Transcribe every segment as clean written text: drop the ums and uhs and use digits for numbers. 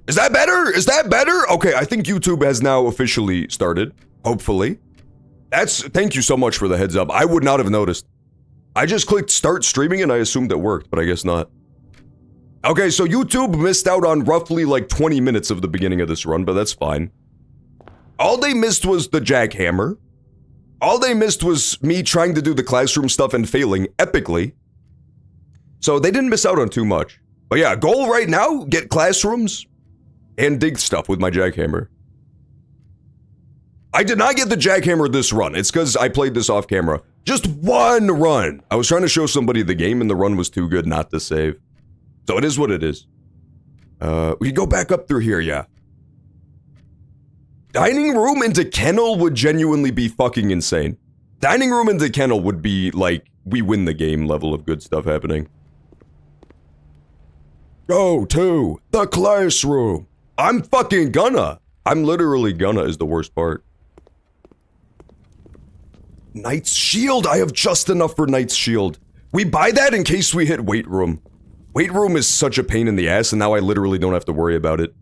Is that better? Is that better? Okay, I think YouTube has now officially started. Hopefully. Thank you so much for the heads up. I would not have noticed. I just clicked start streaming and I assumed it worked, but I guess not. Okay, so YouTube missed out on roughly like 20 minutes of the beginning of this run, but that's fine. All they missed was the jackhammer. All they missed was me trying to do the classroom stuff and failing epically. So they didn't miss out on too much. But yeah, goal right now, get classrooms and dig stuff with my jackhammer. I did not get the jackhammer this run. It's because I played this off camera. Just one run. I was trying to show somebody the game and the run was too good not to save. So it is what it is. We can go back up through here, yeah. Dining room into kennel would genuinely be fucking insane. Dining room into kennel would be like, we win the game level of good stuff happening. Go to the classroom. I'm fucking gonna. I'm literally gonna is the worst part. Knight's Shield. I have just enough for Knight's Shield. We buy that in case we hit weight room. Weight room is such a pain in the ass and now I literally don't have to worry about it.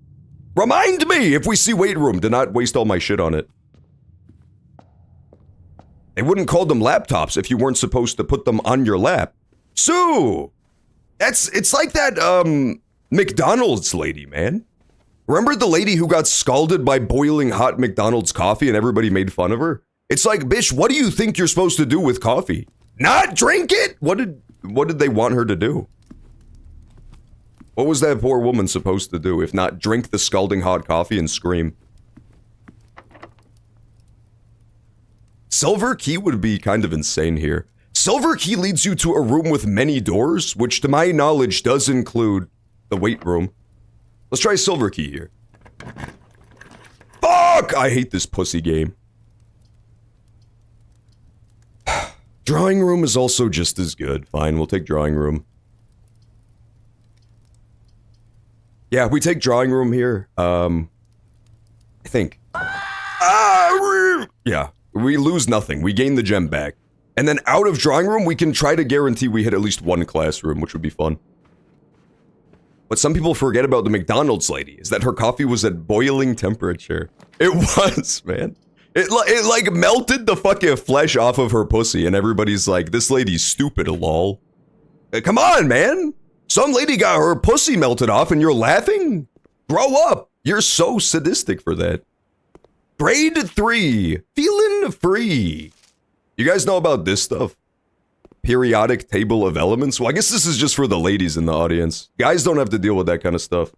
Remind me if we see weight room to not waste all my shit on it. They wouldn't call them laptops if you weren't supposed to put them on your lap. Sue! It's like that, McDonald's lady, man. Remember the lady who got scalded by boiling hot McDonald's coffee and everybody made fun of her? It's like, bitch, what do you think you're supposed to do with coffee? Not drink it? What did they want her to do? What was that poor woman supposed to do if not drink the scalding hot coffee and scream? Silver key would be kind of insane here. Silver key leads you to a room with many doors, which to my knowledge does include the weight room. Let's try silver key here. Fuck! I hate this pussy game. Drawing room is also just as good. Fine, we'll take drawing room. Yeah, we take drawing room here. I think. Yeah, we lose nothing. We gain the gem back. And then out of drawing room, we can try to guarantee we hit at least one classroom, which would be fun. What some people forget about the McDonald's lady is that her coffee was at boiling temperature. It was, man. It like melted the fucking flesh off of her pussy and everybody's like, this lady's stupid, lol. Come on, man. Some lady got her pussy melted off and you're laughing? Grow up. You're so sadistic for that. Grade 3. Feeling free. You guys know about this stuff? Periodic table of elements? Well, I guess this is just for the ladies in the audience. Guys don't have to deal with that kind of stuff.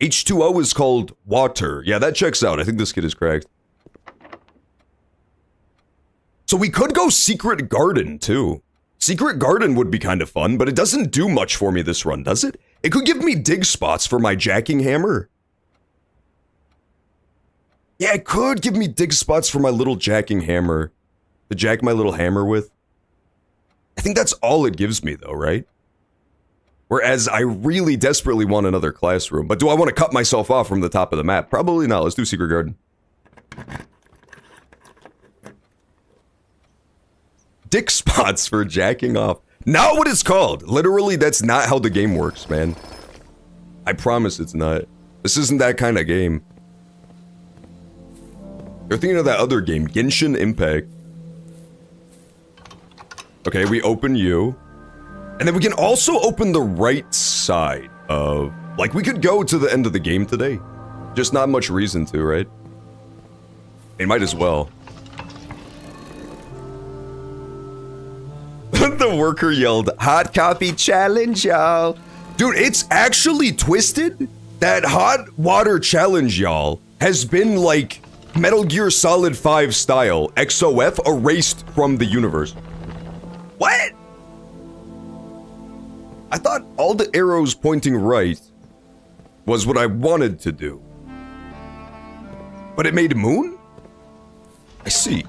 H2O is called water. Yeah, that checks out. I think this kid is cracked. So we could go Secret Garden, too. Secret Garden would be kind of fun, but it doesn't do much for me this run, does it? It could give me dig spots for my jacking hammer. Yeah, it could give me dig spots for my little jacking hammer. To jack my little hammer with. I think that's all it gives me, though, right? Whereas I really desperately want another classroom. But do I want to cut myself off from the top of the map? Probably not. Let's do Secret Garden. Dick spots for jacking off. Not what it's called. Literally, that's not how the game works, man. I promise it's not. This isn't that kind of game. You're thinking of that other game, Genshin Impact. Okay, we open you. And then we can also open the right side of... Like, we could go to the end of the game today. Just not much reason to, right? They might as well. The worker yelled, "Hot coffee challenge, y'all." Dude, it's actually twisted. That hot water challenge, y'all, has been like Metal Gear Solid 5 style XOF erased from the universe. What? I thought all the arrows pointing right was what I wanted to do. But it made moon? I see.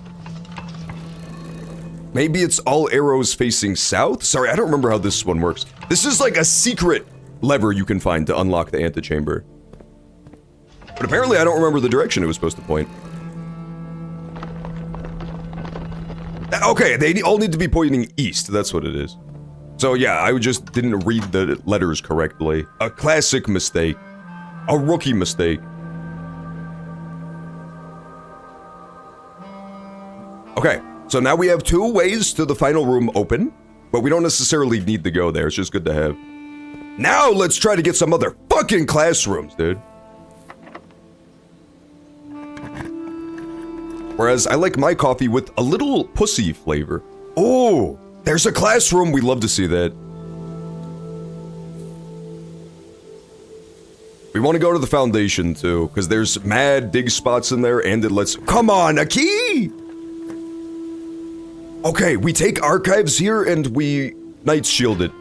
Maybe it's all arrows facing south? Sorry, I don't remember how this one works. This is like a secret lever you can find to unlock the antechamber. But apparently I don't remember the direction it was supposed to point. Okay, they all need to be pointing east, that's what it is. So yeah, I just didn't read the letters correctly. A classic mistake. A rookie mistake. Okay, so now we have 2 ways to the final room open, but we don't necessarily need to go there. It's just good to have. Now let's try to get some other fucking classrooms, dude. Whereas I like my coffee with a little pussy flavor. Oh, there's a classroom. We'd love to see that. We want to go to the foundation too, because there's mad dig spots in there and it lets... Come on, a key! Okay, we take archives here and we Knight's Shield it.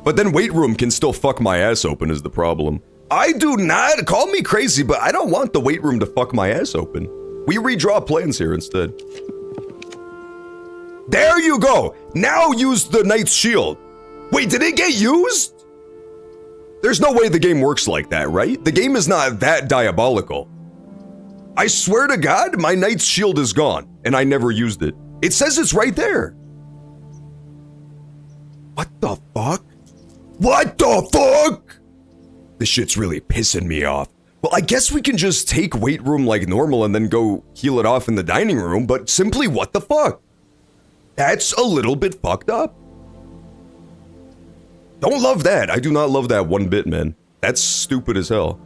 But then weight room can still fuck my ass open is the problem. I do not, call me crazy, but I don't want the weight room to fuck my ass open. We redraw plans here instead. There you go! Now use the Knight's Shield. Wait, did it get used? There's no way the game works like that, right? The game is not that diabolical. I swear to God, my Knight's Shield is gone, and I never used it. It says it's right there. What the fuck? What the fuck? This shit's really pissing me off. Well, I guess we can just take weight room like normal and then go heal it off in the dining room, but simply what the fuck? That's a little bit fucked up. Don't love that. I do not love that one bit, man. That's stupid as hell.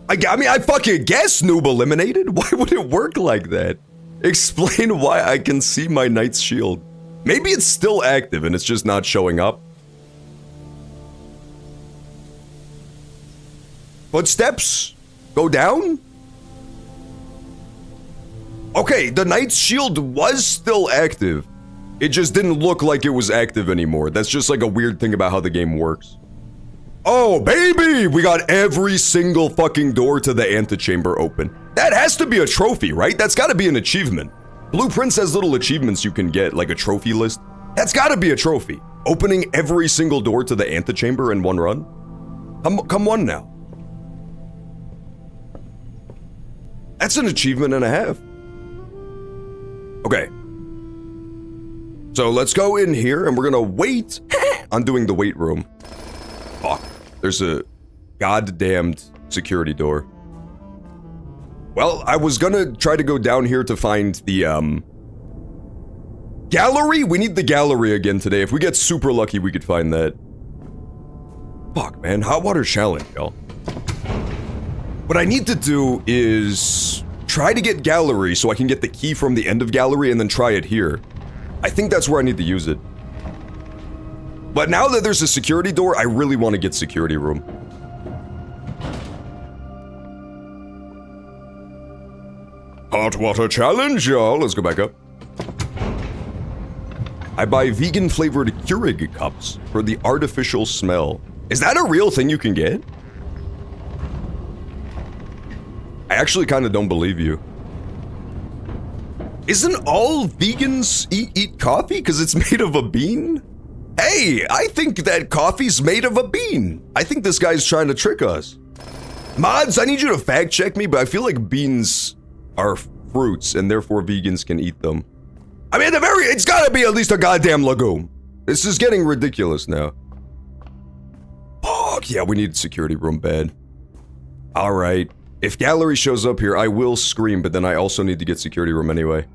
I mean, I fucking guess noob eliminated. Why would it work like that? Explain why I can see my Knight's Shield. Maybe it's still active and it's just not showing up. Footsteps? Go down? Okay, the Knight's Shield was still active. It just didn't look like it was active anymore. That's just like a weird thing about how the game works. Oh, baby! We got every single fucking door to the antechamber open. That has to be a trophy, right? That's gotta be an achievement. Blueprints has little achievements you can get, like a trophy list. That's gotta be a trophy. Opening every single door to the antechamber in one run? Come on now. That's an achievement and a half. Okay. So let's go in here and we're gonna wait on doing the weight room. Fuck. There's a goddamned security door. Well, I was gonna try to go down here to find the, gallery? We need the gallery again today. If we get super lucky, we could find that. Fuck, man. Hot water challenge, y'all. What I need to do is try to get gallery so I can get the key from the end of gallery and then try it here. I think that's where I need to use it. But now that there's a security door, I really want to get security room. Hot water challenge, y'all. Let's go back up. I buy vegan flavored Keurig cups for the artificial smell. Is that a real thing you can get? I actually kind of don't believe you. Isn't all vegans eat coffee because it's made of a bean? Hey, I think that coffee's made of a bean. I think this guy's trying to trick us. Mods, I need you to fact check me, but I feel like beans are fruits and therefore vegans can eat them. I mean, it's gotta be at least a goddamn legume. This is getting ridiculous now. Fuck, yeah, we need security room bad. All right. If gallery shows up here, I will scream, but then I also need to get security room anyway.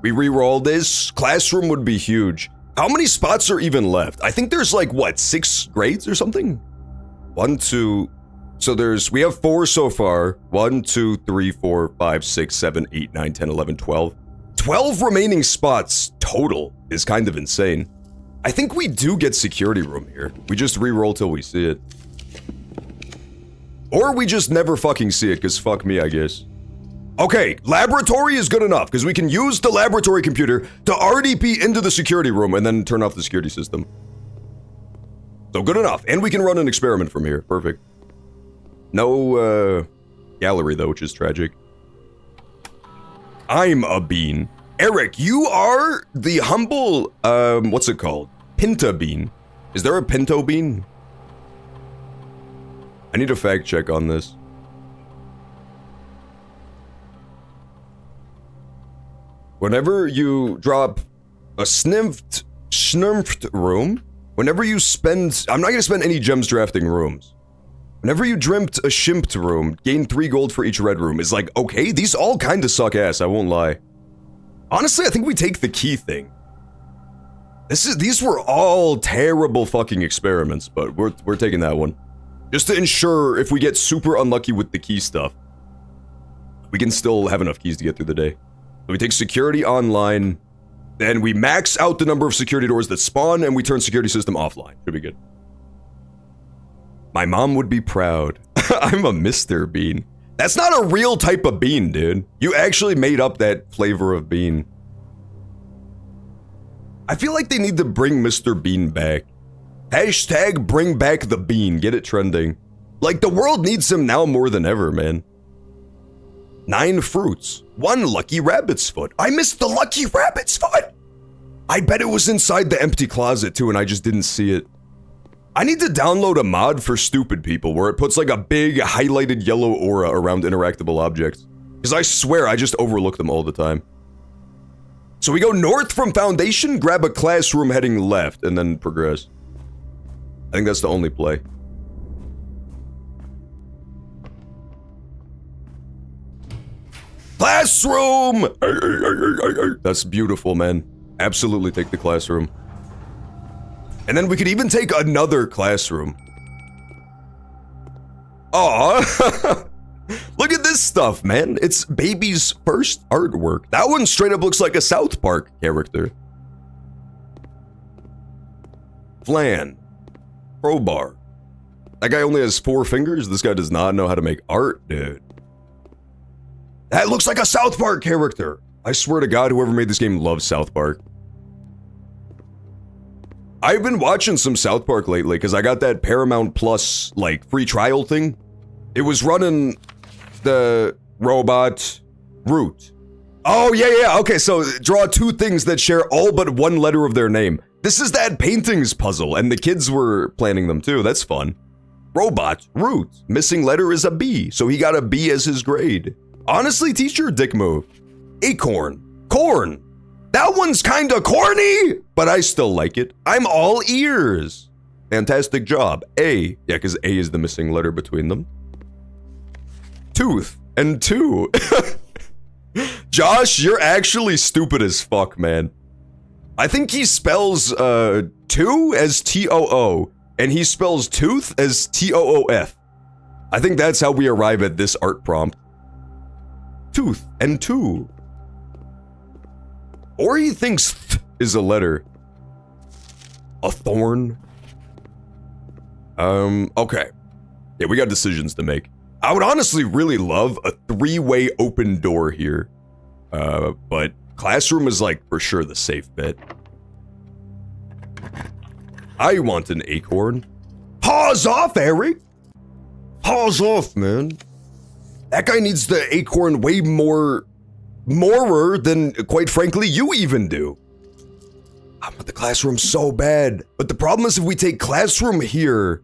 We re-roll this. Classroom would be huge. How many spots are even left? I think there's like, what, 6 grades or something? 1, 2... So we have 4 so far. 1, 2, 3, 4, 5, 6, 7, 8, 9, 10, 11, 12. 12 remaining spots total is kind of insane. I think we do get security room here. We just re-roll till we see it. Or we just never fucking see it, because fuck me, I guess. Okay, laboratory is good enough, because we can use the laboratory computer to RDP into the security room and then turn off the security system. So good enough, and we can run an experiment from here, perfect. No, gallery though, which is tragic. I'm a bean. Eric, you are the humble, what's it called? Pinta bean. Is there a pinto bean? I need a fact check on this. Whenever you drop a snurfed room, Whenever you spend... I'm not going to spend any gems drafting rooms. Whenever you dreamt a shimped room, gain 3 gold for each red room is like, okay, these all kind of suck ass, I won't lie. Honestly, I think we take the key thing. These were all terrible fucking experiments, but we're taking that one. Just to ensure if we get super unlucky with the key stuff, we can still have enough keys to get through the day. So we take security online, then we max out the number of security doors that spawn, and we turn security system offline. Should be good. My mom would be proud. I'm a Mr. Bean. That's not a real type of bean, dude. You actually made up that flavor of bean. I feel like they need to bring Mr. Bean back. Hashtag bring back the bean. Get it trending. Like, the world needs him now more than ever, man. 9 fruits. 1 lucky rabbit's foot. I missed the lucky rabbit's foot! I bet it was inside the empty closet, too, and I just didn't see it. I need to download a mod for stupid people where it puts, like, a big highlighted yellow aura around interactable objects. Because I swear, I just overlook them all the time. So we go north from Foundation, grab a classroom heading left, and then progress. I think that's the only play. Classroom! That's beautiful, man. Absolutely take the classroom. And then we could even take another classroom. Aw. Look at this stuff, man. It's baby's first artwork. That one straight up looks like a South Park character. Flan. Crowbar. That guy only has 4 fingers? This guy does not know how to make art, dude. That looks like a South Park character. I swear to God, whoever made this game loves South Park. I've been watching some South Park lately because I got that Paramount Plus, like, free trial thing. It was running the robot Root. Oh, yeah. Okay, so draw 2 things that share all but 1 letter of their name. This is that paintings puzzle, and the kids were planning them too. That's fun. Robot Root. Missing letter is a B, so he got a B as his grade. Honestly, teacher, dick move. Acorn. Corn. That one's kinda corny, but I still like it. I'm all ears. Fantastic job. A. Yeah, because A is the missing letter between them. Tooth and 2. Josh, you're actually stupid as fuck, man. I think he spells 2 as T-O-O, and he spells tooth as T-O-O-F. I think that's how we arrive at this art prompt. Tooth and 2. Or he thinks th is a letter. A thorn. Okay. Yeah, we got decisions to make. I would honestly really love a 3-way open door here. But classroom is like for sure the safe bet. I want an acorn. Paws off, Eric! Paws off, man. That guy needs the acorn way morer than, quite frankly, you even do. I want the classroom so bad. But the problem is if we take classroom here,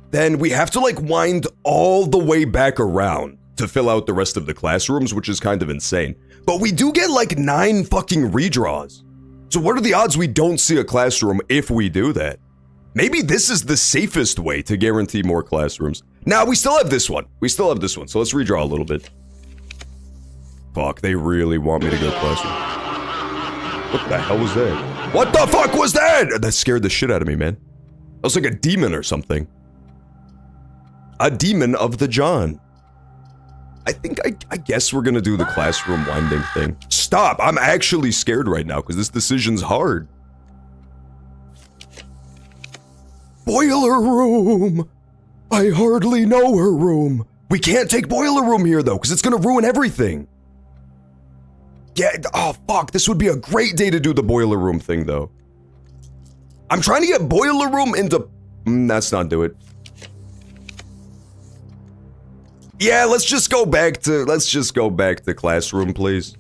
then we have to like wind all the way back around to fill out the rest of the classrooms, which is kind of insane. But we do get like 9 fucking redraws. So what are the odds we don't see a classroom if we do that? Maybe this is the safest way to guarantee more classrooms. Now, we still have this one. So let's redraw a little bit. Fuck, they really want me to go classroom. What the hell was that? What the fuck was that? That scared the shit out of me, man. That was like a demon or something. A demon of the John. I guess we're gonna do the classroom winding thing. Stop, I'm actually scared right now because this decision's hard. Boiler room. I hardly know her room. We can't take boiler room here though because it's gonna ruin everything. Yeah, oh fuck, this would be a great day to do the boiler room thing though. I'm trying to get boiler room into... let's not do it. Yeah, let's just go back to classroom, please.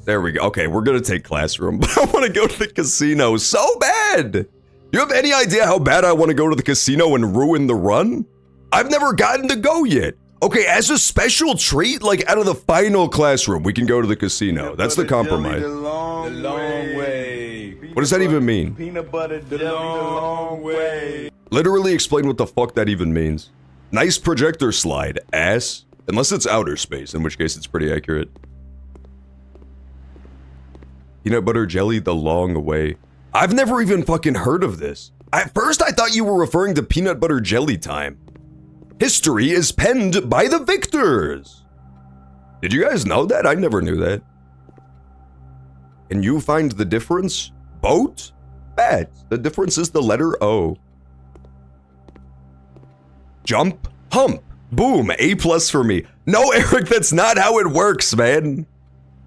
There we go. Okay, we're gonna take classroom, but I want to go to the casino so bad. Do you have any idea how bad I want to go to the casino and ruin the run? I've never gotten to go yet. Okay, as a special treat, like out of the final classroom, we can go to the casino. That's the compromise. The long way. What does that even mean? Peanut butter jelly the long way. Literally explain what the fuck that even means. Nice projector slide, ass. Unless it's outer space, in which case it's pretty accurate. Peanut butter jelly the long way. I've never even fucking heard of this. At first I thought you were referring to peanut butter jelly time. History is penned by the victors. Did you guys know that? I never knew that. Can you find the difference? Boat? Bad. The difference is the letter O. Jump, hump, boom, A+ for me. No, Eric, that's not how it works, man.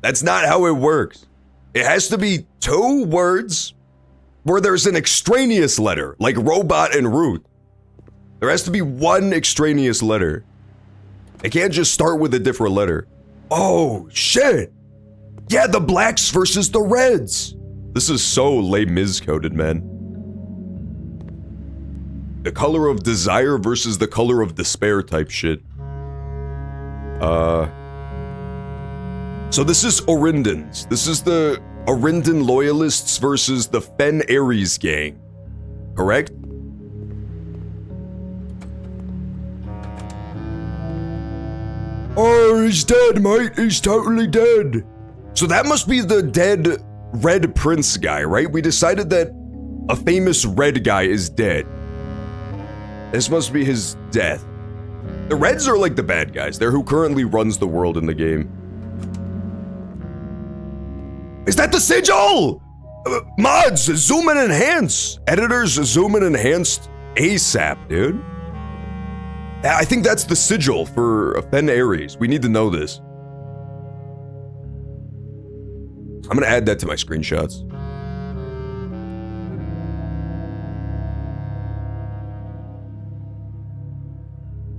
That's not how it works. It has to be two words where there's an extraneous letter, like robot and root. There has to be one extraneous letter. It can't just start with a different letter. Oh, shit. Yeah, the blacks versus the reds. This is so Les Mis coded, man. The color of desire versus the color of despair type shit. So this is Orindans. This is the Orindan loyalists versus the Fen Ares gang. Correct? Oh, he's dead, mate. He's totally dead. So that must be the dead Red Prince guy, right? We decided that a famous red guy is dead. This must be his death. The Reds are like the bad guys. They're who currently runs the world in the game. Is that the sigil? Mods, zoom and enhance. Editors, zoom and enhanced ASAP, dude. I think that's the sigil for Fen Ares. We need to know this. I'm gonna add that to my screenshots.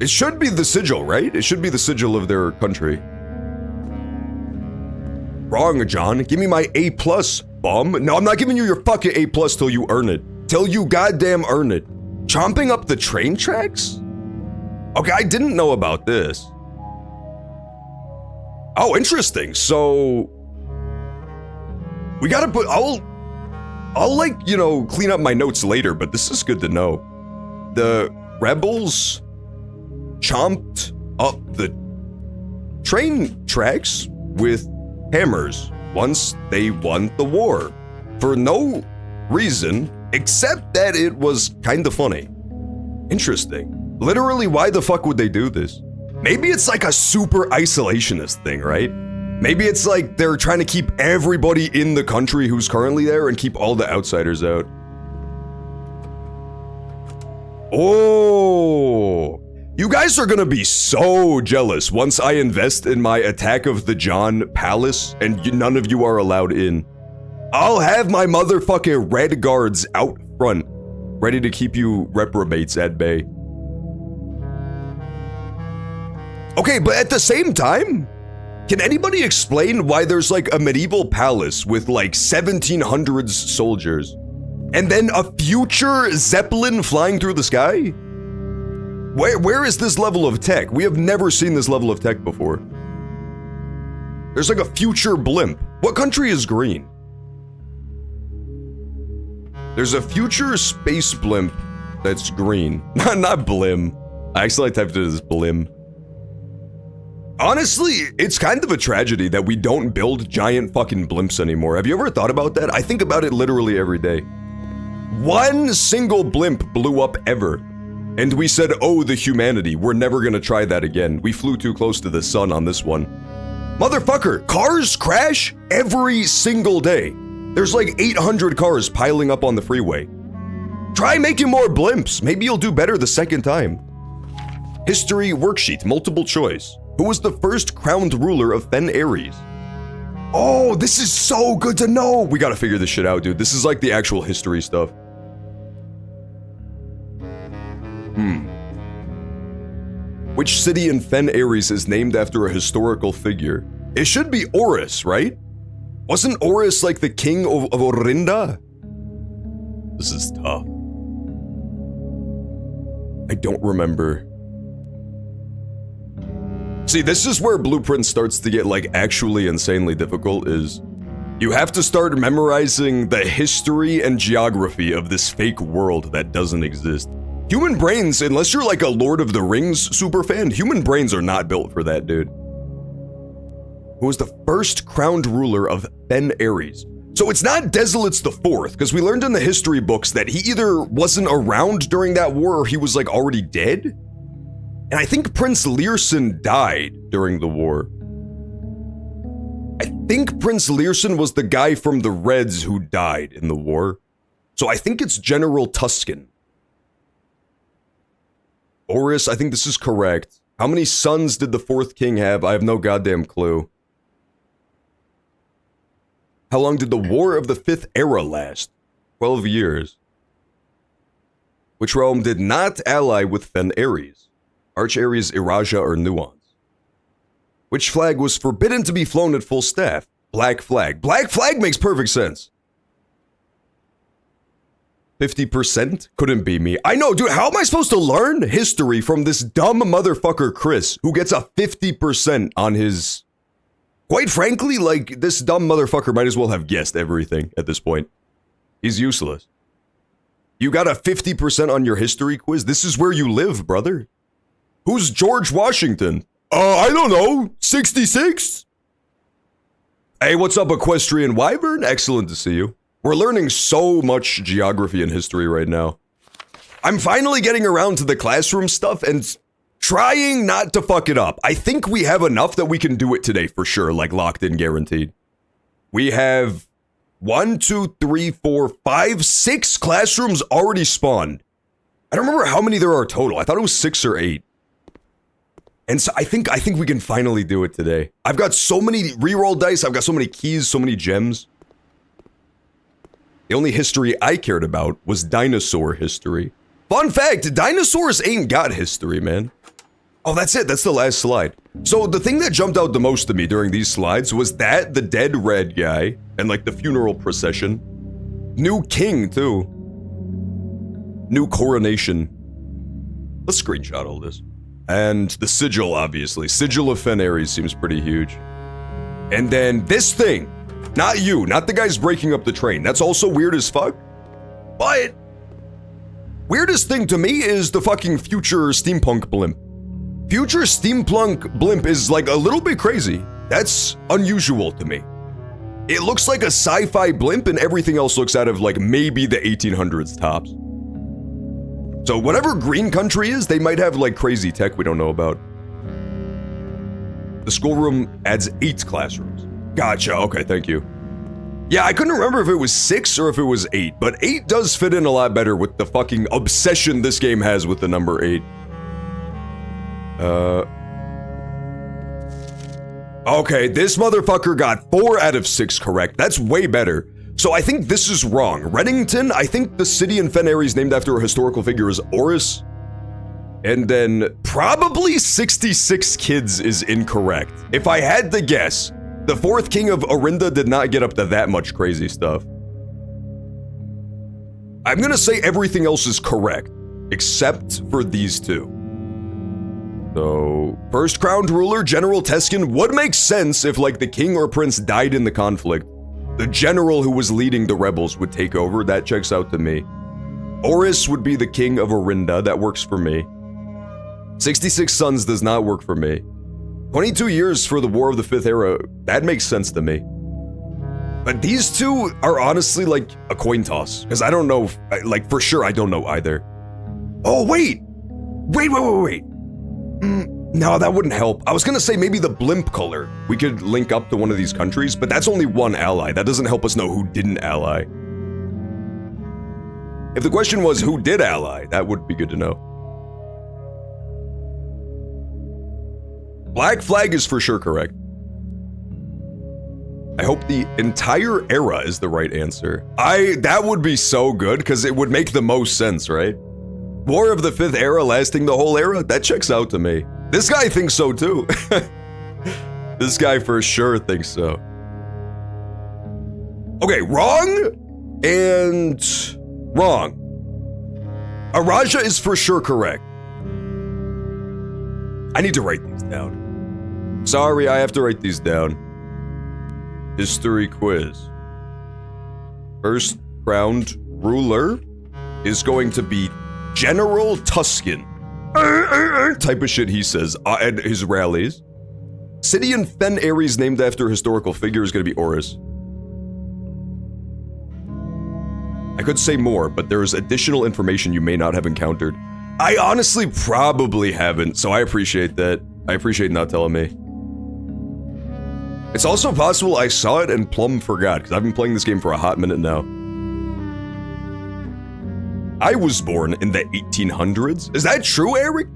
It should be the sigil, right? It should be the sigil of their country. Wrong, John. Give me my A+, bum. No, I'm not giving you your fucking A+ till you earn it. Till you goddamn earn it. Chomping up the train tracks? Okay, I didn't know about this. Oh, interesting. So we gotta put, I'll like, you know, clean up my notes later, but this is good to know. The rebels chomped up the train tracks with hammers once they won the war. For no reason, except that it was kinda funny. Interesting. Literally, why the fuck would they do this? Maybe it's like a super isolationist thing, right? Maybe it's like they're trying to keep everybody in the country who's currently there and keep all the outsiders out. Oh, you guys are gonna be so jealous once I invest in my Attack of the John Palace and none of you are allowed in. I'll have my motherfucking red guards out front, ready to keep you reprobates at bay. Okay, but at the same time, can anybody explain why there's like a medieval palace with like 1700s soldiers and then a future Zeppelin flying through the sky? Where is this level of tech? We have never seen this level of tech before. There's like a future blimp. What country is green? There's a future space blimp that's green. Not blim. I actually typed it as blim. Honestly, it's kind of a tragedy that we don't build giant fucking blimps anymore. Have you ever thought about that? I think about it literally every day. One single blimp blew up ever. And we said, oh, the humanity, we're never gonna try that again. We flew too close to the sun on this one. Motherfucker, cars crash every single day. There's like 800 cars piling up on the freeway. Try making more blimps. Maybe you'll do better the second time. History worksheet, multiple choice. Who was the first crowned ruler of Fen Ares? Oh, this is so good to know. We gotta figure this shit out, dude. This is like the actual history stuff. Which city in Fen Ares is named after a historical figure? It should be Oris, right? Wasn't Oris like the king of Orinda? This is tough. I don't remember. See, this is where Blueprint starts to get like actually insanely difficult, is You have to start memorizing the history and geography of this fake world that doesn't exist. Human brains, unless you're like a Lord of the Rings super fan, human brains are not built for that, dude. Who was the first crowned ruler of Fen Ares? So it's not Desilets the Fourth, because we learned in the history books that he either wasn't around during that war or he was like already dead. And I think Prince Learson died during the war. I think Prince Learson was the guy from the Reds who died in the war. So I think it's General Tuscan. Oris, I think this is correct. How many sons did the fourth king have? I have no goddamn clue. How long did the War of the Fifth Era last? 12 years. Which realm did not ally with Fen Ares? Arch Ares, Iraja, or Nuance? Which flag was forbidden to be flown at full staff? Black flag. Black flag makes perfect sense. 50%? Couldn't be me. I know, dude, how am I supposed to learn history from this dumb motherfucker Chris, who gets a 50% on his... Quite frankly, like, this dumb motherfucker might as well have guessed everything at this point. He's useless. You got a 50% on your history quiz? This is where you live, brother. Who's George Washington? I don't know. 66? Hey, what's up, Equestrian Wyvern? Excellent to see you. We're learning so much geography and history right now. I'm finally getting around to the classroom stuff and trying not to fuck it up. I think we have enough that we can do it today for sure, like locked in, guaranteed. We have 1, 2, 3, 4, 5, 6 classrooms already spawned. I don't remember how many there are total. I thought it was 6 or 8. And so I think we can finally do it today. I've got so many reroll dice, I've got so many keys, so many gems. The only history I cared about was dinosaur history. Fun fact, dinosaurs ain't got history, man. Oh, that's it, that's the last slide. So the thing that jumped out the most to me during these slides was that the dead red guy, and like the funeral procession. New king, too. New coronation. Let's screenshot all this. And the sigil, obviously. Sigil of Fen Ares seems pretty huge. And then this thing. Not you, not the guys breaking up the train. That's also weird as fuck. But weirdest thing to me is the fucking future steampunk blimp. Future steampunk blimp is like a little bit crazy. That's unusual to me. It looks like a sci-fi blimp and everything else looks out of like maybe the 1800s tops. So whatever green country is, they might have like crazy tech we don't know about. The schoolroom adds 8 classrooms. Gotcha, okay, thank you. Yeah, I couldn't remember if it was 6 or if it was 8, but 8 does fit in a lot better with the fucking obsession this game has with the number 8. Okay, this motherfucker got 4 out of 6 correct. That's way better. So I think this is wrong. Reddington, I think the city in Fen Ares named after a historical figure is Oris. And then probably 66 kids is incorrect. If I had to guess, the 4th king of Orinda did not get up to that much crazy stuff. I'm gonna say everything else is correct, except for these 2. So, first crowned ruler, General Tuscan, would make sense if like the king or prince died in the conflict. The general who was leading the rebels would take over. That checks out to me. Oris would be the king of Orinda. That works for me. 66 sons does not work for me. 22 years for the War of the Fifth Era. That makes sense to me. But these 2 are honestly like a coin toss. Because I don't know, like for sure I don't know either. Oh, wait. Wait. No, that wouldn't help. I was gonna say maybe the blimp color. We could link up to one of these countries, but that's only one ally. That doesn't help us know who didn't ally. If the question was who did ally, that would be good to know. Black flag is for sure correct. I hope the entire era is the right answer. That would be so good, because it would make the most sense, right? War of the Fifth Era lasting the whole era? That checks out to me. This guy thinks so too. This guy for sure thinks so. Okay, wrong and wrong. Iraja is for sure correct. I need to write these down. Sorry, I have to write these down. history quiz. First crowned ruler is going to be General Tuscan. Type of shit he says at his rallies. City in Fen Ares named after historical figure is going to be Horus. I could say more, but there is additional information you may not have encountered. I honestly probably haven't, so I appreciate that. I appreciate not telling me. It's also possible I saw it and plumb forgot, because I've been playing this game for a hot minute now. I was born in the 1800s. Is that true, Eric?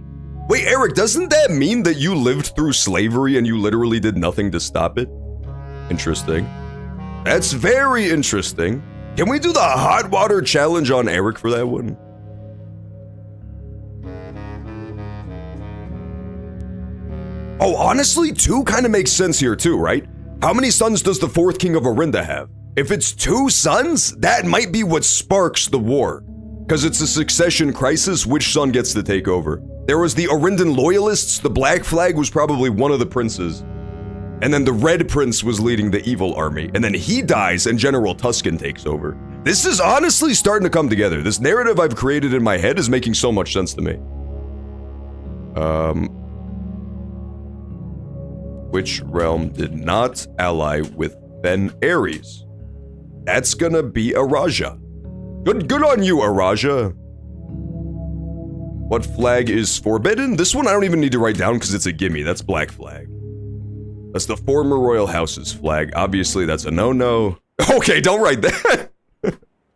Wait, Eric, doesn't that mean that you lived through slavery and you literally did nothing to stop it? Interesting. That's very interesting. Can we do the hot water challenge on Eric for that one? Oh, honestly, 2 kind of makes sense here too, right? How many sons does the 4th king of Orinda have? If it's 2 sons, that might be what sparks the war. Because it's a succession crisis, which son gets to take over? There was the Orindan loyalists, the Black Flag was probably one of the princes. And then the Red Prince was leading the evil army. And then he dies and General Tuscan takes over. This is honestly starting to come together. This narrative I've created in my head is making so much sense to me. Which realm did not ally with Fen Ares? That's gonna be Araja. Good on you, Araja. What flag is forbidden? This one I don't even need to write down because it's a gimme. That's Black Flag. That's the former royal house's flag. Obviously, that's a no-no. Okay, don't write that.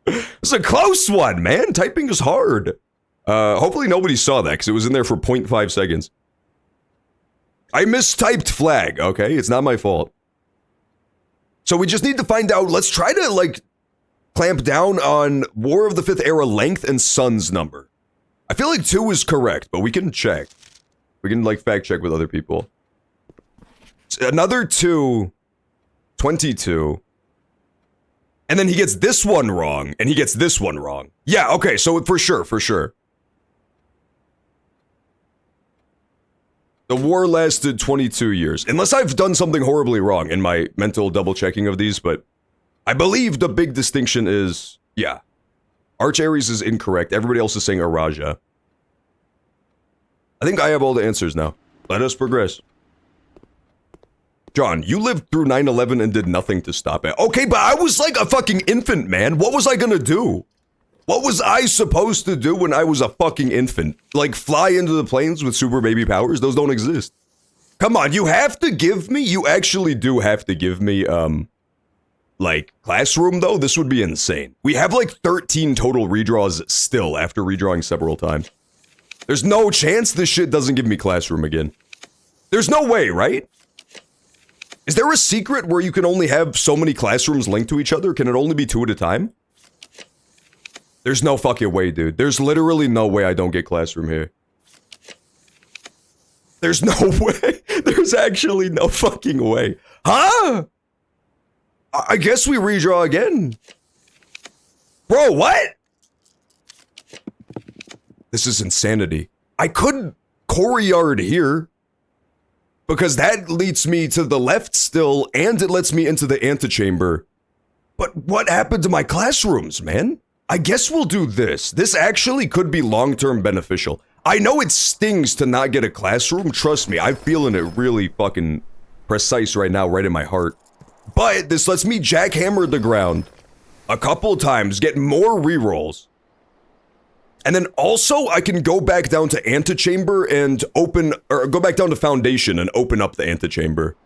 It's a close one, man. Typing is hard. Hopefully nobody saw that because it was in there for 0.5 seconds. I mistyped flag, okay? It's not my fault. So we just need to find out. Let's try to, like, clamp down on War of the 5th Era length and sons number. I feel like 2 is correct, but we can check. We can, like, fact check with other people. Another 2, 22. And then he gets this one wrong, and he gets this one wrong. Yeah, okay, so for sure, for sure. The war lasted 22 years. Unless I've done something horribly wrong in my mental double-checking of these, but I believe the big distinction is, yeah. Arch Ares is incorrect. Everybody else is saying Araja. I think I have all the answers now. Let us progress. John, you lived through 9/11 and did nothing to stop it. Okay, but I was like a fucking infant, man. What was I gonna do? What was I supposed to do when I was a fucking infant? Like, fly into the planes with super baby powers? Those don't exist. Come on, you have to give me, you actually do have to give me, like, classroom, though? This would be insane. We have, like, 13 total redraws still after redrawing several times. There's no chance this shit doesn't give me classroom again. There's no way, right? Is there a secret where you can only have so many classrooms linked to each other? Can it only be 2 at a time? There's no fucking way, dude. There's literally no way I don't get classroom here. There's no way. There's actually no fucking way. Huh? I guess we redraw again. Bro, what? This is insanity. I could Courtyard here. Because that leads me to the left still, and it lets me into the antechamber. But what happened to my classrooms, man? I guess we'll do this. This actually could be long-term beneficial. I know it stings to not get a classroom. Trust me, I'm feeling it really fucking precise right now, right in my heart. But this lets me jackhammer the ground a couple times, get more rerolls. And then also, I can go back down to antechamber and go back down to foundation and open up the antechamber.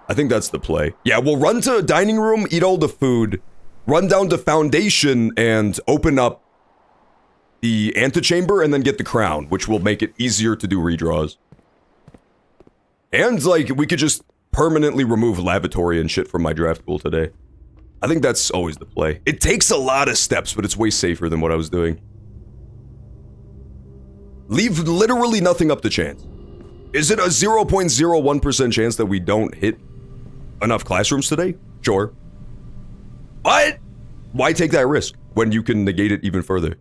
I think that's the play. Yeah, we'll run to dining room, eat all the food, run down to foundation and open up the antechamber and then get the crown, which will make it easier to do redraws. And, like, we could just permanently remove lavatory and shit from my draft pool today. I think that's always the play. It takes a lot of steps, but it's way safer than what I was doing. Leave literally nothing up to chance. Is it a 0.01% chance that we don't hit enough classrooms today? Sure. But why take that risk when you can negate it even further?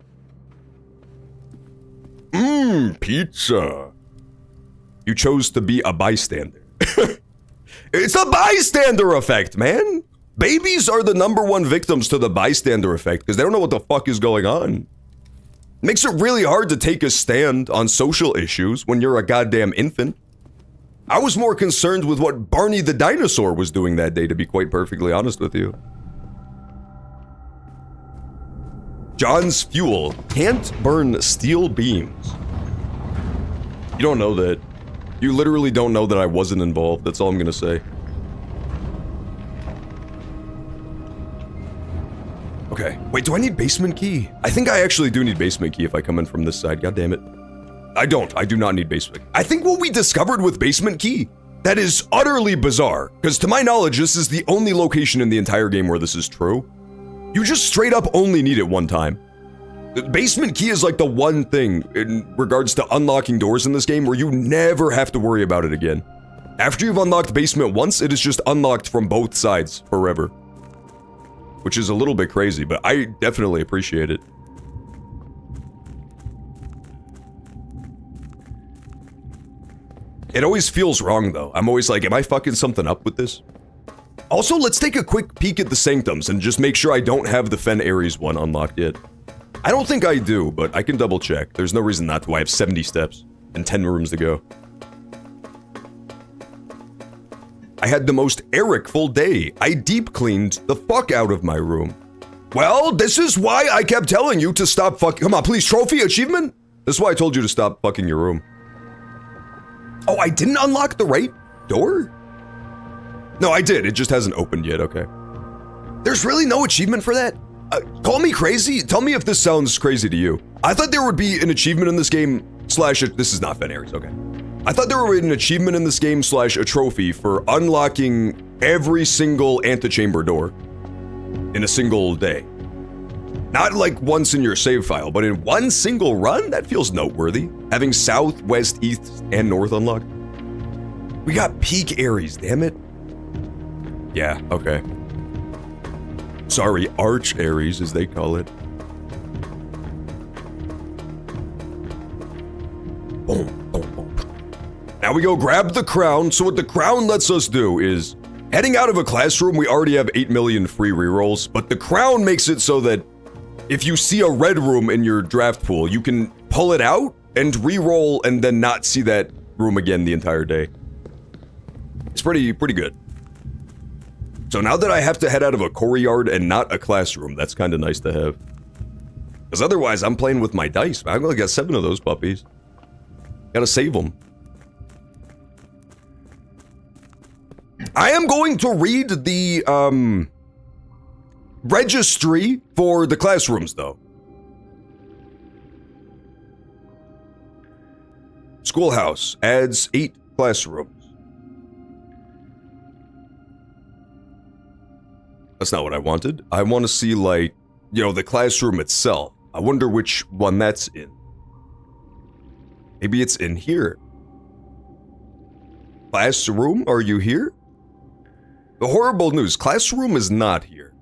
Pizza. You chose to be a bystander. It's a bystander effect, man. Babies are the #1 victims to the bystander effect because they don't know what the fuck is going on. Makes it really hard to take a stand on social issues when you're a goddamn infant. I was more concerned with what Barney the dinosaur was doing that day, to be quite perfectly honest with you. John's fuel can't burn steel beams. You don't know that. You literally don't know that I wasn't involved. That's all I'm gonna say. Okay. Wait, do I need basement key? I think I actually do need basement key if I come in from this side. God damn it. I don't. I do not need basement. I think what we discovered with basement key, that is utterly bizarre. Because to my knowledge, this is the only location in the entire game where this is true. You just straight up only need it one time. The basement key is like the one thing in regards to unlocking doors in this game where you never have to worry about it again. After you've unlocked basement once, it is just unlocked from both sides forever. Which is a little bit crazy, but I definitely appreciate it. It always feels wrong though. I'm always like, am I fucking something up with this? Also, let's take a quick peek at the sanctums and just make sure I don't have the Fen Ares one unlocked yet. I don't think I do, but I can double check. There's no reason not to. I have 70 steps and 10 rooms to go. I had the most Eric-ful day. I deep cleaned the fuck out of my room. Well, this is why I kept telling you to stop fucking. Come on, please, trophy achievement? This is why I told you to stop fucking your room. Oh, I didn't unlock the right door? No, I did. It just hasn't opened yet, okay. There's really no achievement for that? Call me crazy? Tell me if this sounds crazy to you. I thought there would be an achievement in this game slash... This is not Fen Ares, okay. I thought there would be an achievement in this game slash a trophy for unlocking every single antechamber door in a single day. Not like once in your save file, but in one single run? That feels noteworthy. Having south, west, east, and north unlocked. We got peak Ares, damn it. Yeah, okay. Sorry, Arch Ares, as they call it. Boom, boom, boom. Now we go grab the crown. So what the crown lets us do is, heading out of a classroom, we already have 8 million free rerolls, but the crown makes it so that if you see a red room in your draft pool, you can pull it out and reroll and then not see that room again the entire day. It's pretty good. So now that I have to head out of a courtyard and not a classroom, that's kind of nice to have. Because otherwise, I'm playing with my dice. I've only got 7 of those puppies. Gotta save them. I am going to read the, registry for the classrooms, though. Schoolhouse adds 8 classrooms. That's not what I wanted. I want to see, like, you know, the classroom itself. I wonder which one that's in. Maybe it's in here. Classroom, are you here? The horrible news, classroom is not here.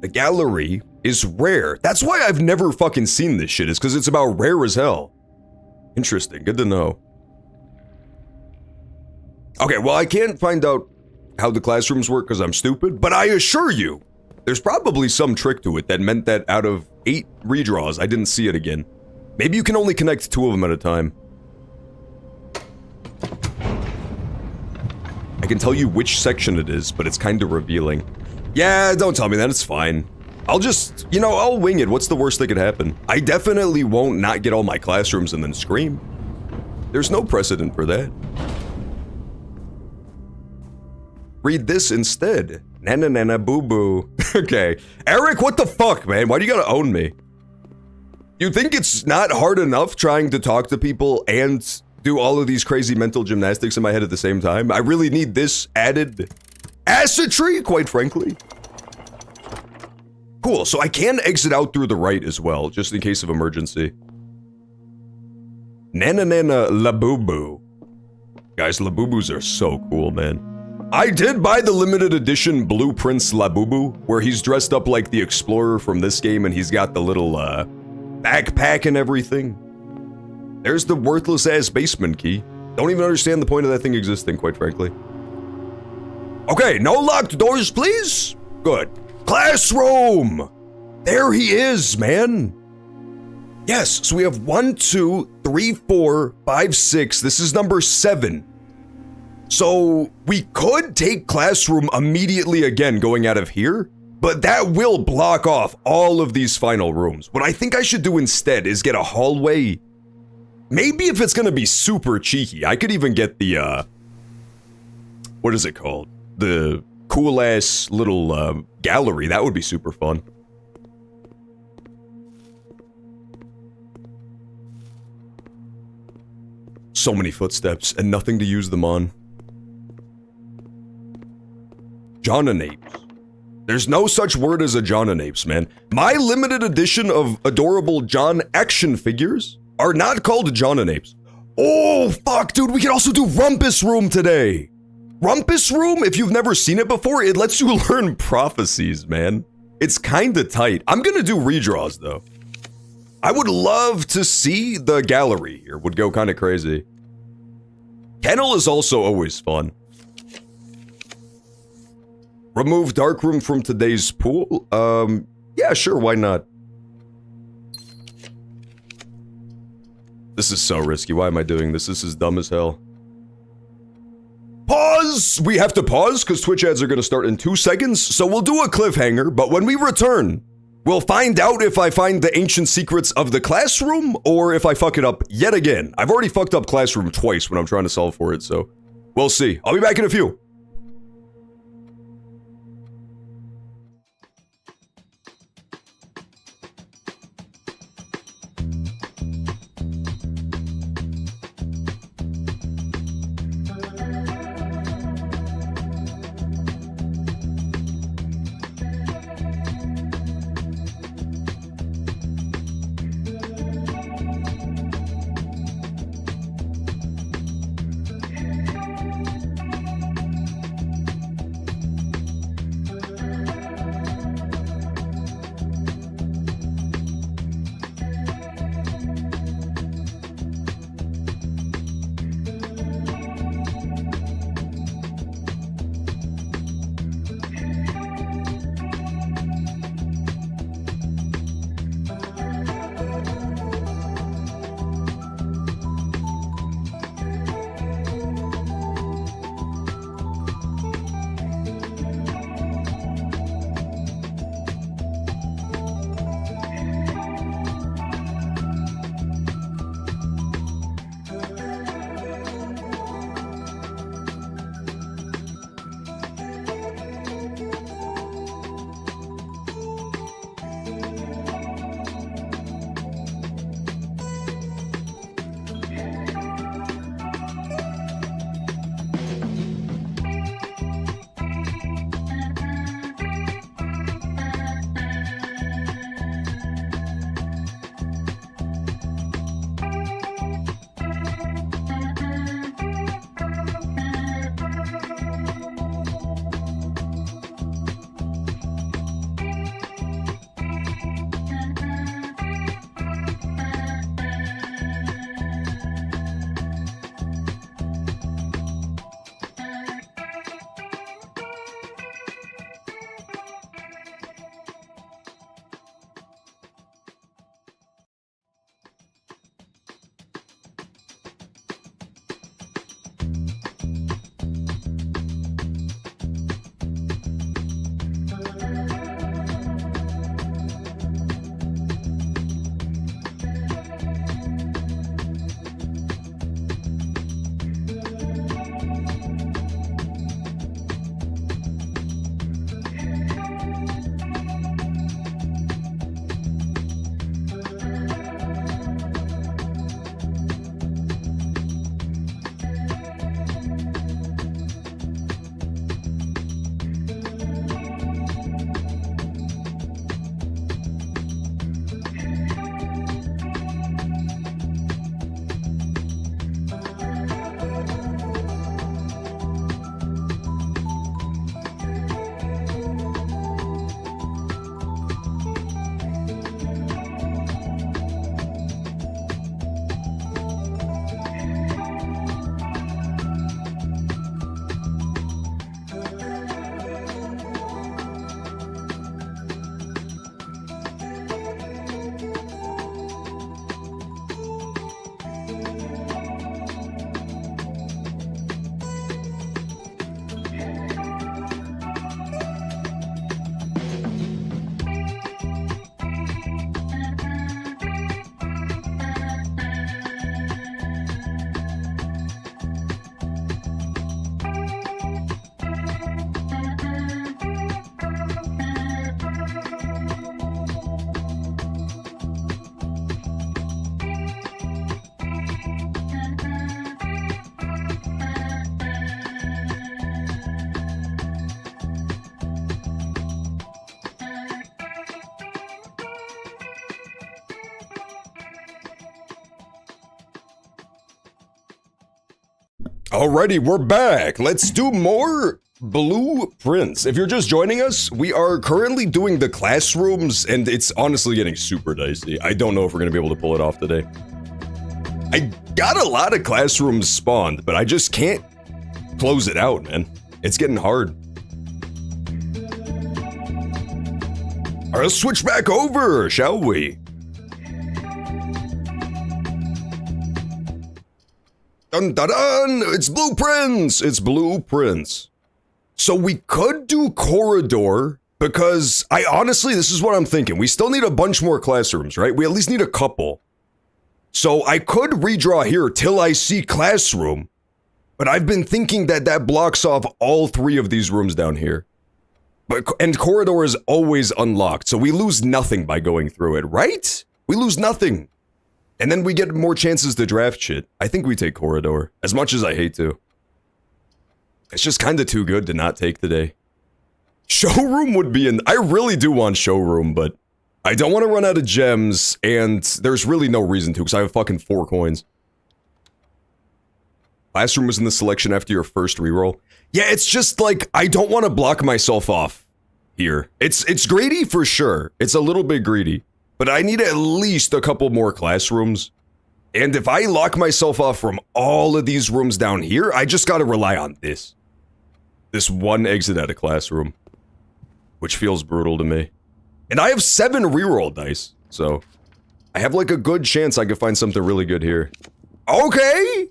The gallery is rare. That's why I've never fucking seen this shit, is because it's about rare as hell. Interesting, good to know. Okay, well, I can't find out how the classrooms work because I'm stupid, but I assure you, there's probably some trick to it that meant that out of 8 redraws, I didn't see it again. Maybe you can only connect 2 of them at a time. I can tell you which section it is, but it's kind of revealing. Yeah, don't tell me that, it's fine. I'll just, you know, I'll wing it. What's the worst that could happen? I definitely won't not get all my classrooms and then scream. There's no precedent for that. Read this instead. Nana nana boo boo. Okay. Eric, what the fuck, man? Why do you gotta own me? You think it's not hard enough trying to talk to people and do all of these crazy mental gymnastics in my head at the same time? I really need this added assetry, quite frankly. Cool, so I can exit out through the right as well, just in case of emergency. Nana nana labubu. Guys, labubus are so cool, man. I did buy the limited edition Blue Prince Labubu, where he's dressed up like the explorer from this game and he's got the little, backpack and everything. There's the worthless ass basement key. Don't even understand the point of that thing existing, quite frankly. Okay, no locked doors, please. Good. Classroom! There he is, man. Yes, so we have 1, 2, 3, 4, 5, 6. This is number 7. So we could take classroom immediately again going out of here, but that will block off all of these final rooms. What I think I should do instead is get a hallway. Maybe if it's gonna be super cheeky, I could even get the, what is it called? The cool-ass little, gallery. That would be super fun. So many footsteps and nothing to use them on. John-and-apes. There's no such word as a John-and-apes, man. My limited edition of adorable John action figures are not called John-and-apes. Oh, fuck, dude, we can also do Rumpus Room today. Rumpus Room, if you've never seen it before, it lets you learn prophecies, man. It's kinda tight. I'm gonna do redraws, though. I would love to see the gallery here. Would go kinda crazy. Kennel is also always fun. Remove Darkroom from today's pool? Yeah, sure, why not? This is so risky. Why am I doing this? This is dumb as hell. Pause! We have to pause because Twitch ads are going to start in 2 seconds, so we'll do a cliffhanger, but when we return, we'll find out if I find the ancient secrets of the classroom or if I fuck it up yet again. I've already fucked up classroom twice when I'm trying to solve for it, so we'll see. I'll be back in a few. Alrighty, we're back. Let's do more blueprints. If you're just joining us, we are currently doing the classrooms, and it's honestly getting super dicey. I don't know if we're gonna be able to pull it off today. I got a lot of classrooms spawned, but I just can't close it out, man. It's getting hard. Alright, let's switch back over, shall we? Dun dun dun! It's blueprints! It's blueprints. So we could do corridor, because I honestly, this is what I'm thinking. We still need a bunch more classrooms, right? We at least need a couple. So I could redraw here till I see classroom, but I've been thinking that that blocks off all 3 of these rooms down here. And corridor is always unlocked, so we lose nothing by going through it, right? We lose nothing. And then we get more chances to draft shit. I think we take corridor, as much as I hate to. It's just kinda too good to not take today. Showroom would be I really do want showroom, but I don't want to run out of gems, and there's really no reason to, because I have fucking 4 coins. Classroom was in the selection after your first reroll. Yeah, it's just like, I don't want to block myself off here. It's greedy for sure. It's a little bit greedy. But I need at least a couple more classrooms. And if I lock myself off from all of these rooms down here, I just gotta rely on this. This one exit at a classroom. Which feels brutal to me. And I have 7 reroll dice, so I have like a good chance I could find something really good here. Okay!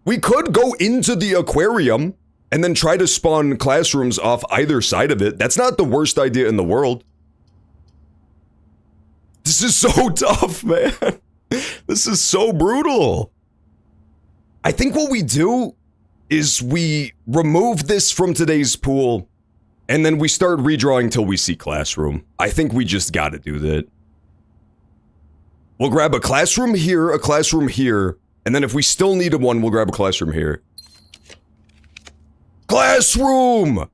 We could go into the aquarium and then try to spawn classrooms off either side of it. That's not the worst idea in the world. This is so tough, man. This is so brutal. I think what we do is we remove this from today's pool, and then we start redrawing till we see classroom. I think we just gotta do that. We'll grab a classroom here, and then if we still need one, we'll grab a classroom here. Classroom!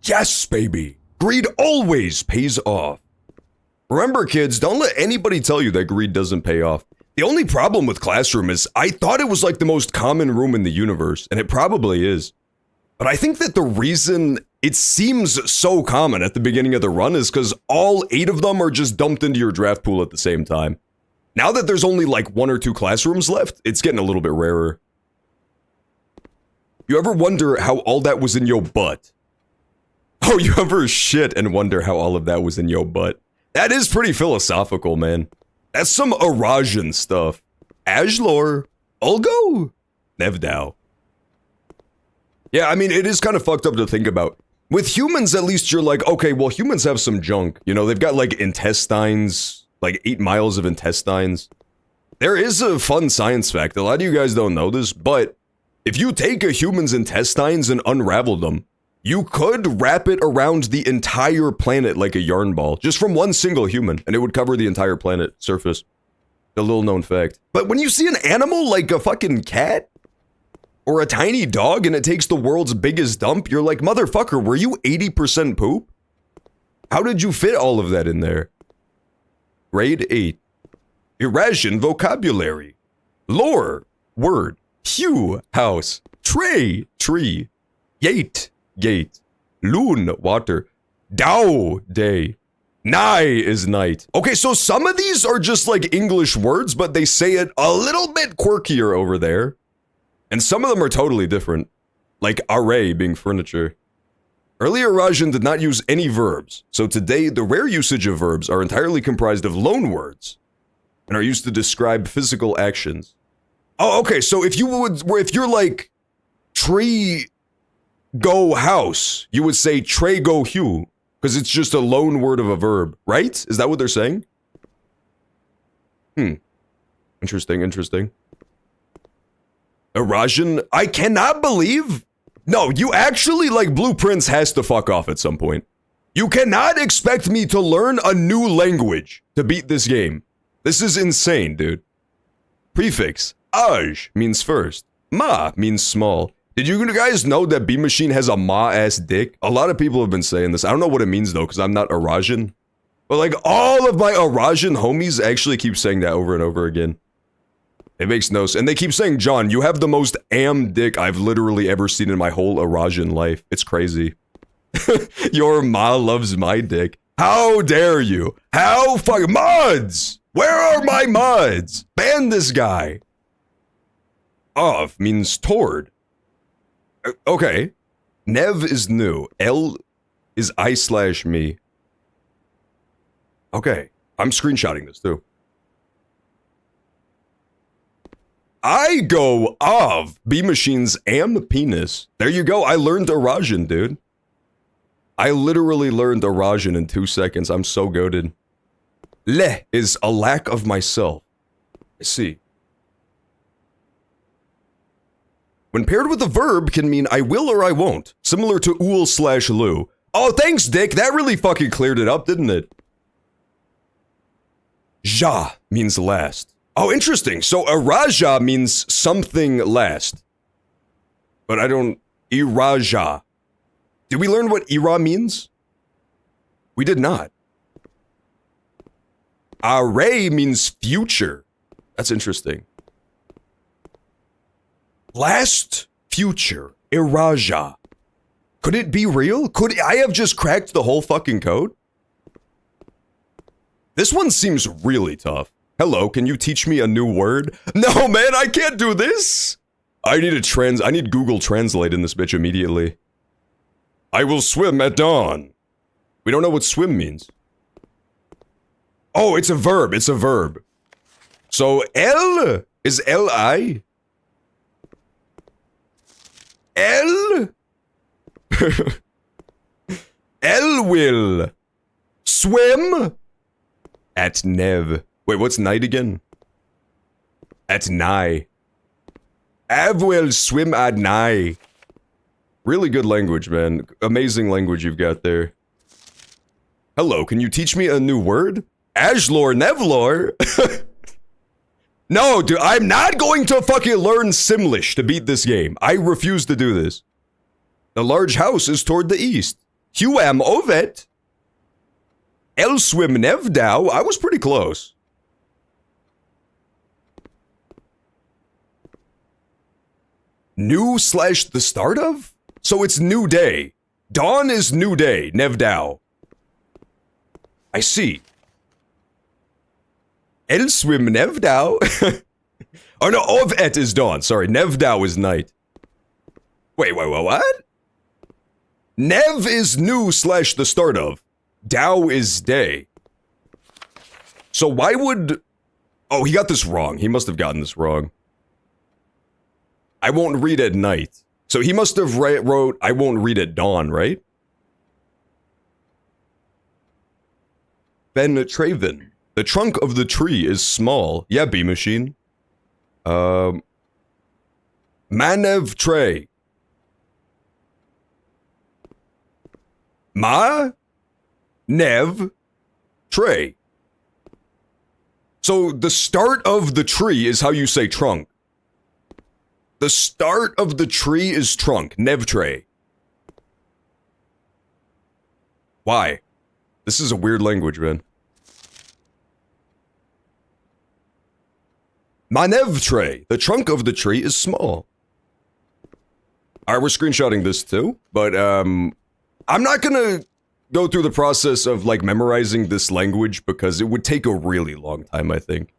Yes, baby. Greed always pays off. Remember, kids, don't let anybody tell you that greed doesn't pay off. The only problem with classroom is I thought it was like the most common room in the universe, and it probably is. But I think that the reason it seems so common at the beginning of the run is because all 8 of them are just dumped into your draft pool at the same time. Now that there's only like 1 or 2 classrooms left, it's getting a little bit rarer. You ever wonder how all that was in your butt? Oh, you ever shit and wonder how all of that was in your butt? That is pretty philosophical, man. That's some Arajan stuff. Ajlor, Ulgo, Nevdao. Yeah, I mean, it is kind of fucked up to think about. With humans, at least you're like, okay, well, humans have some junk. You know, they've got like intestines, like 8 miles of intestines. There is a fun science fact. A lot of you guys don't know this, but if you take a human's intestines and unravel them, you could wrap it around the entire planet like a yarn ball, just from one single human, and it would cover the entire planet surface. A little known fact. But when you see an animal like a fucking cat, or a tiny dog, and it takes the world's biggest dump, you're like, motherfucker, were you 80% poop? How did you fit all of that in there? Grade 8. Irrasion vocabulary. Lore, word. Hue, house. Tray, tree. Yate, gate. Loon, water. Dao, day. Nigh is night. Okay, so some of these are just like English words, but they say it a little bit quirkier over there. And some of them are totally different. Like array being furniture. Earlier Rajan did not use any verbs, so today the rare usage of verbs are entirely comprised of loan words and are used to describe physical actions. Oh, okay, so if you're like tree go house, you would say tray go hue, because it's just a loan word of a verb, right? Is that what they're saying? Interesting. Arajan, I cannot believe. No, you actually, like, Blueprints has to fuck off at some point. You cannot expect me to learn a new language to beat this game. This is insane, dude. Prefix, aj means first. Ma means small. Did you guys know that B Machine has a ma-ass dick? A lot of people have been saying this. I don't know what it means, though, because I'm not Arajan. But, like, all of my Arajan homies actually keep saying that over and over again. It makes no sense. And they keep saying, John, you have the most dick I've literally ever seen in my whole Arajan life. It's crazy. Your ma loves my dick. How dare you? How fuck mods? Where are my mods? Ban this guy. Of means toward. Okay. Nev is new. L is I/me. Okay. I'm screenshotting this too. I go of B Machines am penis. There you go. I learned Arajan, dude. I literally learned Arajan in 2 seconds. I'm so goated. Le is a lack of myself. I see. When paired with a verb can mean I will or I won't. Similar to ool/lu. Oh, thanks, Dick. That really fucking cleared it up, didn't it? Ja means last. Oh, interesting. So Araja means something last. But I don't... Iraja. Did we learn what Ira means? We did not. Are means future. That's interesting. Last future. Iraja. Could it be real? Could I have just cracked the whole fucking code? This one seems really tough. Hello, can you teach me a new word? No, man, I can't do this. I need Google Translate in this bitch immediately. I will swim at dawn. We don't know what swim means. Oh, it's a verb. It's a verb. So L is L-I. L. L will swim at Nev. Wait, what's night again? At Nigh. Av will swim at Nigh. Really good language, man. Amazing language you've got there. Hello, can you teach me a new word? Ajlor Nevlor? No, dude, I'm not going to fucking learn Simlish to beat this game. I refuse to do this. The large house is toward the east. Huam Ovet. Elswim Nevdow. I was pretty close. New / the start of? So it's new day. Dawn is new day, Nevdow. I see. Elswim Nevdow? Oh no, Ovet is dawn. Sorry, Nevdow is night. Wait, what? Nev is new / the start of. Dow is day. So why would... Oh, he got this wrong. He must have gotten this wrong. I won't read at night. So he must have wrote, I won't read at dawn, right? Ben Traven. The trunk of the tree is small. Yeah, B-Machine. Manev Trey. Ma? Nev? Trey. So the start of the tree is how you say trunk. The start of the tree is trunk. Nev Trey. Why? This is a weird language, man. Manev Trey. The trunk of the tree is small. Alright, we're screenshotting this too, but I'm not gonna go through the process of like memorizing this language because it would take a really long time, I think.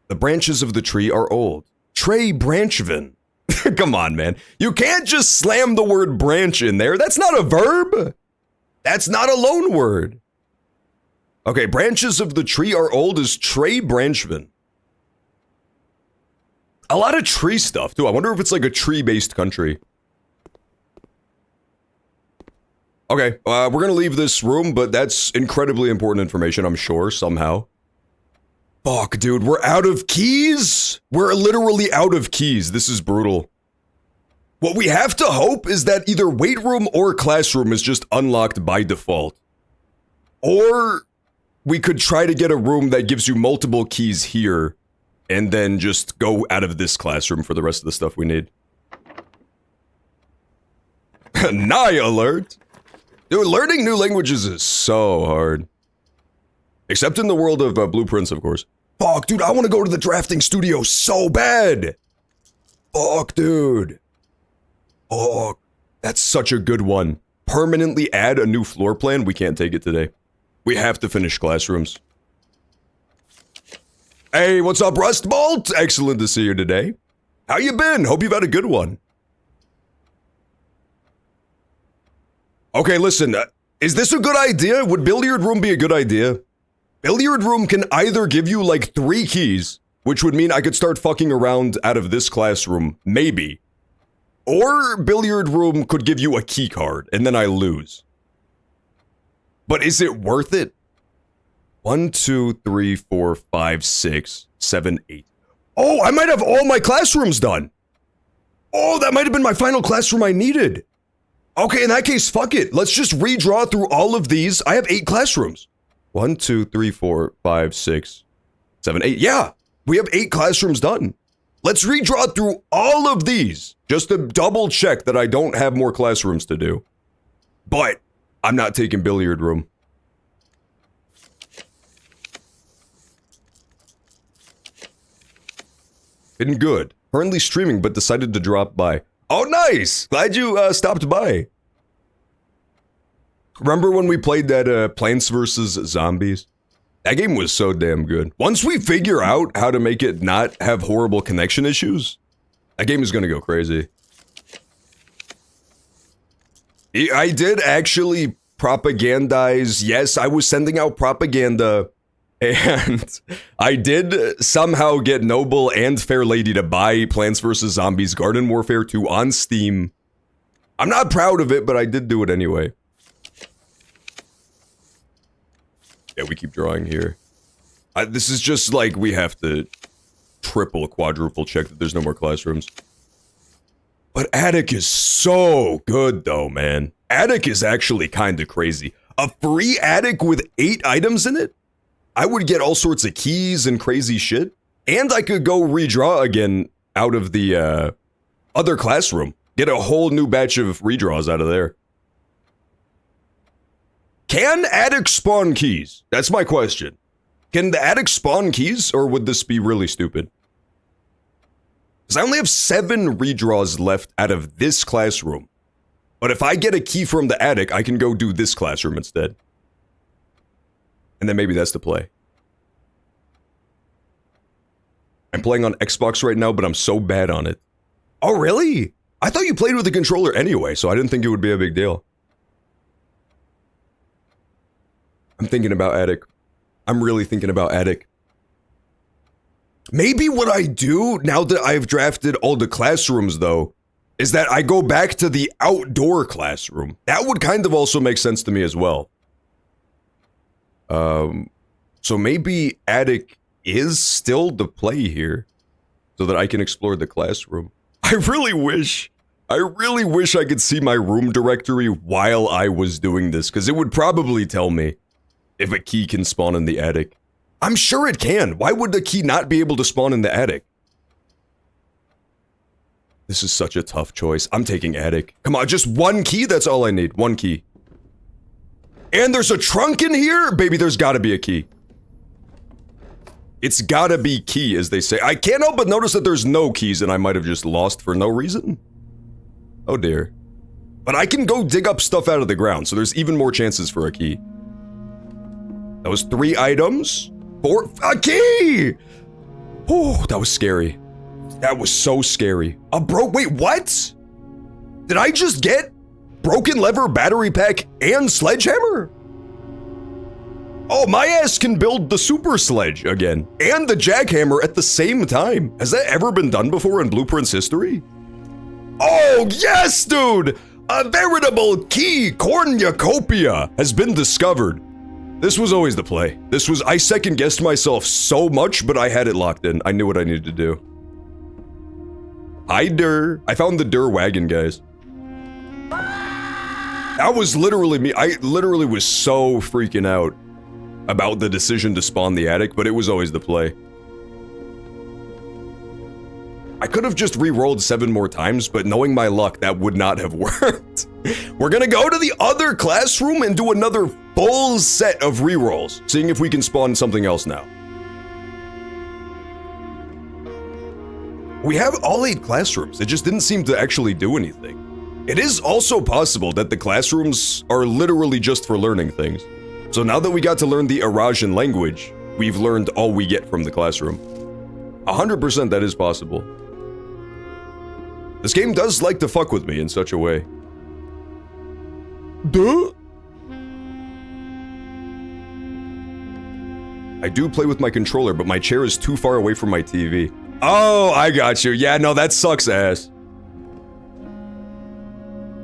The branches of the tree are old. Trey Branchvin. Come on, man. You can't just slam the word branch in there. That's not a verb. That's not a loan word. Okay, branches of the tree are old is Trey Branchvin. A lot of tree stuff, too. I wonder if it's like a tree-based country. Okay, we're gonna leave this room, but that's incredibly important information, I'm sure, somehow. Fuck, dude, we're out of keys? We're literally out of keys. This is brutal. What we have to hope is that either weight room or classroom is just unlocked by default. Or we could try to get a room that gives you multiple keys here and then just go out of this classroom for the rest of the stuff we need. Nye alert! Dude, learning new languages is so hard. Except in the world of blueprints, of course. Fuck, dude, I want to go to the drafting studio so bad. Fuck, dude. Fuck. That's such a good one. Permanently add a new floor plan. We can't take it today. We have to finish classrooms. Hey, what's up, Rustbolt? Excellent to see you today. How you been? Hope you've had a good one. Okay, listen. Is this a good idea? Would billiard room be a good idea? Billiard room can either give you like 3 keys, which would mean I could start fucking around out of this classroom, maybe. Or billiard room could give you a key card, and then I lose. But is it worth it? 1, 2, 3, 4, 5, 6, 7, 8. Oh, I might have all my classrooms done. Oh, that might have been my final classroom I needed. Okay, in that case, fuck it. Let's just redraw through all of these. I have 8 classrooms. 1, 2, 3, 4, 5, 6, 7, 8. Yeah, we have 8 classrooms done. Let's redraw through all of these just to double check that I don't have more classrooms to do. But I'm not taking billiard room. Been good. Currently streaming, but decided to drop by. Oh, nice! Glad you stopped by. Remember when we played that Plants vs. Zombies? That game was so damn good. Once we figure out how to make it not have horrible connection issues, that game is gonna go crazy. I did actually propagandize. Yes, I was sending out propaganda. And I did somehow get Noble and Fair Lady to buy Plants vs. Zombies Garden Warfare 2 on Steam. I'm not proud of it, but I did do it anyway. Yeah, we keep drawing here. This is just like we have to triple, quadruple check that there's no more classrooms. But Attic is so good though, man. Attic is actually kind of crazy. A free attic with 8 items in it? I would get all sorts of keys and crazy shit. And I could go redraw again out of the other classroom. Get a whole new batch of redraws out of there. Can attic spawn keys? That's my question. Can the attic spawn keys, or would this be really stupid? Because I only have 7 redraws left out of this classroom. But if I get a key from the attic, I can go do this classroom instead. And then maybe that's the play. I'm playing on Xbox right now, but I'm so bad on it. Oh, really? I thought you played with a controller anyway, so I didn't think it would be a big deal. I'm thinking about Attic. I'm really thinking about Attic. Maybe what I do, now that I've drafted all the classrooms, though, is that I go back to the outdoor classroom. That would kind of also make sense to me as well. So maybe Attic is still the play here, so that I can explore the classroom. I really wish I could see my room directory while I was doing this, because it would probably tell me if a key can spawn in the attic. I'm sure it can. Why would the key not be able to spawn in the attic? This is such a tough choice. I'm taking attic. Come on, just 1 key? That's all I need. 1 key. And there's a trunk in here? Baby, there's gotta be a key. It's gotta be key, as they say. I can't help but notice that there's no keys, and I might have just lost for no reason. Oh dear. But I can go dig up stuff out of the ground, so there's even more chances for a key. That was 3 items. 4, a key! Oh, that was scary. That was so scary. Wait, what? Did I just get broken lever, battery pack, and sledgehammer? Oh, my ass can build the super sledge again, and the jackhammer at the same time. Has that ever been done before in Blueprint's history? Oh, yes, dude! A veritable key cornucopia has been discovered. This was always the play. I second-guessed myself so much, but I had it locked in. I knew what I needed to do. Hi, Durr. I found the Durr wagon, guys. That was literally me. I literally was so freaking out about the decision to spawn the attic, but it was always the play. I could have just re-rolled 7 more times, but knowing my luck, that would not have worked. We're gonna go to the other classroom and do another full set of re-rolls, seeing if we can spawn something else now. We have all 8 classrooms. It just didn't seem to actually do anything. It is also possible that the classrooms are literally just for learning things. So now that we got to learn the Arajan language, we've learned all we get from the classroom. 100% that is possible. This game does like to fuck with me in such a way. Duh? I do play with my controller, but my chair is too far away from my TV. Oh, I got you. Yeah, no, that sucks ass.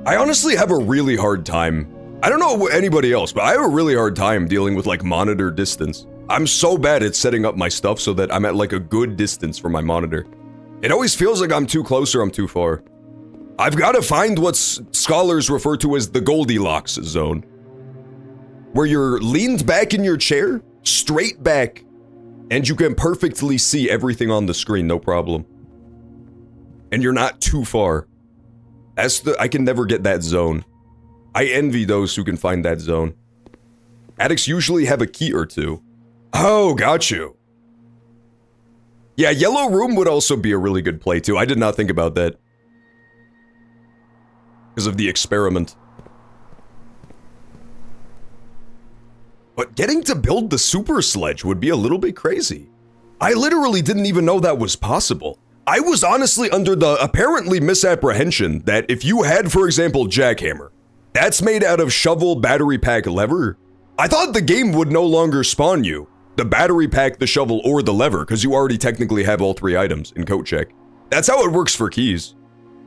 I honestly have a really hard time. I don't know anybody else, but I have a really hard time dealing with like monitor distance. I'm so bad at setting up my stuff so that I'm at like a good distance from my monitor. It always feels like I'm too close or I'm too far. I've got to find what scholars refer to as the Goldilocks zone, where you're leaned back in your chair, straight back, and you can perfectly see everything on the screen, no problem. And you're not too far. I can never get that zone. I envy those who can find that zone. Addicts usually have a key or two. Oh, got you. Yeah, Yellow Room would also be a really good play too. I did not think about that. Because of the experiment. But getting to build the super sledge would be a little bit crazy. I literally didn't even know that was possible. I was honestly under the apparently misapprehension that if you had, for example, Jackhammer, that's made out of shovel, battery pack, lever. I thought the game would no longer spawn you the battery pack, the shovel, or the lever, because you already technically have all 3 items in Coat Check. That's how it works for keys.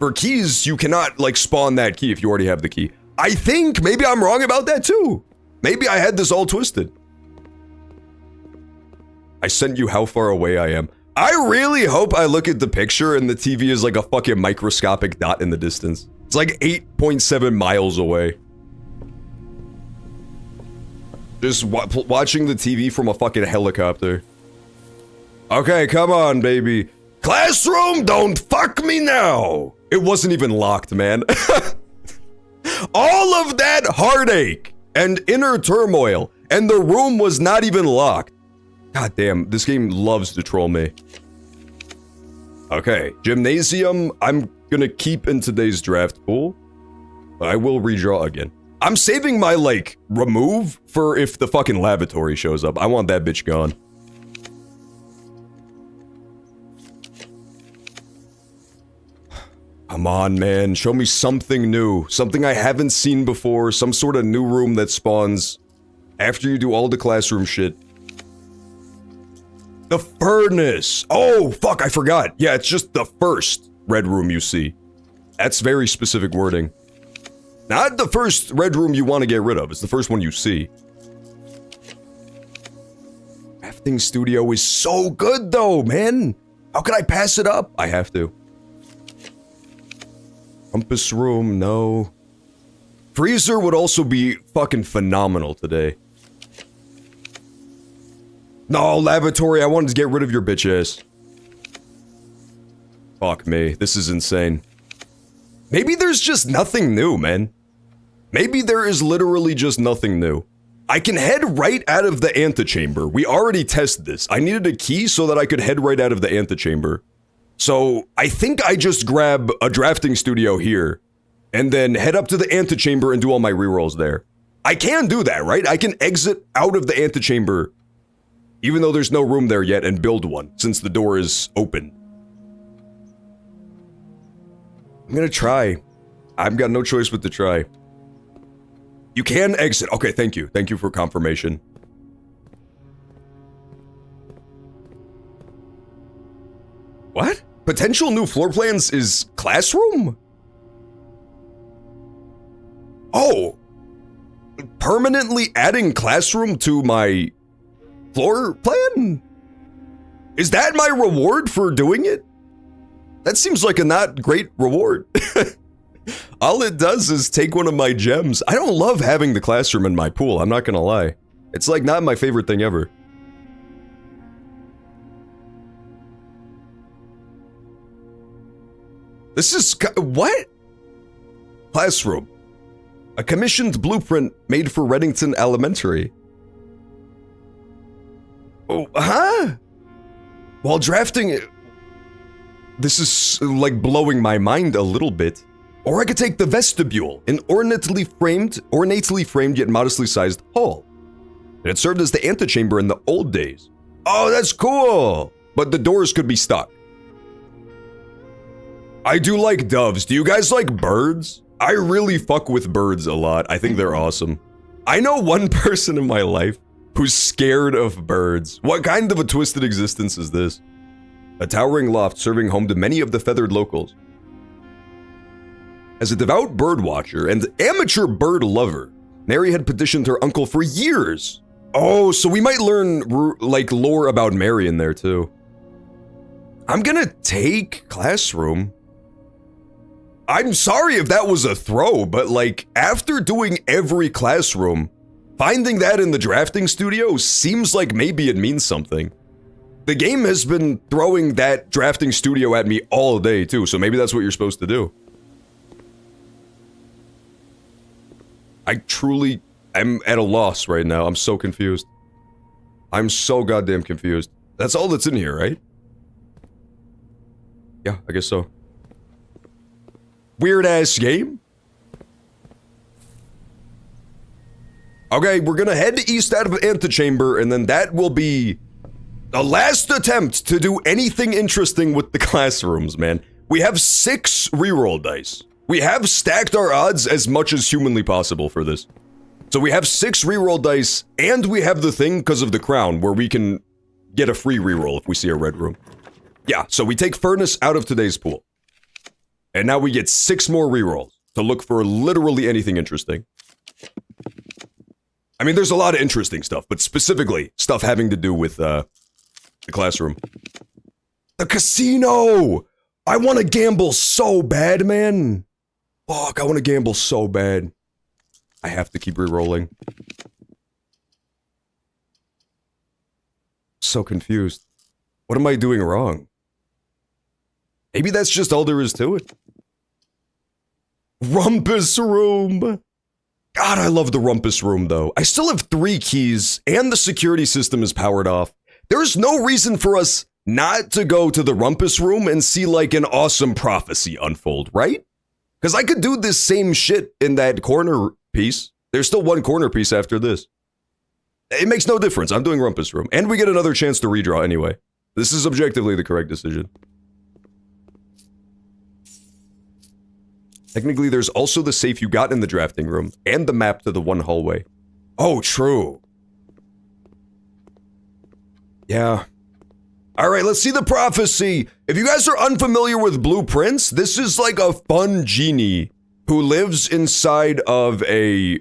For keys, you cannot, like, spawn that key if you already have the key. I think maybe I'm wrong about that too. Maybe I had this all twisted. I sent you how far away I am. I really hope I look at the picture and the TV is like a fucking microscopic dot in the distance. It's like 8.7 miles away. Just watching the TV from a fucking helicopter. Okay, come on, baby. Classroom, don't fuck me now. It wasn't even locked, man. All of that heartache and inner turmoil, and the room was not even locked. God damn, this game loves to troll me. Okay, gymnasium, I'm gonna keep in today's draft pool. I will redraw again. I'm saving my, like, remove for if the fucking lavatory shows up. I want that bitch gone. Come on, man. Show me something new. Something I haven't seen before. Some sort of new room that spawns after you do all the classroom shit. The furnace. Oh, fuck, I forgot. Yeah, it's just the first red room you see. That's very specific wording. Not the first red room you want to get rid of. It's the first one you see. Crafting studio is so good, though, man. How could I pass it up? I have to. Compass room, no. Freezer would also be fucking phenomenal today. No, lavatory, I wanted to get rid of your bitch ass. Fuck me, this is insane. Maybe there's just nothing new, man. Maybe there is literally just nothing new. I can head right out of the antechamber. We already tested this. I needed a key so that I could head right out of the antechamber. So, I think I just grab a drafting studio here, and then head up to the antechamber and do all my rerolls there. I can do that, right? I can exit out of the antechamber, even though there's no room there yet, and build one, since the door is open. I'm gonna try. I've got no choice but to try. You can exit. Okay, thank you. Thank you for confirmation. What? Potential new floor plans is classroom? Oh. Permanently adding classroom to my floor plan? Is that my reward for doing it? That seems like a not great reward. All it does is take one of my gems. I don't love having the classroom in my pool, I'm not gonna lie. It's like not my favorite thing ever. This is, what? Classroom. A commissioned blueprint made for Reddington Elementary. Oh, huh? While drafting, This is like blowing my mind a little bit. Or I could take the vestibule, an ornately framed yet modestly sized hall. It had served as the antechamber in the old days. Oh, that's cool! But the doors could be stuck. I do like doves. Do you guys like birds? I really fuck with birds a lot. I think they're awesome. I know one person in my life who's scared of birds. What kind of a twisted existence is this? A towering loft serving home to many of the feathered locals. As a devout bird watcher and amateur bird lover, Mary had petitioned her uncle for years. Oh, so we might learn, like, lore about Mary in there, too. I'm gonna take classroom. I'm sorry if that was a throw, but, like, after doing every classroom, finding that in the drafting studio seems like maybe it means something. The game has been throwing that drafting studio at me all day, too, so maybe that's what you're supposed to do. I truly am at a loss right now. I'm so confused. I'm so goddamn confused. That's all that's in here, right? Yeah, I guess so. Weird-ass game? Okay, we're gonna head east out of Antechamber, and then that will be the last attempt to do anything interesting with the classrooms, man. We have 6 reroll dice. We have stacked our odds as much as humanly possible for this. So we have 6 reroll dice, and we have the thing because of the crown, where we can get a free reroll if we see a red room. Yeah, so we take Furnace out of today's pool. And now we get 6 more rerolls to look for literally anything interesting. I mean, there's a lot of interesting stuff, but specifically, stuff having to do with, the classroom. The casino! I want to gamble so bad, man. Fuck, I want to gamble so bad. I have to keep rerolling. So confused. What am I doing wrong? Maybe that's just all there is to it. Rumpus room! God, I love the rumpus room, though. I still have 3 keys, and the security system is powered off. There's no reason for us not to go to the rumpus room and see, like, an awesome prophecy unfold, right? Because I could do this same shit in that corner piece. There's still 1 corner piece after this. It makes no difference. I'm doing rumpus room. And we get another chance to redraw anyway. This is objectively the correct decision. Technically, there's also the safe you got in the drafting room, and the map to the 1 hallway. Oh, true. Yeah. Alright, let's see the prophecy. If you guys are unfamiliar with Blueprints, this is like a fun genie who lives inside of a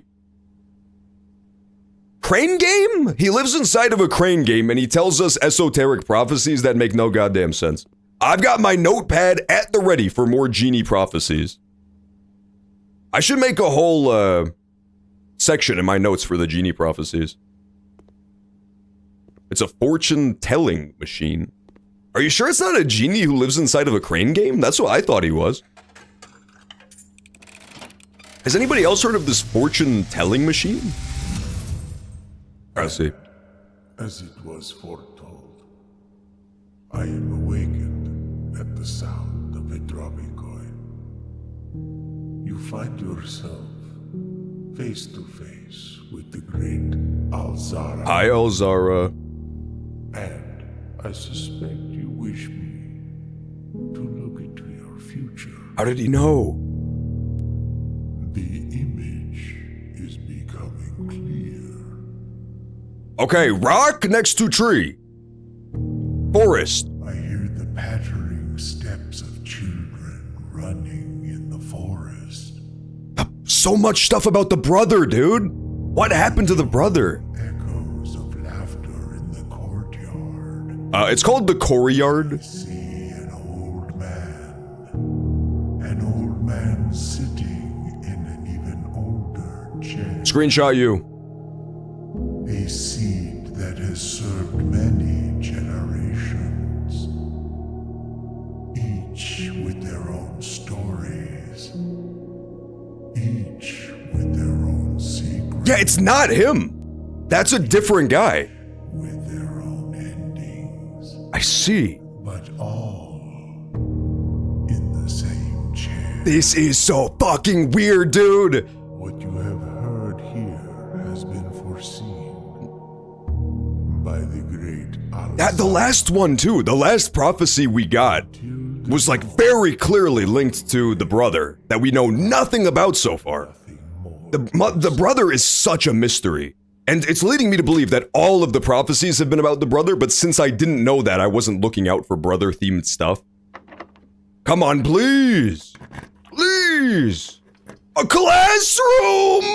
crane game? He lives inside of a crane game, and he tells us esoteric prophecies that make no goddamn sense. I've got my notepad at the ready for more genie prophecies. I should make a whole, section in my notes for the genie prophecies. It's a fortune-telling machine. Are you sure it's not a genie who lives inside of a crane game? That's what I thought he was. Has anybody else heard of this fortune-telling machine? I see. As it was foretold, I am awakened at the sound of a dropping coin. You find yourself face to face with the great Alzara. Hi, Alzara. And I suspect you wish me to look into your future. How did he know? The image is becoming clear. Okay, rock next to tree. Forest. I hear the pattering steps of children running in the forest. So much stuff about the brother, dude. What happened to the brother? Echoes of laughter in the courtyard. It's called the Courtyard. I see an old man sitting in an even older chair. Screenshot you. A seed that has served many generations, each with their own stories, each with their own secrets. Yeah, it's not him. That's a different guy. With their own endings, I see. but all This is so fucking weird, dude. What you have heard here has been foreseen by the great Allah. The last one too, the last prophecy we got was like very clearly linked to the brother that we know nothing about so far. The brother is such a mystery. And it's leading me to believe that all of the prophecies have been about the brother, but since I didn't know that, I wasn't looking out for brother-themed stuff. Come on, please! Please! A classroom!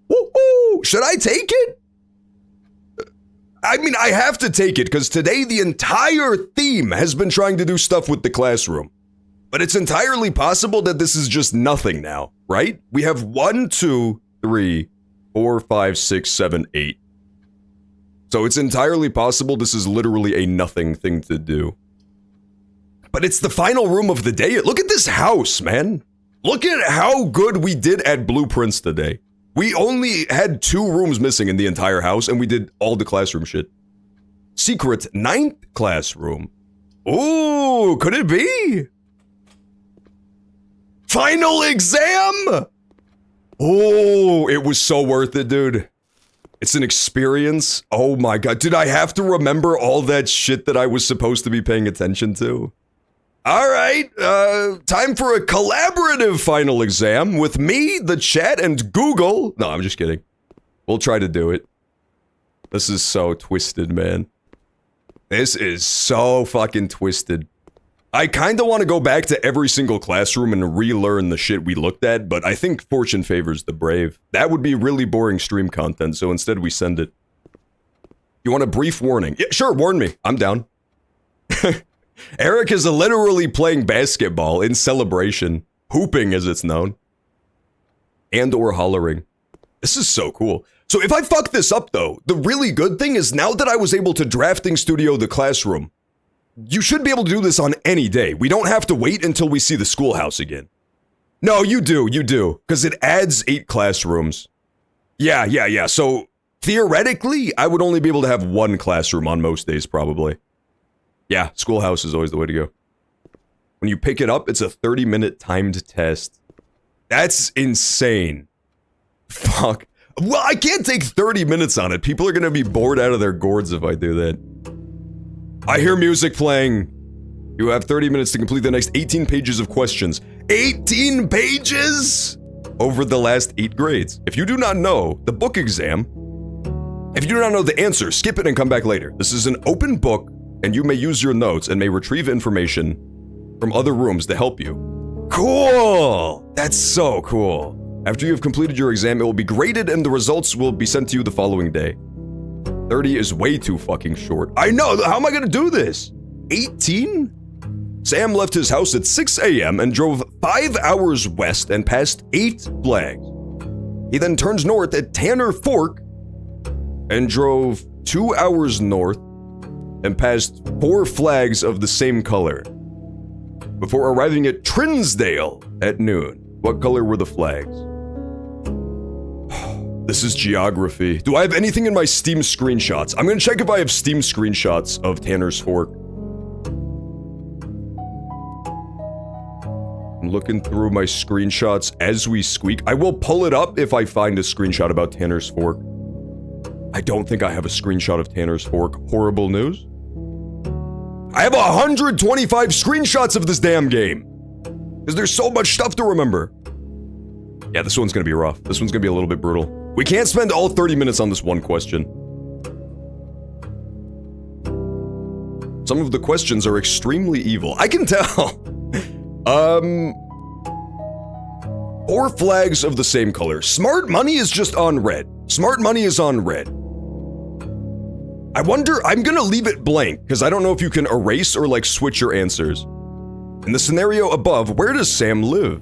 Woo-hoo! Should I take it? I mean, I have to take it, because today the entire theme has been trying to do stuff with the classroom. But it's entirely possible that this is just nothing now, right? We have 1, 2, 3, 4, 5, 6, 7, 8. So it's entirely possible this is literally a nothing thing to do. But it's the final room of the day. Look at this house, man. Look at how good we did at blueprints today. We only had 2 rooms missing in the entire house, and we did all the classroom shit. Secret 9th classroom. Ooh, could it be? Final exam! Oh, it was so worth it, dude. It's an experience. Oh my god. Did I have to remember all that shit that I was supposed to be paying attention to? Alright, time for a collaborative final exam with me, the chat, and Google. No, I'm just kidding. We'll try to do it. This is so twisted, man. This is so fucking twisted. I kinda want to go back to every single classroom and relearn the shit we looked at, but I think fortune favors the brave. That would be really boring stream content, so instead we send it. You want a brief warning? Yeah, sure, warn me. I'm down. Eric is literally playing basketball in celebration, hooping as it's known, and or hollering. This is so cool. So if I fuck this up though, the really good thing is now that I was able to Drafting Studio the classroom, you should be able to do this on any day. We don't have to wait until we see the schoolhouse again. No, you do, because it adds 8 classrooms. Yeah, so theoretically, I would only be able to have 1 classroom on most days probably. Yeah, schoolhouse is always the way to go. When you pick it up, it's a 30-minute timed test. That's insane. Fuck. Well, I can't take 30 minutes on it. People are gonna be bored out of their gourds if I do that. I hear music playing. You have 30 minutes to complete the next 18 pages of questions. 18 pages? Over the last 8 grades. If you do not know the book exam, if you do not know the answer, skip it and come back later. This is an open book, and you may use your notes and may retrieve information from other rooms to help you. Cool! That's so cool. After you have completed your exam, it will be graded and the results will be sent to you the following day. 30 is way too fucking short. I know, how am I gonna do this? 18? Sam left his house at 6 a.m. and drove 5 hours west and passed 8 flags. He then turns north at Tanner Fork and drove 2 hours north and passed 4 flags of the same color before arriving at Trinsdale at noon. What color were the flags? This is geography. Do I have anything in my Steam screenshots? I'm gonna check if I have Steam screenshots of Tanner's Fork. I'm looking through my screenshots as we squeak. I will pull it up if I find a screenshot about Tanner's Fork. I don't think I have a screenshot of Tanner's Fork. Horrible news. I have 125 screenshots of this damn game. Because there's so much stuff to remember. Yeah, this one's gonna be rough. This one's gonna be a little bit brutal. We can't spend all 30 minutes on this one question. Some of the questions are extremely evil. I can tell. 4 flags of the same color. Smart money is just on red. Smart money is on red. I wonder, I'm gonna leave it blank, because I don't know if you can erase or like switch your answers. In the scenario above, where does Sam live?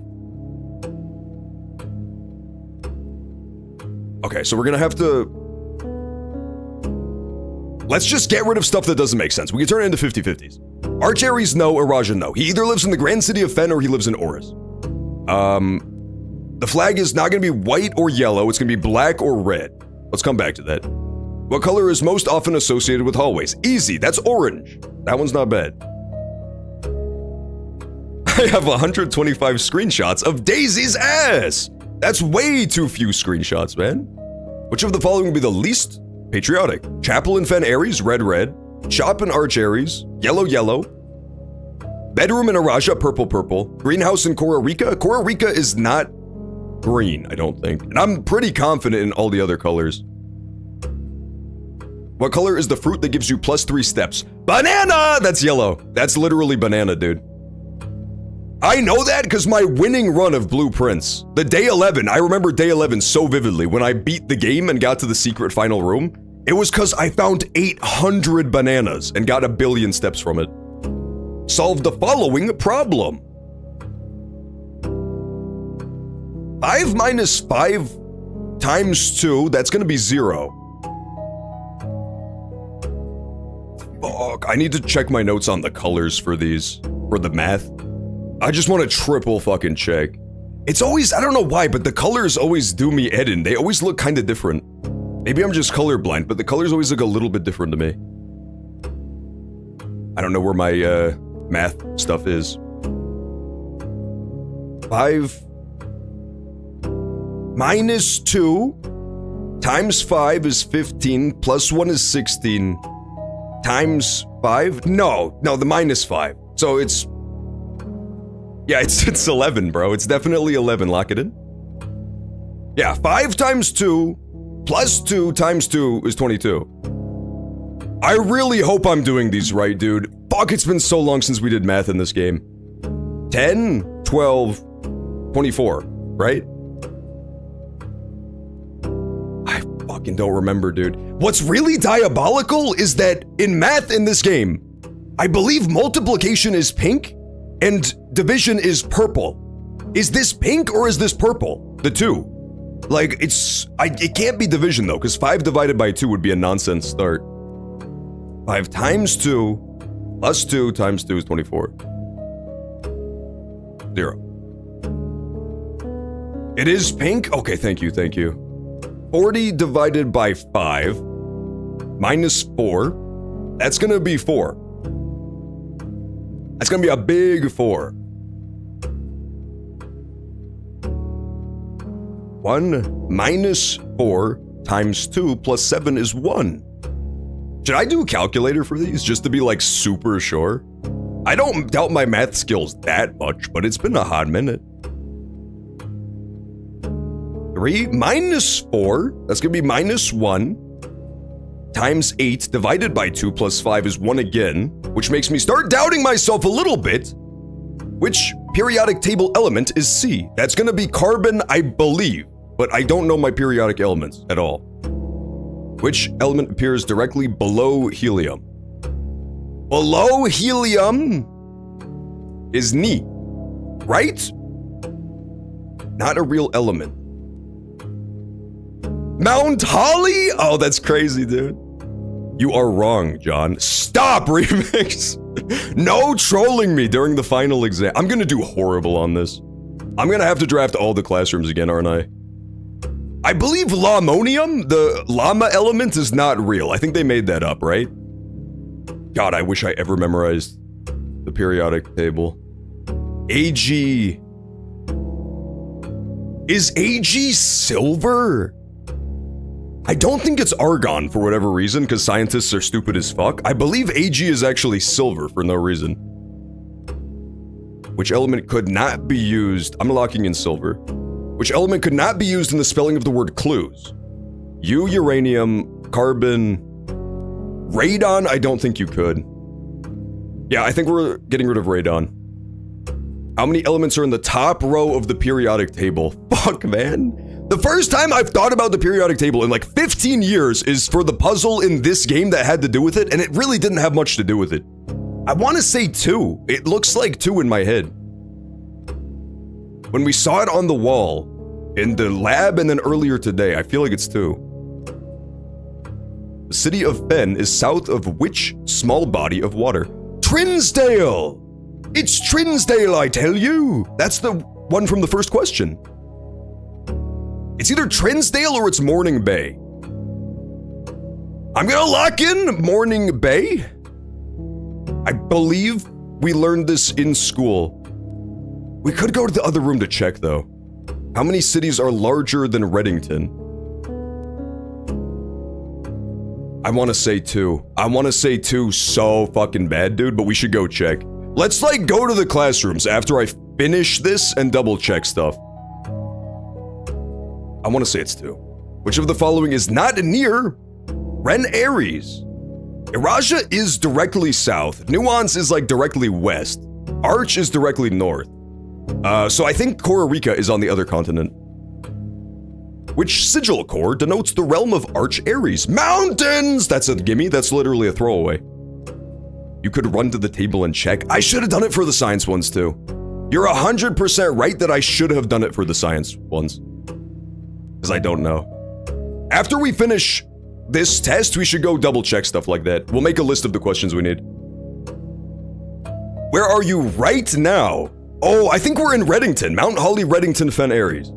Okay, so we're gonna have to... Let's just get rid of stuff that doesn't make sense. We can turn it into 50-50s. Archaries, no. Araja, no. He either lives in the Grand City of Fen or he lives in Oris. The flag is not gonna be white or yellow. It's gonna be black or red. Let's come back to that. What color is most often associated with hallways? Easy, that's orange. That one's not bad. I have 125 screenshots of Daisy's ass. That's way too few screenshots, man. Which of the following would be the least patriotic? Chapel in Fen Aries, red, red. Shop in Arch Aries, yellow, yellow. Bedroom in Araja, purple, purple. Greenhouse in Cora Rica. Cora Rica is not green, I don't think. And I'm pretty confident in all the other colors. What color is the fruit that gives you +3 steps? Banana! That's yellow. That's literally banana, dude. I know that because my winning run of Blueprints, the day 11, I remember day 11 so vividly when I beat the game and got to the secret final room. It was because I found 800 bananas and got 1 billion steps from it. Solve the following problem. 5 minus 5 times 2, that's gonna be 0. Fuck, I need to check my notes on the colors for these, for the math. I just want to triple fucking check. It's always, I don't know why, but the colors always do me in. They always look kind of different. Maybe I'm just colorblind, but the colors always look a little bit different to me. I don't know where my math stuff is. 5 minus 2 times 5 is 15, plus 1 is 16, times 5? No, the minus 5. So it's... Yeah, it's 11, bro. It's definitely 11. Lock it in. Yeah, 5 times 2 plus 2 times 2 is 22. I really hope I'm doing these right, dude. Fuck, it's been so long since we did math in this game. 10, 12, 24, right? I fucking don't remember, dude. What's really diabolical is that in math in this game, I believe multiplication is pink and division is purple. Is this pink or is this purple? The two. Like, it can't be division though, because 5 divided by 2 would be a nonsense start. 5 times 2 plus 2 times 2 is 24. 0. It is pink? Okay, thank you. 40 divided by 5 minus 4, that's gonna be 4. That's gonna be a big 4. 1 minus 4 times 2 plus 7 is 1. Should I do a calculator for these just to be like super sure? I don't doubt my math skills that much, but it's been a hot minute. 3 minus 4, that's gonna be minus 1, times 8 divided by 2 plus 5 is 1 again, which makes me start doubting myself a little bit. Which periodic table element is C? That's gonna be carbon, I believe, but I don't know my periodic elements at all. Which element appears directly below helium? Below helium is Ni, right? Not a real element. Mount Holly? Oh, that's crazy, dude. You are wrong, John. Stop, Remix! No trolling me during the final exam. I'm gonna do horrible on this. I'm gonna have to draft all the classrooms again, aren't I? I believe Lamonium, the llama element, is not real. I think they made that up, right? God, I wish I ever memorized the periodic table. Ag... Is Ag silver? I don't think it's argon for whatever reason, because scientists are stupid as fuck. I believe Ag is actually silver for no reason. Which element could not be used? I'm locking in silver. Which element could not be used in the spelling of the word clues? U, uranium, carbon... Radon, I don't think you could. Yeah, I think we're getting rid of radon. How many elements are in the top row of the periodic table? Fuck, man. The first time I've thought about the periodic table in like 15 years is for the puzzle in this game that had to do with it, and it really didn't have much to do with it. I want to say 2. It looks like 2 in my head. When we saw it on the wall, in the lab and then earlier today, I feel like it's 2. The city of Fen is south of which small body of water? Trinsdale! It's Trinsdale, I tell you! That's the one from the first question. It's either Trinsdale or it's Morning Bay. I'm gonna lock in Morning Bay. I believe we learned this in school. We could go to the other room to check, though. How many cities are larger than Reddington? I want to say 2. I want to say 2 so fucking bad, dude, but we should go check. Let's, like, go to the classrooms after I finish this and double check stuff. I want to say it's 2. Which of the following is not near Ren Ares? Iraja is directly south. Nuance is, like, directly west. Arch is directly north. So I think Kororika is on the other continent. Which sigil core denotes the realm of Arch Ares? Mountains! That's a gimme, that's literally a throwaway. You could run to the table and check. I should have done it for the science ones too. You're 100% right that I should have done it for the science ones. Because I don't know. After we finish this test, we should go double check stuff like that. We'll make a list of the questions we need. Where are you right now? Oh, I think we're in Reddington. Mount Holly, Reddington, Fen Ares.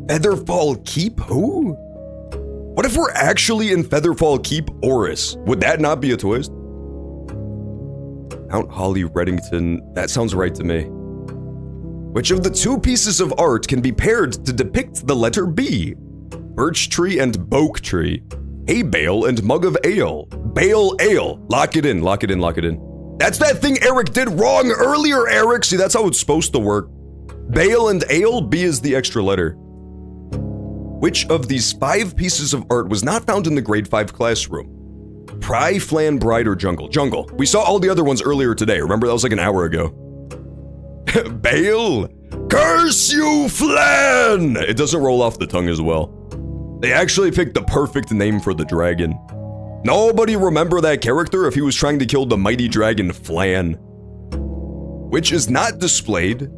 Featherfall Keep? Who? What if we're actually in Featherfall Keep, Oris? Would that not be a twist? Mount Holly, Reddington. That sounds right to me. Which of the 2 pieces of art can be paired to depict the letter B? Birch tree and Boak tree. Hay bale and mug of ale. Bale ale. Lock it in, lock it in, lock it in. That's that thing Eric did wrong earlier, Eric. See, that's how it's supposed to work. Bale and ale, B is the extra letter. Which of these 5 pieces of art was not found in the grade 5 classroom? Pry, Flan, Bride, or Jungle? Jungle. We saw all the other ones earlier today. Remember, that was like an hour ago. Bale? Curse you, Flan! It doesn't roll off the tongue as well. They actually picked the perfect name for the dragon. Nobody remember that character if he was trying to kill the mighty dragon Flan. Which is not displayed.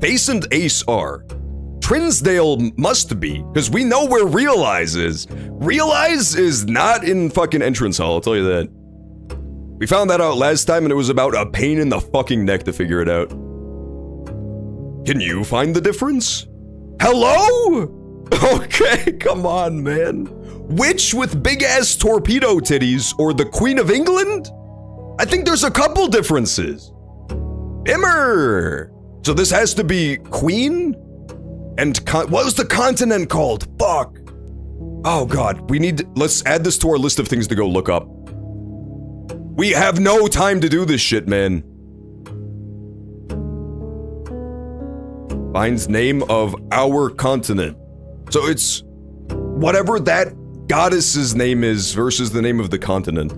Face and Ace are. Trinsdale must be, because we know where Realize is. Realize is not in fucking entrance hall, I'll tell you that. We found that out last time and it was about a pain in the fucking neck to figure it out. Can you find the difference? Hello? Okay, come on, man. Which with big-ass torpedo titties or the Queen of England? I think there's a couple differences. Immer! So this has to be Queen? And what was the continent called? Fuck. Oh god, let's add this to our list of things to go look up. We have no time to do this shit, man. Finds name of our continent. So it's whatever that goddess's name is versus the name of the continent.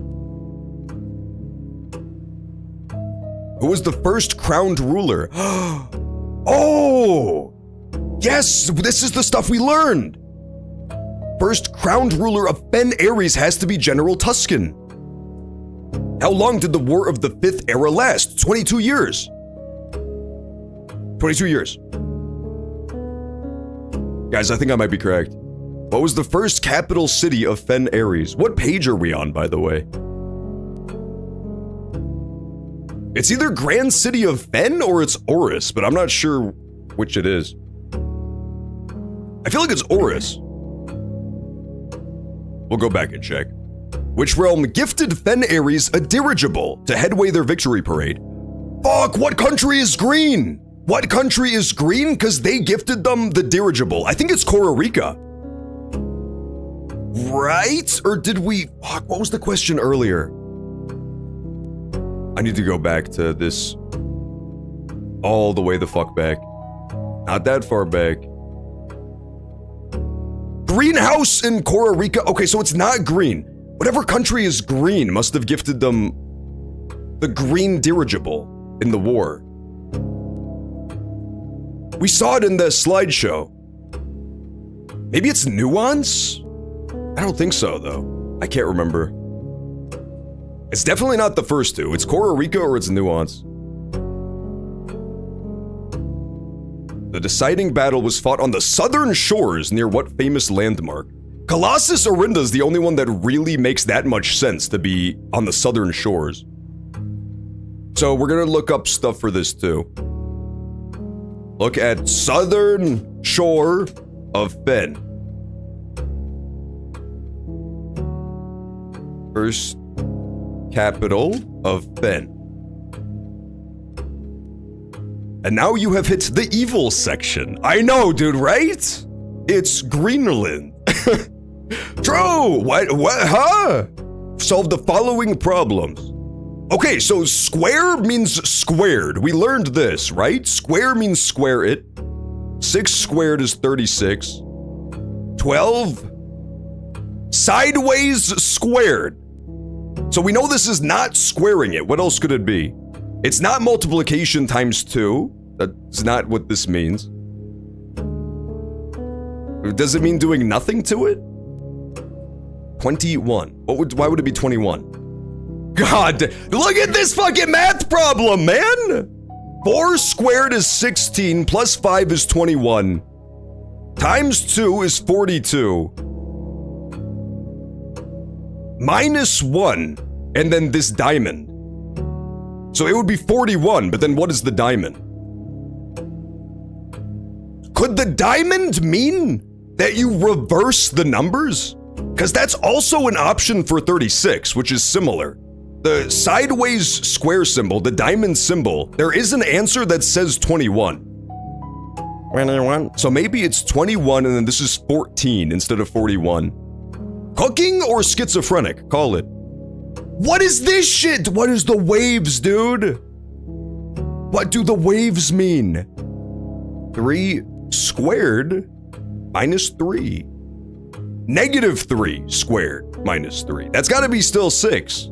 Who was the first crowned ruler? Oh! Yes, this is the stuff we learned. First crowned ruler of Fen Ares has to be General Tuscan. How long did the War of the Fifth Era last? 22 years. 22 years. Guys, I think I might be correct. What was the first capital city of Fen Ares? What page are we on, by the way? It's either Grand City of Fen or it's Oris, but I'm not sure which it is. I feel like it's Oris. We'll go back and check. Which realm gifted Fen Ares a dirigible to headway their victory parade? Fuck, what country is green? What country is green? Because they gifted them the dirigible. I think it's Kororika. Right? Or did we... Fuck, what was the question earlier? I need to go back to this. All the way the fuck back. Not that far back. Greenhouse in Kororika. Okay, so it's not green. Whatever country is green must have gifted them the green dirigible in the war. We saw it in the slideshow. Maybe it's Nuance? I don't think so, though. I can't remember. It's definitely not the first two. It's Kororika or it's Nuance. The deciding battle was fought on the southern shores near what famous landmark? Colossus Orinda is the only one that really makes that much sense to be on the southern shores. So we're gonna look up stuff for this too. Look at southern shore of Fen. First capital of Fen. And now you have hit the evil section. I know, dude, right? It's Greenland. True! What, huh? Solve the following problems. Okay, so square means squared. We learned this, right? Square means square it. 6 squared is 36. 12. Sideways squared. So we know this is not squaring it. What else could it be? It's not multiplication times 2. That's not what this means. Does it mean doing nothing to it? 21. Why would it be 21? God, look at this fucking math problem, man! 4 squared is 16, plus 5 is 21. Times 2 is 42. Minus 1, and then this diamond. So it would be 41, but then what is the diamond? Could the diamond mean that you reverse the numbers? Because that's also an option for 36, which is similar. The sideways square symbol, the diamond symbol, there is an answer that says 21. 21? So maybe it's 21 and then this is 14 instead of 41. Cooking or schizophrenic? Call it. What is this shit? What is the waves, dude? What do the waves mean? 3 squared minus 3. Negative 3 squared minus 3. That's gotta be still 6.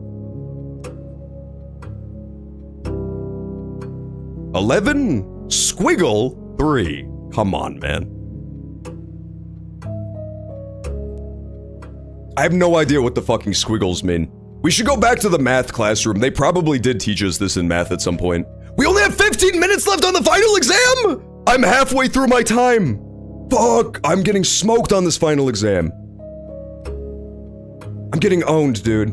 11 squiggle 3. Come on, man. I have no idea what the fucking squiggles mean. We should go back to the math classroom. They probably did teach us this in math at some point. We only have 15 minutes left on the final exam! I'm halfway through my time. Fuck, I'm getting smoked on this final exam. I'm getting owned, dude.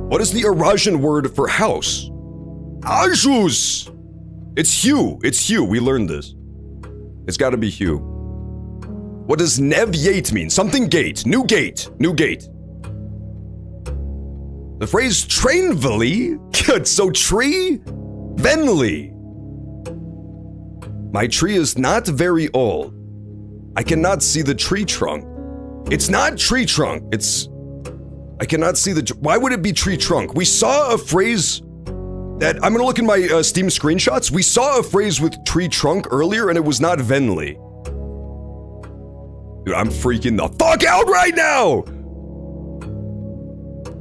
What is the Eurasian word for house? Ajus! It's hue. It's hue. We learned this. It's gotta be hue. What does nevyate mean? Something gate. New gate. New gate. The phrase trainvally? So tree? Venly. My tree is not very old. I cannot see the tree trunk. It's not tree trunk. It's... I cannot see the... Why would it be tree trunk? We saw a phrase... that I'm gonna look in my Steam screenshots. We saw a phrase with tree trunk earlier and it was not Venly. Dude, I'm freaking the fuck out right now!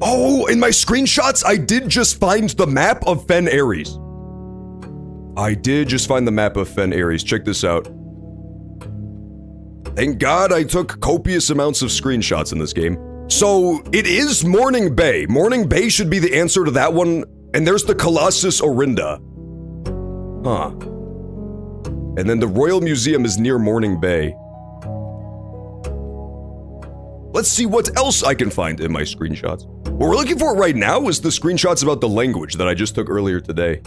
Oh, in my screenshots, I did just find the map of Fen Ares. I did just find the map of Fen Ares. Check this out. Thank God I took copious amounts of screenshots in this game. So, it is Morning Bay. Morning Bay should be the answer to that one. And there's the Colossus Orinda. Huh. And then the Royal Museum is near Morning Bay. Let's see what else I can find in my screenshots. What we're looking for right now is the screenshots about the language that I just took earlier today.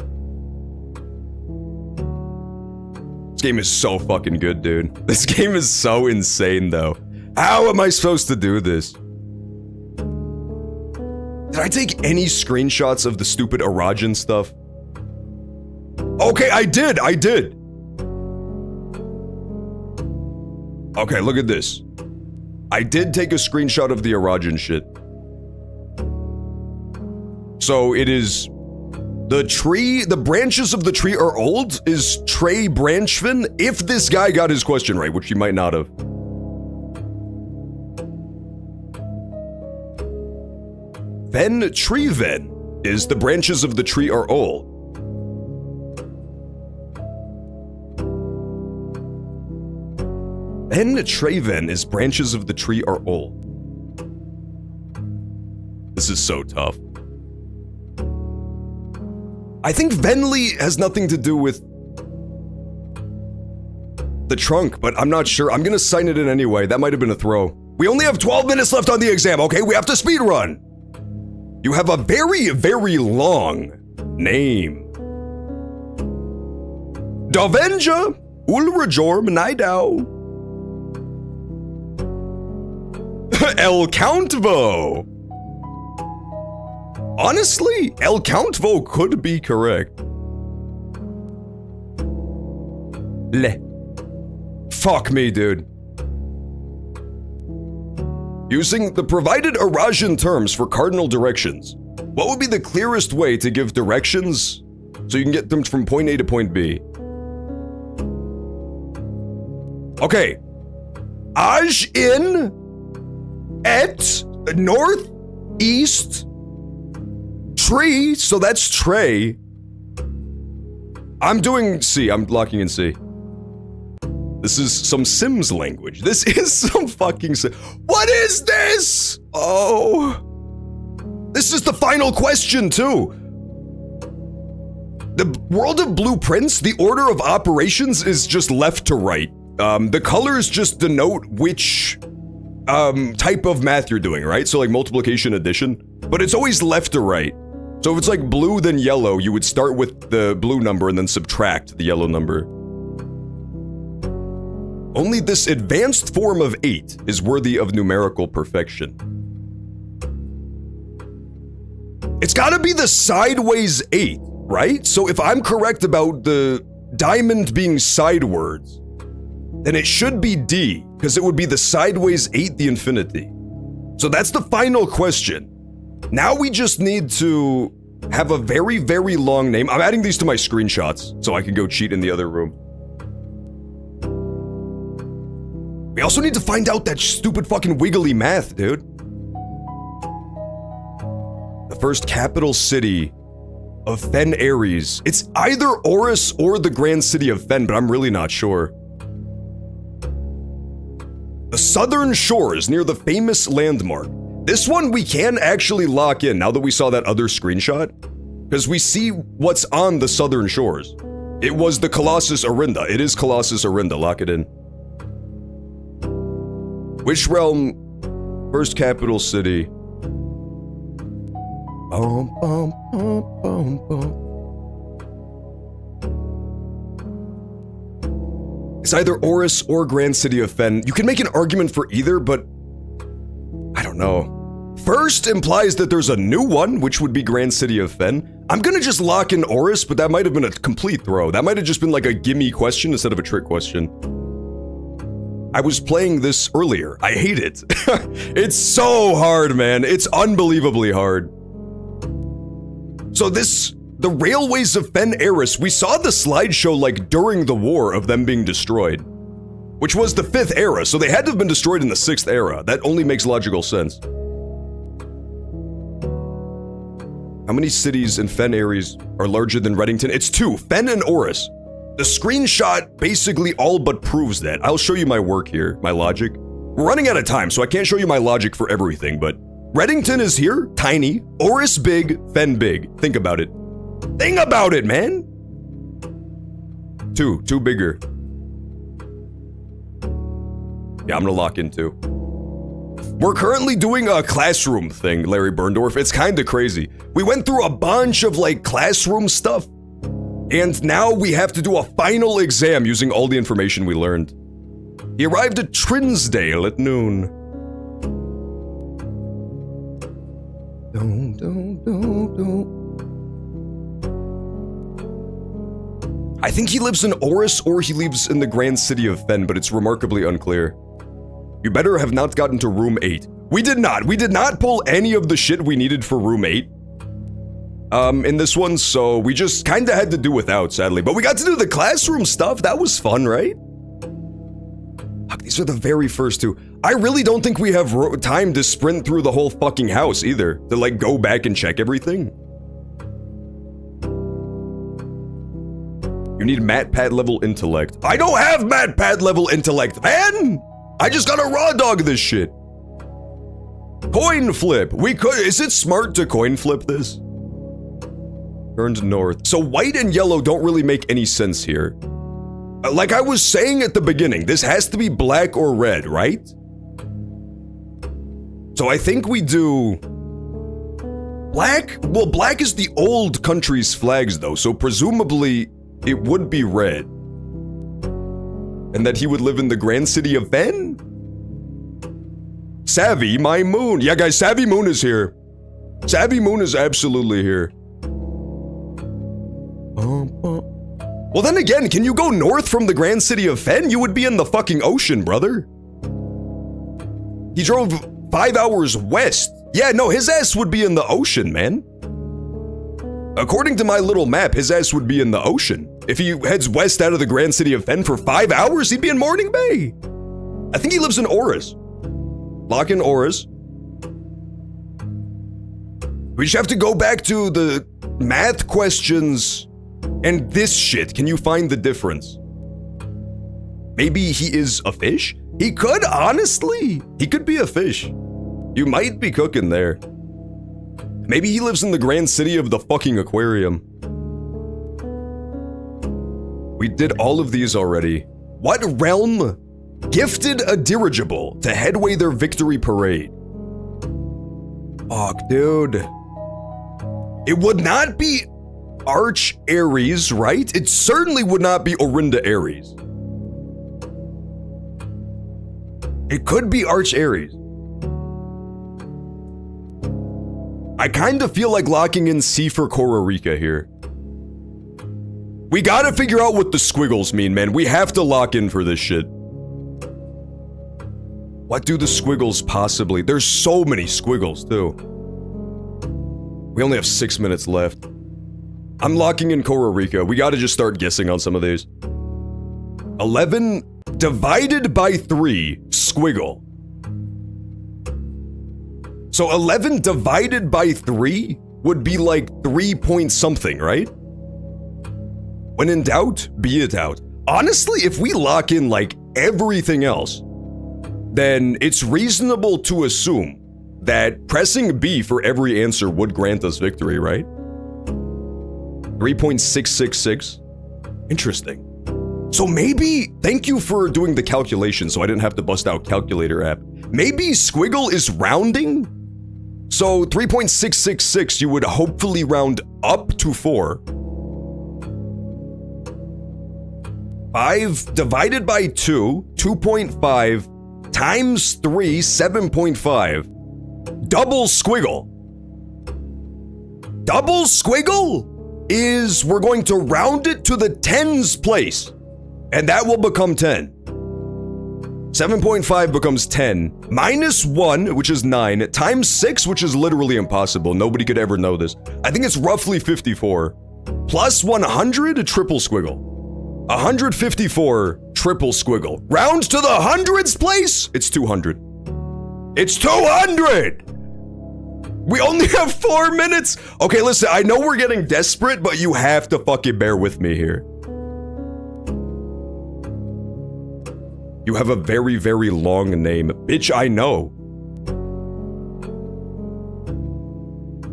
This game is so fucking good, dude. This game is so insane, though. How am I supposed to do this? Did I take any screenshots of the stupid Arajan stuff? Okay, I did. Okay, look at this. I did take a screenshot of the Arajan shit. So it is... the tree, the branches of the tree are old is Trey Branchvin, if this guy got his question right, which he might not have. Ven Treven is the branches of the tree are old. Ven Treven is branches of the tree are old. This is so tough. I think Venly has nothing to do with the trunk, but I'm not sure. I'm gonna sign it in anyway. That might have been a throw. We only have 12 minutes left on the exam, okay? We have to speed run. You have a very, very long name. Davenja Ulrajorm Nidau. El Countvo. Honestly, El Countvo could be correct. Fuck me, dude. Using the provided Eurasian terms for cardinal directions, what would be the clearest way to give directions so you can get them from point A to point B? Okay. Aj in et north east tree, so that's Trey. I'm doing C. I'm locking in C. This is some Sims language. This is some fucking Sims. What is this? Oh. This is the final question, too. The world of blueprints, the order of operations is just left to right. The colors just denote which type of math you're doing, right? So like multiplication, addition, but it's always left to right. So if it's like blue then yellow, you would start with the blue number and then subtract the yellow number. Only this advanced form of 8 is worthy of numerical perfection. It's gotta be the sideways 8, right? So if I'm correct about the diamond being sidewards, then it should be D, because it would be the sideways 8, the infinity. So that's the final question. Now we just need to have a very, very long name. I'm adding these to my screenshots so I can go cheat in the other room. We also need to find out that stupid fucking wiggly math, dude. The first capital city of Fen Ares. It's either Oris or the Grand City of Fen, but I'm really not sure. The southern shores near the famous landmark. This one we can actually lock in now that we saw that other screenshot, because we see what's on the southern shores. It was the Colossus Orinda. It is Colossus Orinda. Lock it in. Which realm? First capital city. Bum, bum, bum, bum, bum. It's either Oris or Grand City of Fen. You can make an argument for either, but I don't know. First implies that there's a new one, which would be Grand City of Fen. I'm gonna just lock in Oris, but that might have been a complete throw. That might have just been like a gimme question instead of a trick question. I was playing this earlier. I hate it. It's so hard, man. It's unbelievably hard. So the railways of Fen Ares, we saw the slideshow like during the war of them being destroyed, which was the 5th era, so they had to have been destroyed in the 6th era. That only makes logical sense. How many cities in Fen Ares are larger than Reddington? It's 2, Fen and Oris. The screenshot basically all but proves that. I'll show you my work here, my logic. We're running out of time, so I can't show you my logic for everything, but Reddington is here, tiny. Oris big, Fen big. Think about it. Think about it, man! 2 bigger. Yeah, I'm gonna lock in 2. We're currently doing a classroom thing, Larry Berndorf. It's kinda crazy. We went through a bunch of like classroom stuff, and now we have to do a final exam using all the information we learned. He arrived at Trinsdale at noon. I think he lives in Oris or he lives in the Grand City of Fen, but it's remarkably unclear. You better have not gotten to room 8. We did not. We did not pull any of the shit we needed for room 8. In this one, so we just kinda had to do without, sadly. But we got to do the classroom stuff. That was fun, right? Fuck, these are the very first 2. I really don't think we have time to sprint through the whole fucking house either. To like go back and check everything. You need MatPat level intellect. I don't have MatPat level intellect, man! I just gotta raw dog this shit. Coin flip. We could. Is it smart to coin flip this? Turned north. So white and yellow don't really make any sense here. Like I was saying at the beginning, this has to be black or red, right? So I think we do black. Well, black is the old country's flags though, so presumably it would be red. And that he would live in the Grand City of Fen? Savvy, my moon. Yeah, guys, Savvy Moon is here. Savvy Moon is absolutely here. Well, then again, can you go north from the Grand City of Fen? You would be in the fucking ocean, brother. He drove 5 hours west. Yeah, no, his ass would be in the ocean, man. According to my little map, his ass would be in the ocean. If he heads west out of the Grand City of Fen for 5 hours, he'd be in Morning Bay. I think he lives in Oris. Lock in Oris. We just have to go back to the math questions and this shit. Can you find the difference? Maybe he is a fish? He could, honestly. He could be a fish. You might be cooking there. Maybe he lives in the Grand City of the fucking aquarium. We did all of these already. What realm gifted a dirigible to headway their victory parade? Fuck, dude. It would not be Arch Ares, right? It certainly would not be Orinda Ares. It could be Arch Ares. I kind of feel like locking in C for Kororika here. We gotta figure out what the squiggles mean, man. We have to lock in for this shit. What do the squiggles possibly? There's so many squiggles, too. We only have 6 minutes left. I'm locking in Kororika. We gotta just start guessing on some of these. 11 divided by 3, squiggle. So 11 divided by 3 would be like 3 point something, right? When in doubt, be it out. Honestly, if we lock in like everything else, then it's reasonable to assume that pressing B for every answer would grant us victory, right? 3.666. Interesting. So maybe, thank you for doing the calculation so I didn't have to bust out calculator app. Maybe squiggle is rounding? So 3.666, you would hopefully round up to 4. 5 divided by 2, 2.5, times 3, 7.5. Double squiggle. Double squiggle is we're going to round it to the tens place, and that will become 10. 7.5 becomes 10, minus 1, which is 9, times 6, which is literally impossible. Nobody could ever know this. I think it's roughly 54. Plus 100, a triple squiggle. 154, triple squiggle. Round to the hundreds place? It's 200. It's 200! We only have 4 minutes! Okay, listen, I know we're getting desperate, but you have to fucking bear with me here. You have a very, very long name. Bitch, I know.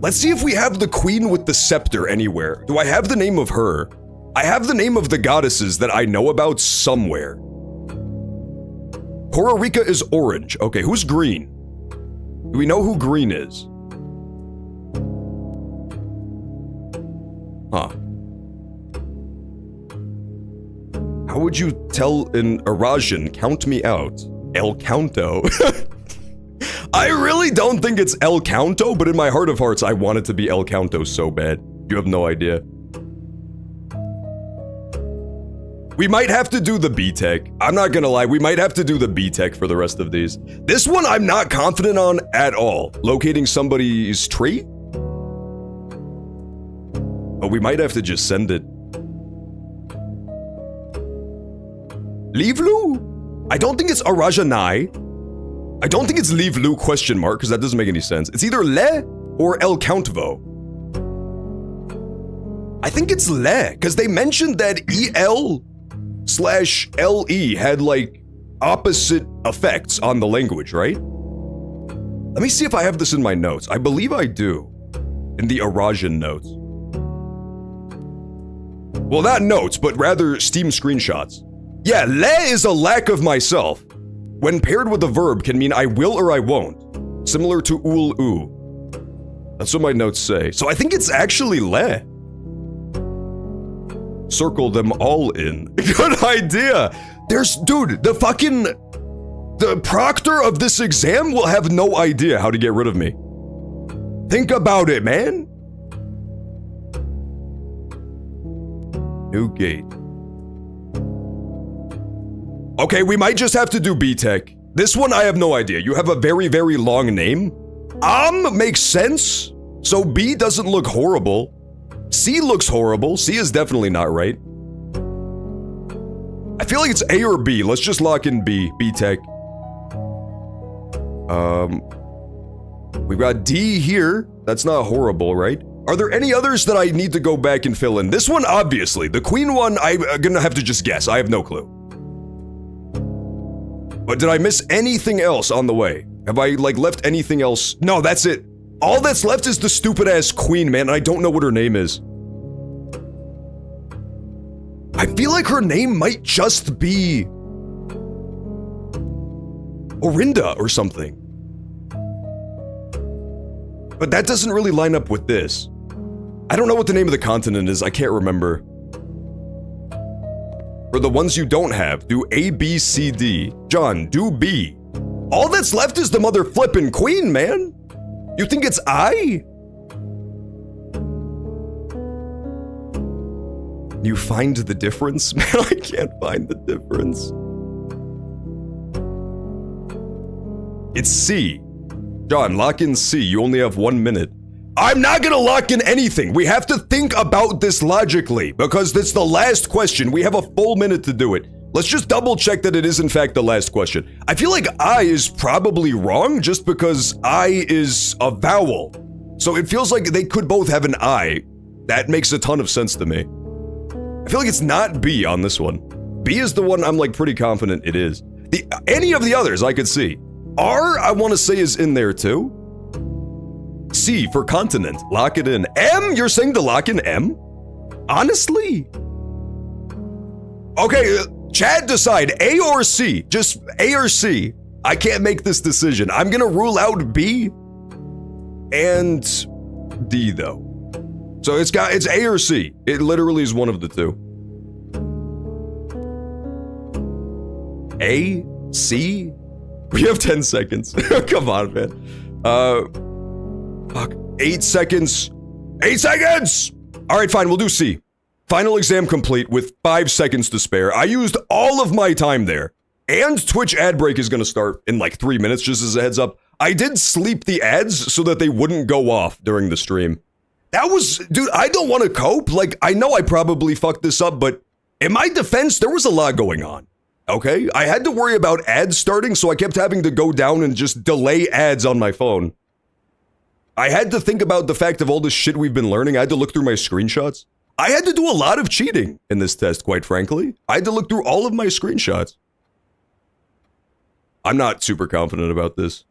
Let's see if we have the queen with the scepter anywhere. Do I have the name of her? I have the name of the goddesses that I know about somewhere. Kororika is orange. Okay, who's green? Do we know who green is? Huh. How would you tell an Arajan, count me out? El Counto. I really don't think it's El Counto, but in my heart of hearts, I want it to be El Counto so bad. You have no idea. We might have to do the B-Tech. I'm not gonna lie, we might have to do the B-Tech for the rest of these. This one I'm not confident on at all. Locating somebody's tree? Oh, we might have to just send it. Livlu? I don't think it's Arajanai. I don't think it's Livlu question mark, because that doesn't make any sense. It's either Le or El Countvo. I think it's Le, because they mentioned that EL/LE had like opposite effects on the language, right? Let me see if I have this in my notes. I believe I do. In the Arajan notes. Well, not notes, but rather Steam screenshots. Yeah, le is a lack of myself. When paired with a verb can mean I will or I won't. Similar to ul-u. That's what my notes say. So I think it's actually le. Circle them all in. Good idea. Dude, the proctor of this exam will have no idea how to get rid of me. Think about it, man. New gate. Okay, we might just have to do B-Tech. This one, I have no idea. You have a very, very long name. Makes sense. So B doesn't look horrible. C looks horrible. C is definitely not right. I feel like it's A or B. Let's just lock in B. B-Tech. We've got D here. That's not horrible, right? Are there any others that I need to go back and fill in? This one, obviously. The Queen one, I'm gonna have to just guess. I have no clue. But did I miss anything else on the way? Have I, like, left anything else? No, that's it. All that's left is the stupid-ass Queen, man, and I don't know what her name is. I feel like her name might just be... Orinda or something. But that doesn't really line up with this. I don't know what the name of the continent is, I can't remember. For the ones you don't have, do A, B, C, D. John, do B. All that's left is the mother flippin' Queen, man. You think it's I? You find the difference? Man, I can't find the difference. It's C. John, lock in C. You only have 1 minute. I'm not gonna lock in anything. We have to think about this logically because it's the last question. We have a full minute to do it. Let's just double check that it is in fact the last question. I feel like I is probably wrong just because I is a vowel. So it feels like they could both have an I. That makes a ton of sense to me. I feel like it's not B on this one. B is the one I'm like pretty confident it is. Any of the others I could see. R, I want to say is in there too. C for continent, lock it in. M, you're saying to lock in M? Honestly? Okay, Chad decide, A or C, just A or C. I can't make this decision. I'm gonna rule out B and D though. So it's A or C. It literally is one of the two. A, C? We have 10 seconds. Come on, man. Fuck. 8 seconds. 8 seconds! Alright, fine, we'll do C. Final exam complete with 5 seconds to spare. I used all of my time there. And Twitch ad break is gonna start in like 3 minutes, just as a heads up. I did sleep the ads so that they wouldn't go off during the stream. That was, dude, I don't want to cope. Like, I know I probably fucked this up, but in my defense, there was a lot going on. Okay? I had to worry about ads starting, so I kept having to go down and just delay ads on my phone. I had to think about the fact of all this shit we've been learning. I had to look through my screenshots. I had to do a lot of cheating in this test, quite frankly. I had to look through all of my screenshots. I'm not super confident about this.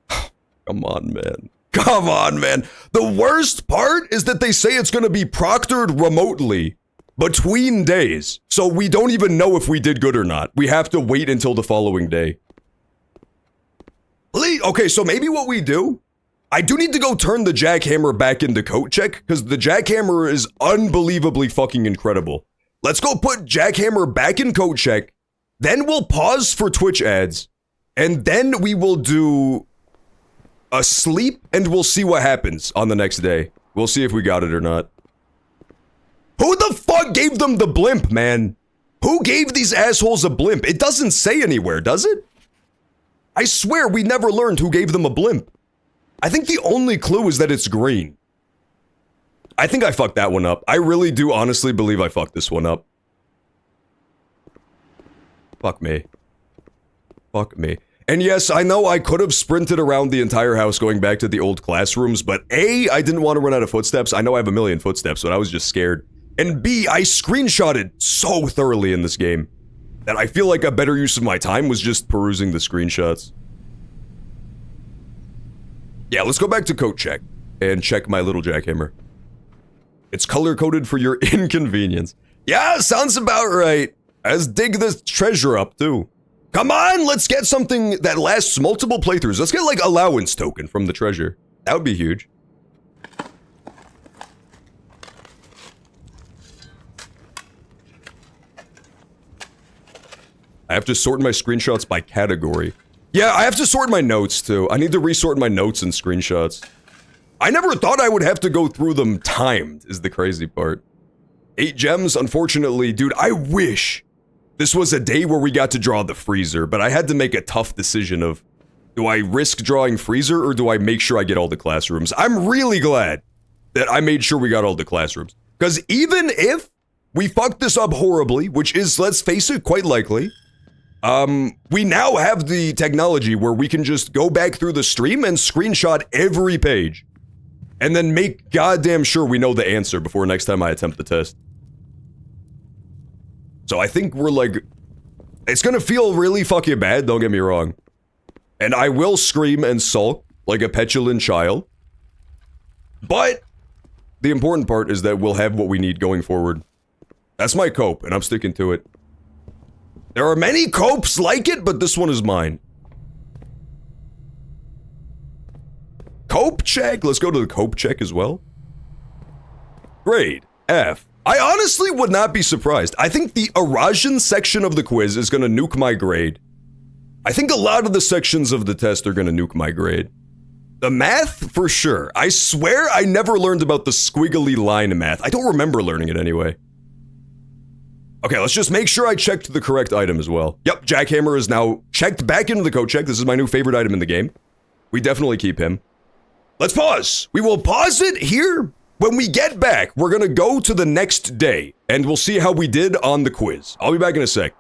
Come on, man. Come on, man. The worst part is that they say it's going to be proctored remotely between days. So we don't even know if we did good or not. We have to wait until the following day. Okay, so maybe what we do, I do need to go turn the jackhammer back into coat check because the jackhammer is unbelievably fucking incredible. Let's go put jackhammer back in coat check. Then we'll pause for Twitch ads. And then we will do a sleep and we'll see what happens on the next day. We'll see if we got it or not. Who the fuck gave them the blimp, man? Who gave these assholes a blimp? It doesn't say anywhere, does it? I swear we never learned who gave them a blimp. I think the only clue is that it's green. I think I fucked that one up. I really do honestly believe I fucked this one up. Fuck me. Fuck me. And yes, I know I could have sprinted around the entire house going back to the old classrooms, but A, I didn't want to run out of footsteps. I know I have a million footsteps, but I was just scared. And B, I screenshotted so thoroughly in this game that I feel like a better use of my time was just perusing the screenshots. Yeah, let's go back to coat check and check my little jackhammer. It's color-coded for your inconvenience. Yeah, sounds about right. Let's dig this treasure up, too. Come on, let's get something that lasts multiple playthroughs. Let's get, like, allowance token from the treasure. That would be huge. I have to sort my screenshots by category. Yeah, I have to sort my notes too. I need to resort my notes and screenshots. I never thought I would have to go through them timed, is the crazy part. 8 gems, unfortunately, dude, I wish this was a day where we got to draw the freezer, but I had to make a tough decision of, do I risk drawing freezer or do I make sure I get all the classrooms? I'm really glad that I made sure we got all the classrooms. Because even if we fucked this up horribly, which is, let's face it, quite likely, we now have the technology where we can just go back through the stream and screenshot every page. And then make goddamn sure we know the answer before next time I attempt the test. So I think we're like, it's gonna feel really fucking bad, don't get me wrong. And I will scream and sulk like a petulant child. But the important part is that we'll have what we need going forward. That's my cope, and I'm sticking to it. There are many copes like it, but this one is mine. Cope check? Let's go to the cope check as well. Grade F. I honestly would not be surprised. I think the Arajan section of the quiz is gonna nuke my grade. I think a lot of the sections of the test are gonna nuke my grade. The math, for sure. I swear I never learned about the squiggly line math. I don't remember learning it anyway. Okay, let's just make sure I checked the correct item as well. Yep, Jackhammer is now checked back into the code check. This is my new favorite item in the game. We definitely keep him. Let's pause. We will pause it here. When we get back, we're gonna go to the next day, and we'll see how we did on the quiz. I'll be back in a sec.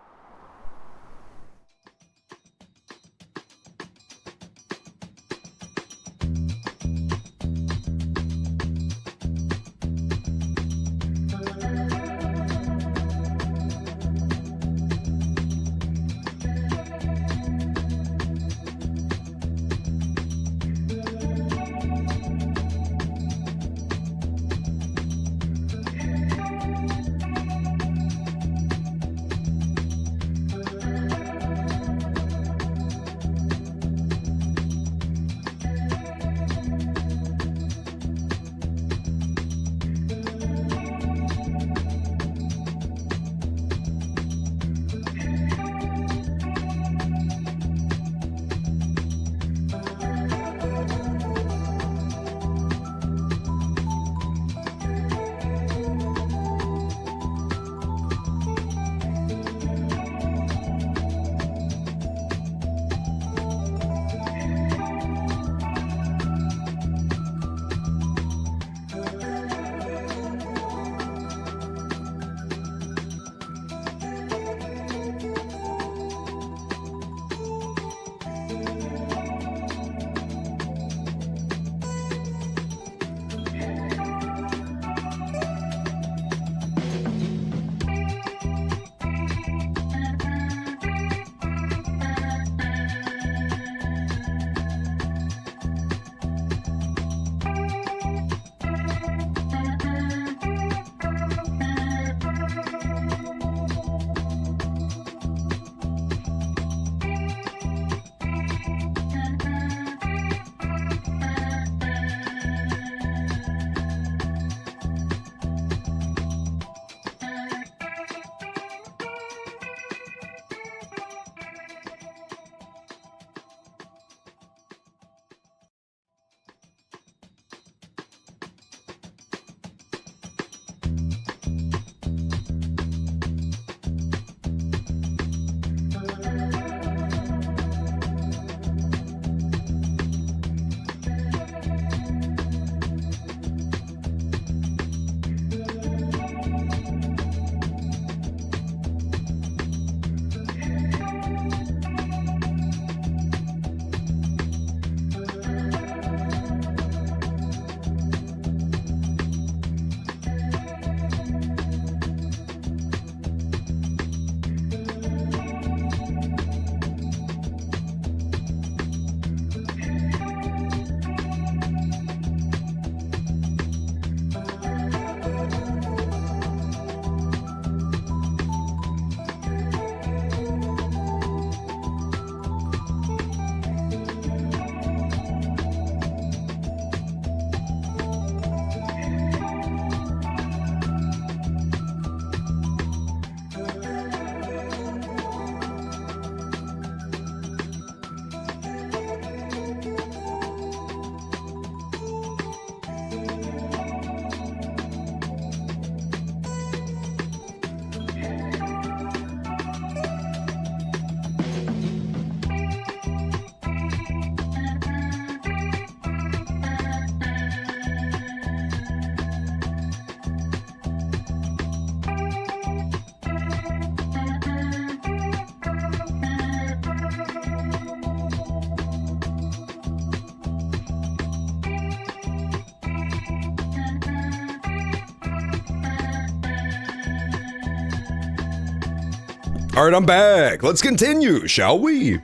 All right, I'm back. Let's continue, shall we?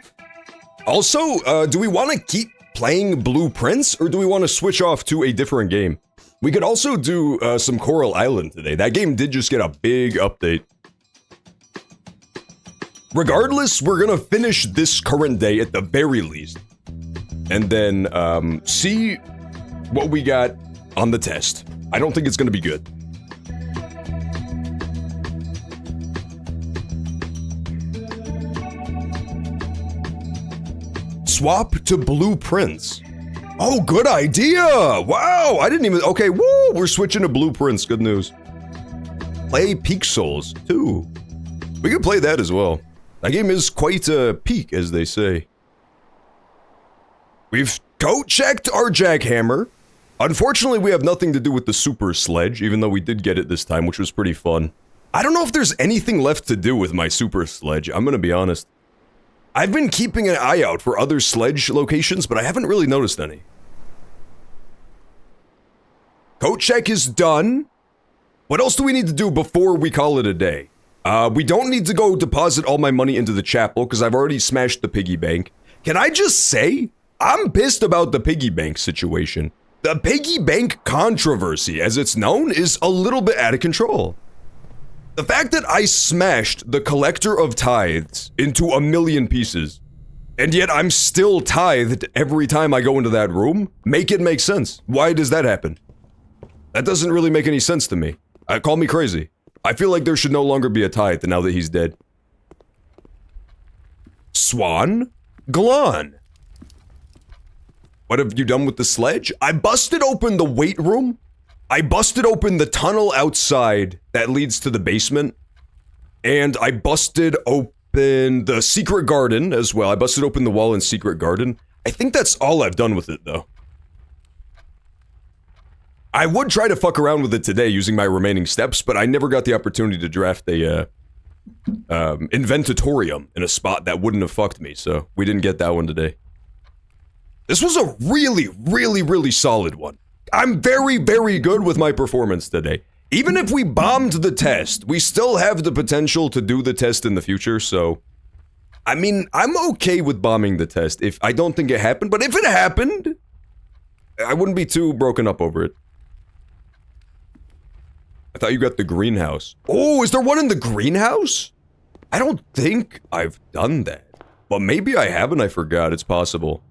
Also, do we want to keep playing Blueprints, or do we want to switch off to a different game? We could also do some Coral Island today. That game did just get a big update. Regardless, we're gonna finish this current day at the very least. And then, see what we got on the test. I don't think it's gonna be good. Swap to Blueprints. Oh, good idea! Wow, I didn't even... Okay, woo! We're switching to Blueprints, good news. Play Peak Souls 2. We could play that as well. That game is quite peak, as they say. We've coat-checked our jackhammer. Unfortunately, we have nothing to do with the super sledge, even though we did get it this time, which was pretty fun. I don't know if there's anything left to do with my super sledge, I'm gonna be honest. I've been keeping an eye out for other sledge locations, but I haven't really noticed any. Coat check is done. What else do we need to do before we call it a day? We don't need to go deposit all my money into the chapel, because I've already smashed the piggy bank. Can I just say, I'm pissed about the piggy bank situation. The piggy bank controversy, as it's known, is a little bit out of control. The fact that I smashed the collector of tithes into a million pieces, and yet I'm still tithed every time I go into that room, make it make sense. Why does that happen? That doesn't really make any sense to me. Call me crazy. I feel like there should no longer be a tithe now that he's dead. Swan? Glon. What have you done with the sledge? I busted open the weight room. I busted open the tunnel outside that leads to the basement. And I busted open the secret garden as well. I busted open the wall in secret garden. I think that's all I've done with it, though. I would try to fuck around with it today using my remaining steps, but I never got the opportunity to draft a, Inventatorium in a spot that wouldn't have fucked me, so we didn't get that one today. This was a really solid one. I'm very good with my performance today. Even if we bombed the test, we still have the potential to do the test in the future, so... I mean, I'm okay with bombing the test if I don't think it happened, but if it happened, I wouldn't be too broken up over it. I thought you got the greenhouse. Oh, is there one in the greenhouse? I don't think I've done that. But maybe I haven't, I forgot, it's possible.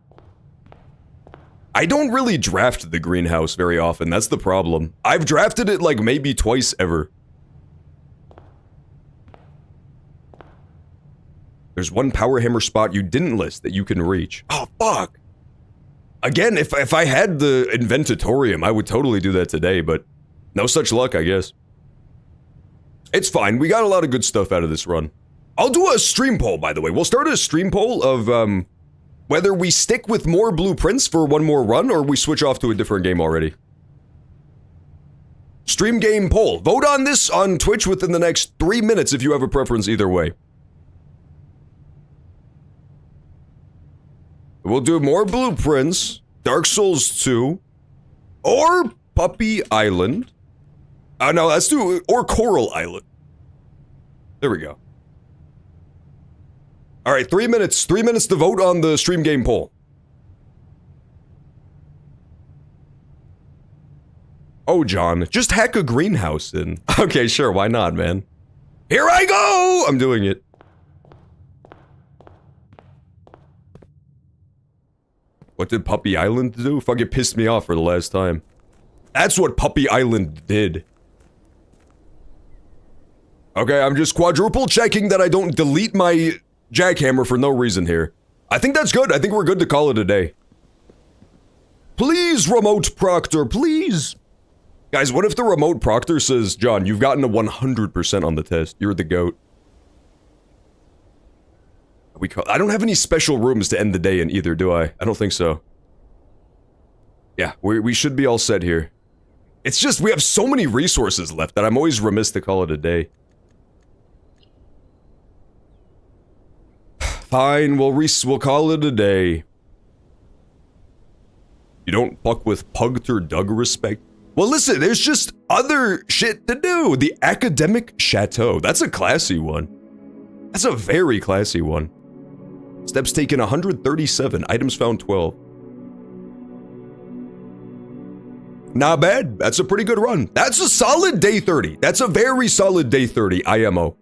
I don't really draft the greenhouse very often, that's the problem. I've drafted it like maybe twice ever. There's one power hammer spot you didn't list that you can reach. Oh, fuck! Again, if I had the Inventatorium, I would totally do that today, but no such luck, I guess. It's fine, we got a lot of good stuff out of this run. I'll do a stream poll, by the way. We'll start a stream poll of, whether we stick with more blueprints for one more run, or we switch off to a different game already. Stream game poll. Vote on this on Twitch within the next 3 minutes if you have a preference either way. We'll do more blueprints, Dark Souls 2, or Puppy Island. No, let's do, or Coral Island. There we go. Alright, 3 minutes. 3 minutes to vote on the stream game poll. Oh, John, just hack a greenhouse in. Okay, sure, why not, man? Here I go! I'm doing it. What did Puppy Island do? Fucking pissed me off for the last time. That's what Puppy Island did. Okay, I'm just quadruple checking that I don't delete my jackhammer for no reason here. I think that's good. I think we're good to call it a day. Please, remote proctor, please. Guys, what if the remote proctor says, John, you've gotten a 100% on the test. You're the GOAT. I don't have any special rooms to end the day in either, do I? I don't think so. Yeah, we should be all set here. It's just, we have so many resources left that I'm always remiss to call it a day. Fine, we'll call it a day. You don't fuck with Pugter Doug respect? Well, listen, there's just other shit to do. The Academic Chateau. That's a classy one. That's a very classy one. Steps taken 137, items found 12. Not bad. That's a pretty good run. That's a solid day 30. That's a very solid day 30. IMO.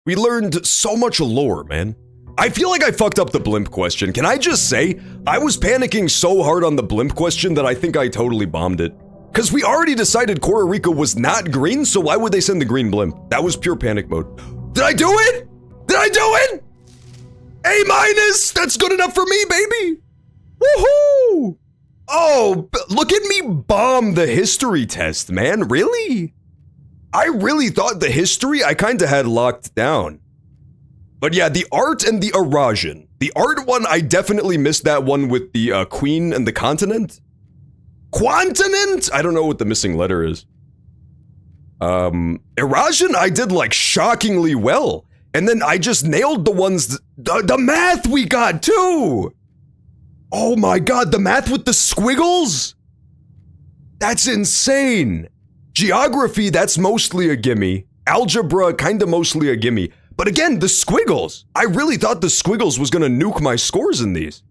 We learned so much lore, man. I feel like I fucked up the blimp question. Can I just say, I was panicking so hard on the blimp question that I think I totally bombed it. Because we already decided Kororika was not green, so why would they send the green blimp? That was pure panic mode. Did I do it? Did I do it? A-, that's good enough for me, baby. Woohoo! Oh, look at me bomb the history test, man. Really? I really thought the history I kind of had locked down. But yeah, the art and the Arajan. The art one, I definitely missed that one with the queen and the continent. Quantinent? I don't know what the missing letter is. Arajan, I did like shockingly well. And then I just nailed the ones, the math we got too. Oh my god, the math with the squiggles? That's insane. Geography, that's mostly a gimme. Algebra, kinda mostly a gimme. But again, the squiggles. I really thought the squiggles was gonna nuke my scores in these.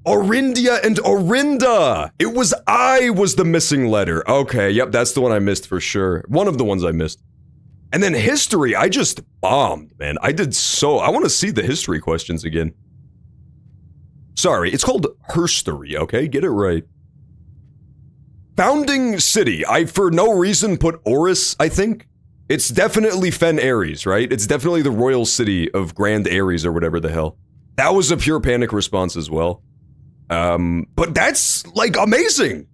Orindia and Orinda. It was I was the missing letter. Okay, yep, that's the one I missed for sure. One of the ones I missed. And then history, I just bombed, man. I want to see the history questions again. Sorry, it's called herstory, okay? Get it right. Founding city. I, for no reason, put Oris, I think. It's definitely Fen Ares, right? It's definitely the royal city of Grand Ares or whatever the hell. That was a pure panic response as well. But that's, like, amazing.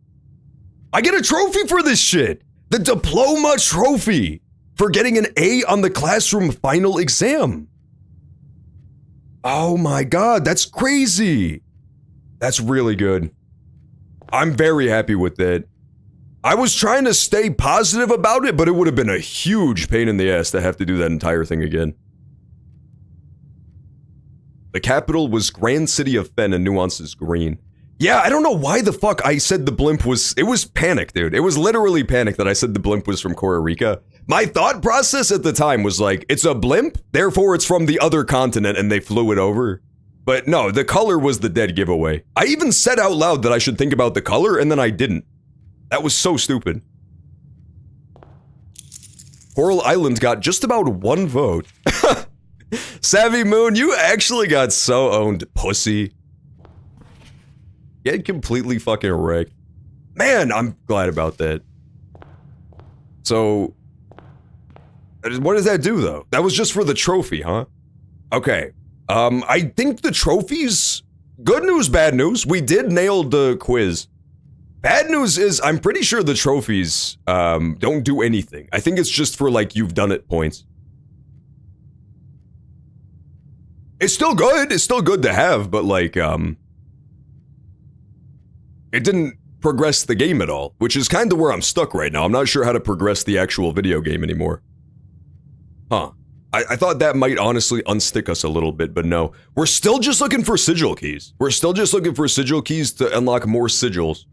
I get a trophy for this shit. The diploma trophy for getting an A on the classroom final exam. Oh my god, that's crazy. That's really good. I'm very happy with that. I was trying to stay positive about it, but it would have been a huge pain in the ass to have to do that entire thing again. The capital was Grand City of Fen and nuances green. Yeah, I don't know why the fuck I said the blimp was... It was panic, dude. It was literally panic that I said the blimp was from Kororika. My thought process at the time was like, it's a blimp, therefore it's from the other continent and they flew it over. But no, the color was the dead giveaway. I even said out loud that I should think about the color and then I didn't. That was so stupid. Coral Island got just about 1 vote. Savvy Moon, you actually got so owned, pussy. Get completely fucking wrecked. Man, I'm glad about that. So, what does that do though? That was just for the trophy, huh? Okay. I think the trophies, good news, bad news. We did nail the quiz. Bad news is I'm pretty sure the trophies, don't do anything. I think it's just for like, you've done it points. It's still good. It's still good to have, but like, it didn't progress the game at all, which is kind of where I'm stuck right now. I'm not sure how to progress the actual video game anymore. Huh. I thought that might honestly unstick us a little bit, but no. We're still just looking for sigil keys. We're still just looking for sigil keys to unlock more sigils.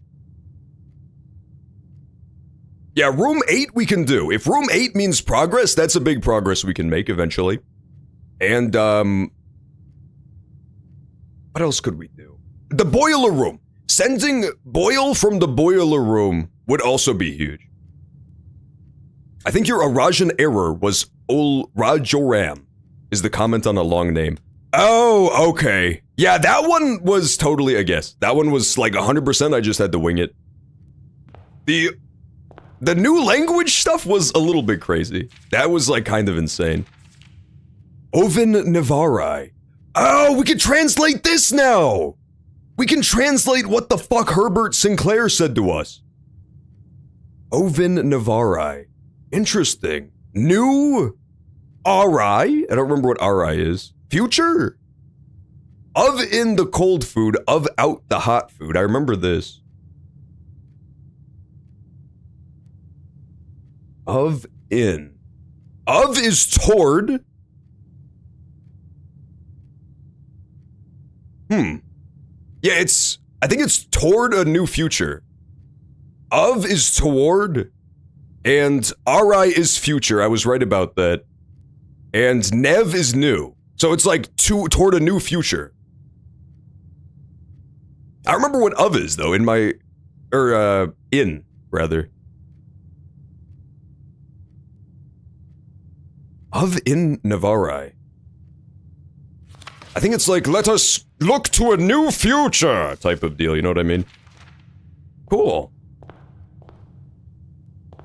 Yeah, room 8 we can do. If room 8 means progress, that's a big progress we can make eventually. And, what else could we do? The boiler room. Sending Boyle from the boiler room would also be huge. I think your Arajan error was Ol Rajoram, is the comment on a long name. Oh, okay. Yeah, that one was totally a guess. That one was like 100%, I just had to wing it. The new language stuff was a little bit crazy. That was like kind of insane. Oven Navarai. Oh, we can translate this now! We can translate what the fuck Herbert Sinclair said to us. Oven Navarai. Interesting. New Arai? I don't remember what Arai is. Future? Of in the cold food, of out the hot food. I remember this. Of in. Of is toward. Yeah, I think it's toward a new future. Of is toward. And Ri is future, I was right about that. And Nev is new. So it's like toward a new future. I remember what Uv is, though, in, rather. Uv in Navarai. I think it's like, let us look to a new future type of deal, you know what I mean? Cool.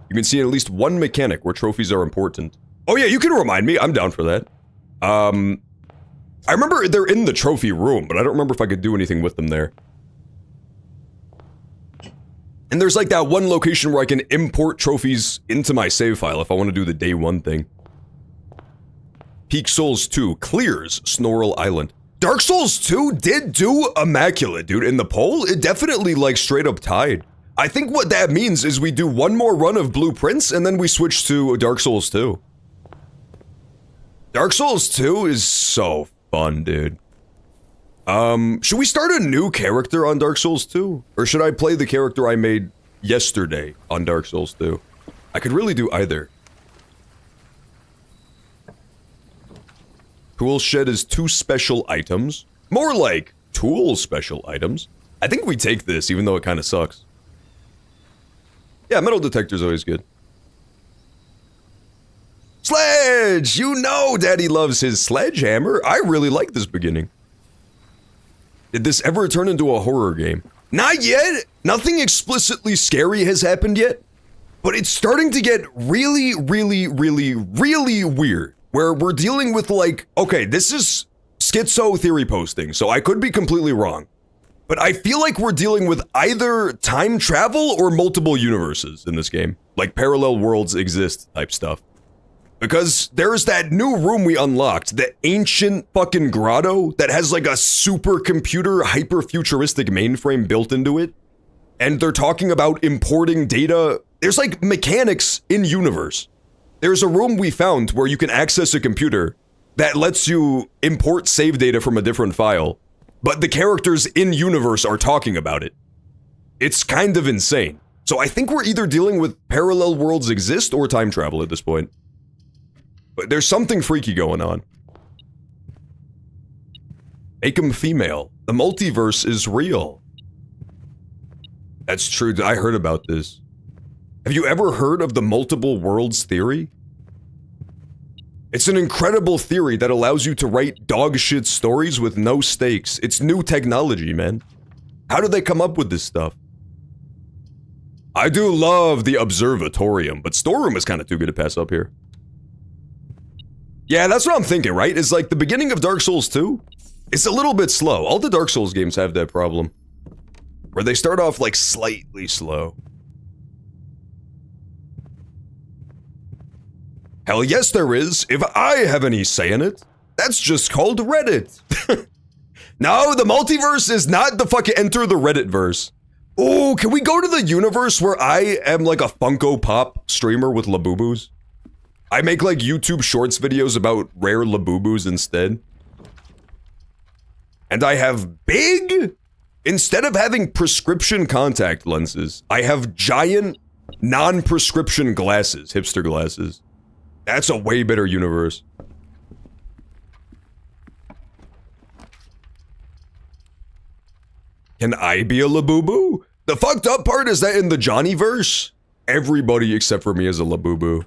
You can see at least one mechanic where trophies are important. Oh yeah, you can remind me, I'm down for that. I remember they're in the trophy room, but I don't remember if I could do anything with them there. And there's like that one location where I can import trophies into my save file if I want to do the day one thing. Peak Souls 2 clears Snorrel Island. Dark Souls 2 did do immaculate, dude. In the poll, it definitely like straight up tied. I think what that means is we do one more run of Blueprints and then we switch to Dark Souls 2. Dark Souls 2 is so fun, dude. Should we start a new character on Dark Souls 2? Or should I play the character I made yesterday on Dark Souls 2? I could really do either. Tool shed is 2 special items. More like tool special items. I think we take this, even though it kind of sucks. Yeah, metal detector's always good. Sledge! You know Daddy loves his sledgehammer. I really like this beginning. Did this ever turn into a horror game? Not yet! Nothing explicitly scary has happened yet. But it's starting to get really, really, really, really weird. Where we're dealing with like, okay, this is schizo theory posting, so I could be completely wrong. But I feel like we're dealing with either time travel or multiple universes in this game. Like parallel worlds exist type stuff. Because there's that new room we unlocked, the ancient fucking grotto that has like a supercomputer hyper-futuristic mainframe built into it. And they're talking about importing data. There's like mechanics in universe. There's a room we found where you can access a computer that lets you import save data from a different file, but the characters in universe are talking about it. It's kind of insane. So I think we're either dealing with parallel worlds exist or time travel at this point. But there's something freaky going on. Make 'em female. The multiverse is real. That's true, I heard about this. Have you ever heard of the multiple worlds theory? It's an incredible theory that allows you to write dog shit stories with no stakes. It's new technology, man. How did they come up with this stuff? I do love the Observatorium, but Storeroom is kind of too good to pass up here. Yeah, that's what I'm thinking, right? It's like the beginning of Dark Souls 2. It's a little bit slow. All the Dark Souls games have that problem. Where they start off like slightly slow. Hell yes there is, if I have any say in it. That's just called Reddit. No, the multiverse is not the fucking enter the Reddit verse. Oh, can we go to the universe where I am like a Funko Pop streamer with Labubus? I make like YouTube Shorts videos about rare Labubus instead. And I have big, instead of having prescription contact lenses, I have giant non-prescription glasses, hipster glasses. That's a way better universe. Can I be a Labubu? The fucked up part is that in the Johnny-verse, everybody except for me is a Labubu.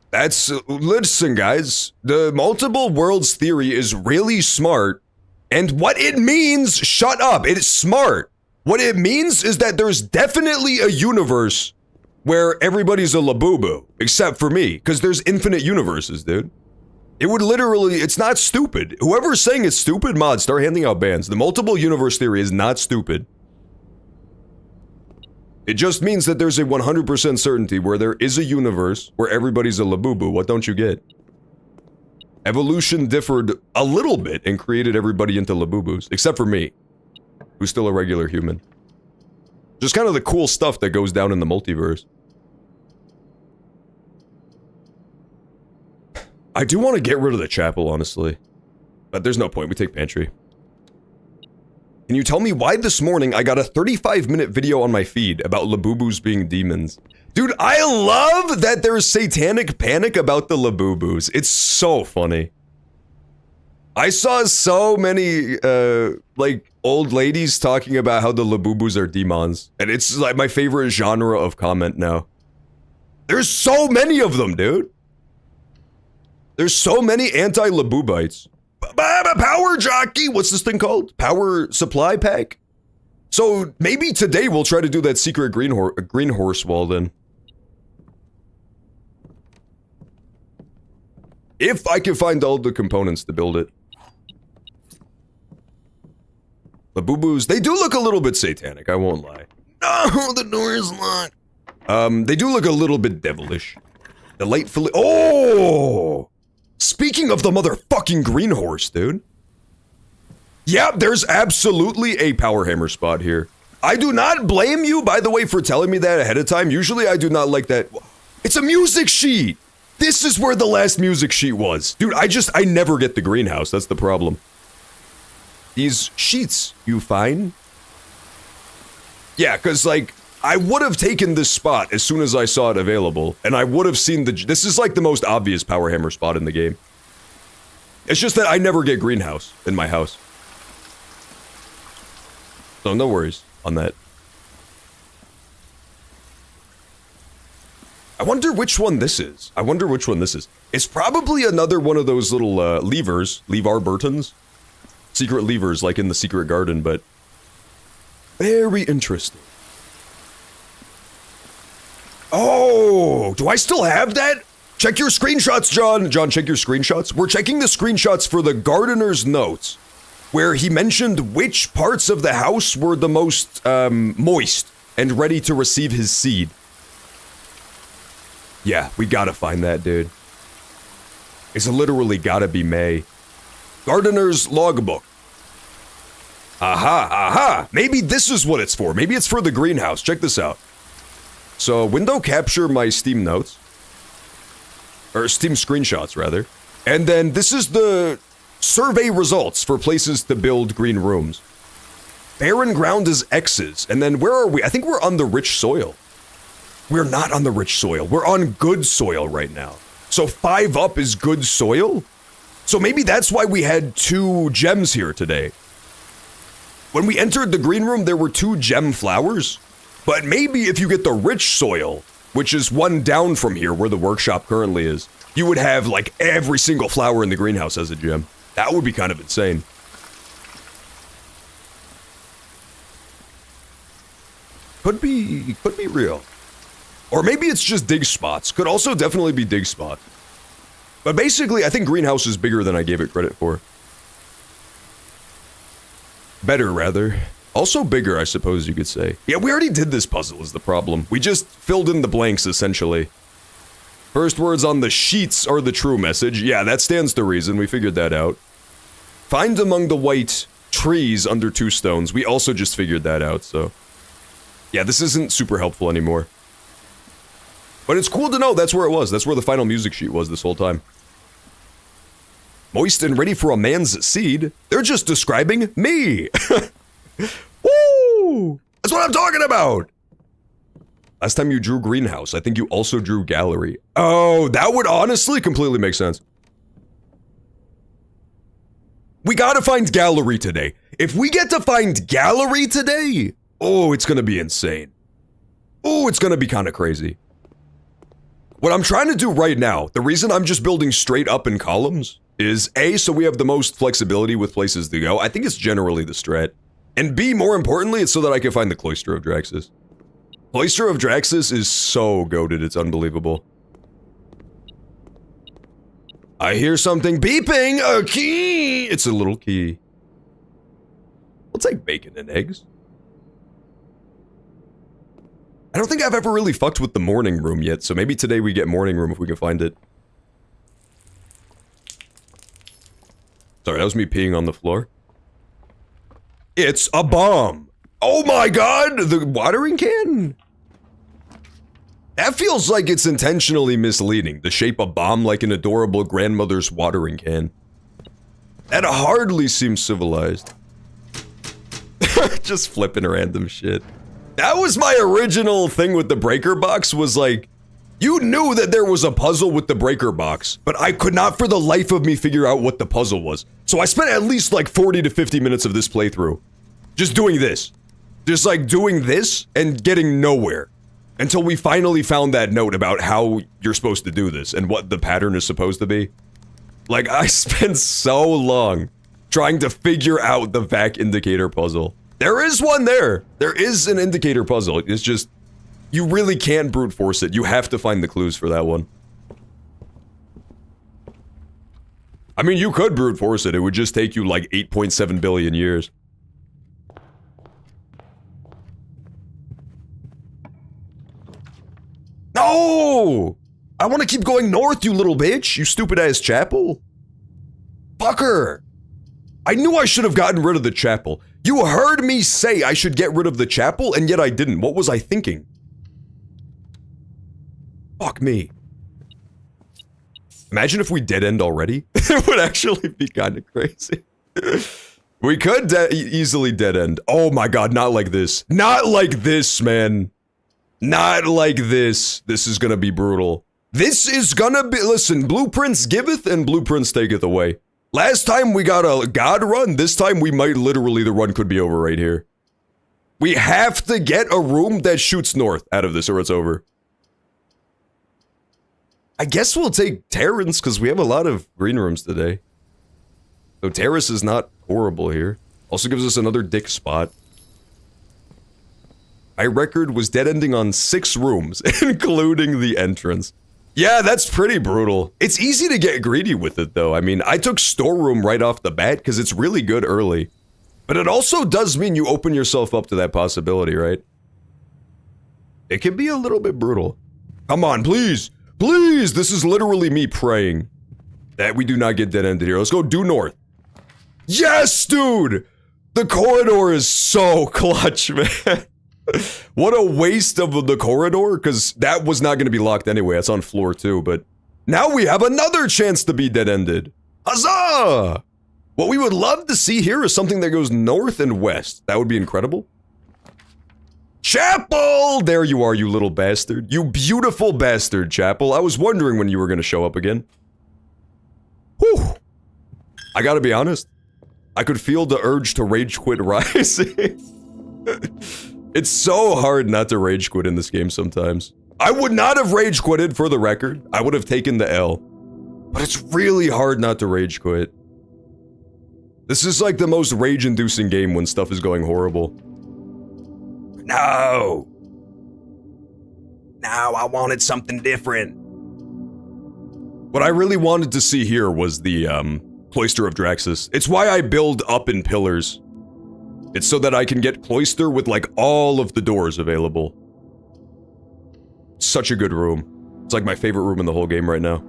That's, listen guys, the multiple worlds theory is really smart, and what it means, shut up, it's smart. What it means is that there's definitely a universe where everybody's a Labubu, except for me, because there's infinite universes, dude. It would literally, it's not stupid. Whoever's saying it's stupid, mods, start handing out bans. The multiple universe theory is not stupid. It just means that there's a 100% certainty where there is a universe where everybody's a Labubu. What don't you get? Evolution differed a little bit and created everybody into Labubus, except for me, who's still a regular human. Just kind of the cool stuff that goes down in the multiverse. I do want to get rid of the chapel, honestly. But there's no point, we take pantry. Can you tell me why this morning I got a 35-minute video on my feed about Labubus being demons? Dude, I love that there's satanic panic about the Labubus. It's so funny. I saw so many, like, old ladies talking about how the Labubus are demons. And it's, like, my favorite genre of comment now. There's so many of them, dude. There's so many anti-Labubites. Power jockey! What's this thing called? Power supply pack? So, maybe today we'll try to do that secret green horse wall, then. If I can find all the components to build it. Labubus, they do look a little bit satanic, I won't lie. No, the door is locked. They do look a little bit devilish. Delightfully— oh! Speaking of the motherfucking green horse, dude. Yeah, there's absolutely a power hammer spot here. I do not blame you, by the way, for telling me that ahead of time. Usually I do not like that. It's a music sheet! This is where the last music sheet was. Dude, I never get the greenhouse, that's the problem. These sheets, you find? Yeah, cause like, I would have taken this spot as soon as I saw it available, and I would have seen this is like the most obvious power hammer spot in the game. It's just that I never get greenhouse in my house. So no worries on that. I wonder which one this is. It's probably another one of those little levers, Levar Burtons. Secret levers like in the secret garden, but very interesting. Oh, do I still have that? Check your screenshots, John. John, check your screenshots. We're checking the screenshots for the gardener's notes, where he mentioned which parts of the house were the most moist and ready to receive his seed. Yeah, we gotta find that, dude. It's literally gotta be May. Gardener's logbook. Aha, aha! Maybe this is what it's for. Maybe it's for the greenhouse. Check this out. So, window capture my Steam notes. Or Steam screenshots, rather. And then this is the survey results for places to build green rooms. Barren ground is X's. And then where are we? I think we're on the rich soil. We're not on the rich soil. We're on good soil right now. So 5 up is good soil? So maybe that's why we had 2 gems here today. When we entered the green room, there were 2 gem flowers. But maybe if you get the rich soil, which is 1 down from here where the workshop currently is, you would have like every single flower in the greenhouse as a gem. That would be kind of insane. Could be real. Or maybe it's just dig spots. Could also definitely be dig spots. But basically, I think greenhouse is bigger than I gave it credit for. Better, rather. Also bigger, I suppose you could say. Yeah, we already did this puzzle is the problem. We just filled in the blanks, essentially. First words on the sheets are the true message. Yeah, that stands to reason. We figured that out. Find among the white trees under 2 stones. We also just figured that out, so... yeah, this isn't super helpful anymore. But it's cool to know that's where it was. That's where the final music sheet was this whole time. Moist and ready for a man's seed. They're just describing me. Woo! That's what I'm talking about. Last time you drew greenhouse, I think you also drew gallery. Oh, that would honestly completely make sense. We gotta find gallery today. If we get to find gallery today, oh, it's gonna be insane. Oh, it's gonna be kind of crazy. What I'm trying to do right now, the reason I'm just building straight up in columns, is A, so we have the most flexibility with places to go. I think it's generally the strat. And B, more importantly, it's so that I can find the Cloister of Draxus. Cloister of Draxus is so goated, it's unbelievable. I hear something beeping! A key! It's a little key. We'll take bacon and eggs. I don't think I've ever really fucked with the morning room yet, so maybe today we get morning room if we can find it. Sorry, that was me peeing on the floor. It's a bomb! Oh my god! The watering can? That feels like it's intentionally misleading, to shape a bomb like an adorable grandmother's watering can. That hardly seems civilized. Just flipping random shit. That was my original thing with the breaker box, was like, you knew that there was a puzzle with the breaker box, but I could not for the life of me figure out what the puzzle was. So I spent at least like 40 to 50 minutes of this playthrough just doing this. Just like doing this and getting nowhere. Until we finally found that note about how you're supposed to do this and what the pattern is supposed to be. Like, I spent so long trying to figure out the vac indicator puzzle. There is one there. There is an indicator puzzle. It's just, you really can't brute force it. You have to find the clues for that one. I mean, you could brute force it. It would just take you like 8.7 billion years. No! I want to keep going north, you little bitch. You stupid ass chapel. Fucker. I knew I should have gotten rid of the chapel. You heard me say I should get rid of the chapel, and yet I didn't. What was I thinking? Fuck me. Imagine if we dead end already. It would actually be kind of crazy. We could easily dead end. Oh my god, not like this. Not like this, man. Not like this. This is gonna be brutal. This is gonna be- listen, blueprints giveth and blueprints taketh away. Last time we got a god run, this time we might literally, the run could be over right here. We have to get a room that shoots north out of this or it's over. I guess we'll take Terrence because we have a lot of green rooms today. So Terrace is not horrible here. Also gives us another dick spot. My record was dead ending on 6 rooms, including the entrance. Yeah, that's pretty brutal. It's easy to get greedy with it though. I mean, I took storeroom right off the bat because it's really good early. But it also does mean you open yourself up to that possibility, right? It can be a little bit brutal. Come on, please. Please, this is literally me praying that we do not get dead ended here. Let's go due north. Yes, dude! The corridor is so clutch, man. What a waste of the corridor, because that was not going to be locked anyway. That's on floor 2, but now we have another chance to be dead-ended. Huzzah! What we would love to see here is something that goes north and west. That would be incredible. Chapel! There you are, you little bastard. You beautiful bastard, Chapel. I was wondering when you were going to show up again. Whew. I gotta be honest. I could feel the urge to rage quit rising. It's so hard not to rage quit in this game sometimes. I would not have rage quitted, for the record. I would have taken the L. But it's really hard not to rage quit. This is like the most rage-inducing game when stuff is going horrible. No! No, I wanted something different. What I really wanted to see here was the, Cloister of Draxus. It's why I build up in pillars. It's so that I can get Cloister with, like, all of the doors available. Such a good room. It's like my favorite room in the whole game right now.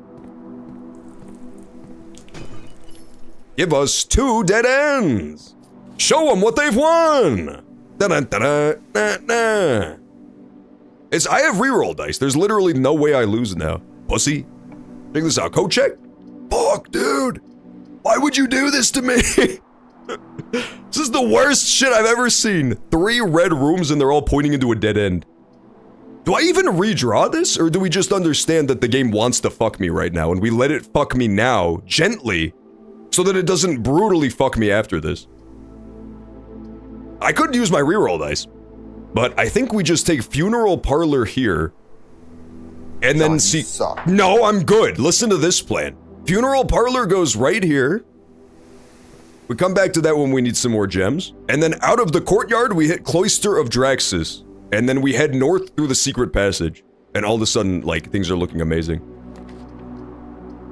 Give us 2 dead ends! Show them what they've won! Da-da-da-da-da-da. I have reroll dice. There's literally no way I lose now. Pussy. Check this out. Code check. Fuck, dude. Why would you do this to me? This is the worst shit I've ever seen. 3 red rooms and they're all pointing into a dead end. Do I even redraw this? Or do we just understand that the game wants to fuck me right now and we let it fuck me now, gently, so that it doesn't brutally fuck me after this? I could use my reroll dice, but I think we just take Funeral Parlor here and then see- No, I'm good. Listen to this plan. Funeral Parlor goes right here. We come back to that when we need some more gems. And then out of the courtyard, we hit Cloister of Draxus. And then we head north through the secret passage. And all of a sudden, like, things are looking amazing.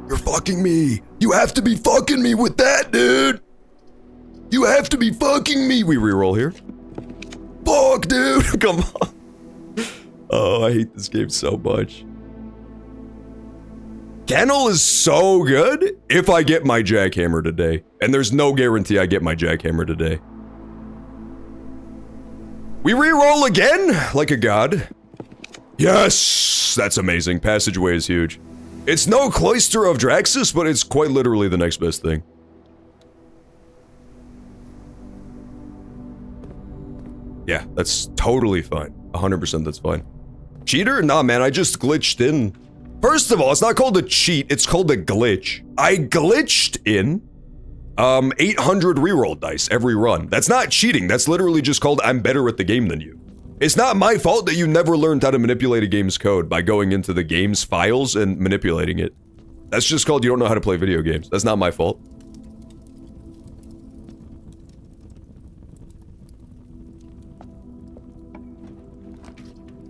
You're fucking me. You have to be fucking me with that, dude. You have to be fucking me. We reroll here. Fuck, dude. Come on. Oh, I hate this game so much. Kennel is so good if I get my jackhammer today. And there's no guarantee I get my jackhammer today. We re-roll again, like a god. Yes! That's amazing. Passageway is huge. It's no Cloister of Draxus, but it's quite literally the next best thing. Yeah, that's totally fine. 100% that's fine. Cheater? Nah, man, I just glitched in. First of all, it's not called a cheat, it's called a glitch. I glitched in 800 reroll dice every run. That's not cheating, that's literally just called I'm better at the game than you. It's not my fault that you never learned how to manipulate a game's code by going into the game's files and manipulating it. That's just called you don't know how to play video games. That's not my fault.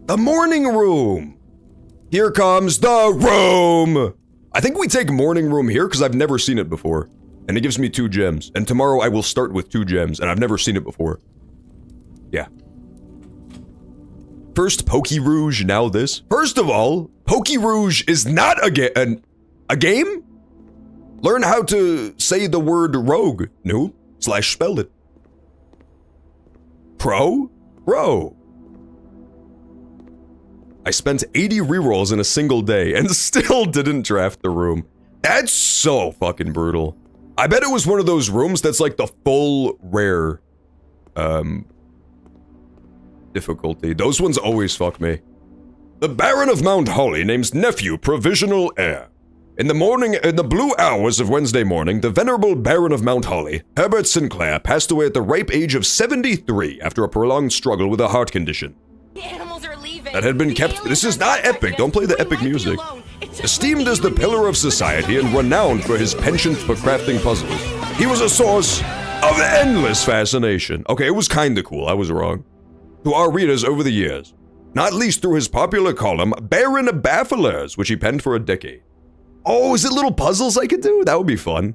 The morning room! Here comes the room! I think we take morning room here because I've never seen it before. And it gives me 2 gems. And tomorrow I will start with 2 gems, and I've never seen it before. Yeah. First Poke Rouge, now this. First of all, Poke Rouge is not a game? Learn how to say the word rogue, noob, / spell it. Pro? I spent 80 rerolls in a single day and still didn't draft the room. That's so fucking brutal. I bet it was one of those rooms that's like the full rare difficulty. Those ones always fuck me. The Baron of Mount Holly names nephew provisional heir. In the blue hours of Wednesday morning, the venerable Baron of Mount Holly, Herbert Sinclair, passed away at the ripe age of 73 after a prolonged struggle with a heart condition. The animals are leaving. That had been kept. This is not epic. Don't play the epic music. Esteemed as the pillar of society and renowned for his penchant for crafting puzzles, he was a source of endless fascination. Okay, it was kinda cool. I was wrong. To our readers over the years, not least through his popular column, Baron Bafflers, which he penned for a decade. Oh, is it little puzzles I could do? That would be fun.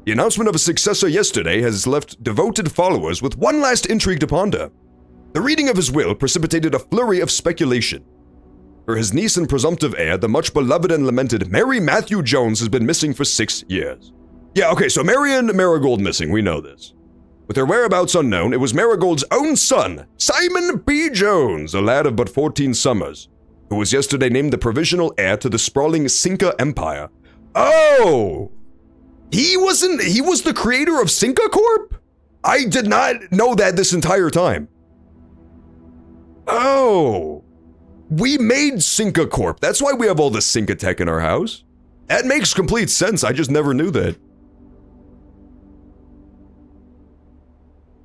The announcement of a successor yesterday has left devoted followers with one last intrigue to ponder. The reading of his will precipitated a flurry of speculation. For his niece and presumptive heir, the much beloved and lamented Mary Matthew Jones has been missing for 6 years. Yeah, okay, so Marion Marigold missing, we know this. With her whereabouts unknown, it was Marigold's own son, Simon P. Jones, a lad of but 14 summers, who was yesterday named the provisional heir to the sprawling Cinca Empire. Oh! He was the creator of Cinca Corp? I did not know that this entire time. Oh, we made Cinca Corp. That's why we have all the Cinca tech in our house. That makes complete sense. I just never knew that.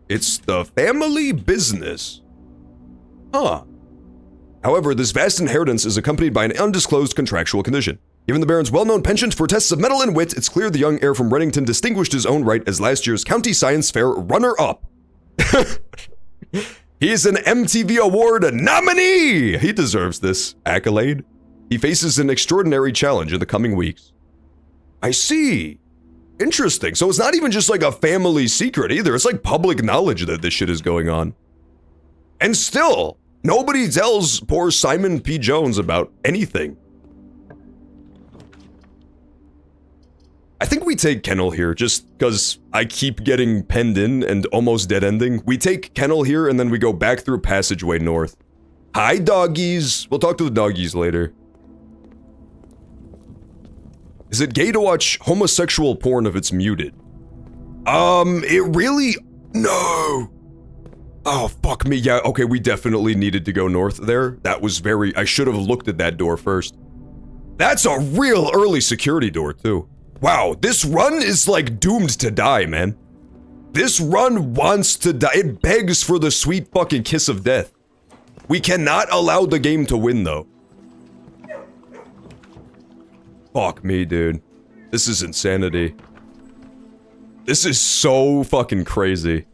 It's the family business. Huh. However, this vast inheritance is accompanied by an undisclosed contractual condition. Given the Baron's well-known penchant for tests of mettle and wit, it's clear the young heir from Reddington distinguished his own right as last year's County Science Fair runner-up. He's an MTV Award nominee! He deserves this accolade. He faces an extraordinary challenge in the coming weeks. I see. Interesting. So it's not even just like a family secret either. It's like public knowledge that this shit is going on. And still, nobody tells poor Simon P. Jones about anything. I think we take Kennel here just because I keep getting penned in and almost dead ending. We take Kennel here and then we go back through Passageway North. Hi, doggies. We'll talk to the doggies later. Is it gay to watch homosexual porn if it's muted? It really... No. Oh, fuck me. Yeah, okay, we definitely needed to go north there. That was very... I should have looked at that door first. That's a real early security door, too. Wow, this run is like doomed to die, man. This run wants to die. It begs for the sweet fucking kiss of death. We cannot allow the game to win, though. Fuck me, dude. This is insanity. This is so fucking crazy.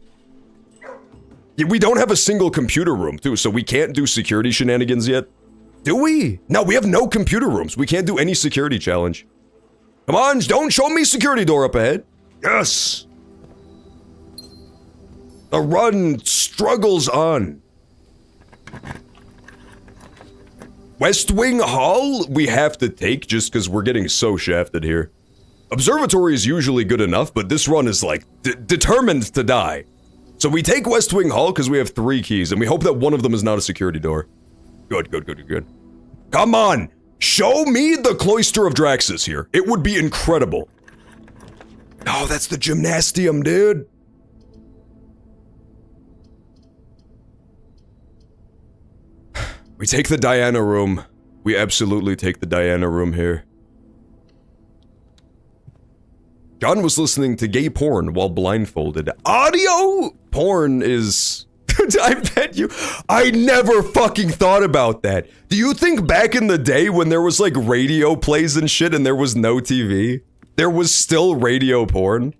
Yeah, we don't have a single computer room, too, so we can't do security shenanigans yet. Do we? No, we have no computer rooms. We can't do any security challenge. Come on, don't show me security door up ahead. Yes. The run struggles on. West Wing Hall, we have to take just because we're getting so shafted here. Observatory is usually good enough, but this run is like determined to die. So we take West Wing Hall because we have 3 keys, and we hope that one of them is not a security door. Good, good, good, good. Come on! Show me the Cloister of Draxus here. It would be incredible. Oh, that's the gymnasium, dude. We take the Diana room. We absolutely take the Diana room here. John was listening to gay porn while blindfolded. Audio porn is... I bet you... I never fucking thought about that. Do you think back in the day when there was like radio plays and shit and there was no TV, there was still radio porn?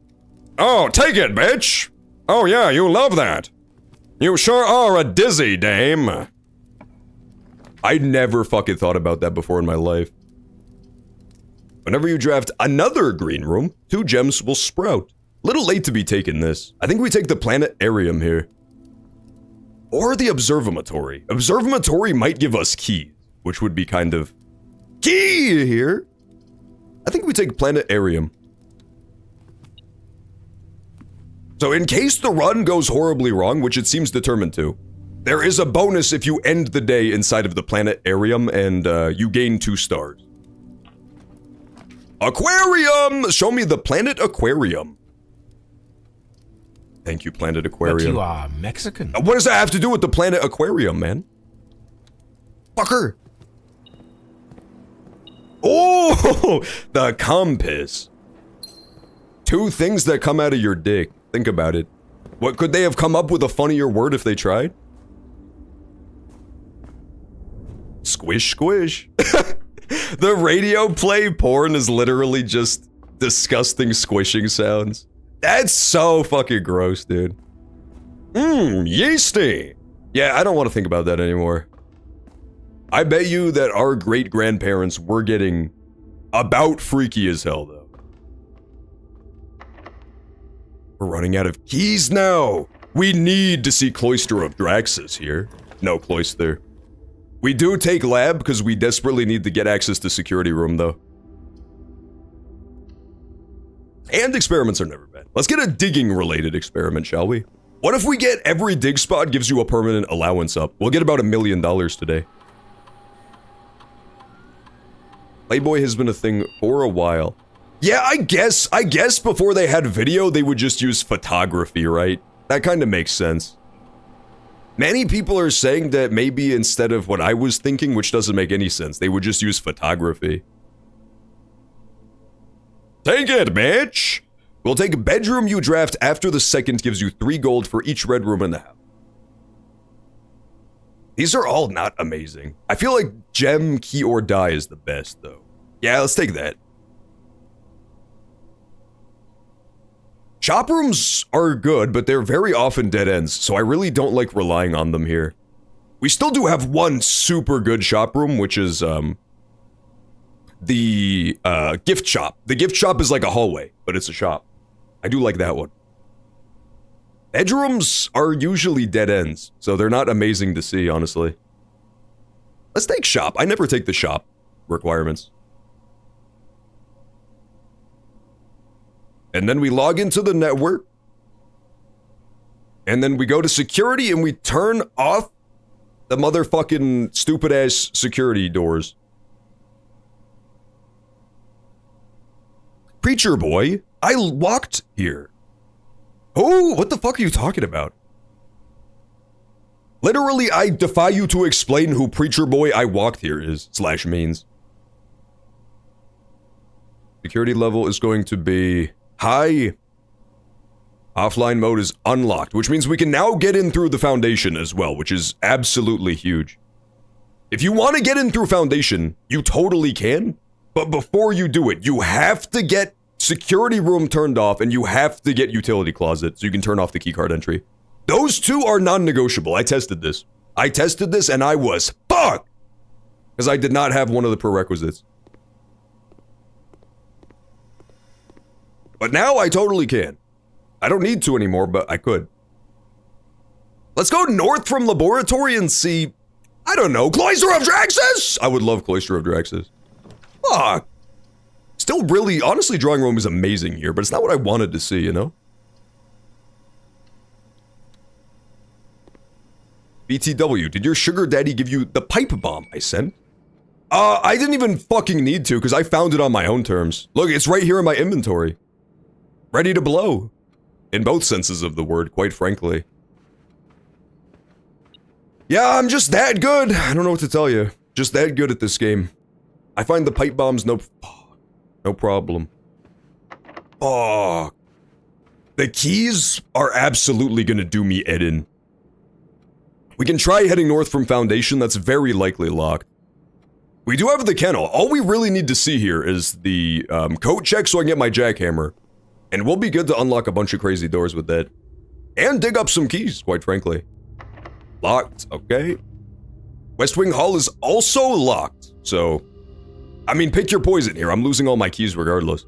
Oh, take it, bitch! Oh yeah, you love that. You sure are a dizzy dame. I never fucking thought about that before in my life. Whenever you draft another green room, 2 gems will sprout. Little late to be taking this. I think we take the planetarium here. Or the observatory. Observatory might give us keys, which would be kind of key here. I think we take planetarium. So in case the run goes horribly wrong, which it seems determined to, there is a bonus if you end the day inside of the planetarium and you gain 2 stars. Aquarium! Show me the planet aquarium. Thank you, planet aquarium. But you are Mexican. What does that have to do with the planet aquarium, man? Fucker! Oh! The compass. 2 things that come out of your dick. Think about it. What, could they have come up with a funnier word if they tried? Squish, squish. The radio play porn is literally just disgusting squishing sounds. That's so fucking gross, dude. Yeasty. Yeah, I don't want to think about that anymore. I bet you that our great-grandparents were getting about freaky as hell, though. We're running out of keys now. We need to see Cloister of Draxus here. No, Cloister. We do take lab because we desperately need to get access to security room, though. And experiments are never bad. Let's get a digging-related experiment, shall we? What if we get every dig spot gives you a permanent allowance up? We'll get about $1 million today. Playboy has been a thing for a while. Yeah, I guess before they had video, they would just use photography, right? That kind of makes sense. Many people are saying that maybe instead of what I was thinking, which doesn't make any sense, they would just use photography. Take it, bitch! We'll take bedroom you draft after the second gives you 3 gold for each red room in the house. These are all not amazing. I feel like gem, key, or die is the best, though. Yeah, let's take that. Shop rooms are good, but they're very often dead ends, so I really don't like relying on them here. We still do have one super good shop room, which is, the, gift shop. The gift shop is like a hallway, but it's a shop. I do like that one. Bedrooms are usually dead ends, so they're not amazing to see, honestly. Let's take shop. I never take the shop requirements. And then we log into the network. And then we go to security and we turn off the motherfucking stupid-ass security doors. Preacher boy, I walked here. Oh, what the fuck are you talking about? Literally, I defy you to explain who Preacher Boy I walked here is, / means. Security level is going to be high. Offline mode is unlocked, which means we can now get in through the Foundation as well, which is absolutely huge. If you want to get in through Foundation, you totally can, but before you do it, you have to get security room turned off and you have to get utility closet so you can turn off the keycard entry. Those 2 are non-negotiable. I tested this. And I was fucked! Because I did not have one of the prerequisites. But now I totally can. I don't need to anymore, but I could. Let's go north from Laboratory and see, I don't know, Cloister of Draxus? I would love Cloister of Draxus. Fuck. Still really, honestly, Drawing Room is amazing here, but it's not what I wanted to see, you know? BTW, did your sugar daddy give you the pipe bomb I sent? I didn't even fucking need to, because I found it on my own terms. Look, it's right here in my inventory. Ready to blow. In both senses of the word, quite frankly. Yeah, I'm just that good. I don't know what to tell you. Just that good at this game. I find the pipe bombs no problem. Oh. The keys are absolutely gonna do me in. We can try heading north from Foundation, that's very likely locked. We do have the kennel. All we really need to see here is the code check so I can get my jackhammer. And we'll be good to unlock a bunch of crazy doors with that. And dig up some keys, quite frankly. Locked, okay. West Wing Hall is also locked, so... I mean, pick your poison here, I'm losing all my keys regardless.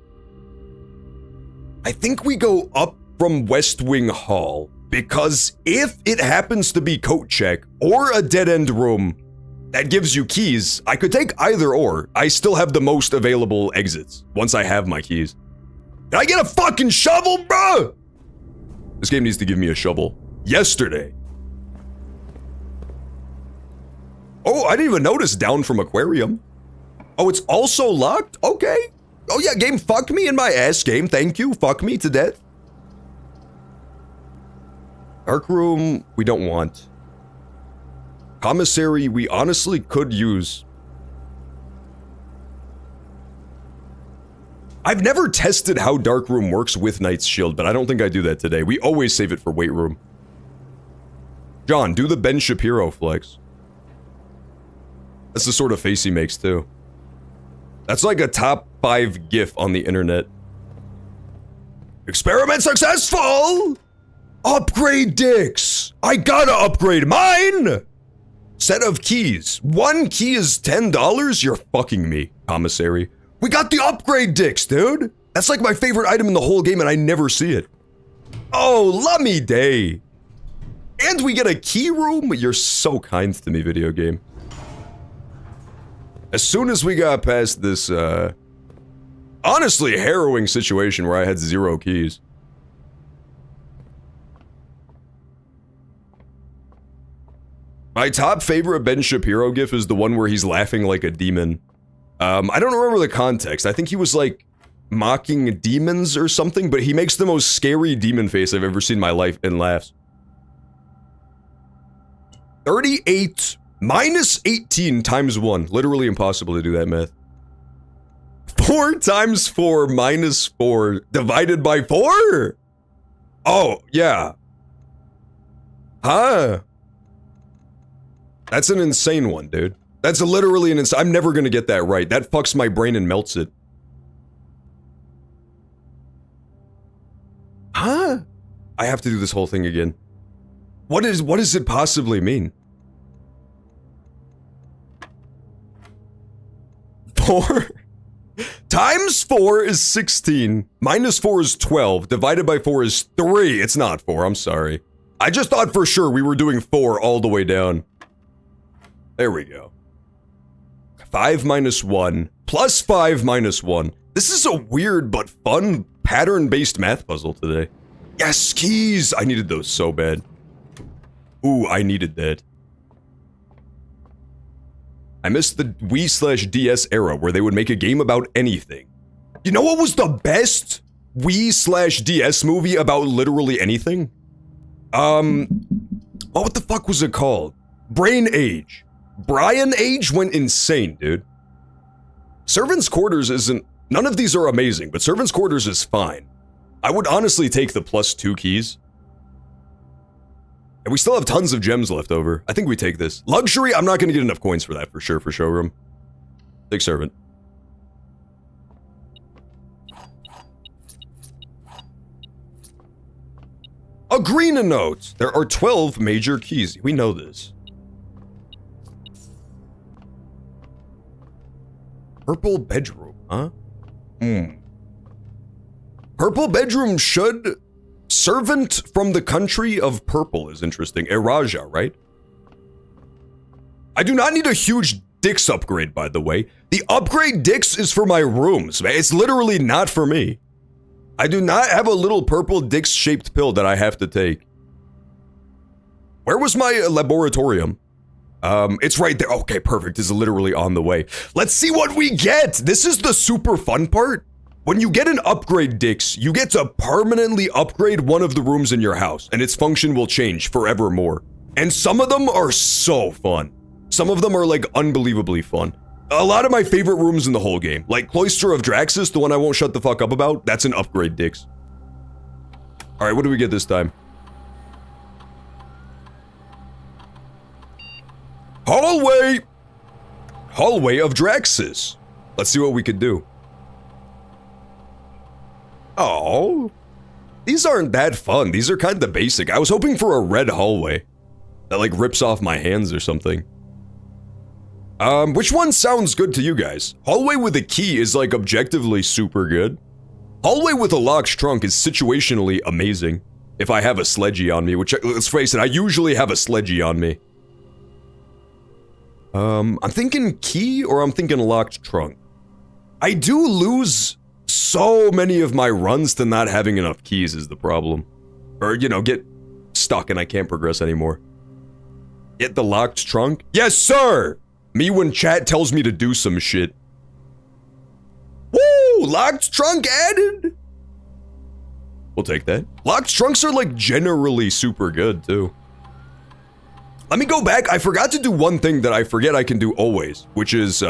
I think we go up from West Wing Hall, because if it happens to be coat check or a dead-end room that gives you keys, I could take either or. I still have the most available exits once I have my keys. Can I get a fucking shovel, bruh? This game needs to give me a shovel. Yesterday. Oh, I didn't even notice down from aquarium. Oh, it's also locked? Okay. Oh yeah, game, fuck me in my ass, game. Thank you. Fuck me to death. Dark room, we don't want. Commissary, we honestly could use. I've never tested how Dark Room works with Knight's Shield, but I don't think I do that today. We always save it for Weight Room. John, do the Ben Shapiro flex. That's the sort of face he makes, too. That's like a top 5 GIF on the internet. Experiment successful! Upgrade dicks! I gotta upgrade mine! Set of keys. 1 key is $10? You're fucking me, commissary. We got the upgrade dicks, dude! That's like my favorite item in the whole game and I never see it. Oh, lummy day! And we get a key room? You're so kind to me, video game. As soon as we got past this, honestly harrowing situation where I had 0 keys. My top favorite Ben Shapiro gif is the one where he's laughing like a demon. I don't remember the context. I think he was like mocking demons or something, but he makes the most scary demon face I've ever seen in my life and laughs. 38 minus 18 times 1. Literally impossible to do that math. 4 times 4 minus 4 divided by 4? Oh, yeah. Huh? That's an insane one, dude. That's literally an I'm never gonna get that right. That fucks my brain and melts it. Huh? I have to do this whole thing again. What does it possibly mean? 4 times 4 is 16. Minus 4 is 12. Divided by 4 is 3. It's not 4, I'm sorry. I just thought for sure we were doing 4 all the way down. There we go. 5 minus 1 plus 5 minus 1. This is a weird but fun pattern-based math puzzle today. Yes, keys! I needed those so bad. Ooh, I needed that. I missed the Wii/DS era where they would make a game about anything. You know what was the best Wii/DS movie about literally anything? What the fuck was it called? Brain Age. Brian Age went insane, dude. Servant's Quarters isn't... None of these are amazing, but Servant's Quarters is fine. I would honestly take the +2 keys. And we still have tons of gems left over. I think we take this. Luxury, I'm not gonna get enough coins for that for sure, for showroom. Take Servant. A green note! There are 12 major keys. We know this. Purple bedroom, huh? Purple bedroom should... Servant from the country of purple is interesting. Eraja, right? I do not need a huge Dix upgrade, by the way. The upgrade Dix is for my rooms, man. It's literally not for me. I do not have a little purple Dix-shaped pill that I have to take. Where was my laboratorium? It's right there. Okay, perfect. It's literally on the way. Let's see what we get. This is the super fun part. When you get an upgrade Dix, you get to permanently upgrade one of the rooms in your house, and its function will change forevermore. And some of them are so fun. Some of them are like unbelievably fun. A lot of my favorite rooms in the whole game, like Cloister of Draxus, the one I won't shut the fuck up about, that's an upgrade, dicks. Alright, what do we get this time? Hallway! Hallway of Draxus. Let's see what we could do. Oh, these aren't that fun. These are kind of basic. I was hoping for a red hallway that like rips off my hands or something. Which one sounds good to you guys? Hallway with a key is like objectively super good. Hallway with a locked trunk is situationally amazing. If I have a sledgy on me, which let's face it, I usually have a sledgy on me. I'm thinking key or I'm thinking locked trunk. I do lose so many of my runs to not having enough keys is the problem. Or, you know, get stuck and I can't progress anymore. Get the locked trunk? Yes, sir! Me when chat tells me to do some shit. Woo! Locked trunk added! We'll take that. Locked trunks are like generally super good too. Let me go back. I forgot to do one thing that I forget I can do always, which is,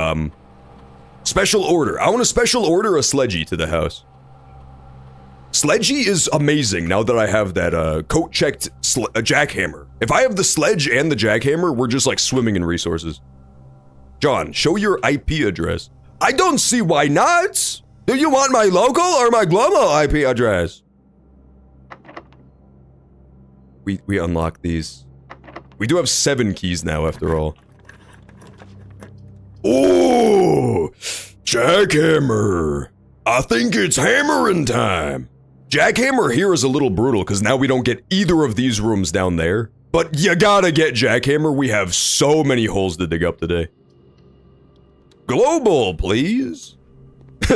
special order. I want to special order a sledgy to the house. Sledgy is amazing now that I have that, coat-checked jackhammer. If I have the sledge and the jackhammer, we're just like swimming in resources. John, show your IP address. I don't see why not. Do you want my local or my global IP address? We unlock these. We do have 7 keys now, after all. Ooh! Jackhammer! I think it's hammering time! Jackhammer here is a little brutal, because now we don't get either of these rooms down there. But you gotta get Jackhammer, we have so many holes to dig up today. Global, please!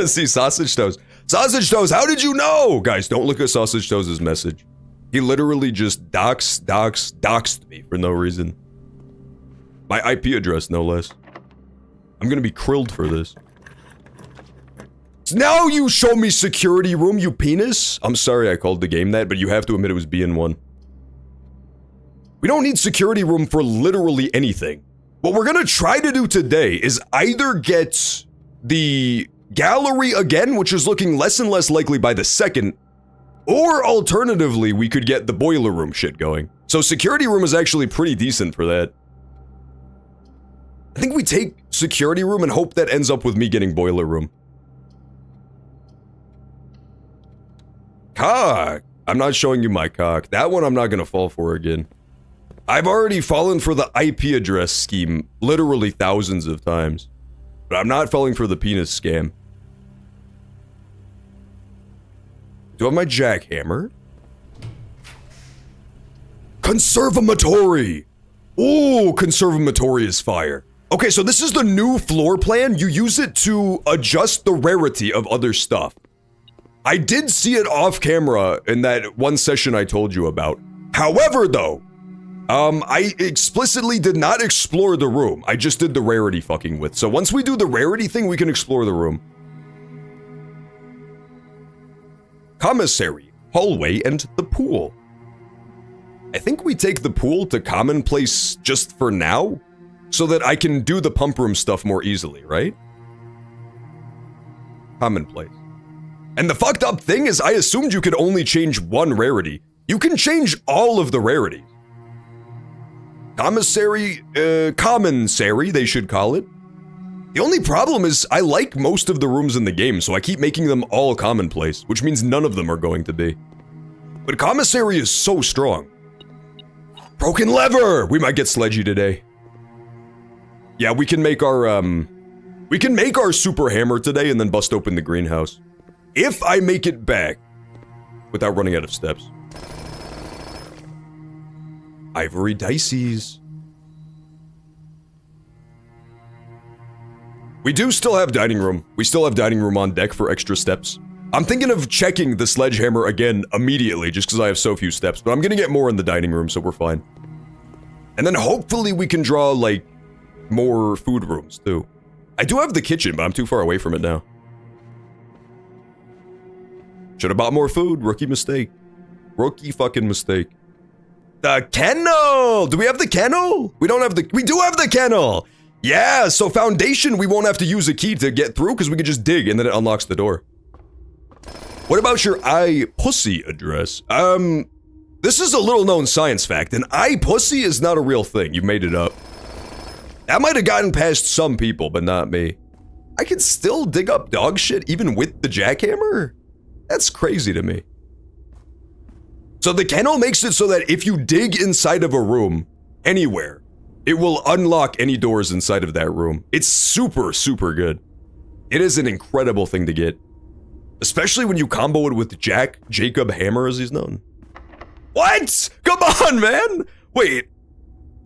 See, Sausage Toast. Sausage Toast, how did you know? Guys, don't look at Sausage Toast's message. He literally just doxed me for no reason. My IP address, no less. I'm gonna be krilled for this. Now you show me security room, you penis! I'm sorry I called the game that, but you have to admit it was BN1. We don't need security room for literally anything. What we're gonna try to do today is either get the gallery again, which is looking less and less likely by the second, or alternatively, we could get the boiler room shit going. So security room is actually pretty decent for that. I think we take security room and hope that ends up with me getting boiler room. Cock! I'm not showing you my cock. That one I'm not gonna fall for again. I've already fallen for the IP address scheme literally thousands of times. But I'm not falling for the penis scam. Do I have my jackhammer? Conservatory! Ooh, conservatory is fire. Okay, so this is the new floor plan. You use it to adjust the rarity of other stuff. I did see it off camera in that one session I told you about. However, though, I explicitly did not explore the room. I just did the rarity fucking with. So once we do the rarity thing, we can explore the room. Commissary, hallway, and the pool. I think we take the pool to commonplace just for now, so that I can do the pump room stuff more easily, right? Commonplace. And the fucked up thing is I assumed you could only change one rarity. You can change all of the rarities. Commissary, commonsary, they should call it. The only problem is I like most of the rooms in the game, so I keep making them all commonplace, which means none of them are going to be. But commissary is so strong. Broken lever! We might get sledgy today. Yeah, we can make our super hammer today and then bust open the greenhouse. If I make it back without running out of steps. Ivory dices. We do still have dining room. We still have dining room on deck for extra steps. I'm thinking of checking the sledgehammer again immediately just because I have so few steps, but I'm gonna get more in the dining room, so we're fine. And then hopefully we can draw, like, more food rooms, too. I do have the kitchen, but I'm too far away from it now. Should have bought more food. Rookie mistake. Rookie fucking mistake. The kennel! Do we have the kennel? We don't have the... We do have the kennel! Yeah, so foundation, we won't have to use a key to get through because we can just dig and then it unlocks the door. What about your eye pussy address? This is a little known science fact. An eye pussy is not a real thing. You made it up. That might have gotten past some people, but not me. I can still dig up dog shit even with the jackhammer? That's crazy to me. So the kennel makes it so that if you dig inside of a room, anywhere, it will unlock any doors inside of that room. It's super, super good. It is an incredible thing to get. Especially when you combo it with Jacob Hammer, as he's known. What? Come on, man! Wait.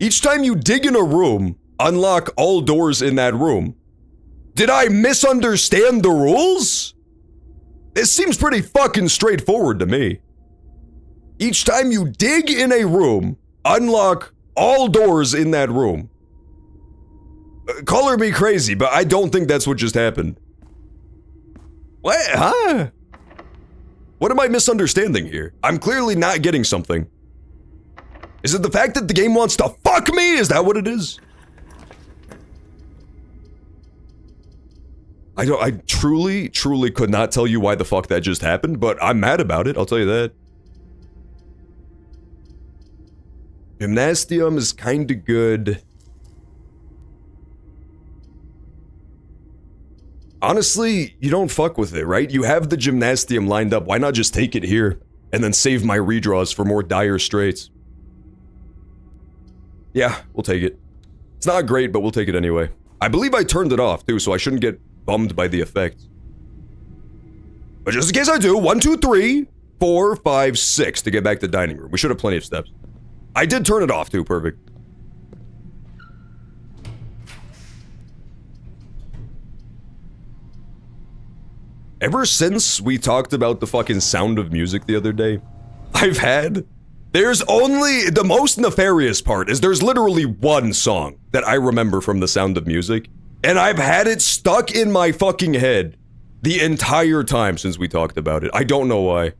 Each time you dig in a room, unlock all doors in that room. Did I misunderstand the rules? This seems pretty fucking straightforward to me. Each time you dig in a room, unlock all doors in that room. Color me crazy, but I don't think that's what just happened. What? Huh? What am I misunderstanding here? I'm clearly not getting something. Is it the fact that the game wants to fuck me? Is that what it is? I truly could not tell you why the fuck that just happened, but I'm mad about it, I'll tell you that. Gymnasium is kinda good. Honestly, you don't fuck with it, right? You have the Gymnasium lined up, why not just take it here? And then save my redraws for more dire straits. Yeah, we'll take it. It's not great, but we'll take it anyway. I believe I turned it off, too, so I shouldn't get bummed by the effects. But just in case I do, 1, 2, 3, 4, 5, 6 to get back to the dining room. We should have plenty of steps. I did turn it off, too, perfect. Ever since we talked about the fucking Sound of Music the other day, there's only, the most nefarious part is there's literally one song that I remember from the Sound of Music, and I've had it stuck in my fucking head the entire time since we talked about it. I don't know why.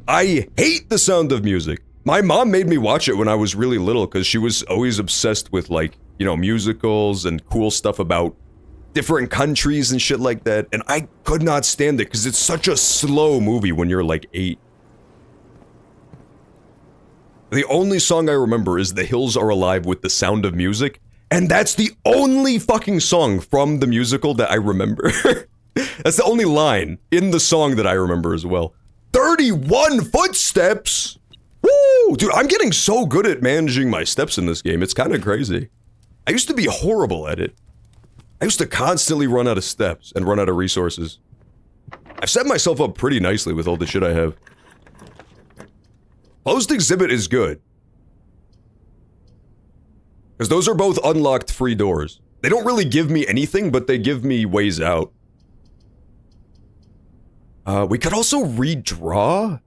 I hate the Sound of Music. My mom made me watch it when I was really little because she was always obsessed with, like, you know, musicals and cool stuff about different countries and shit like that, and I could not stand it because it's such a slow movie when you're like 8. The only song I remember is The Hills Are Alive with the Sound of Music, and that's the only fucking song from the musical that I remember. That's the only line in the song that I remember as well. 31 footsteps! Woo! Dude, I'm getting so good at managing my steps in this game, it's kind of crazy. I used to be horrible at it. I used to constantly run out of steps and run out of resources. I've set myself up pretty nicely with all the shit I have. Closed Exhibit is good. Because those are both unlocked free doors. They don't really give me anything, but they give me ways out. We could also redraw?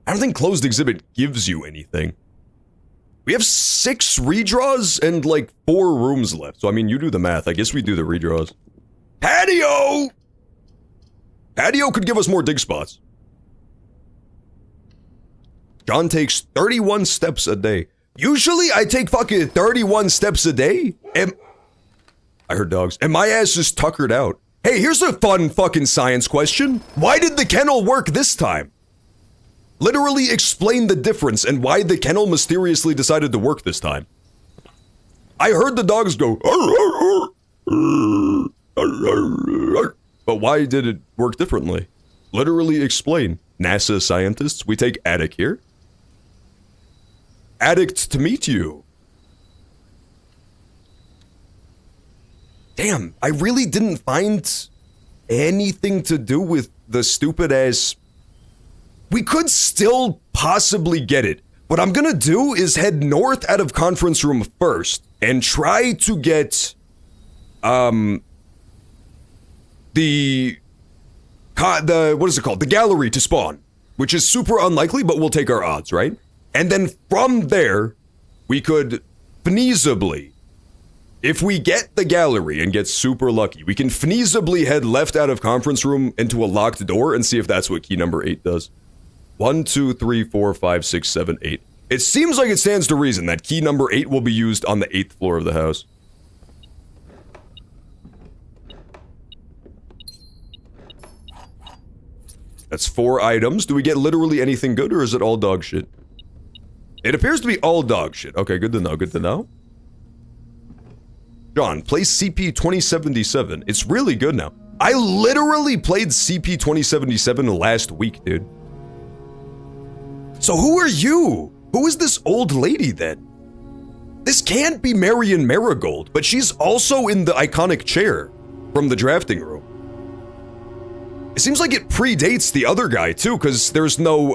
I don't think Closed Exhibit gives you anything. We have 6 redraws and like 4 rooms left. So I mean, you do the math. I guess we do the redraws. Patio! Patio could give us more dig spots. John takes 31 steps a day. Usually I take fucking 31 steps a day. I heard dogs. And my ass is tuckered out. Hey, here's a fun fucking science question. Why did the kennel work this time? Literally explain the difference and why the kennel mysteriously decided to work this time. I heard the dogs go, but why did it work differently? Literally explain. NASA scientists, we take Attic here. Addict to meet you. Damn, I really didn't find anything to do with the stupid ass. We could still possibly get it. What I'm gonna do is head north out of conference room first and try to get the what is it called? The gallery to spawn, which is super unlikely, but we'll take our odds, right? And then from there, we could feasibly, if we get the gallery and get super lucky, we can feasibly head left out of conference room into a locked door and see if that's what key number 8 does. 1, 2, 3, 4, 5, 6, 7, 8. It seems like it stands to reason that key number 8 will be used on the 8th floor of the house. That's 4 items. Do we get literally anything good, or is it all dog shit? It appears to be all dog shit. Okay, good to know, good to know. John, play CP 2077. It's really good now. I literally played CP 2077 last week, dude. So who are you? Who is this old lady then? This can't be Marion Marigold, but she's also in the iconic chair from the drafting room. It seems like it predates the other guy too, because there's no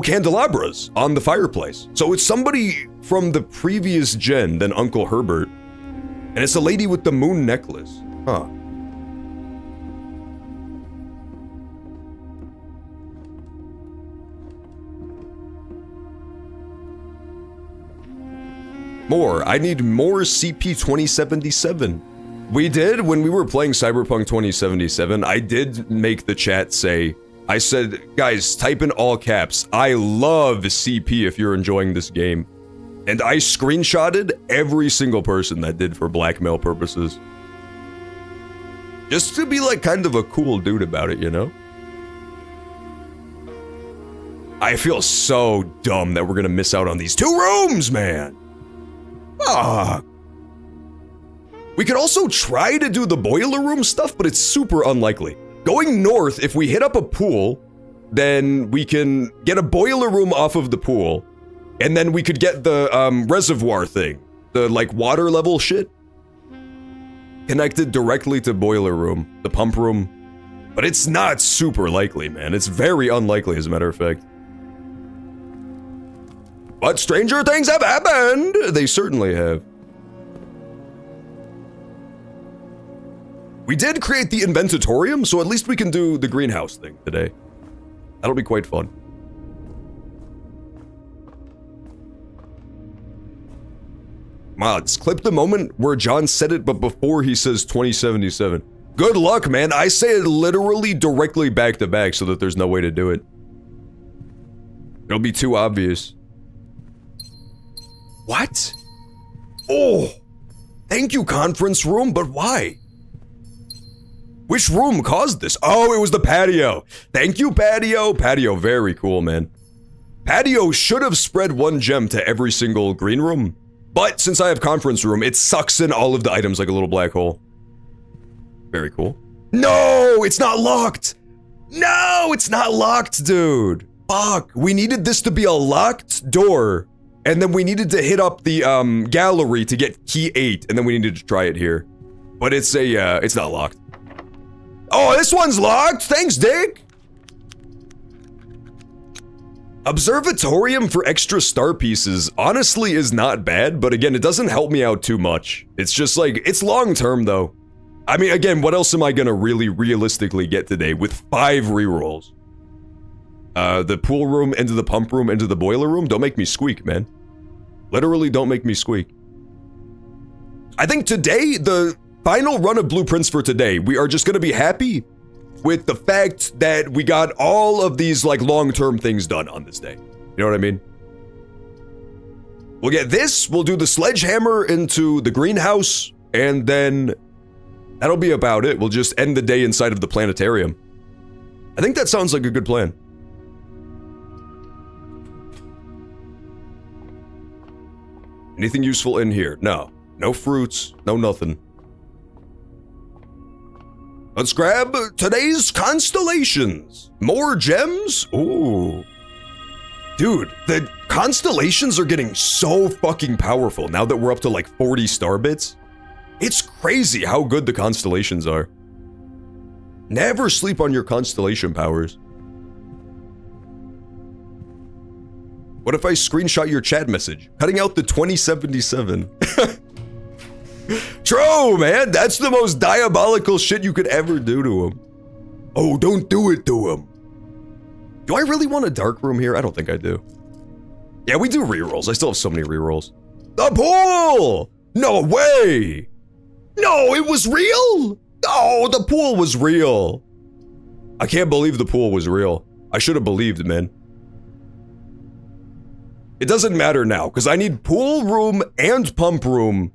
candelabras on the fireplace. So it's somebody from the previous gen than Uncle Herbert. And it's the lady with the moon necklace. Huh. More. I need more CP 2077. We did, when we were playing Cyberpunk 2077, I did make the chat say, I said, guys, type in all caps, I love CP if you're enjoying this game. And I screenshotted every single person that did for blackmail purposes. Just to be like kind of a cool dude about it, you know? I feel so dumb that we're gonna miss out on these 2 rooms, man! Fuck. We could also try to do the boiler room stuff, but it's super unlikely. Going north, if we hit up a pool, then we can get a boiler room off of the pool, and then we could get the reservoir thing, the like water level shit, connected directly to boiler room, the pump room. But it's not super likely, man. It's very unlikely, as a matter of fact. But stranger things have happened! They certainly have. We did create the Inventatorium, so at least we can do the greenhouse thing today. That'll be quite fun. Mods, clip the moment where John said it, but before he says 2077. Good luck, man. I say it literally directly back to back so that there's no way to do it. It'll be too obvious. What? Oh! Thank you, conference room, but why? Which room caused this? Oh, it was the patio. Thank you, patio. Patio, very cool, man. Patio should have spread 1 gem to every single green room, but since I have conference room, it sucks in all of the items like a little black hole. Very cool. No, it's not locked. No, it's not locked, dude. Fuck, we needed this to be a locked door, and then we needed to hit up the gallery to get key 8, and then we needed to try it here. But it's not locked. Oh, this one's locked! Thanks, Dick! Observatorium for extra star pieces honestly is not bad, but again, it doesn't help me out too much. It's just like, it's long term though. I mean, again, what else am I gonna really realistically get today with 5 rerolls? The pool room, into the pump room, into the boiler room? Don't make me squeak, man. Literally, don't make me squeak. I think today, the final run of blueprints for today, we are just gonna be happy with the fact that we got all of these like long-term things done on this day. You know what I mean? We'll get this, we'll do the sledgehammer into the greenhouse, and then that'll be about it. We'll just end the day inside of the planetarium. I think that sounds like a good plan. Anything useful in here? No. No fruits, no nothing. Let's grab today's constellations. More gems? Ooh. Dude, the constellations are getting so fucking powerful now that we're up to like 40 star bits. It's crazy how good the constellations are. Never sleep on your constellation powers. What if I screenshot your chat message? Cutting out the 2077. True, man. That's the most diabolical shit you could ever do to him. Oh, don't do it to him. Do I really want a dark room here? I don't think I do. Yeah, we do rerolls. I still have so many rerolls. The pool! No way! No, it was real? Oh, the pool was real. I can't believe the pool was real. I should have believed, man. It doesn't matter now, because I need pool room and pump room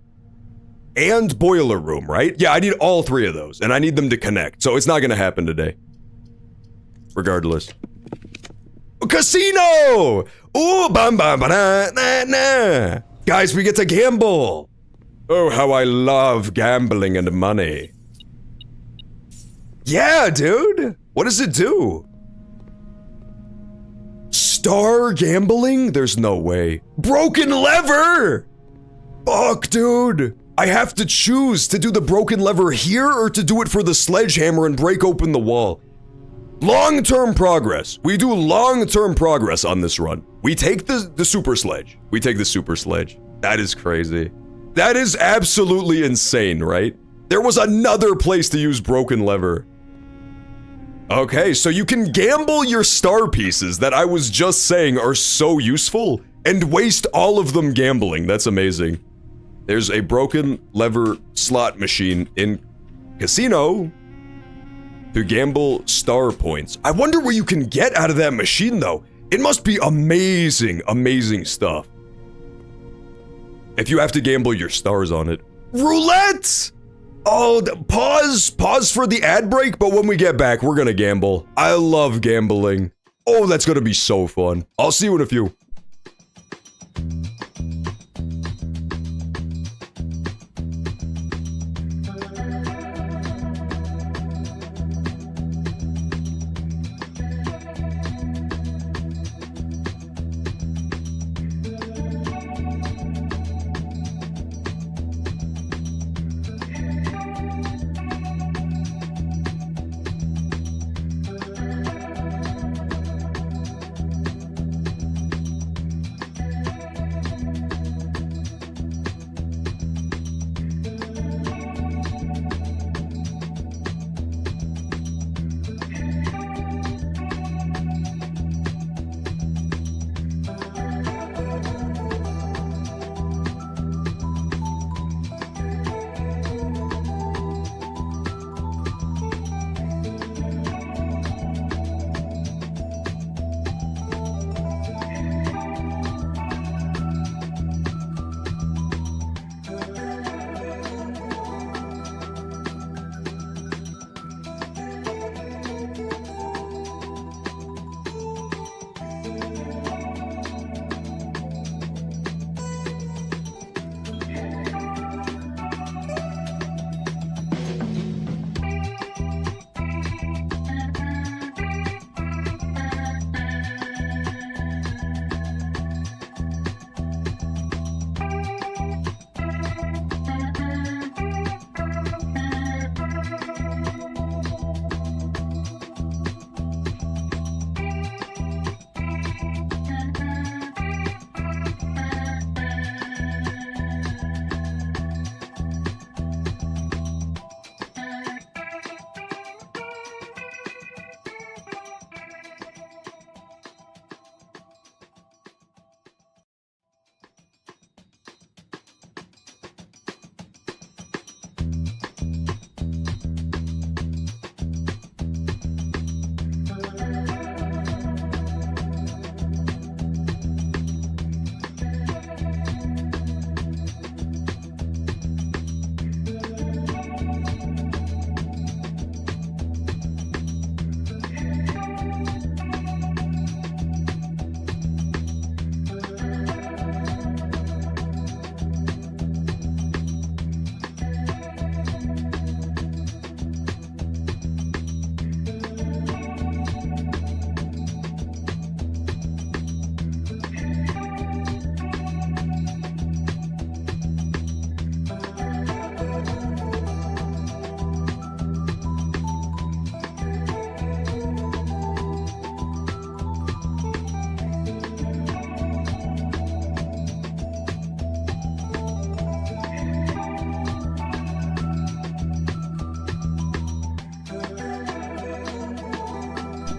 and boiler room, right? Yeah, I need all three of those, and I need them to connect, so it's not gonna happen today. Regardless. Casino! Ooh, bam bam ba na na na. Guys, we get to gamble. Oh, how I love gambling and money. Yeah, dude. What does it do? Star gambling? There's no way. Broken lever! Fuck, dude. I have to choose to do the broken lever here or to do it for the sledgehammer and break open the wall. Long-term progress. We do long-term progress on this run. We take the super sledge. We take the super sledge. That is crazy. That is absolutely insane, right? There was another place to use broken lever. Okay, so you can gamble your star pieces that I was just saying are so useful and waste all of them gambling. That's amazing. There's a broken lever slot machine in casino to gamble star points. I wonder what you can get out of that machine though. It must be amazing, amazing stuff. If you have to gamble your stars on it. Roulette! Oh, pause for the ad break, but when we get back, we're gonna gamble. I love gambling. Oh, that's gonna be so fun. I'll see you in a few.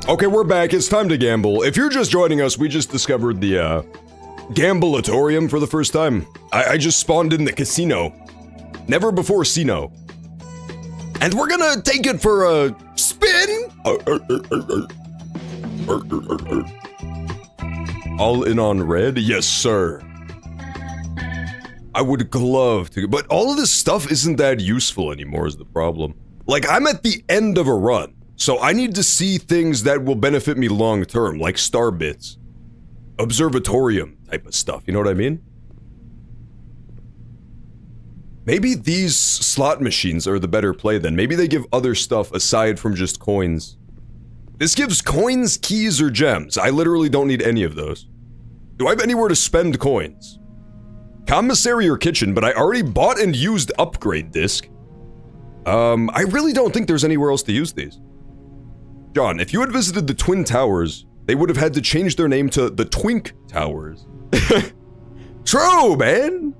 Okay, we're back. It's time to gamble. If you're just joining us, we just discovered the, Gambleatorium for the first time. I just spawned in the casino. Never before seen-o. And we're gonna take it for a spin. All in on red? Yes, sir. I would love to, but all of this stuff isn't that useful anymore is the problem. Like, I'm at the end of a run, so I need to see things that will benefit me long term, like star bits. Observatorium type of stuff, you know what I mean? Maybe these slot machines are the better play then. Maybe they give other stuff aside from just coins. This gives coins, keys, or gems. I literally don't need any of those. Do I have anywhere to spend coins? Commissary or kitchen, but I already bought and used upgrade disc. I really don't think there's anywhere else to use these. John, if you had visited the Twin Towers, they would have had to change their name to the Twink Towers. True, man!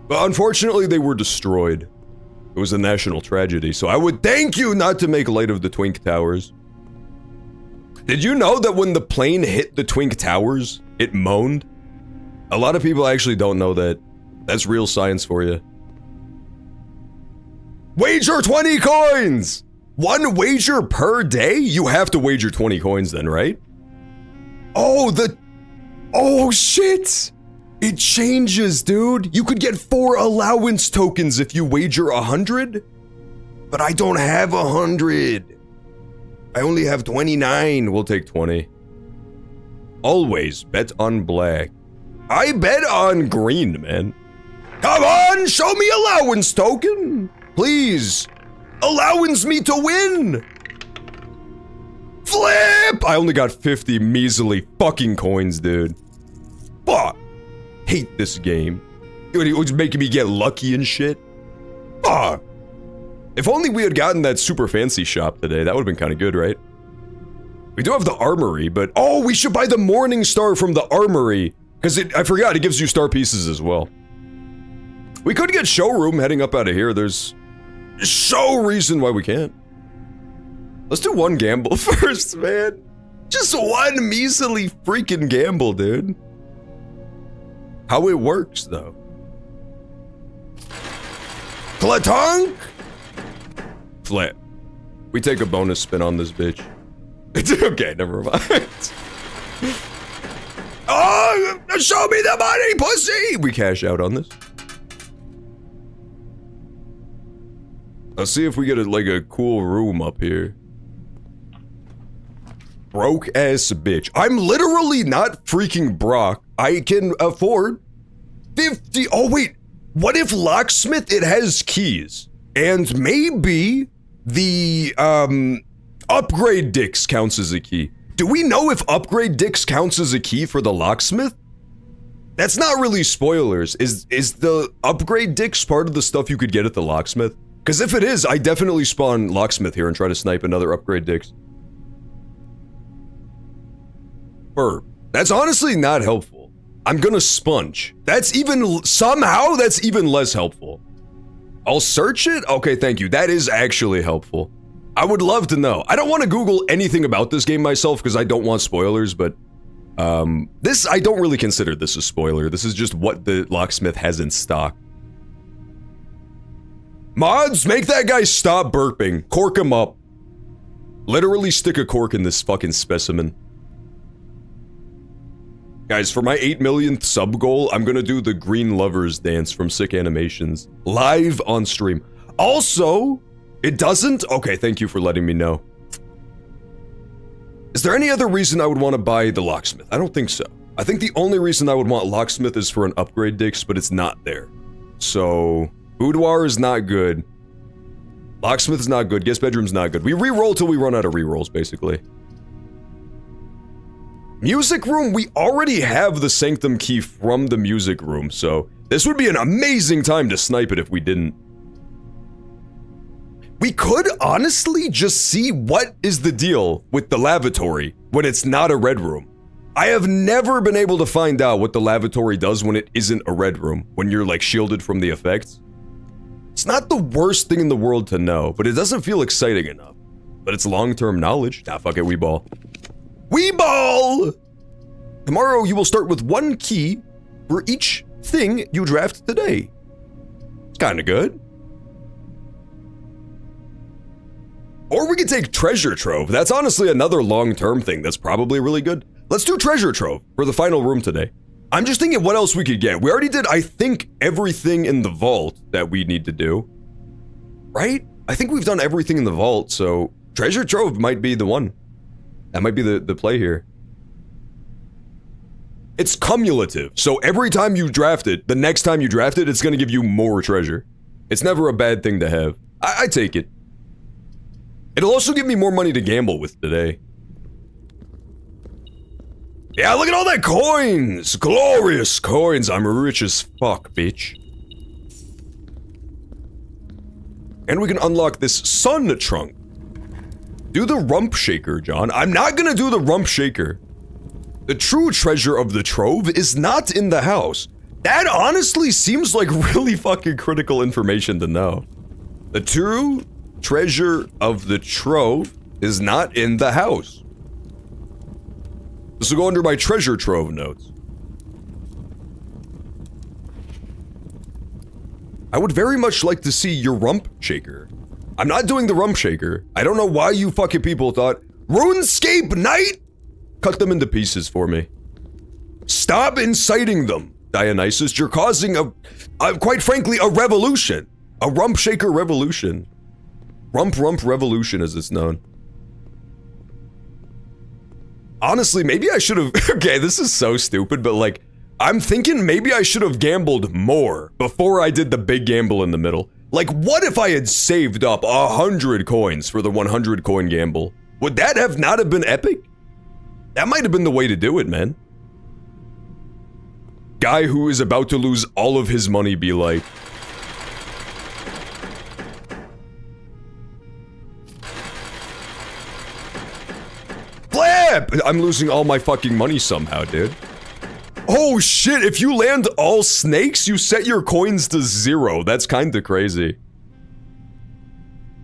But unfortunately, they were destroyed. It was a national tragedy, so I would thank you not to make light of the Twink Towers. Did you know that when the plane hit the Twink Towers, it moaned? A lot of people actually don't know that. That's real science for you. Wager 20 coins! 1 wager per day? You have to wager 20 coins then, right? Oh shit! It changes, dude. You could get 4 allowance tokens if you wager 100. But I don't have 100. I only have 29. We'll take 20. Always bet on black. I bet on green, man. Come on, show me allowance token. Please. Allowance me to win. Flip! I only got 50 measly fucking coins, dude. Fuck. Hate this game. It was making me get lucky and shit. Fuck. If only we had gotten that super fancy shop today, that would have been kind of good, right? We do have the armory, but oh, we should buy the Morning Star from the armory. Because I forgot, it gives you star pieces as well. We could get showroom heading up out of here. There's no reason why we can't. Let's do one gamble first, man. Just one measly freaking gamble, dude. How it works, though. Clatunk! Flip. We take a bonus spin on this bitch. It's okay, never mind. Oh, show me the money, pussy! We cash out on this. Let's see if we get a cool room up here. Broke ass bitch. I'm literally not freaking Brock. I can afford 50. Oh wait, what if locksmith? It has keys, and maybe the upgrade dicks counts as a key. Do we know if upgrade dicks counts as a key for the locksmith? That's not really spoilers. Is the upgrade dicks part of the stuff you could get at the locksmith? Because if it is, I definitely spawn locksmith here and try to snipe another upgrade dicks. Burp. That's honestly not helpful. I'm gonna sponge. That's even, somehow that's even less helpful. I'll search it? Okay, thank you. That is actually helpful. I would love to know. I don't want to Google anything about this game myself because I don't want spoilers, but this, I don't really consider this a spoiler. This is just what the locksmith has in stock. Mods, make that guy stop burping. Cork him up. Literally stick a cork in this fucking specimen. Guys, for my 8 millionth sub goal, I'm gonna do the Green Lovers dance from Sick Animations live on stream. Also, it doesn't? Okay, thank you for letting me know. Is there any other reason I would want to buy the locksmith? I don't think so. I think the only reason I would want locksmith is for an upgrade dicks, but it's not there. So, boudoir is not good. Locksmith is not good. Guest bedroom's not good. We re-roll till we run out of re-rolls, basically. Music room, we already have the sanctum key from the music room, so this would be an amazing time to snipe it if we didn't. We could honestly just see what is the deal with the lavatory when it's not a red room. I have never been able to find out what the lavatory does when it isn't a red room, when you're like shielded from the effects. It's not the worst thing in the world to know, but it doesn't feel exciting enough. But it's long-term knowledge. Nah, fuck it, we ball. We ball! Tomorrow you will start with 1 key for each thing you draft today. It's kinda good. Or we could take treasure trove. That's honestly another long-term thing that's probably really good. Let's do treasure trove for the final room today. I'm just thinking what else we could get. We already did, I think, everything in the vault that we need to do. Right? I think we've done everything in the vault, so treasure trove might be the one. That might be the play here. It's cumulative, so every time you draft it, the next time you draft it, it's gonna give you more treasure. It's never a bad thing to have. I take it. It'll also give me more money to gamble with today. Yeah, look at all that coins! Glorious coins! I'm rich as fuck, bitch. And we can unlock this sun trunk. Do the rump shaker, John. I'm not gonna do the rump shaker. The true treasure of the trove is not in the house. That honestly seems like really fucking critical information to know. The true treasure of the trove is not in the house. This will go under my treasure trove notes. I would very much like to see your rump shaker. I'm not doing the rump shaker. I don't know why you fucking people thought, RuneScape Knight? Cut them into pieces for me. Stop inciting them, Dionysus. You're causing quite frankly, a revolution. A rump shaker revolution. Rump revolution as it's known. Honestly, maybe I should have, okay, this is so stupid, but like, I'm thinking maybe I should have gambled more before I did the big gamble in the middle. Like, what if I had saved up 100 coins for the 100 coin gamble? Would that have not have been epic? That might have been the way to do it, man. Guy who is about to lose all of his money be like, flip! I'm losing all my fucking money somehow, dude. Oh shit, if you land all snakes, you set your coins to 0. That's kinda crazy.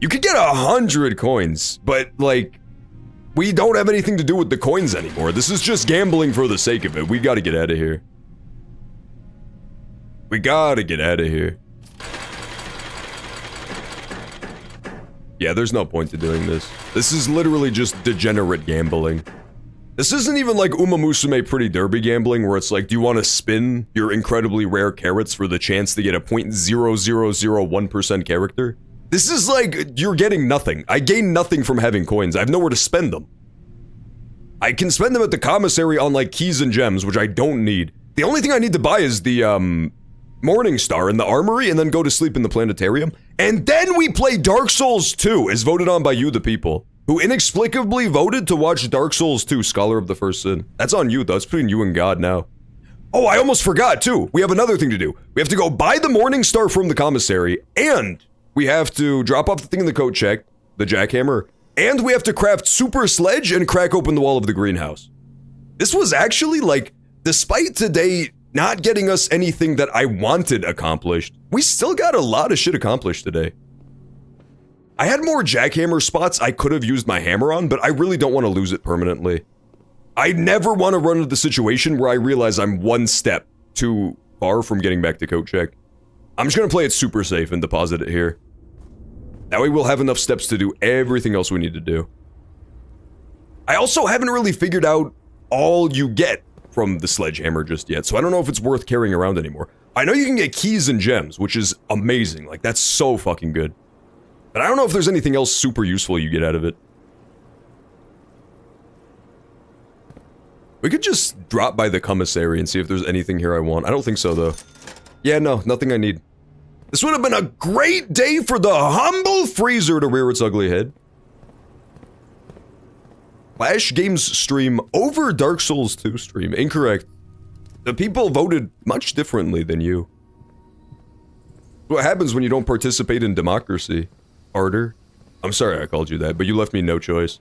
You could get 100 coins, but like, we don't have anything to do with the coins anymore. This is just gambling for the sake of it. We gotta get out of here. We gotta get out of here. Yeah, there's no point to doing this. This is literally just degenerate gambling. This isn't even like Uma Musume Pretty Derby gambling, where it's like, do you want to spin your incredibly rare carrots for the chance to get a 0.0001% character? This is like, you're getting nothing. I gain nothing from having coins. I have nowhere to spend them. I can spend them at the commissary on like keys and gems, which I don't need. The only thing I need to buy is the, Morning Star in the armory, and then go to sleep in the planetarium. And then we play Dark Souls 2, as voted on by you, the people, who inexplicably voted to watch Dark Souls 2, Scholar of the First Sin. That's on you, though. It's between you and God now. Oh, I almost forgot, too. We have another thing to do. We have to go buy the Morning Star from the commissary, and we have to drop off the thing in the coat check, the jackhammer, and we have to craft Super Sledge and crack open the wall of the greenhouse. This was actually, like, despite today not getting us anything that I wanted accomplished, we still got a lot of shit accomplished today. I had more jackhammer spots I could have used my hammer on, but I really don't want to lose it permanently. I never want to run into the situation where I realize I'm one step too far from getting back to coat check. I'm just gonna play it super safe and deposit it here. That way we'll have enough steps to do everything else we need to do. I also haven't really figured out all you get from the sledgehammer just yet, so I don't know if it's worth carrying around anymore. I know you can get keys and gems, which is amazing. Like, that's so fucking good. But I don't know if there's anything else super useful you get out of it. We could just drop by the commissary and see if there's anything here I want. I don't think so, though. Yeah, no, nothing I need. This would have been a great day for the humble freezer to rear its ugly head. Flash Games stream over Dark Souls 2 stream. Incorrect. The people voted much differently than you. What happens when you don't participate in democracy, Arter? I'm sorry I called you that, but you left me no choice.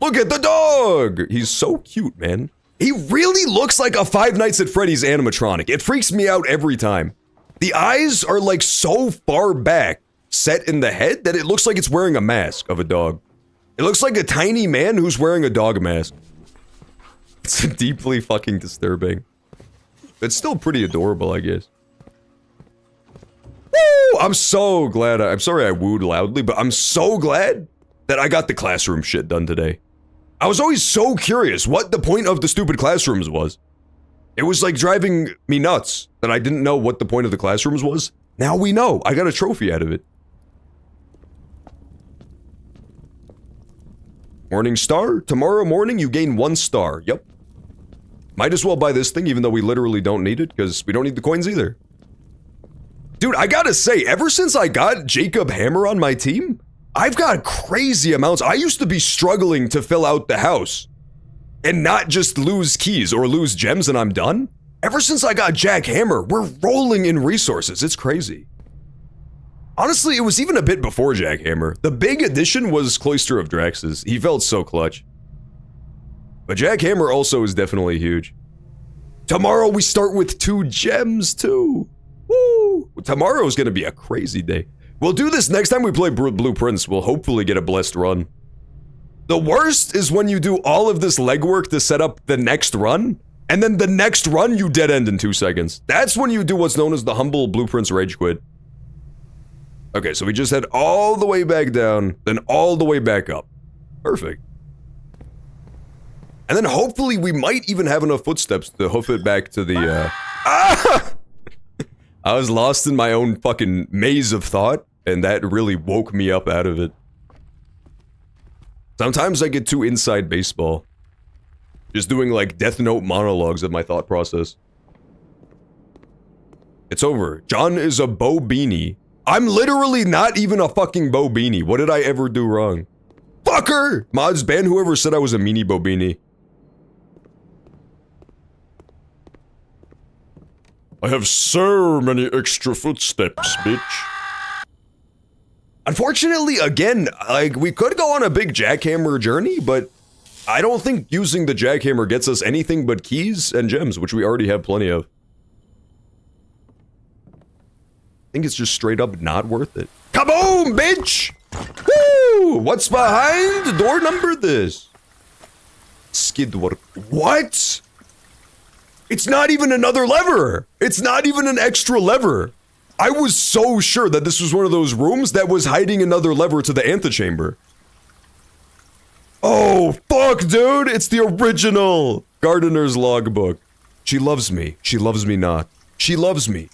Look at the dog! He's so cute, man. He really looks like a Five Nights at Freddy's animatronic. It freaks me out every time. The eyes are like so far back, set in the head, that it looks like it's wearing a mask of a dog. It looks like a tiny man who's wearing a dog mask. It's deeply fucking disturbing. It's still pretty adorable, I guess. Woo! I'm so glad. I'm sorry I wooed loudly, but I'm so glad that I got the classroom shit done today. I was always so curious what the point of the stupid classrooms was. It was like driving me nuts that I didn't know what the point of the classrooms was. Now we know. I got a trophy out of it. Morning star. Tomorrow morning you gain 1 star. Yep. Might as well buy this thing even though we literally don't need it because we don't need the coins either. Dude, I gotta say, ever since I got Jacob Hammer on my team, I've got crazy amounts. I used to be struggling to fill out the house and not just lose keys or lose gems and I'm done. Ever since I got Jack Hammer, we're rolling in resources. It's crazy. Honestly, it was even a bit before Jack Hammer. The big addition was Cloister of Draxus. He felt so clutch. But Jack Hammer also is definitely huge. Tomorrow we start with 2 gems too. Woo! Tomorrow is gonna be a crazy day. We'll do this next time we play Blueprints. We'll hopefully get a blessed run. The worst is when you do all of this legwork to set up the next run, and then the next run you dead end in 2 seconds. That's when you do what's known as the humble Blueprints rage quit. Okay, so we just head all the way back down, then all the way back up. Perfect. And then hopefully we might even have enough footsteps to hoof it back to the, Ah! I was lost in my own fucking maze of thought, and that really woke me up out of it. Sometimes I get too inside baseball. Just doing like Death Note monologues of my thought process. It's over. John is a Bo Beanie. I'm literally not even a fucking Bo Beanie. What did I ever do wrong? Fucker! Mods ban whoever said I was a meanie Bo Beanie. I have so many extra footsteps, bitch. Unfortunately, again, like, we could go on a big jackhammer journey, but I don't think using the jackhammer gets us anything but keys and gems, which we already have plenty of. I think it's just straight up not worth it. Kaboom, bitch! Woo! What's behind door number this? Skid work. What? It's not even another lever! It's not even an extra lever! I was so sure that this was one of those rooms that was hiding another lever to the antechamber. Oh, fuck, dude! It's the original Gardener's Logbook. She loves me. She loves me not. She loves me.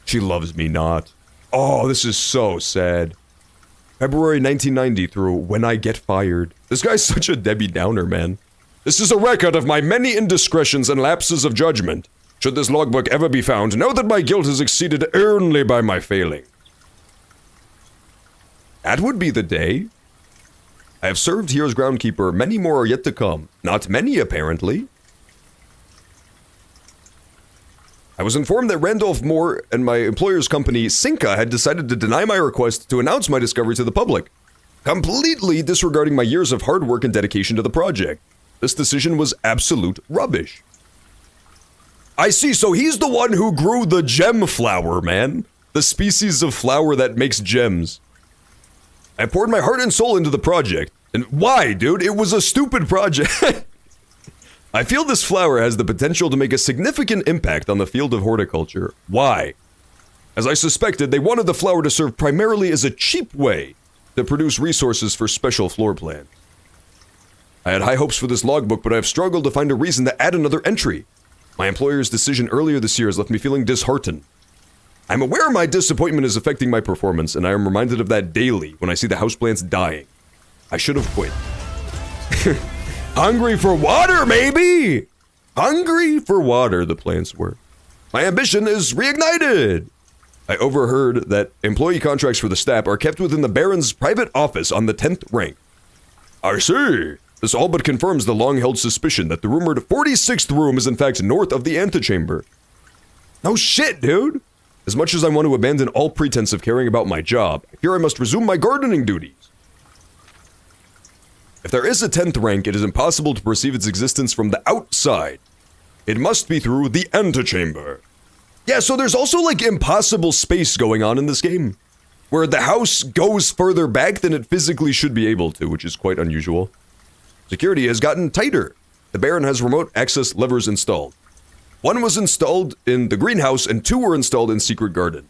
She loves me not. Oh, this is so sad. February 1990 through When I Get Fired. This guy's such a Debbie Downer, man. This is a record of my many indiscretions and lapses of judgment. Should this logbook ever be found, know that my guilt is exceeded only by my failing. That would be the day. I have served here as groundkeeper. Many more are yet to come. Not many, apparently. I was informed that Randolph Moore and my employer's company, Cinca, had decided to deny my request to announce my discovery to the public, completely disregarding my years of hard work and dedication to the project. This decision was absolute rubbish. I see, so he's the one who grew the gem flower, man. The species of flower that makes gems. I poured my heart and soul into the project. And why, dude? It was a stupid project. I feel this flower has the potential to make a significant impact on the field of horticulture. Why? As I suspected, they wanted the flower to serve primarily as a cheap way to produce resources for special floor plans. I had high hopes for this logbook, but I have struggled to find a reason to add another entry. My employer's decision earlier this year has left me feeling disheartened. I'm aware my disappointment is affecting my performance, and I am reminded of that daily when I see the houseplants dying. I should have quit. Hungry for water, maybe! Hungry for water, the plants were. My ambition is reignited! I overheard that employee contracts for the staff are kept within the Baron's private office on the 10th rank. I see. This all but confirms the long-held suspicion that the rumored 46th room is in fact north of the antechamber. No shit, dude! As much as I want to abandon all pretense of caring about my job, I fear I must resume my gardening duties. If there is a 10th rank, it is impossible to perceive its existence from the outside. It must be through the antechamber. Yeah, so there's also like impossible space going on in this game, where the house goes further back than it physically should be able to, which is quite unusual. Security has gotten tighter. The Baron has remote access levers installed. One was installed in the greenhouse and 2 were installed in Secret Garden.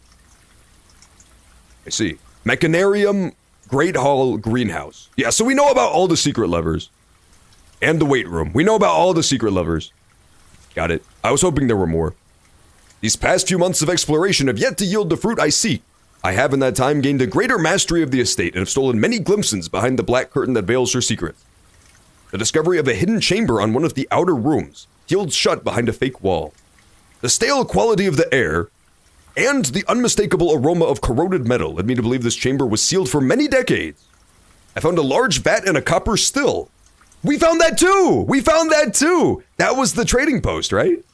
I see. Mechanarium, Great Hall, Greenhouse. Yeah, so we know about all the secret levers. And the weight room. We know about all the secret levers. Got it. I was hoping there were more. These past few months of exploration have yet to yield the fruit I seek. I have in that time gained a greater mastery of the estate and have stolen many glimpses behind the black curtain that veils her secrets. The discovery of a hidden chamber on one of the outer rooms, sealed shut behind a fake wall. The stale quality of the air, and the unmistakable aroma of corroded metal led me to believe this chamber was sealed for many decades. I found a large vat and a copper still. We found that too! We found that too! That was the trading post, right?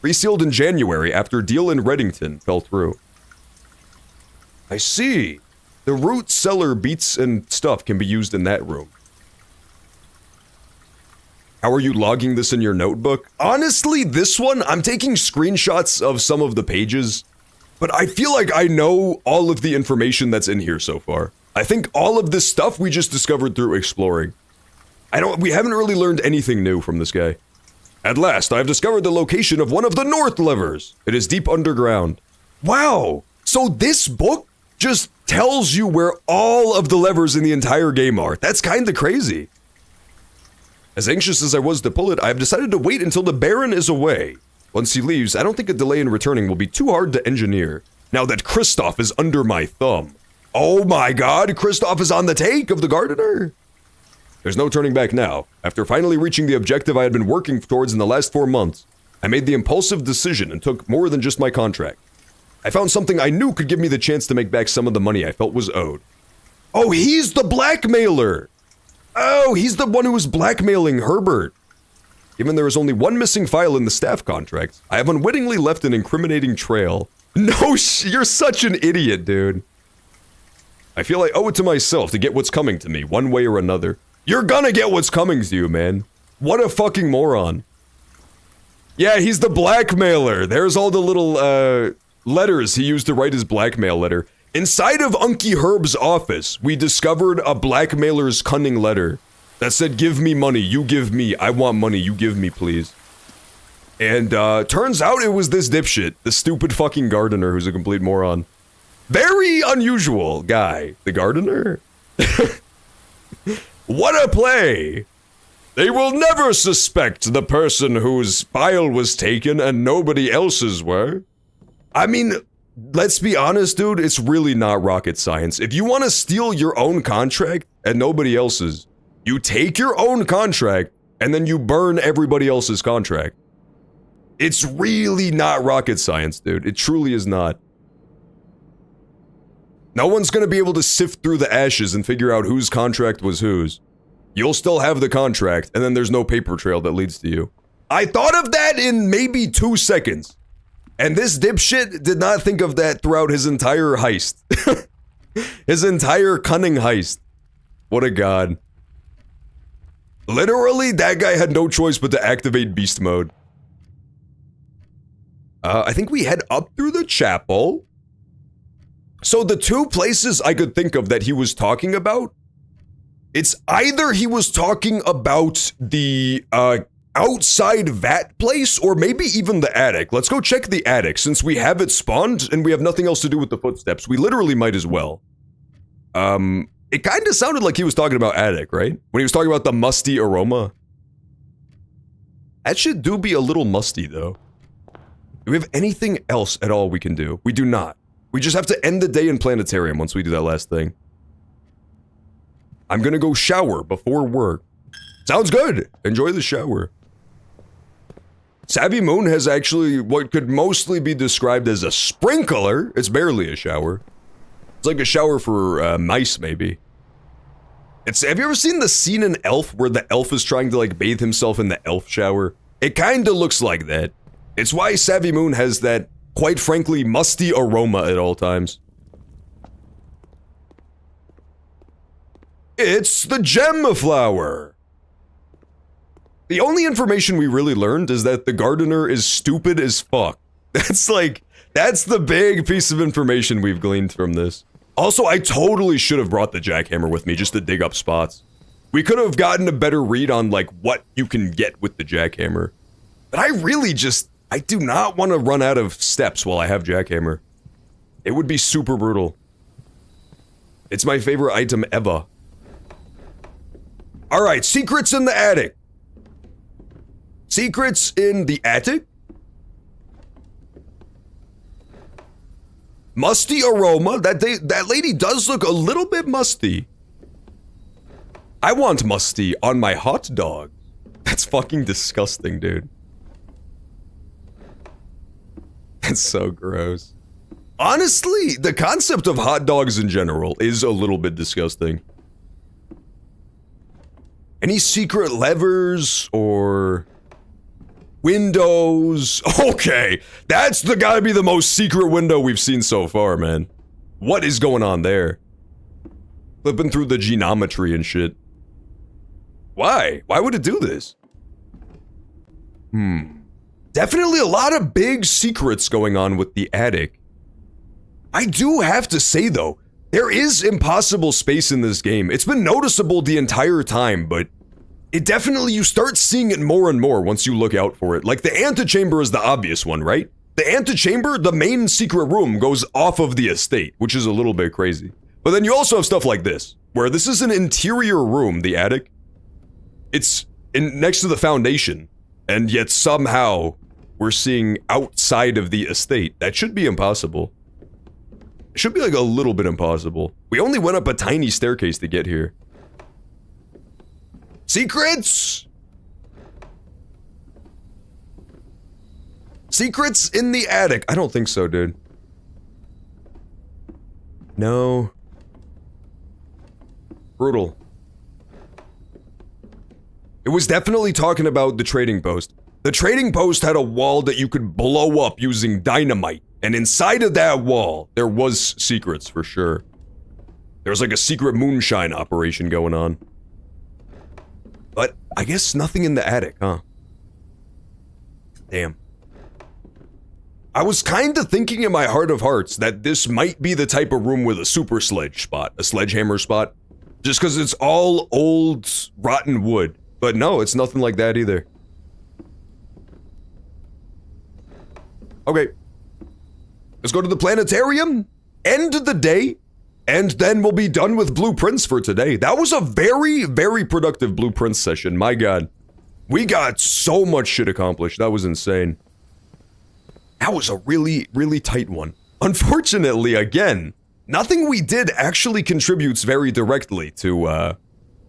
Resealed in January after a deal in Reddington fell through. I see. The root cellar beets and stuff can be used in that room. How are you logging this in your notebook? Honestly, this one, I'm taking screenshots of some of the pages, but I feel like I know all of the information that's in here so far. I think all of this stuff we just discovered through exploring. We haven't really learned anything new from this guy. At last, I've discovered the location of one of the north levers. It is deep underground. Wow! So this book just tells you where all of the levers in the entire game are. That's kinda crazy. As anxious as I was to pull it, I have decided to wait until the Baron is away. Once he leaves, I don't think a delay in returning will be too hard to engineer, now that Kristoff is under my thumb. Oh my god, Kristoff is on the take of the Gardener! There's no turning back now. After finally reaching the objective I had been working towards in the last 4 months, I made the impulsive decision and took more than just my contract. I found something I knew could give me the chance to make back some of the money I felt was owed. Oh, he's the blackmailer! Oh, he's the one who was blackmailing Herbert. Given there is only one missing file in the staff contract, I have unwittingly left an incriminating trail. No, you're such an idiot, dude. I feel I owe it to myself to get what's coming to me, one way or another. You're gonna get what's coming to you, man. What a fucking moron. Yeah, he's the blackmailer. There's all the little, letters he used to write his blackmail letter. Inside of Unky Herb's office, we discovered a blackmailer's cunning letter that said, give me money, you give me, I want money, you give me, please. And, turns out it was this dipshit, the stupid fucking Gardener who's a complete moron. Very unusual guy, the Gardener. What a play! They will never suspect the person whose file was taken and nobody else's were. I mean, let's be honest, dude, it's really not rocket science. If you want to steal your own contract and nobody else's, you take your own contract and then you burn everybody else's contract. It's really not rocket science, dude. It truly is not. No one's gonna be able to sift through the ashes and figure out whose contract was whose. You'll still have the contract, and then there's no paper trail that leads to you. I thought of that in maybe 2 seconds. And this dipshit did not think of that throughout his entire heist. His entire cunning heist. What a god. Literally, that guy had no choice but to activate beast mode. I think we head up through the chapel. So the 2 places I could think of that he was talking about, it's either he was talking about the, outside vat place, or maybe even the attic. Let's go check the attic, since we have it spawned, and we have nothing else to do with the footsteps. We literally might as well. It kinda sounded like he was talking about attic, right? When he was talking about the musty aroma. That shit do be a little musty, though. Do we have anything else at all we can do? We do not. We just have to end the day in Planetarium once we do that last thing. I'm gonna go shower before work. Sounds good! Enjoy the shower. Savvy Moon has actually what could mostly be described as a sprinkler. It's barely a shower. It's like a shower for mice, maybe. Have you ever seen the scene in Elf where the elf is trying to like bathe himself in the elf shower? It kinda looks like that. It's why Savvy Moon has that, quite frankly, musty aroma at all times. It's the gem flower! The only information we really learned is that the Gardener is stupid as fuck. That's the big piece of information we've gleaned from this. Also, I totally should have brought the jackhammer with me just to dig up spots. We could have gotten a better read on, like, what you can get with the jackhammer. But I do not want to run out of steps while I have jackhammer. It would be super brutal. It's my favorite item ever. Alright, secrets in the attic. Secrets in the attic? Musty aroma. That lady does look a little bit musty. I want musty on my hot dog. That's fucking disgusting, dude. That's so gross. Honestly, the concept of hot dogs in general is a little bit disgusting. Any secret levers or windows? Okay, that's gotta be the most secret window we've seen so far, man. What is going on there? Flipping through the geometry and shit. Why? Why would it do this? Definitely a lot of big secrets going on with the attic. I do have to say though, there is impossible space in this game. It's been noticeable the entire time, but it definitely, you start seeing it more and more once you look out for it. Like the antechamber is the obvious one, right? The antechamber, the main secret room, goes off of the estate, which is a little bit crazy. But then you also have stuff like this, where this is an interior room, the attic. It's next to the foundation, and yet somehow we're seeing outside of the estate. That should be impossible. It should be like a little bit impossible. We only went up a tiny staircase to get here. Secrets? Secrets in the attic. I don't think so, dude. No. Brutal. It was definitely talking about the trading post. The trading post had a wall that you could blow up using dynamite. And inside of that wall, there was secrets for sure. There was like a secret moonshine operation going on. But I guess nothing in the attic, huh? Damn. I was kinda thinking in my heart of hearts that this might be the type of room with a super sledge spot, a sledgehammer spot. Just cause it's all old, rotten wood. But no, it's nothing like that either. Okay. Let's go to the planetarium, end the day, and then we'll be done with blueprints for today. That was a very, very productive blueprint session, my god. We got so much shit accomplished, that was insane. That was a really, really tight one. Unfortunately, again, nothing we did actually contributes very directly to,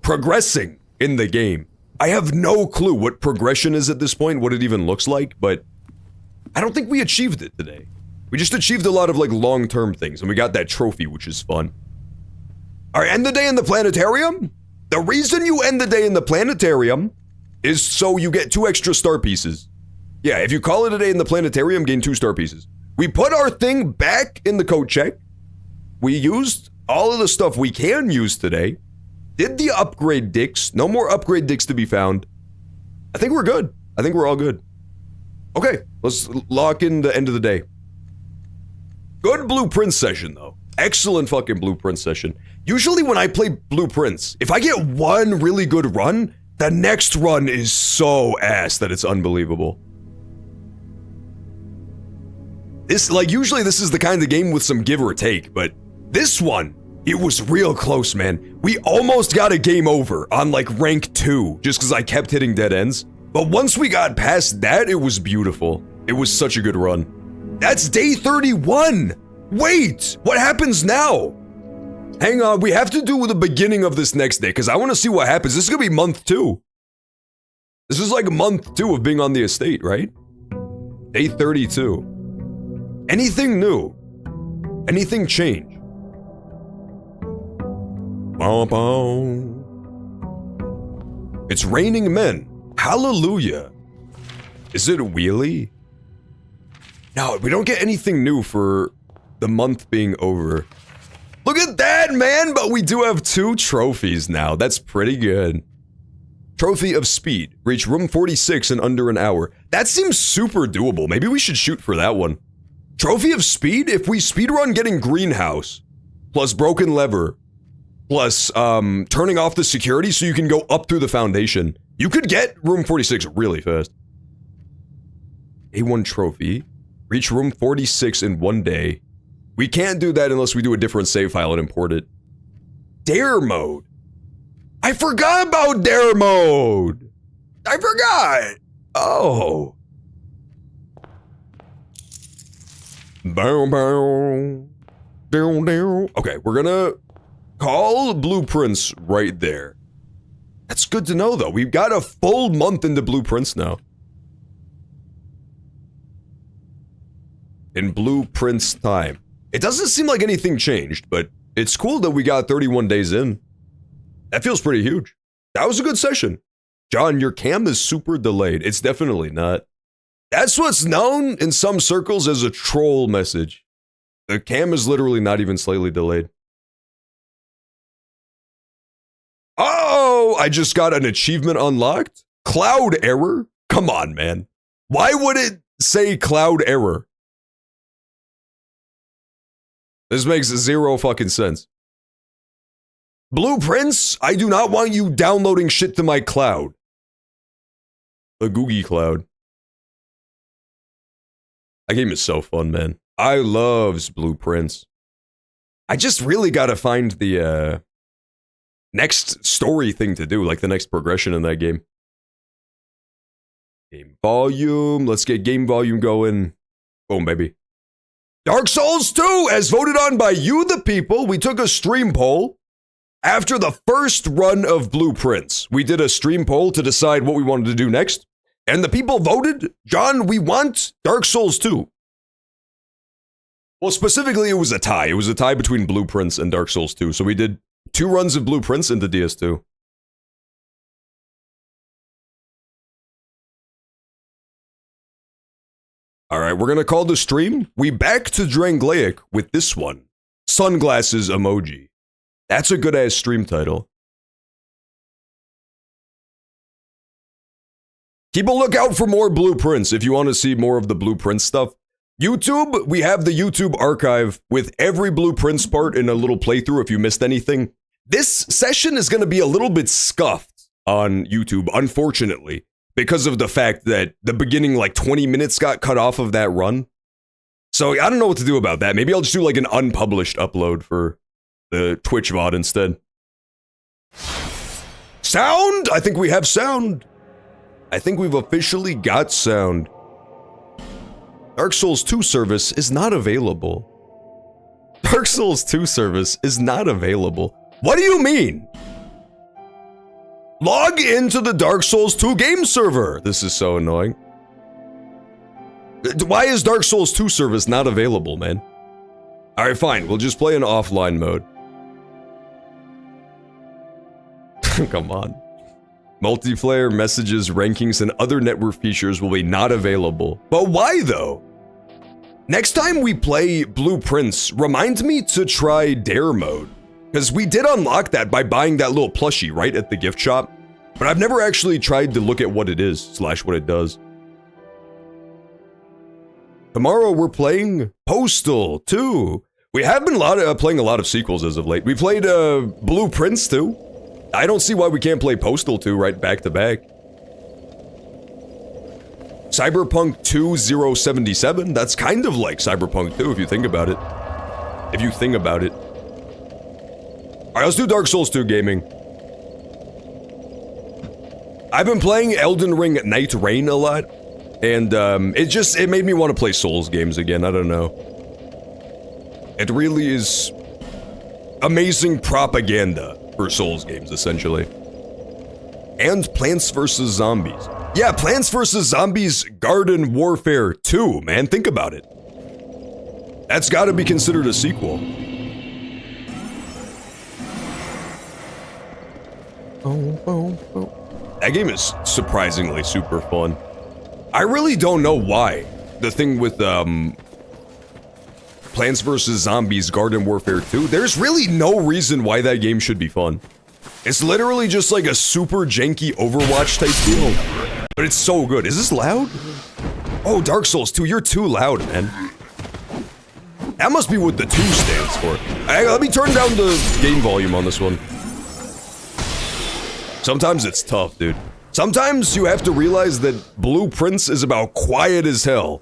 progressing in the game. I have no clue what progression is at this point, what it even looks like, but I don't think we achieved it today. We just achieved a lot of, like, long-term things, and we got that trophy, which is fun. Alright, end the day in the planetarium? The reason you end the day in the planetarium is so you get 2 extra star pieces. Yeah, if you call it a day in the planetarium, gain 2 star pieces. We put our thing back in the code check. We used all of the stuff we can use today. Did the upgrade dicks. No more upgrade dicks to be found. I think we're good. I think we're all good. Okay, let's lock in the end of the day. Good blueprint session, though. Excellent fucking blueprint session. Usually when I play blueprints, if I get one really good run, the next run is so ass that it's unbelievable. Usually this is the kind of game with some give or take, but this one, it was real close, man. We almost got a game over on, like, rank 2, just because I kept hitting dead ends. But once we got past that, it was beautiful. It was such a good run. That's day 31! Wait! What happens now? Hang on, we have to do the beginning of this next day, because I want to see what happens. This is going to be month 2. This is like month 2 of being on the estate, right? Day 32. Anything new? Anything change? Bow, bow. It's raining men. Hallelujah. Is it a wheelie? No, we don't get anything new for the month being over. Look at that, man! But we do have 2 trophies now. That's pretty good. Trophy of speed. Reach room 46 in under an hour. That seems super doable. Maybe we should shoot for that one. Trophy of speed? If we speedrun getting greenhouse, plus broken lever, plus turning off the security so you can go up through the foundation, you could get room 46 really fast. A1 trophy. Reach room 46 in 1 day. We can't do that unless we do a different save file and import it. Dare mode. I forgot about dare mode. I forgot. Oh. Bow, bow. Down, down. Okay, we're gonna call blueprints right there. That's good to know, though. We've got a full month into blueprints now. In blueprints time. It doesn't seem like anything changed, but it's cool that we got 31 days in. That feels pretty huge. That was a good session. John, your cam is super delayed. It's definitely not. That's what's known in some circles as a troll message. The cam is literally not even slightly delayed. Oh, I just got an achievement unlocked? Cloud error? Come on, man. Why would it say cloud error? This makes zero fucking sense. Blueprints, I do not want you downloading shit to my cloud. The Googie Cloud. That game is so fun, man. I loves Blueprints. I just really gotta find the next story thing to do, like the next progression in that game. Game volume. Let's get game volume going. Boom, baby. Dark Souls 2, as voted on by you, the people. We took a stream poll. After the first run of Blueprints, we did a stream poll to decide what we wanted to do next. And the people voted, John, we want Dark Souls 2. Well, specifically, it was a tie. It was a tie between Blueprints and Dark Souls 2. So we did 2 runs of Blueprints into DS2. Alright, we're gonna call the stream. We back to Drangleic with this one. Sunglasses emoji. That's a good ass stream title. Keep a lookout for more Blueprints if you want to see more of the Blueprint stuff. YouTube, we have the YouTube archive with every Blueprints part in a little playthrough if you missed anything. This session is going to be a little bit scuffed on YouTube, unfortunately, because of the fact that the beginning, like 20 minutes got cut off of that run. So I don't know what to do about that. Maybe I'll just do like an unpublished upload for the Twitch VOD instead. Sound? I think we have sound. I think we've officially got sound. Dark Souls 2 service is not available. Dark Souls 2 service is not available. What do you mean? Log into the Dark Souls 2 game server. This is so annoying. Why is Dark Souls 2 service not available, man? Alright, fine. We'll just play in offline mode. Come on. Multiplayer, messages, rankings, and other network features will be not available. But why, though? Next time we play Blueprints, remind me to try Dare mode. Because we did unlock that by buying that little plushie, right, at the gift shop. But I've never actually tried to look at what it is, / what it does. Tomorrow we're playing Postal 2. We have been playing a lot of sequels as of late. We played Blueprints 2. I don't see why we can't play Postal 2 right back to back. Cyberpunk 2077, that's kind of like Cyberpunk 2 if you think about it. If you think about it. Alright, let's do Dark Souls 2 gaming. I've been playing Elden Ring Night Rain a lot, and it made me want to play Souls games again, I don't know. It really is amazing propaganda for Souls games, essentially. And Plants vs. Zombies. Yeah, Plants vs. Zombies Garden Warfare 2, man, think about it. That's gotta be considered a sequel. That game is surprisingly super fun. I really don't know why. The thing with, Plants vs. Zombies Garden Warfare 2, there's really no reason why that game should be fun. It's literally just like a super janky Overwatch type deal. But it's so good. Is this loud? Oh, Dark Souls 2, you're too loud, man. That must be what the 2 stands for. Hey, let me turn down the game volume on this one. Sometimes it's tough, dude. Sometimes you have to realize that Blueprints is about quiet as hell.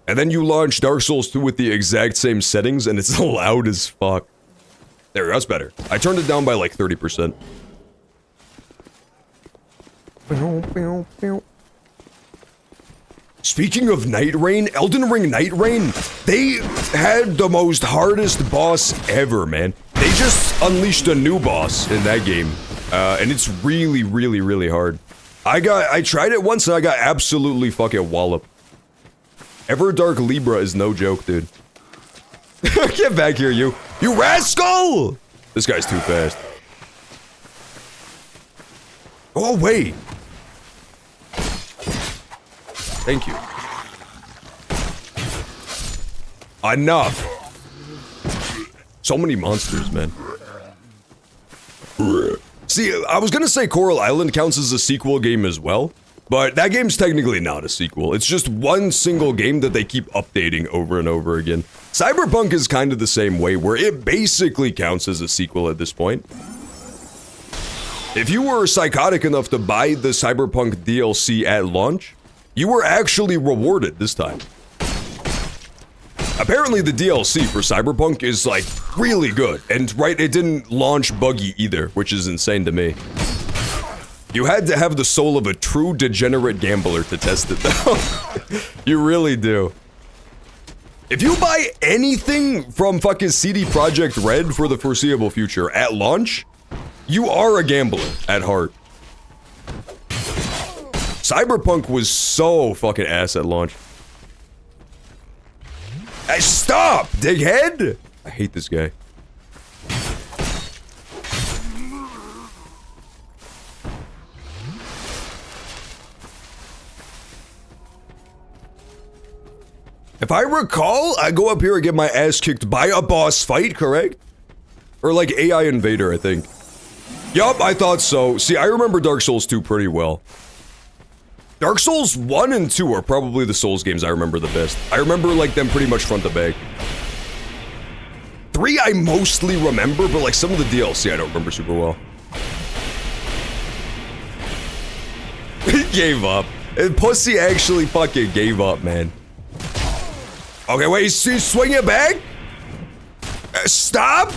And then you launch Dark Souls 2 with the exact same settings and it's loud as fuck. There, that's better. I turned it down by like 30%. Speaking of Night Rain, Elden Ring Night Rain, they had the most hardest boss ever, man. They just unleashed a new boss in that game, and it's really, really, really hard. I tried it once and I got absolutely fucking walloped. Everdark Libra is no joke, dude. Get back here, you rascal! This guy's too fast. Oh, wait. Thank you. Enough. So many monsters, man. See, I was gonna say Coral Island counts as a sequel game as well, but that game's technically not a sequel. It's just one single game that they keep updating over and over again. Cyberpunk is kind of the same way, where it basically counts as a sequel at this point. If you were psychotic enough to buy the Cyberpunk DLC at launch, you were actually rewarded this time. Apparently the DLC for Cyberpunk is like really good, and right, it didn't launch buggy either, which is insane to me. You had to have the soul of a true degenerate gambler to test it though. You really do. If you buy anything from fucking CD Projekt Red for the foreseeable future at launch, you are a gambler at heart. Cyberpunk was so fucking ass at launch. Hey, stop, dighead! I hate this guy. If I recall, I go up here and get my ass kicked by a boss fight, correct? Or like AI Invader, I think. Yup, I thought so. See, I remember Dark Souls 2 pretty well. Dark Souls 1 and 2 are probably the Souls games I remember the best. I remember like them pretty much front to back. 3 I mostly remember, but like some of the DLC I don't remember super well. He gave up. And Pussy actually fucking gave up, man. Okay, wait, he's swinging back? Stop!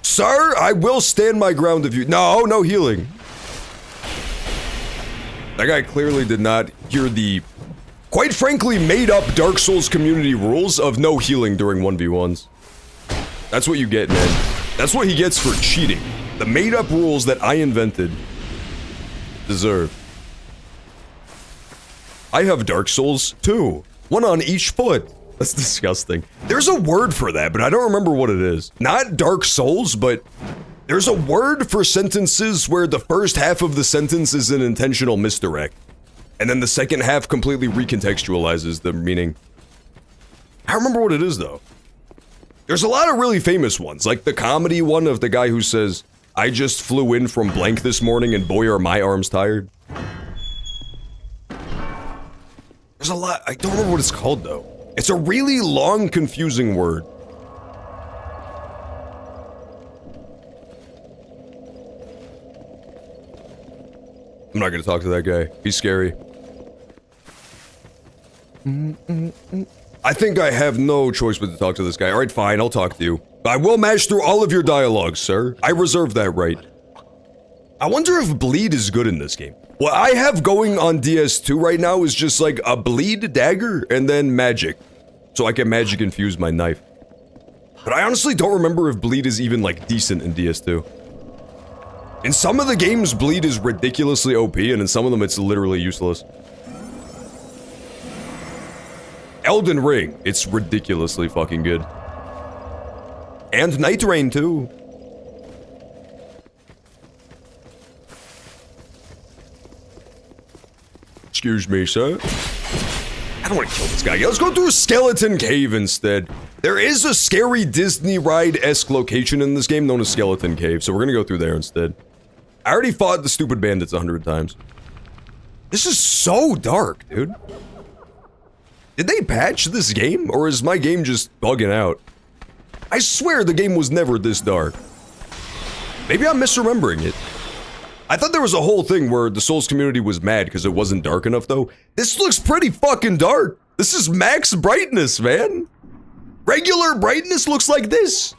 Sir, I will stand my ground if you- No healing. That guy clearly did not hear the, quite frankly, made-up Dark Souls community rules of no healing during 1v1s. That's what you get, man. That's what he gets for cheating. The made-up rules that I invented deserve. I have Dark Souls 2. One on each foot. That's disgusting. There's a word for that, but I don't remember what it is. Not Dark Souls, but there's a word for sentences where the first half of the sentence is an intentional misdirect, and then the second half completely recontextualizes the meaning. I don't remember what it is, though. There's a lot of really famous ones, like the comedy one of the guy who says, "I just flew in from blank this morning and boy are my arms tired." There's a lot, I don't remember what it's called, though. It's a really long, confusing word. I'm not gonna talk to that guy. He's scary. I think I have no choice but to talk to this guy. Alright, fine, I'll talk to you. I will mash through all of your dialogue, sir. I reserve that right. I wonder if bleed is good in this game. What I have going on DS2 right now is just like a bleed dagger and then magic. So I can magic infuse my knife. But I honestly don't remember if bleed is even like decent in DS2. In some of the games, bleed is ridiculously OP, and in some of them it's literally useless. Elden Ring, it's ridiculously fucking good. And Night Rain too. Excuse me, sir. I don't want to kill this guy. Let's go through Skeleton Cave instead. There is a scary Disney ride-esque location in this game known as Skeleton Cave, so we're gonna go through there instead. I already fought the stupid bandits 100 times. This is so dark, dude. Did they patch this game, or is my game just bugging out? I swear the game was never this dark. Maybe I'm misremembering it. I thought there was a whole thing where the Souls community was mad because it wasn't dark enough, though. This looks pretty fucking dark. This is max brightness, man. Regular brightness looks like this.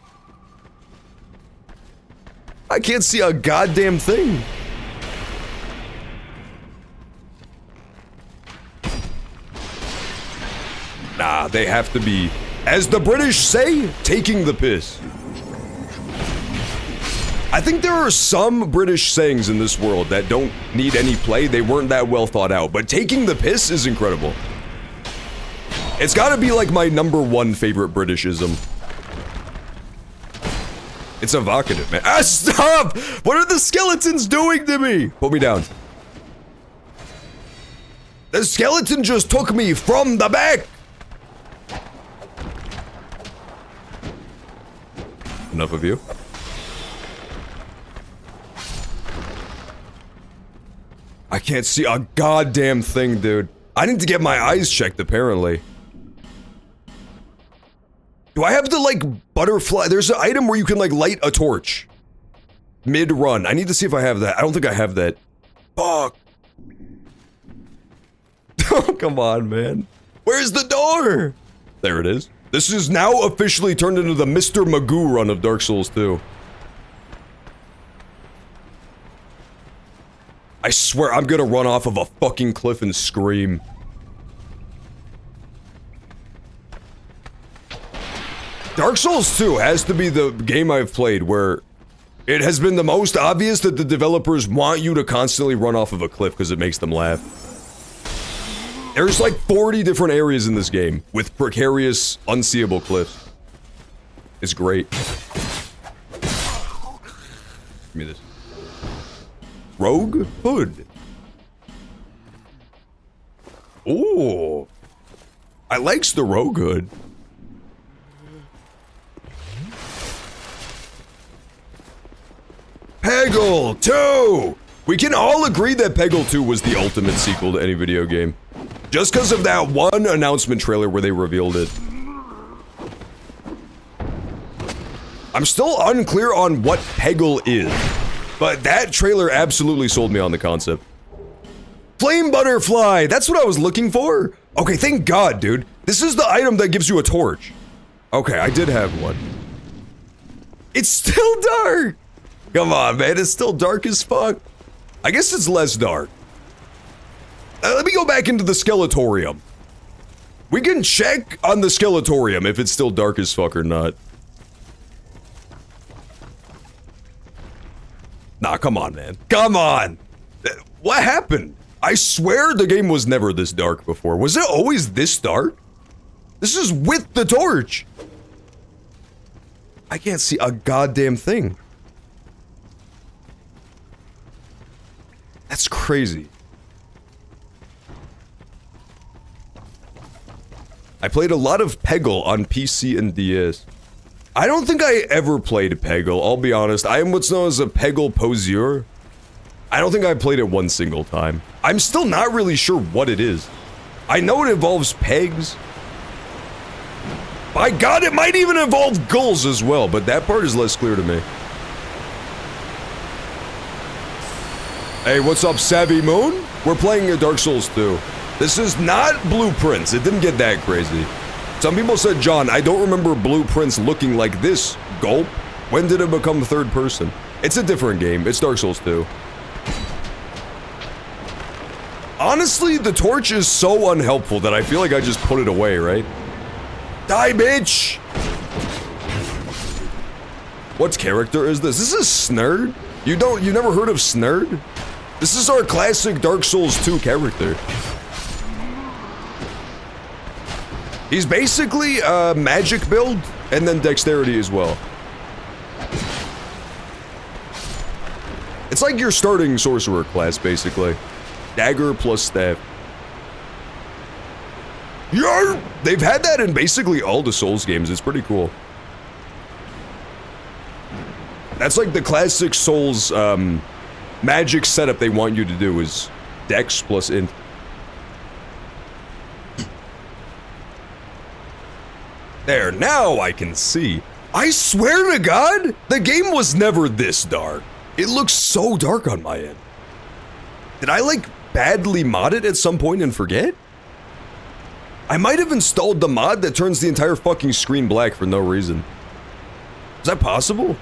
I can't see a goddamn thing. Nah, they have to be, as the British say, taking the piss. I think there are some British sayings in this world that don't need any play. They weren't that well thought out, but taking the piss is incredible. It's gotta be like my #1 favorite Britishism. It's evocative, man. Ah, stop! What are the skeletons doing to me? Put me down. The skeleton just took me from the back! Enough of you. I can't see a goddamn thing, dude. I need to get my eyes checked, apparently. Do I have the, like, butterfly? There's an item where you can, like, light a torch. Mid-run. I need to see if I have that. I don't think I have that. Fuck. Oh, come on, man. Where's the door? There it is. This is now officially turned into the Mr. Magoo run of Dark Souls 2. I swear I'm gonna run off of a fucking cliff and scream. Dark Souls 2 has to be the game I've played where it has been the most obvious that the developers want you to constantly run off of a cliff because it makes them laugh. There's like 40 different areas in this game with precarious, unseeable cliffs. It's great. Give me this. Rogue Hood. Ooh. I likes the Rogue Hood. Peggle 2! We can all agree that Peggle 2 was the ultimate sequel to any video game. Just because of that one announcement trailer where they revealed it. I'm still unclear on what Peggle is, but that trailer absolutely sold me on the concept. Flame Butterfly! That's what I was looking for! Okay, thank God, dude. This is the item that gives you a torch. Okay, I did have one. It's still dark! Come on, man, it's still dark as fuck. I guess it's less dark. Let me go back into the Skeletorium. We can check on the Skeletorium if it's still dark as fuck or not. Nah, come on, man. Come on! What happened? I swear the game was never this dark before. Was it always this dark? This is with the torch! I can't see a goddamn thing. That's crazy. I played a lot of Peggle on PC and DS. I don't think I ever played Peggle, I'll be honest. I am what's known as a Peggle poseur. I don't think I played it one single time. I'm still not really sure what it is. I know it involves pegs. By God, it might even involve gulls as well, but that part is less clear to me. Hey, what's up, Savvy Moon? We're playing a Dark Souls 2. This is not Blueprints. It didn't get that crazy. Some people said, John, I don't remember Blueprints looking like this. Gulp. When did it become third person? It's a different game. It's Dark Souls 2. Honestly, the torch is so unhelpful that I feel like I just put it away, right? Die, bitch! What character is this? This is Snurd? You never heard of Snurd? This is our classic Dark Souls 2 character. He's basically a magic build, and then dexterity as well. It's like your starting sorcerer class, basically. Dagger plus staff. Yarr! They've had that in basically all the Souls games, it's pretty cool. That's like the classic Souls, magic setup they want you to do is Dex plus Int. There, now I can see. I swear to God, the game was never this dark. It looks so dark on my end. Did I, like, badly mod it at some point and forget? I might have installed the mod that turns the entire fucking screen black for no reason. Is that possible?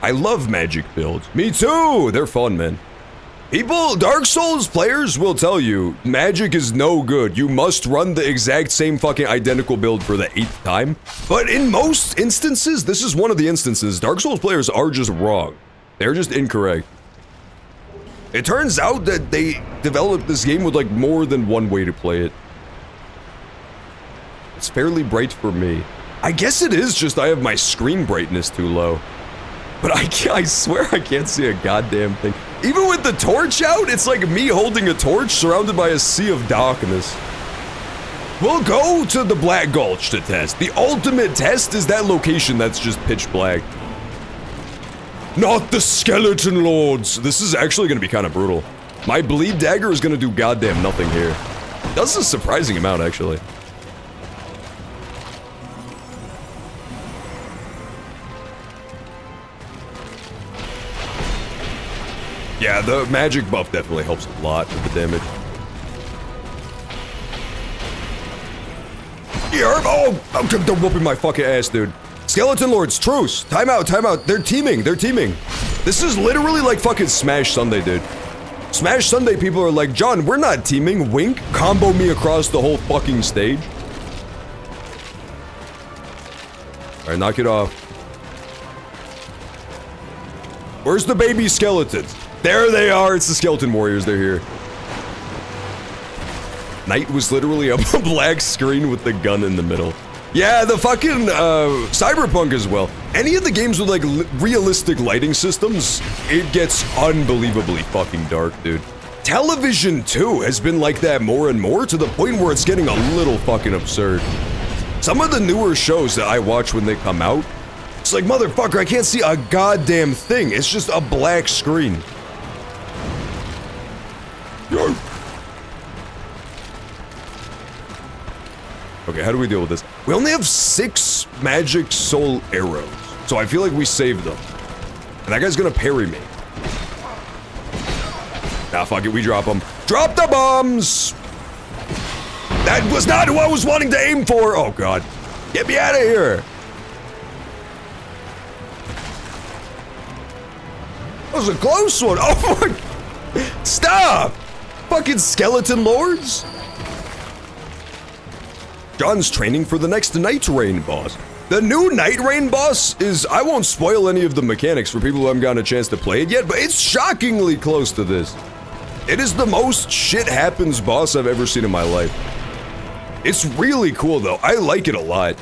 I love magic builds. Me too! They're fun, man. People, Dark Souls players will tell you, magic is no good. You must run the exact same fucking identical build for the 8th time. But in most instances, this is one of the instances, Dark Souls players are just wrong. They're just incorrect. It turns out that they developed this game with like more than one way to play it. It's fairly bright for me. I guess it is just I have my screen brightness too low. But I swear I can't see a goddamn thing. Even with the torch out, it's like me holding a torch surrounded by a sea of darkness. We'll go to the Black Gulch to test. The ultimate test is that location that's just pitch black. Not the Skeleton Lords. This is actually going to be kind of brutal. My Bleed Dagger is going to do goddamn nothing here. Does a surprising amount, actually. Yeah, the magic buff definitely helps a lot with the damage. Yeah, oh, they're whooping my fucking ass, dude. Skeleton Lords, truce. Time out, time out. They're teaming, they're teaming. This is literally like fucking Smash Sunday, dude. Smash Sunday people are like, John, we're not teaming. Wink, combo me across the whole fucking stage. Alright, knock it off. Where's the baby skeletons? There they are, it's the Skeleton Warriors, they're here. Knight was literally a black screen with the gun in the middle. Yeah, the fucking, Cyberpunk as well. Any of the games with, like, realistic lighting systems, it gets unbelievably fucking dark, dude. Television, too, has been like that more and more to the point where it's getting a little fucking absurd. Some of the newer shows that I watch when they come out, it's like, motherfucker, I can't see a goddamn thing. It's just a black screen. Yo. Okay, how do we deal with this? We only have 6 magic soul arrows, so I feel like we saved them. And that guy's gonna parry me. Nah, fuck it, we drop them. Drop the bombs! That was not who I was wanting to aim for! Oh god. Get me out of here! That was a close one! Oh my... Stop! Fucking Skeleton Lords! John's training for the next Night Rain boss. The new Night Rain boss is, I won't spoil any of the mechanics for people who haven't gotten a chance to play it yet, but it's shockingly close to this. It is the most shit happens boss I've ever seen in my life. It's really cool though, I like it a lot.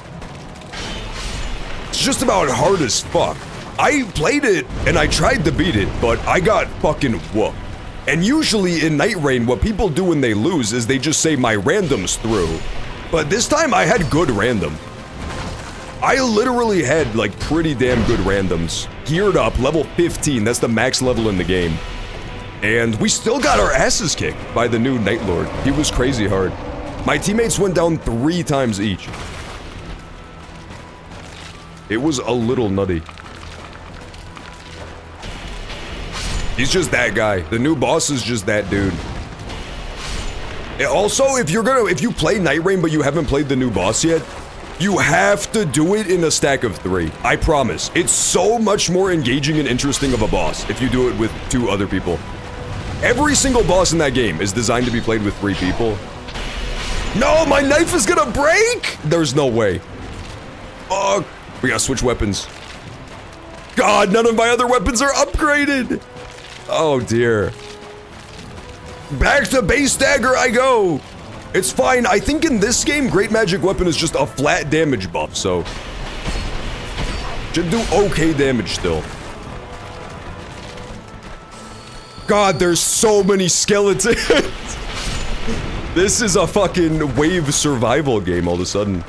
It's just about hard as fuck. I played it and I tried to beat it, but I got fucking whooped. And usually in Night Rain, what people do when they lose is they just say my random's through. But this time I had good random. I literally had like pretty damn good randoms. Geared up, level 15, that's the max level in the game. And we still got our asses kicked by the new Night Lord. He was crazy hard. My teammates went down 3 times each. It was a little nutty. He's just that guy. The new boss is just that dude. Also, if you play Night Rain but you haven't played the new boss yet, you have to do it in a stack of 3. I promise. It's so much more engaging and interesting of a boss if you do it with 2 other people. Every single boss in that game is designed to be played with 3 people. No, my knife is gonna break! There's no way. Fuck. We gotta switch weapons. God, none of my other weapons are upgraded! Oh dear. Back to base dagger I go! It's fine, I think in this game, Great Magic Weapon is just a flat damage buff, so... should do okay damage still. God, there's so many skeletons! This is a fucking wave survival game all of a sudden.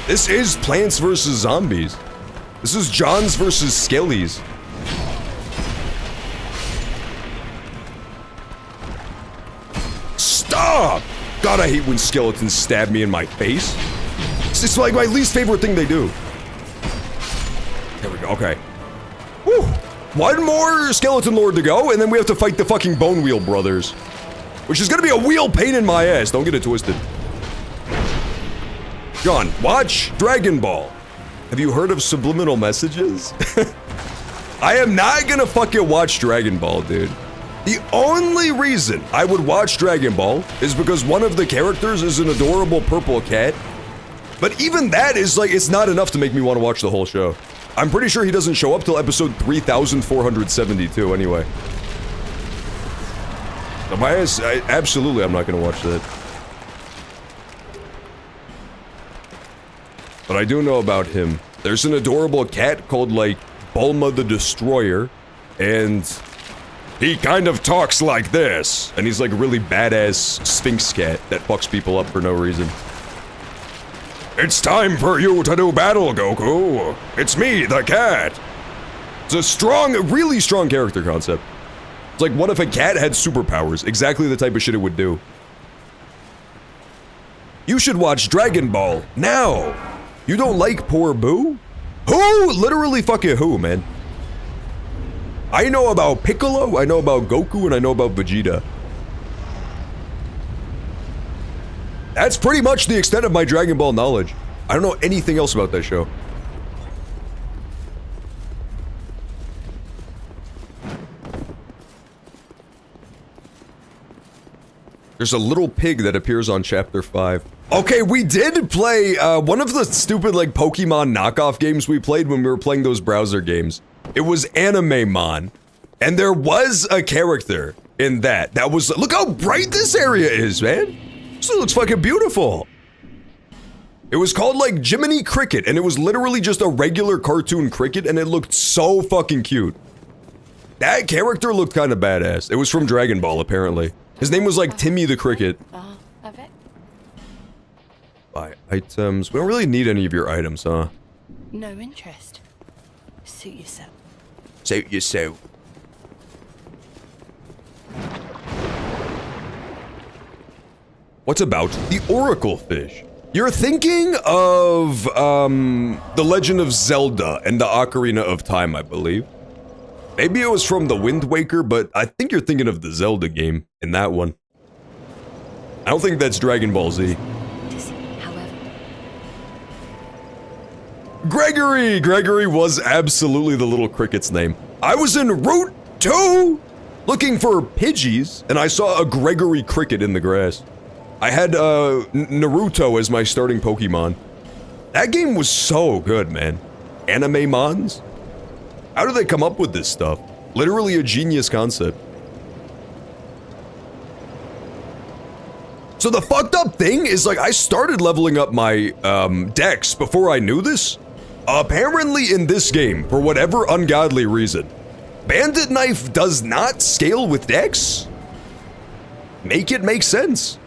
This is Plants vs. Zombies. This is Johns vs. Skellies. Stop! God, I hate when skeletons stab me in my face. It's like my least favorite thing they do. There we go, okay. Woo! 1 more Skeleton Lord to go, and then we have to fight the fucking Bone Wheel Brothers. Which is gonna be a wheel pain in my ass, don't get it twisted. John, watch Dragon Ball. Have you heard of subliminal messages? I am not gonna fucking watch Dragon Ball, dude. The only reason I would watch Dragon Ball is because one of the characters is an adorable purple cat. But even that is like, it's not enough to make me want to watch the whole show. I'm pretty sure he doesn't show up till episode 3472 anyway. Tobias, absolutely I'm not gonna watch that. But I do know about him. There's an adorable cat called like Bulma the Destroyer, and he kind of talks like this, and he's like a really badass Sphinx cat that fucks people up for no reason. It's time for you to do battle, Goku. It's me, the cat. It's a strong, really strong character concept. It's like, what if a cat had superpowers? Exactly the type of shit it would do. You should watch Dragon Ball now. You don't like poor Boo? Who? Literally fucking who, man? I know about Piccolo, I know about Goku, and I know about Vegeta. That's pretty much the extent of my Dragon Ball knowledge. I don't know anything else about that show. There's a little pig that appears on chapter 5. Okay, we did play one of the stupid like Pokemon knockoff games we played when we were playing those browser games. It was Anime-mon, and there was a character in that was, look how bright this area is, man. This looks fucking beautiful. It was called like Jiminy Cricket, and it was literally just a regular cartoon cricket, and it looked so fucking cute. That character looked kind of badass. It was from Dragon Ball, apparently. His name was like Timmy the Cricket. Buy items. We don't really need any of your items, huh? No interest. Suit yourself. Suit yourself. What's about the Oracle Fish? You're thinking of, The Legend of Zelda and the Ocarina of Time, I believe. Maybe it was from the Wind Waker, but I think you're thinking of the Zelda game in that one. I don't think that's Dragon Ball Z. Gregory! Gregory was absolutely the little cricket's name. I was in Route 2 looking for Pidgeys, and I saw a Gregory cricket in the grass. I had Naruto as my starting Pokemon. That game was so good, man. Anime-mons? How do they come up with this stuff? Literally a genius concept. So the fucked up thing is, like, I started leveling up my dex before I knew this. Apparently in this game, for whatever ungodly reason, Bandit Knife does not scale with dex. Make it make sense.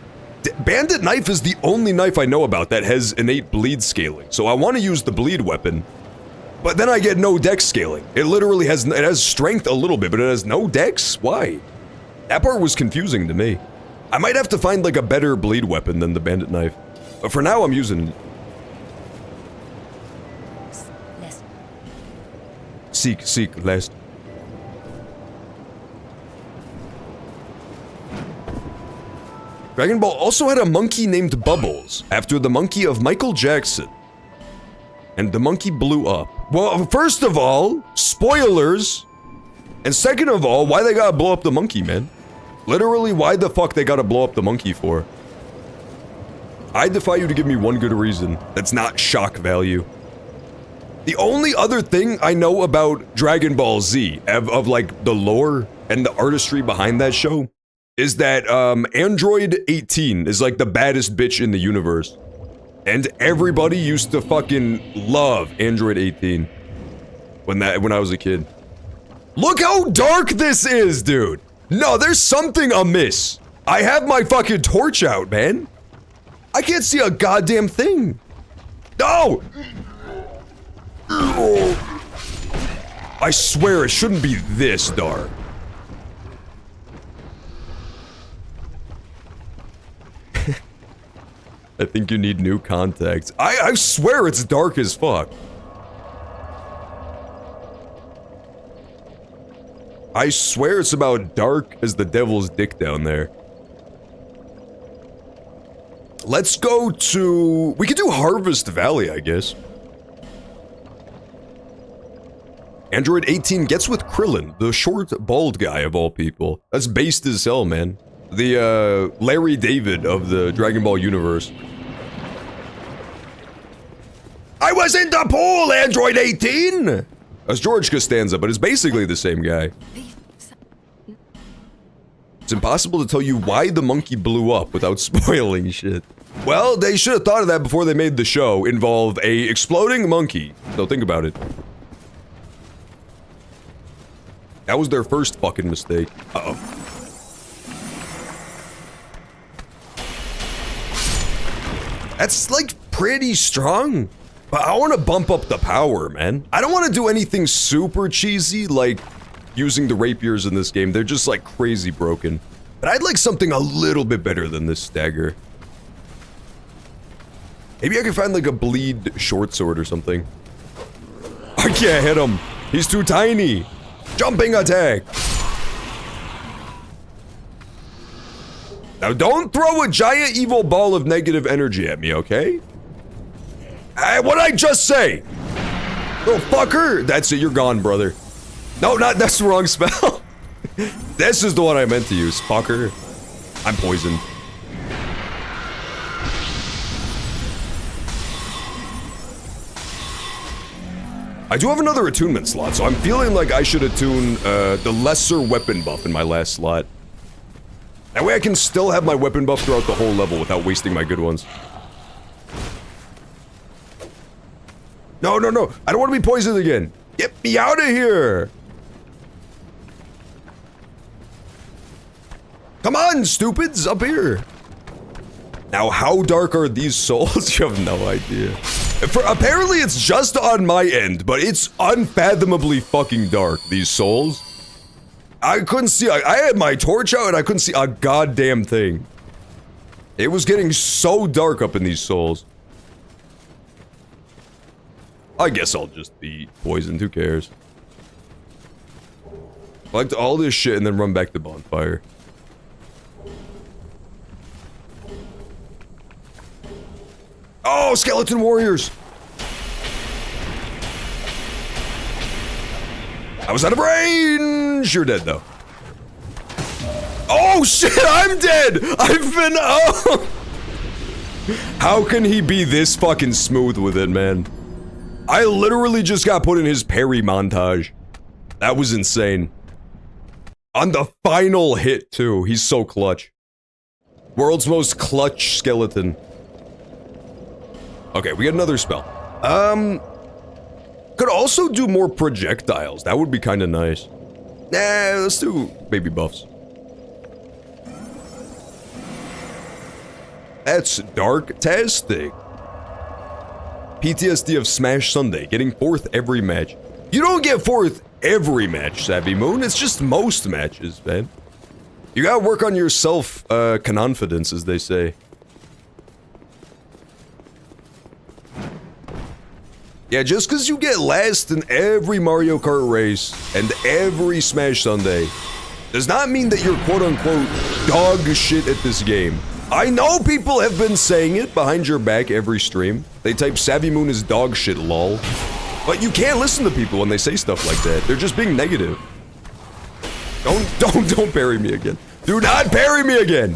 Bandit Knife is the only knife I know about that has innate bleed scaling, so I want to use the bleed weapon. But then I get no dex scaling. It literally has, it has strength a little bit, but it has no dex? Why? That part was confusing to me. I might have to find like a better bleed weapon than the Bandit Knife. But for now, I'm using it. Seek, last. Dragon Ball also had a monkey named Bubbles, after the monkey of Michael Jackson. And the monkey blew up. Well, first of all, spoilers. And second of all, why they gotta blow up the monkey, man? Literally, why the fuck they gotta blow up the monkey for? I defy you to give me one good reason that's not shock value. The only other thing I know about Dragon Ball Z, of like the lore and the artistry behind that show, is that Android 18 is like the baddest bitch in the universe. And everybody used to fucking love Android 18 when I was a kid. Look how dark this is, dude! No, there's something amiss. I have my fucking torch out, man. I can't see a goddamn thing. No! I swear it shouldn't be this dark. I think you need new contacts. I swear it's dark as fuck. I swear it's about dark as the devil's dick down there. Let's go to... We could do Harvest Valley, I guess. Android 18 gets with Krillin, the short, bald guy of all people. That's based as hell, man. The, Larry David of the Dragon Ball universe. I was in the pool, Android 18! That's George Costanza, but it's basically the same guy. It's impossible to tell you why the monkey blew up without spoiling shit. Well, they should have thought of that before they made the show involve a exploding monkey. So think about it. That was their first fucking mistake. Uh-oh. That's, like, pretty strong. But I want to bump up the power, man. I don't want to do anything super cheesy, like using the rapiers in this game. They're just, like, crazy broken. But I'd like something a little bit better than this stagger. Maybe I can find, like, a bleed short sword or something. I can't hit him. He's too tiny. Jumping attack. Now, don't throw a giant evil ball of negative energy at me, okay? What'd I just say? Little fucker! That's it, you're gone, brother. No, that's the wrong spell. This is the one I meant to use, fucker. I'm poisoned. I do have another attunement slot, so I'm feeling like I should attune the lesser weapon buff in my last slot. That way I can still have my weapon buff throughout the whole level without wasting my good ones. No, I don't want to be poisoned again. Get me out of here. Come on, stupids, up here. Now, how dark are these souls? You have no idea. Apparently, it's just on my end, but it's unfathomably fucking dark, these souls. I couldn't see, I had my torch out and I couldn't see a goddamn thing. It was getting so dark up in these souls. I guess I'll just be poisoned, who cares? Collect all this shit and then run back to bonfire. Oh, skeleton warriors! I was out of range! You're dead, though. Oh, shit, I'm dead! I've been, oh! How can he be this fucking smooth with it, man? I literally just got put in his parry montage. That was insane. On the final hit, too. He's so clutch. World's most clutch skeleton. Okay, we got another spell. Could also do more projectiles. That would be kind of nice. Nah, let's do baby buffs. That's dark-tastic. PTSD of Smash Sunday, getting 4th every match. You don't get 4th every match, Savvy Moon. It's just most matches, man. You gotta work on your self-confidence, as they say. Yeah, just because you get last in every Mario Kart race and every Smash Sunday does not mean that you're quote-unquote dog shit at this game. I know people have been saying it behind your back every stream. They type Savvy Moon is dog shit, lol. But you can't listen to people when they say stuff like that. They're just being negative. Don't parry me again. Do not parry me again!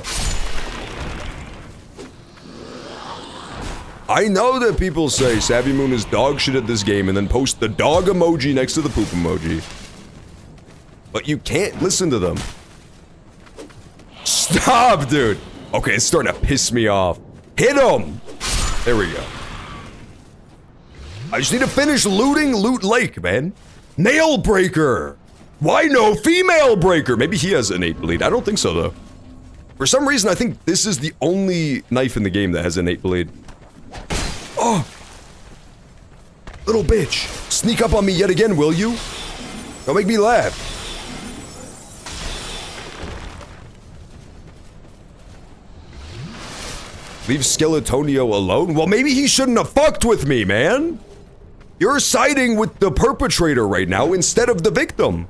I know that people say Savvy Moon is dog shit at this game and then post the dog emoji next to the poop emoji. But you can't listen to them. Stop, dude! Okay, it's starting to piss me off. Hit him! There we go. I just need to finish looting Loot Lake, man. Nail Breaker! Why no female breaker? Maybe he has innate bleed. I don't think so, though. For some reason, I think this is the only knife in the game that has innate bleed. Oh! Little bitch. Sneak up on me yet again, will you? Don't make me laugh. Leave Skeletonio alone? Well, maybe he shouldn't have fucked with me, man. You're siding with the perpetrator right now instead of the victim.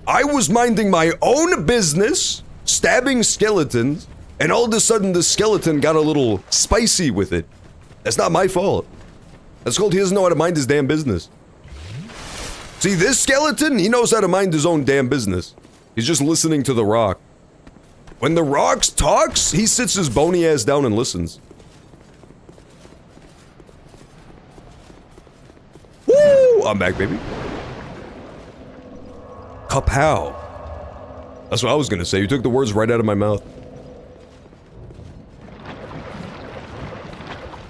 I was minding my own business, stabbing skeletons, and all of a sudden the skeleton got a little spicy with it. That's not my fault. That's called he doesn't know how to mind his damn business. See, this skeleton, he knows how to mind his own damn business. He's just listening to the rock. When the rock talks, he sits his bony ass down and listens. Woo! I'm back, baby. Kapow. That's what I was gonna say. You took the words right out of my mouth.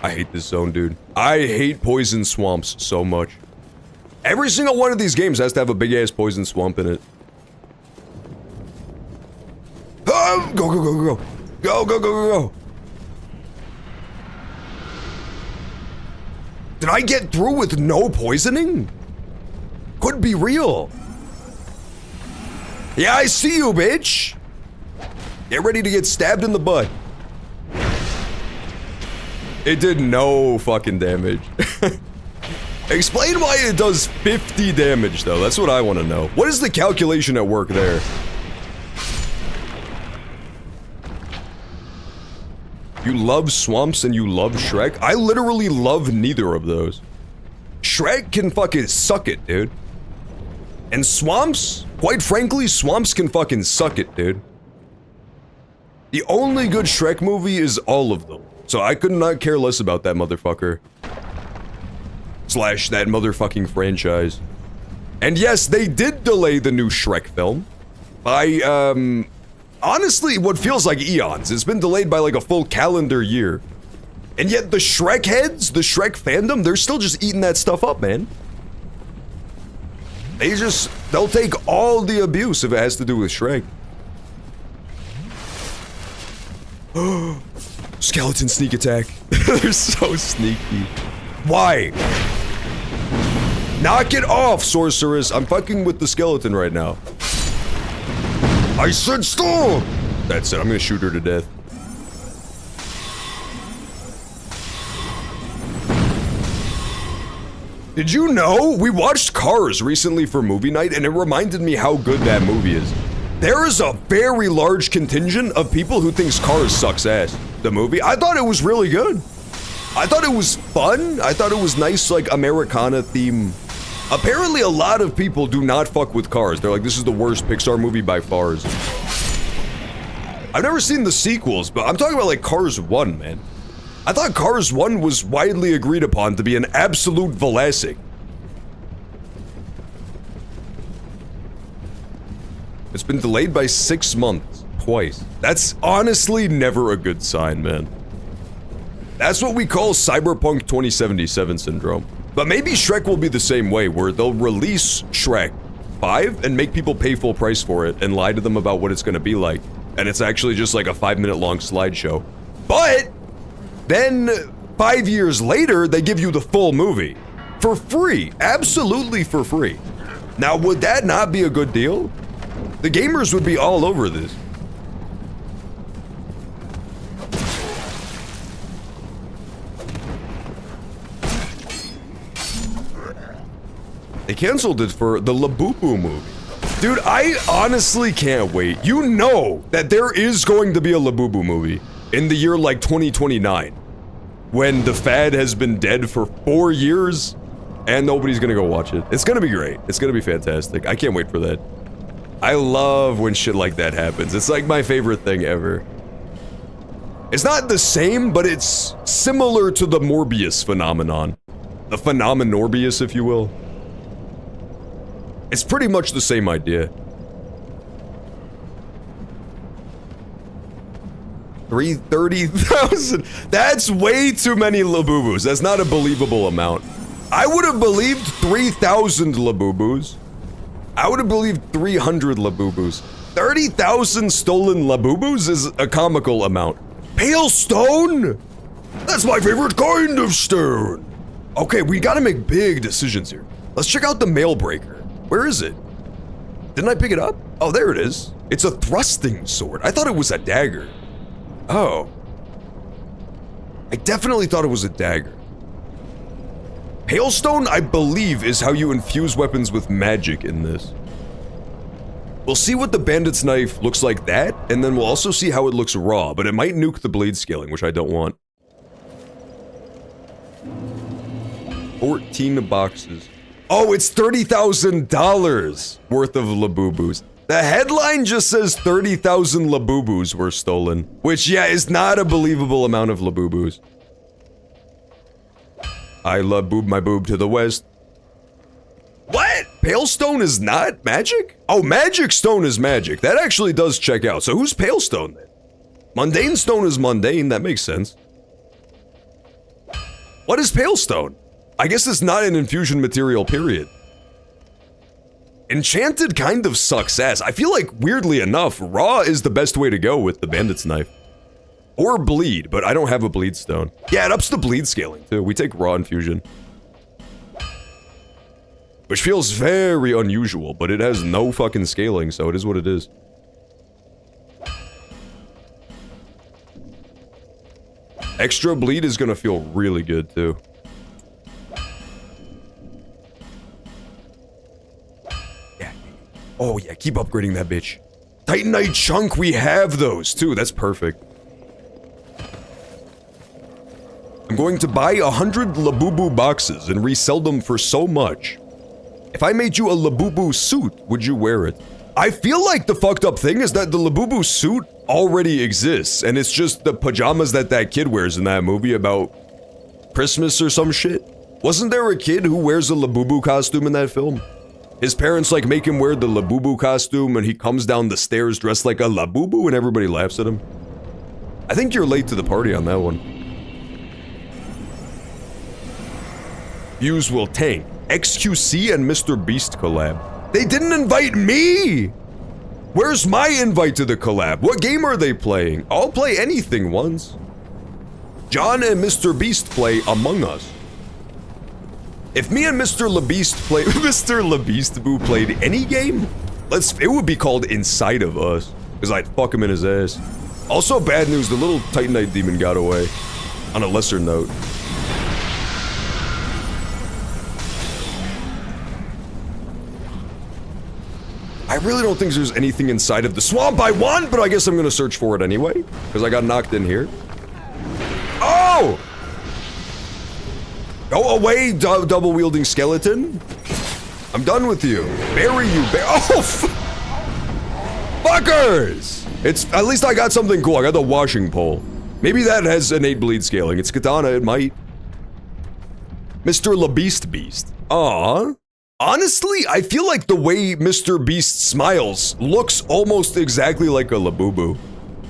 I hate this zone, dude. I hate poison swamps so much. Every single one of these games has to have a big-ass poison swamp in it. Oh, go, go, go, go, go. Go, go, go, go, go. Did I get through with no poisoning? Could be real. Yeah, I see you, bitch. Get ready to get stabbed in the butt. It did no fucking damage. Explain why it does 50 damage, though. That's what I want to know. What is the calculation at work there? You love swamps and you love Shrek? I literally love neither of those. Shrek can fucking suck it, dude. And swamps? Quite frankly, swamps can fucking suck it, dude. The only good Shrek movie is all of them. So I could not care less about that motherfucker. Slash that motherfucking franchise. And yes, they did delay the new Shrek film. By, honestly, what feels like eons. It's been delayed by like a full calendar year. And yet the Shrek heads, the Shrek fandom, they're still just eating that stuff up, man. They'll take all the abuse if it has to do with Shrek. Skeleton sneak attack. They're so sneaky. Why? Knock it off, sorceress. I'm fucking with the skeleton right now. I said stop! That's it, I'm gonna shoot her to death. Did you know? We watched Cars recently for movie night and it reminded me how good that movie is. There is a very large contingent of people who thinks Cars sucks ass. The movie, I thought it was really good. I thought it was fun. I thought it was nice, like, Americana theme. Apparently a lot of people do not fuck with Cars. They're like, this is the worst Pixar movie by far. I've never seen the sequels, but I'm talking about, like, Cars 1, man. I thought Cars 1 was widely agreed upon to be an absolute Velasic. It's been delayed by 6 months, twice. That's honestly never a good sign, man. That's what we call Cyberpunk 2077 syndrome. But maybe Shrek will be the same way, where they'll release Shrek 5 and make people pay full price for it and lie to them about what it's gonna be like. And it's actually just like a 5-minute long slideshow. But then 5 years later, they give you the full movie. For free. Absolutely for free. Now, would that not be a good deal? The gamers would be all over this. They canceled it for the Labubu movie. Dude, I honestly can't wait. You know that there is going to be a Labubu movie in the year like 2029. When the fad has been dead for 4 years and nobody's gonna go watch it. It's gonna be great. It's gonna be fantastic. I can't wait for that. I love when shit like that happens. It's like my favorite thing ever. It's not the same, but it's similar to the Morbius phenomenon. The Phenomenorbius, if you will. It's pretty much the same idea. 330,000. That's way too many Labubus. That's not a believable amount. I would have believed 3,000 Labubus. I would have believed 300 Labubus. 30,000 stolen Labubus is a comical amount. Pale stone? That's my favorite kind of stone. Okay, we gotta make big decisions here. Let's check out the mail breaker. Where is it? Didn't I pick it up? Oh, there it is. It's a thrusting sword. I thought it was a dagger. Oh. I definitely thought it was a dagger. Hailstone, I believe, is how you infuse weapons with magic in this. We'll see what the bandit's knife looks like that, and then we'll also see how it looks raw, but it might nuke the blade scaling, which I don't want. 14 boxes. Oh, it's $30,000 worth of Labubus. The headline just says 30,000 Labubus were stolen, which, yeah, is not a believable amount of Labubus. I Laboob my boob to the west. What? Pale stone is not magic? Oh, magic stone is magic. That actually does check out. So who's pale stone then? Mundane stone is mundane. That makes sense. What is pale stone? I guess it's not an infusion material, period. Enchanted kind of sucks ass. I feel like, weirdly enough, raw is the best way to go with the bandit's knife. Or bleed, but I don't have a bleed stone. Yeah, it ups the bleed scaling too. We take raw infusion. Which feels very unusual, but it has no fucking scaling, so it is what it is. Extra bleed is gonna feel really good too. Yeah. Oh yeah, keep upgrading that bitch. Titanite chunk, we have those too. That's perfect. I'm going to buy 100 Labubu boxes and resell them for so much. If I made you a Labubu suit, would you wear it? I feel like the fucked up thing is that the Labubu suit already exists, and it's just the pajamas that that kid wears in that movie about Christmas or some shit. Wasn't there a kid who wears a Labubu costume in that film? His parents like make him wear the Labubu costume and he comes down the stairs dressed like a Labubu and everybody laughs at him. I think you're late to the party on that one. Views will tank. XQC and Mr. Beast collab. They didn't invite me! Where's my invite to the collab? What game are they playing? I'll play anything once. John and Mr. Beast play Among Us. If me and Mr. LaBeast play Mr. LaBeastboo played any game, it would be called Inside of Us. Because I'd fuck him in his ass. Also bad news, the little Titanite demon got away. On a lesser note. I really don't think there's anything inside of the swamp I want, but I guess I'm gonna search for it anyway, because I got knocked in here. Oh! Go away, double-wielding skeleton. I'm done with you. Bury you, oh! Fuckers! It's, at least I got something cool. I got the washing pole. Maybe that has innate bleed scaling. It's katana, it might. Mr. LaBeast Beast. Aww. Honestly, I feel like the way Mr. Beast smiles looks almost exactly like a Labubu.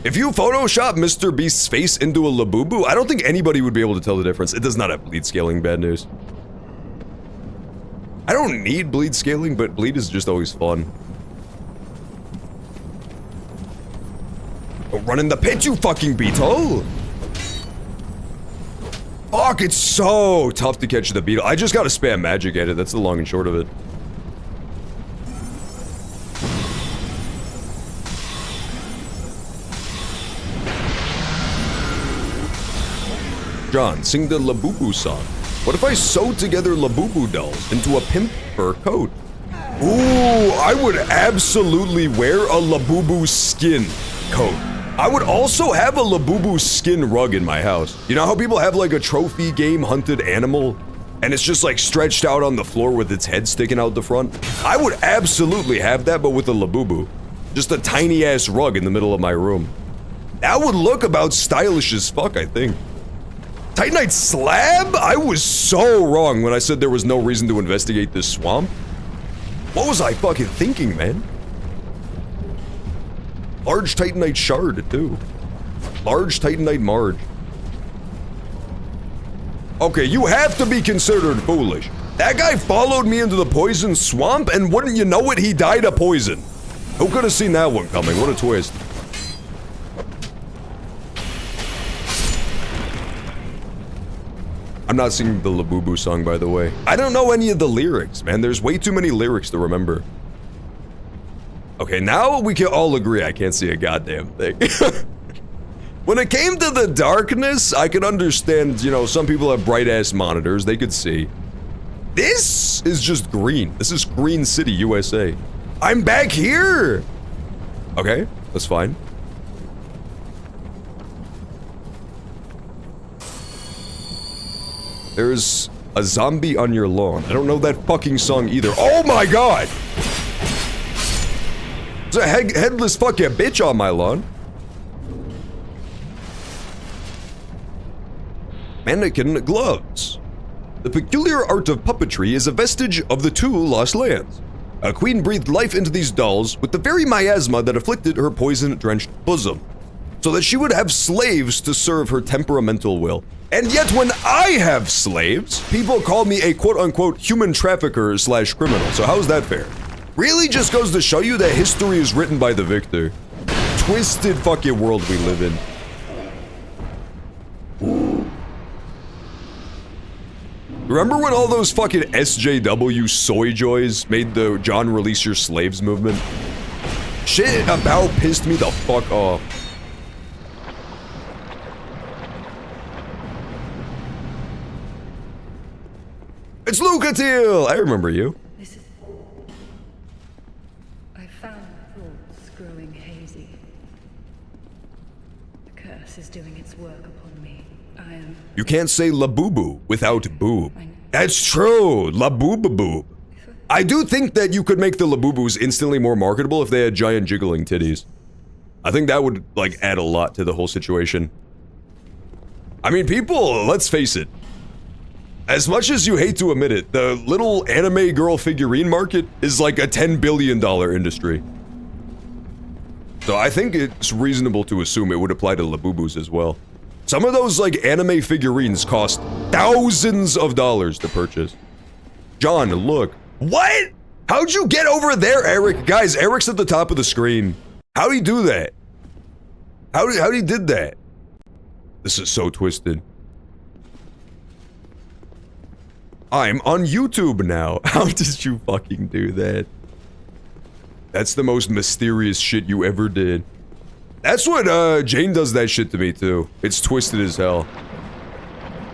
If you Photoshop Mr. Beast's face into a Labubu, I don't think anybody would be able to tell the difference. It does not have bleed scaling, bad news. I don't need bleed scaling, but bleed is just always fun. Don't run in the pit, you fucking beetle! Fuck, it's so tough to catch the beetle. I just gotta spam magic at it, that's the long and short of it. John, sing the Labubu song. What if I sewed together Labubu dolls into a pimp fur coat? Ooh, I would absolutely wear a Labubu skin coat. I would also have a Labubu skin rug in my house. You know how people have like a trophy game hunted animal? And it's just like stretched out on the floor with its head sticking out the front? I would absolutely have that, but with a Labubu. Just a tiny ass rug in the middle of my room. That would look about stylish as fuck, I think. Titanite slab? I was so wrong when I said there was no reason to investigate this swamp. What was I fucking thinking, man? Large Titanite shard, too. Large Titanite Marge. Okay, you have to be considered foolish. That guy followed me into the poison swamp, and wouldn't you know it, he died of poison. Who could have seen that one coming? What a twist. I'm not singing the Labubu song, by the way. I don't know any of the lyrics, man. There's way too many lyrics to remember. Okay, now we can all agree I can't see a goddamn thing. When it came to the darkness, I could understand, you know, some people have bright-ass monitors, they could see. This is just green. This is Green City, USA. I'm back here! Okay, that's fine. There's A zombie on your lawn. I don't know that fucking song either. Oh my god! There's a headless fucking bitch on my lawn. Mannequin gloves. The peculiar art of puppetry is a vestige of the two lost lands. A queen breathed life into these dolls with the very miasma that afflicted her poison-drenched bosom, so that she would have slaves to serve her temperamental will. And yet when I have slaves, people call me a quote-unquote human trafficker / criminal, so how's that fair? Really just goes to show you that history is written by the victor. Twisted fucking world we live in. Remember when all those fucking SJW soy joys made the John Release Your Slaves movement? Shit about pissed me the fuck off. It's Lucatiel! I remember you. This is... I found thoughts growing hazy. The curse is doing its work upon me. I am... You can't say Labubu without boob. That's true, Labubaboob. I do think that you could make the Labubus instantly more marketable if they had giant jiggling titties. I think that would, like, add a lot to the whole situation. I mean, people, let's face it. As much as you hate to admit it, the little anime girl figurine market is like a $10 billion industry. So I think it's reasonable to assume it would apply to Labubus as well. Some of those, like, anime figurines cost thousands of dollars to purchase. John, look. What? How'd you get over there, Eric? Guys, Eric's at the top of the screen. How'd he do that? How'd he did that? This is so twisted. I'm on YouTube now. How did you fucking do that? That's the most mysterious shit you ever did. That's what, Jane does that shit to me, too. It's twisted as hell.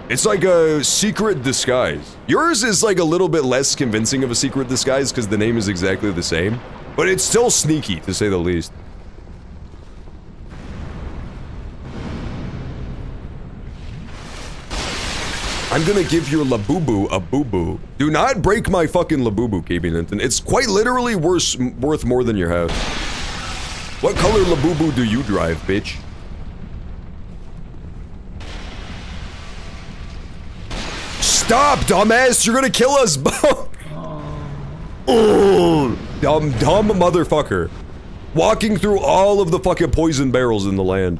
It's like a secret disguise. Yours is like a little bit less convincing of a secret disguise because the name is exactly the same. But it's still sneaky, to say the least. I'm gonna give your Labubu a boo-boo. Do not break my fucking Labubu, KB Ninton. It's quite literally worth more than your house. What color Labubu do you drive, bitch? Stop, dumbass! You're gonna kill us both! Oh, dumb motherfucker. Walking through all of the fucking poison barrels in the land.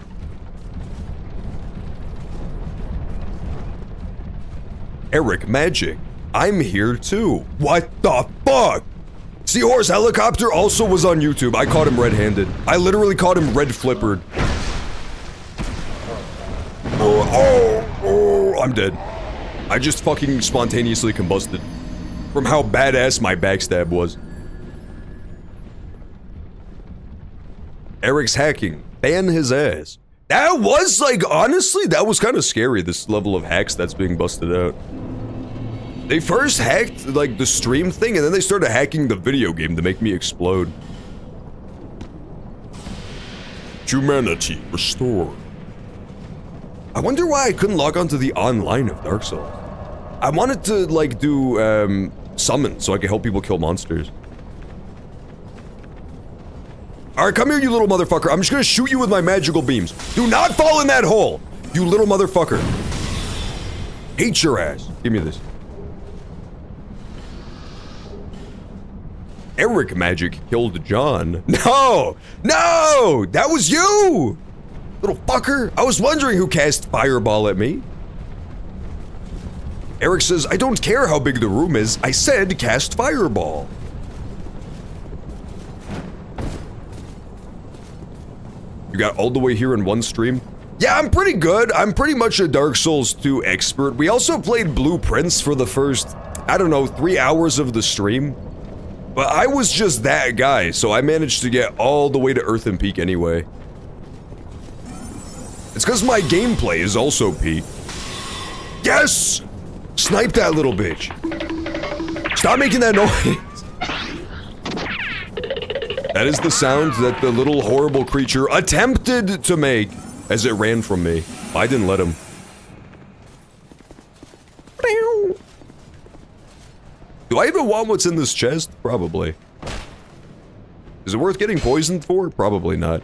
Eric Magic. I'm here too. What the fuck? Seahorse Helicopter also was on YouTube. I caught him red-handed. I literally caught him red-flippered. Oh, I'm dead. I just fucking spontaneously combusted. From how badass my backstab was. Eric's hacking. Ban his ass. That was, like, honestly, that was kind of scary, this level of hacks that's being busted out. They first hacked, like, the stream thing, and then they started hacking the video game to make me explode. Humanity restored. I wonder why I couldn't log on to the online of Dark Souls. I wanted to, like, do, summon so I could help people kill monsters. Alright, come here, you little motherfucker. I'm just gonna shoot you with my magical beams. Do not fall in that hole, you little motherfucker. Hate your ass. Give me this. Eric Magic killed John. No! No! That was you! Little fucker. I was wondering who cast Fireball at me. Eric says, I don't care how big the room is. I said cast Fireball. You got all the way here in one stream? Yeah, I'm pretty good. I'm pretty much a Dark Souls 2 expert. We also played Blueprints for the first, I don't know, 3 hours of the stream. But I was just that guy, so I managed to get all the way to Earthen Peak anyway. It's because my gameplay is also peak. Yes! Snipe that little bitch. Stop making that noise. That is the sound that the little horrible creature attempted to make as it ran from me. I didn't let him. Do I even want what's in this chest? Probably. Is it worth getting poisoned for? Probably not.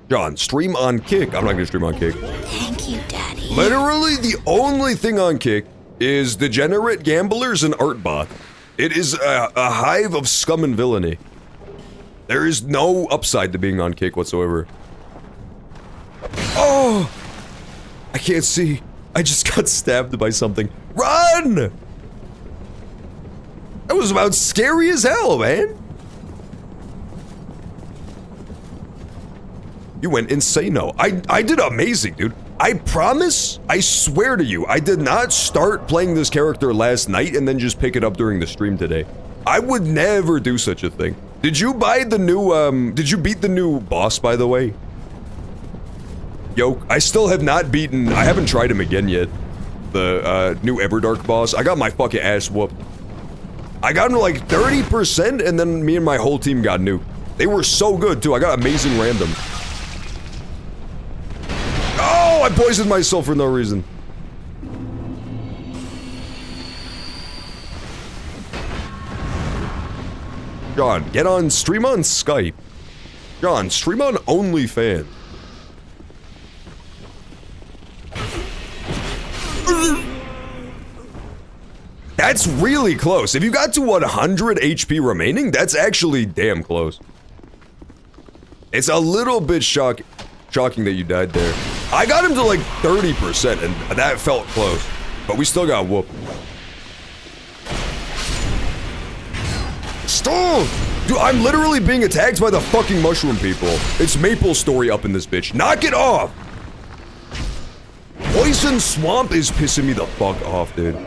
John, stream on Kick. I'm not gonna stream on Kick. Thank you, Daddy. Literally, the only thing on Kick is degenerate gamblers and Artbot. It is a hive of scum and villainy. There is no upside to being on Kick whatsoever. Oh! I can't see. I just got stabbed by something. Run! That was about scary as hell, man. You went insano. I did amazing, dude. I promise, I swear to you, I did not start playing this character last night and then just pick it up during the stream today. I would never do such a thing. Did you buy the new, did you beat the new boss, by the way? Yo, I still have not beaten, I haven't tried him again yet. The, new Everdark boss. I got my fucking ass whooped. I got him to like 30% and then me and my whole team got nuked. They were so good, too. I got amazing random. Oh, I poisoned myself for no reason. John, get on, stream on Skype. John, stream on OnlyFans. That's really close. If you got to 100 HP remaining, that's actually damn close. It's a little bit shocking that you died there. I got him to like 30% and that felt close. But we still got whooped. Stop! Dude, I'm literally being attacked by the fucking mushroom people. It's Maple Story up in this bitch. Knock it off! Poison Swamp is pissing me the fuck off, dude.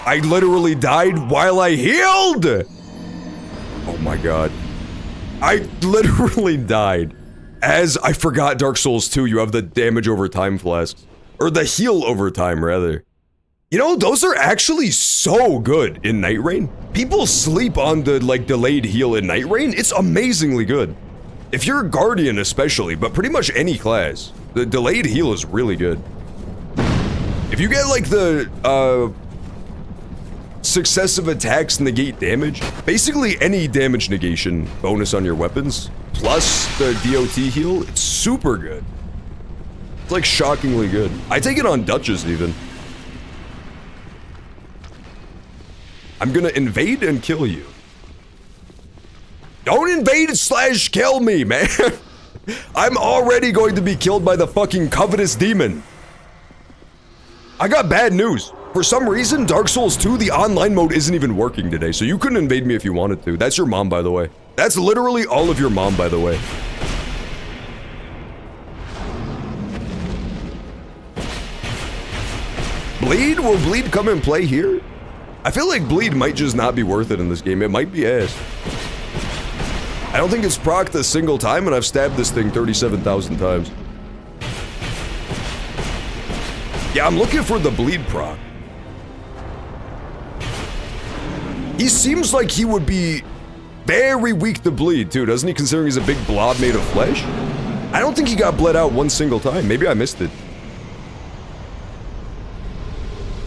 I literally died while I healed! Oh my god. I literally died. As I forgot Dark Souls 2, you have the damage over time flasks. Or the heal over time, rather. You know, those are actually so good in Night Rain. People sleep on the, like, delayed heal in Night Rain. It's amazingly good. If you're a Guardian especially, but pretty much any class, the delayed heal is really good. If you get, like, the, successive attacks negate damage, basically any damage negation bonus on your weapons, plus the DOT heal, it's super good. It's, like, shockingly good. I take it on Duchess, even. I'm gonna invade and kill you. Don't invade / kill me, man. I'm already going to be killed by the fucking covetous demon. I got bad news. For some reason, Dark Souls 2, the online mode isn't even working today, so you couldn't invade me if you wanted to. That's your mom, by the way. That's literally all of your mom, by the way. Bleed? Will Bleed come and play here? I feel like Bleed might just not be worth it in this game. It might be ass. I don't think it's procced a single time, and I've stabbed this thing 37,000 times. Yeah, I'm looking for the Bleed proc. He seems like he would be very weak to bleed, too, doesn't he, considering he's a big blob made of flesh? I don't think he got bled out one single time. Maybe I missed it.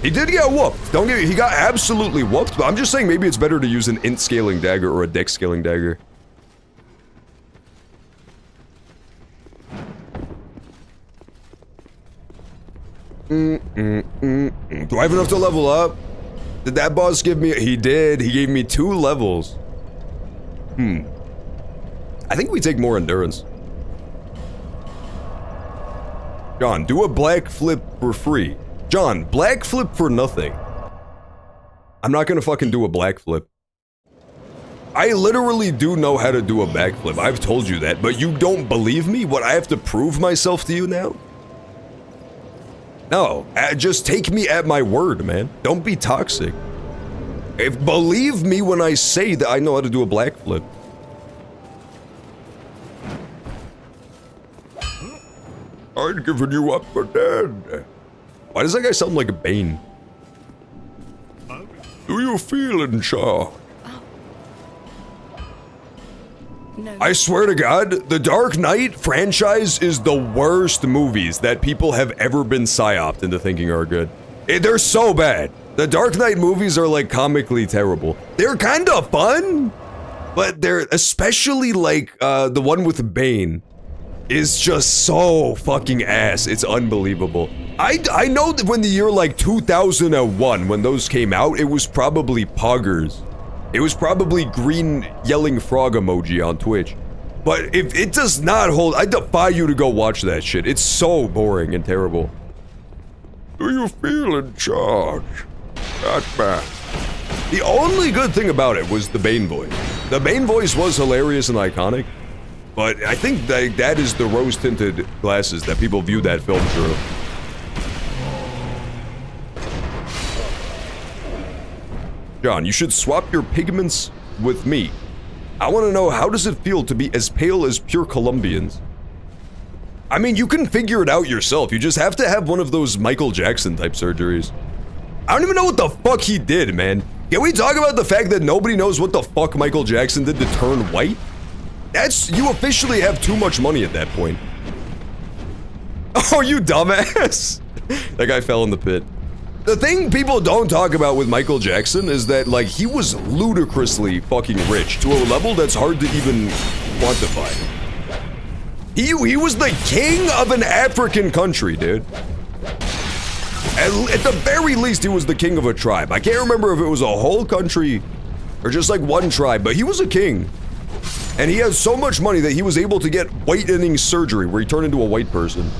He did get whooped. Don't get me, he got absolutely whooped, but I'm just saying maybe it's better to use an int scaling dagger or a dex scaling dagger. Do I have enough to level up? Did that boss give me? He did. He gave me 2 levels. I think we take more endurance. John, do a black flip for free. John, black flip for nothing. I'm not gonna fucking do a black flip. I literally do know how to do a backflip. I've told you that, but you don't believe me? What, I have to prove myself to you now? No, just take me at my word, man. Don't be toxic. Believe me when I say that I know how to do a black flip. I'd given you up for dead. Why does that guy sound like a Bane? Do you feel in charge? No. I swear to God, the Dark Knight franchise is the worst movies that people have ever been psyoped into thinking are good. They're so bad. The Dark Knight movies are like comically terrible. They're kind of fun, but they're especially like the one with Bane is just so fucking ass. It's unbelievable. I know that when the year like 2001, when those came out, it was probably poggers. It was probably green yelling frog emoji on Twitch. But if it does not hold, I defy you to go watch that shit. It's so boring and terrible. Do you feel in charge? Batman. The only good thing about it was the Bane voice. The Bane voice was hilarious and iconic, but I think that is the rose-tinted glasses that people view that film through. John, you should swap your pigments with me. I want to know, how does it feel to be as pale as pure Colombians? I mean, you can figure it out yourself. You just have to have one of those Michael Jackson type surgeries. I don't even know what the fuck he did, man. Can we talk about the fact that nobody knows what the fuck Michael Jackson did to turn white? You officially have too much money at that point. Oh, you dumbass. That guy fell in the pit. The thing people don't talk about with Michael Jackson is that, like, he was ludicrously fucking rich to a level that's hard to even quantify. He was the king of an African country, dude. At the very least, he was the king of a tribe. I can't remember if it was a whole country or just like one tribe, but he was a king. And he had so much money that he was able to get whitening surgery where he turned into a white person.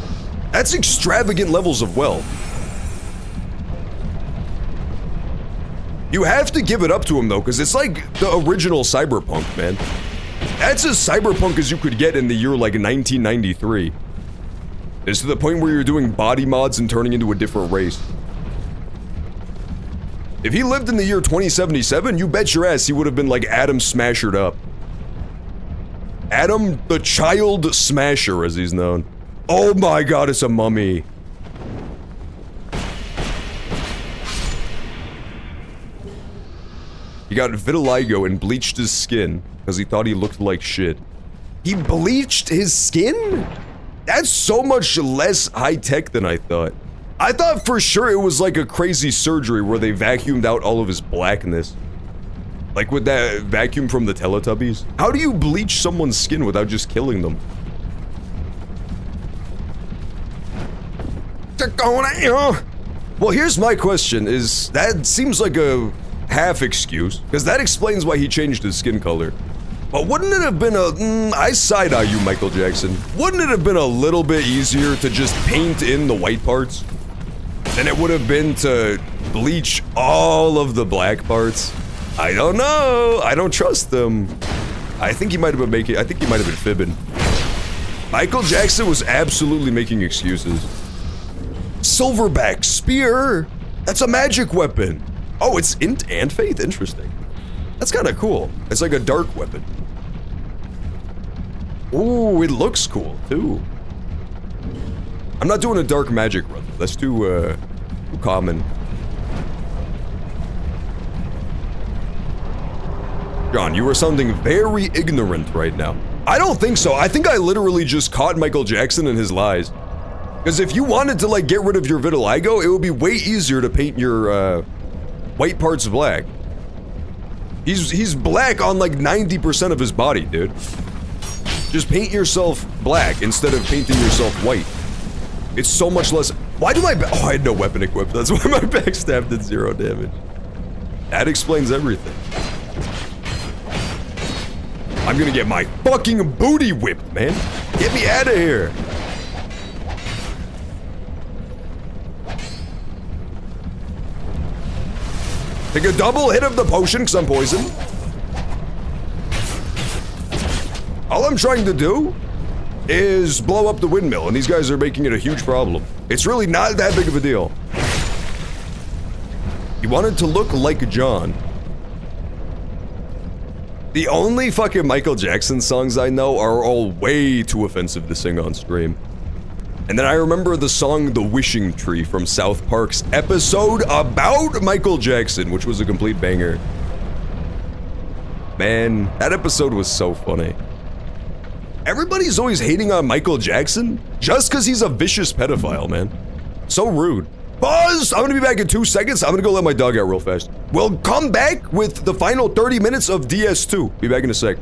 That's extravagant levels of wealth. You have to give it up to him though, because it's like the original Cyberpunk, man. That's as cyberpunk as you could get in the year like 1993. It's to the point where you're doing body mods and turning into a different race. If he lived in the year 2077, you bet your ass he would have been like Adam Smashered up. Adam the Child Smasher, as he's known. Oh my god, it's a mummy. He got vitiligo and bleached his skin because he thought he looked like shit. He bleached his skin? That's so much less high-tech than I thought. I thought for sure it was like a crazy surgery where they vacuumed out all of his blackness. Like with that vacuum from the Teletubbies. How do you bleach someone's skin without just killing them? Well, here's my question, that seems like a half excuse, because that explains why he changed his skin color. But wouldn't it have been I side-eye you, Michael Jackson. Wouldn't it have been a little bit easier to just paint in the white parts than it would have been to bleach all of the black parts? I don't know. I don't trust them. I think he might have been fibbing. Michael Jackson was absolutely making excuses. Silverback spear? That's a magic weapon. Oh, it's int and faith? Interesting. That's kind of cool. It's like a dark weapon. Ooh, it looks cool, too. I'm not doing a dark magic run. That's too common. John, you are sounding very ignorant right now. I don't think so. I think I literally just caught Michael Jackson in his lies. Because if you wanted to, like, get rid of your vitiligo, it would be way easier to paint your, white parts black. He's black on like 90% of his body, dude. Just paint yourself black instead of painting yourself white. It's so much less. Why do I I had no weapon equipped. That's why my backstab did 0 damage. That explains everything. I'm gonna get my fucking booty whipped, man. Get me out of here. Take a double hit of the potion because I'm poisoned. All I'm trying to do is blow up the windmill, and these guys are making it a huge problem. It's really not that big of a deal. He wanted to look like John. The only fucking Michael Jackson songs I know are all way too offensive to sing on stream. And then I remember the song The Wishing Tree from South Park's episode about Michael Jackson, which was a complete banger. Man, that episode was so funny. Everybody's always hating on Michael Jackson just because he's a vicious pedophile, man. So rude. Pause! I'm gonna be back in 2 seconds. I'm gonna go let my dog out real fast. We'll come back with the final 30 minutes of DS2. Be back in a sec.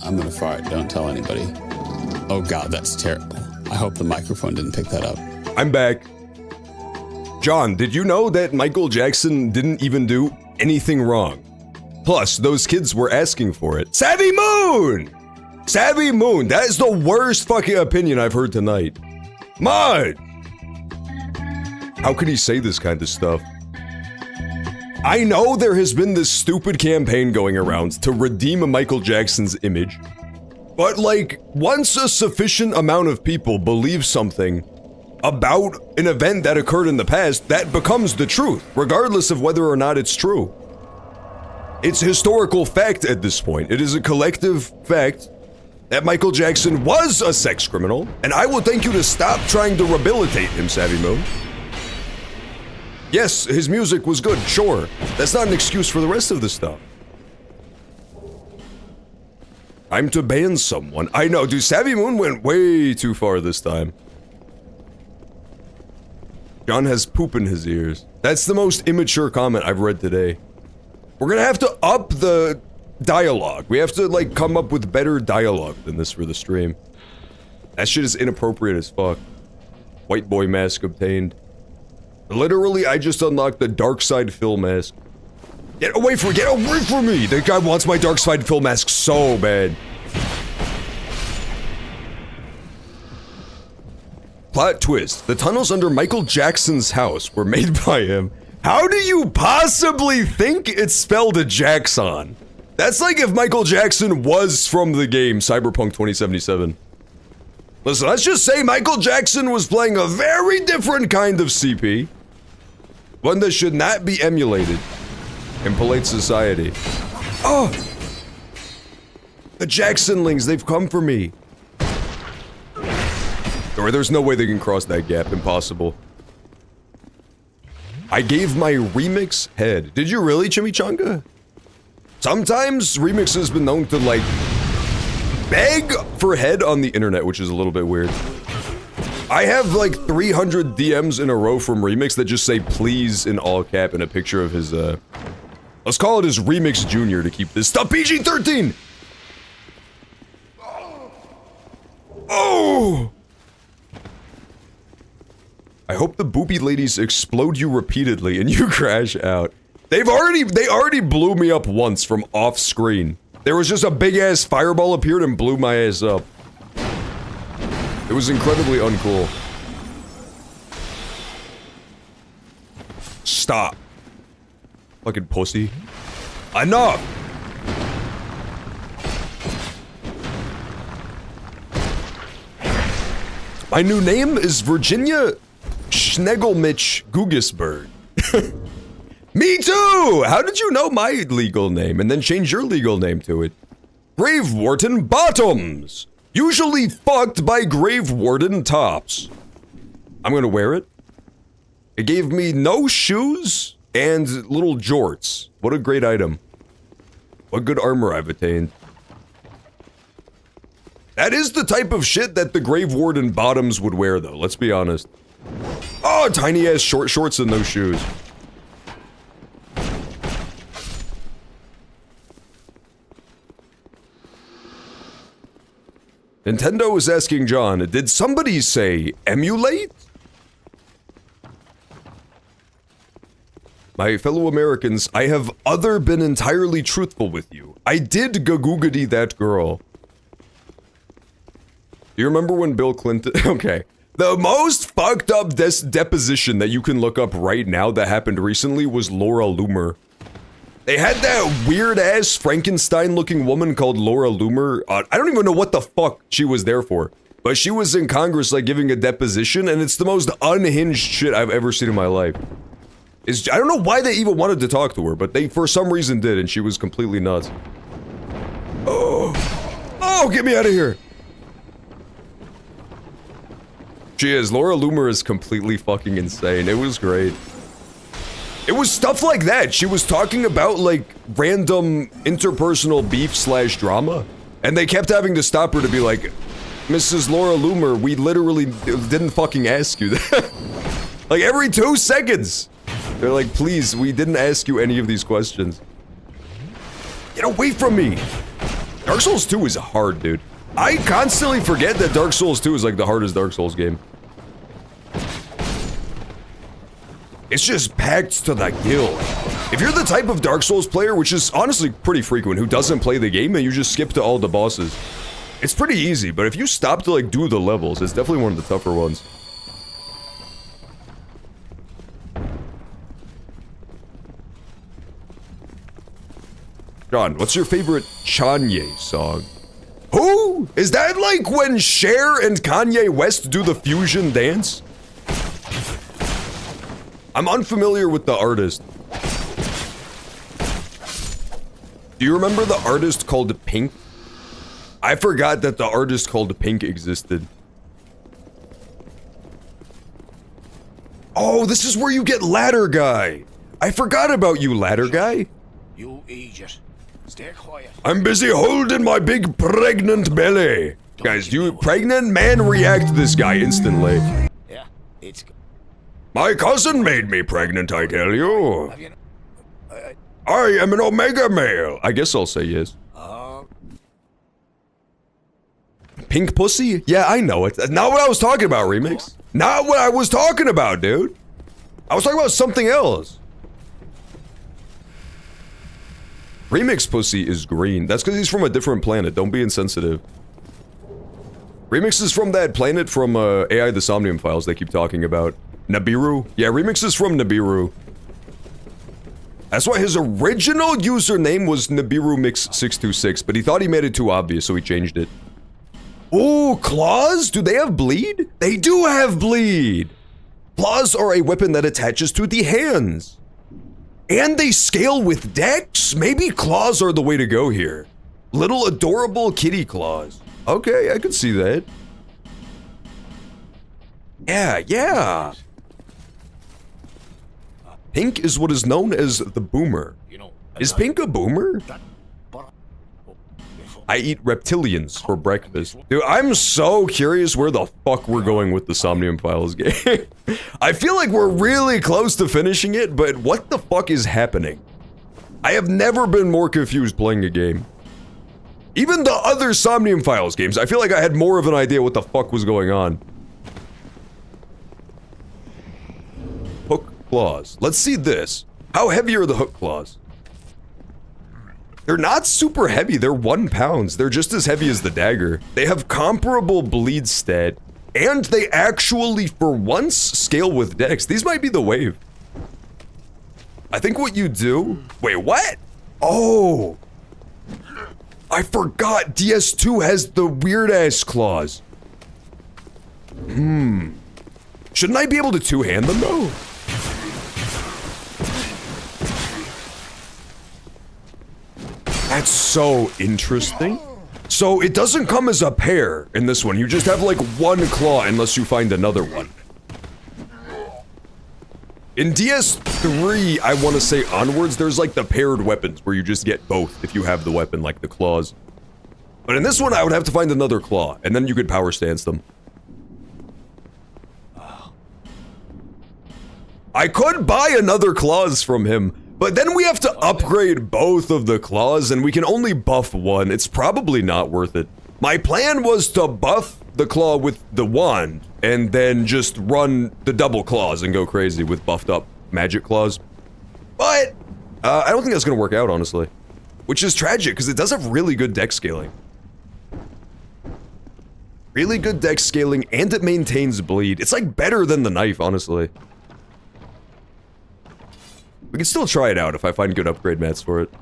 I'm gonna fart. Don't tell anybody. Oh god, that's terrible. I hope the microphone didn't pick that up. I'm back. John, did you know that Michael Jackson didn't even do anything wrong? Plus, those kids were asking for it. Savvy Moon! Savvy Moon, that is the worst fucking opinion I've heard tonight. Mud! How could he say this kind of stuff? I know there has been this stupid campaign going around to redeem Michael Jackson's image, but like, once a sufficient amount of people believe something about an event that occurred in the past, that becomes the truth, regardless of whether or not it's true. It's historical fact at this point. It is a collective fact that Michael Jackson was a sex criminal, and I will thank you to stop trying to rehabilitate him, Savvy Moon. Yes, his music was good, sure. That's not an excuse for the rest of the stuff. I'm to ban someone. I know, dude, Savvy Moon went way too far this time. John has poop in his ears. That's the most immature comment I've read today. We're gonna have to up the dialogue. We have to, like, come up with better dialogue than this for the stream. That shit is inappropriate as fuck. White boy mask obtained. Literally, I just unlocked the Dark Side Phil mask. Get away from me! That guy wants my Dark Side Phil mask so bad. Plot twist. The tunnels under Michael Jackson's house were made by him. How do you possibly think it's spelled a Jackson? That's like if Michael Jackson was from the game Cyberpunk 2077. Listen, let's just say Michael Jackson was playing a very different kind of CP. One that should not be emulated in polite society. Oh! The Jacksonlings, they've come for me. Or there's no way they can cross that gap, impossible. I gave my remix head. Did you really, Chimichanga? Sometimes Remix has been known to, like, beg for head on the internet, which is a little bit weird. I have like 300 DMs in a row from Remix that just say please in all cap and a picture of his, let's call it his Remix Junior to keep this stuff PG-13! Oh! I hope the booby ladies explode you repeatedly and you crash out. They already blew me up once from off screen. There was just a big ass fireball appeared and blew my ass up. It was incredibly uncool. Stop. Fucking pussy. Enough! My new name is Virginia Schnegelmitch Gugisberg. Me too! How did you know my legal name and then change your legal name to it? Grave Warden Bottoms! Usually fucked by Grave Warden tops. I'm gonna wear it. It gave me no shoes and little jorts. What a great item. What good armor I've attained. That is the type of shit that the Grave Warden Bottoms would wear though, let's be honest. Oh, tiny ass short shorts and no shoes. Nintendo is asking John, did somebody say emulate? My fellow Americans, I have been entirely truthful with you. I did gagoogity that girl. Do you remember when Bill Clinton... Okay. The most fucked up deposition that you can look up right now that happened recently was Laura Loomer. They had that weird-ass Frankenstein-looking woman called Laura Loomer. I don't even know what the fuck she was there for. But she was in Congress, like, giving a deposition, and it's the most unhinged shit I've ever seen in my life. I don't know why they even wanted to talk to her, but they, for some reason, did, and she was completely nuts. Oh, get me out of here! She is. Laura Loomer is completely fucking insane. It was great. It was stuff like that. She was talking about, like, random interpersonal beef / drama. And they kept having to stop her to be like, Mrs. Laura Loomer, we literally didn't fucking ask you that. Like, every 2 seconds. They're like, please, we didn't ask you any of these questions. Get away from me! Dark Souls 2 is hard, dude. I constantly forget that Dark Souls 2 is like the hardest Dark Souls game. It's just packed to the gill. If you're the type of Dark Souls player, which is honestly pretty frequent, who doesn't play the game and you just skip to all the bosses, it's pretty easy, but if you stop to like do the levels, it's definitely one of the tougher ones. John, what's your favorite Kanye song? Who? Is that like when Cher and Kanye West do the fusion dance? I'm unfamiliar with the artist. Do you remember the artist called Pink? I forgot that the artist called Pink existed. Oh, this is where you get Ladder Guy. I forgot about you, Ladder Guy. You idiot. Stay quiet. I'm busy holding my big pregnant belly. Guys, you pregnant man react to this guy instantly. Yeah, it's... My cousin made me pregnant, I tell you. Have you... I am an Omega male. I guess I'll say yes. Pink pussy? Yeah, I know it. Not what I was talking about, Remix. Not what I was talking about, dude. I was talking about something else. Remix pussy is green. That's because he's from a different planet. Don't be insensitive. Remix is from that planet from AI the Somnium Files they keep talking about. Nibiru? Yeah, Remix is from Nibiru. That's why his original username was NibiruMix626, but he thought he made it too obvious, so he changed it. Ooh, claws? Do they have bleed? They do have bleed! Claws are a weapon that attaches to the hands. And they scale with dex? Maybe claws are the way to go here. Little adorable kitty claws. Okay, I can see that. Yeah. Pink is what is known as the boomer. Is Pink a boomer? I eat reptilians for breakfast. Dude, I'm so curious where the fuck we're going with the Somnium Files game. I feel like we're really close to finishing it, but what the fuck is happening? I have never been more confused playing a game. Even the other Somnium Files games, I feel like I had more of an idea what the fuck was going on. Hook claws. Let's see this. How heavy are the hook claws? They're not super heavy, they're 1 pound. They're just as heavy as the dagger. They have comparable bleed stat, and they actually, for once, scale with dex. These might be the wave. I think what you do... Wait, what? Oh! I forgot DS2 has the weird-ass claws. Shouldn't I be able to two-hand them, though? That's so interesting. So it doesn't come as a pair in this one. You just have like 1 claw unless you find another one. In DS3, I want to say onwards, there's like the paired weapons where you just get both if you have the weapon, like the claws. But in this one, I would have to find another claw, and then you could power stance them. I could buy another claws from him, but then we have to upgrade both of the claws, and we can only buff one. It's probably not worth it. My plan was to buff the claw with the wand and then just run the double claws and go crazy with buffed up magic claws. But I don't think that's gonna work out, honestly. Which is tragic, because it does have really good dex scaling. Really good dex scaling, and it maintains bleed. It's like better than the knife, honestly. We can still try it out if I find good upgrade mats for it.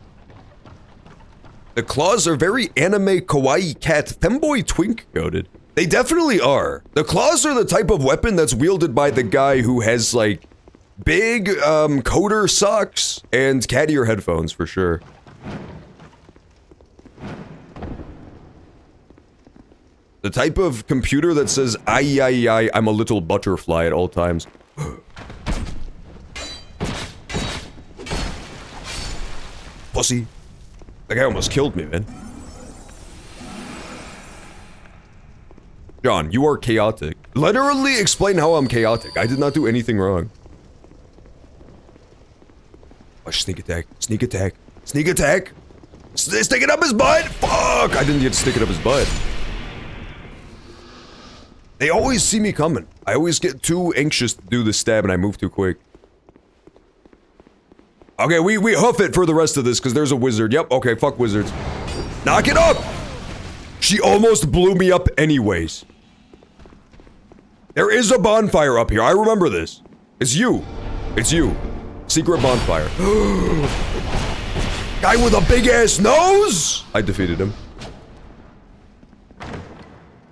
The claws are very anime kawaii cat femboy twink coded. They definitely are. The claws are the type of weapon that's wielded by the guy who has like big coder socks and cat ear headphones for sure. The type of computer that says I, I'm a little butterfly at all times. Pussy. That guy almost killed me, man. John, you are chaotic. Literally explain how I'm chaotic. I did not do anything wrong. Oh, sneak attack. Sneak attack. Sneak attack. Stick it up his butt. Fuck. I didn't get to stick it up his butt. They always see me coming. I always get too anxious to do the stab and I move too quick. Okay, we hoof it for the rest of this because there's a wizard. Yep, okay, fuck wizards. Knock it up! She almost blew me up anyways. There is a bonfire up here. I remember this. It's you. It's you. Secret bonfire. Guy with a big ass nose! I defeated him.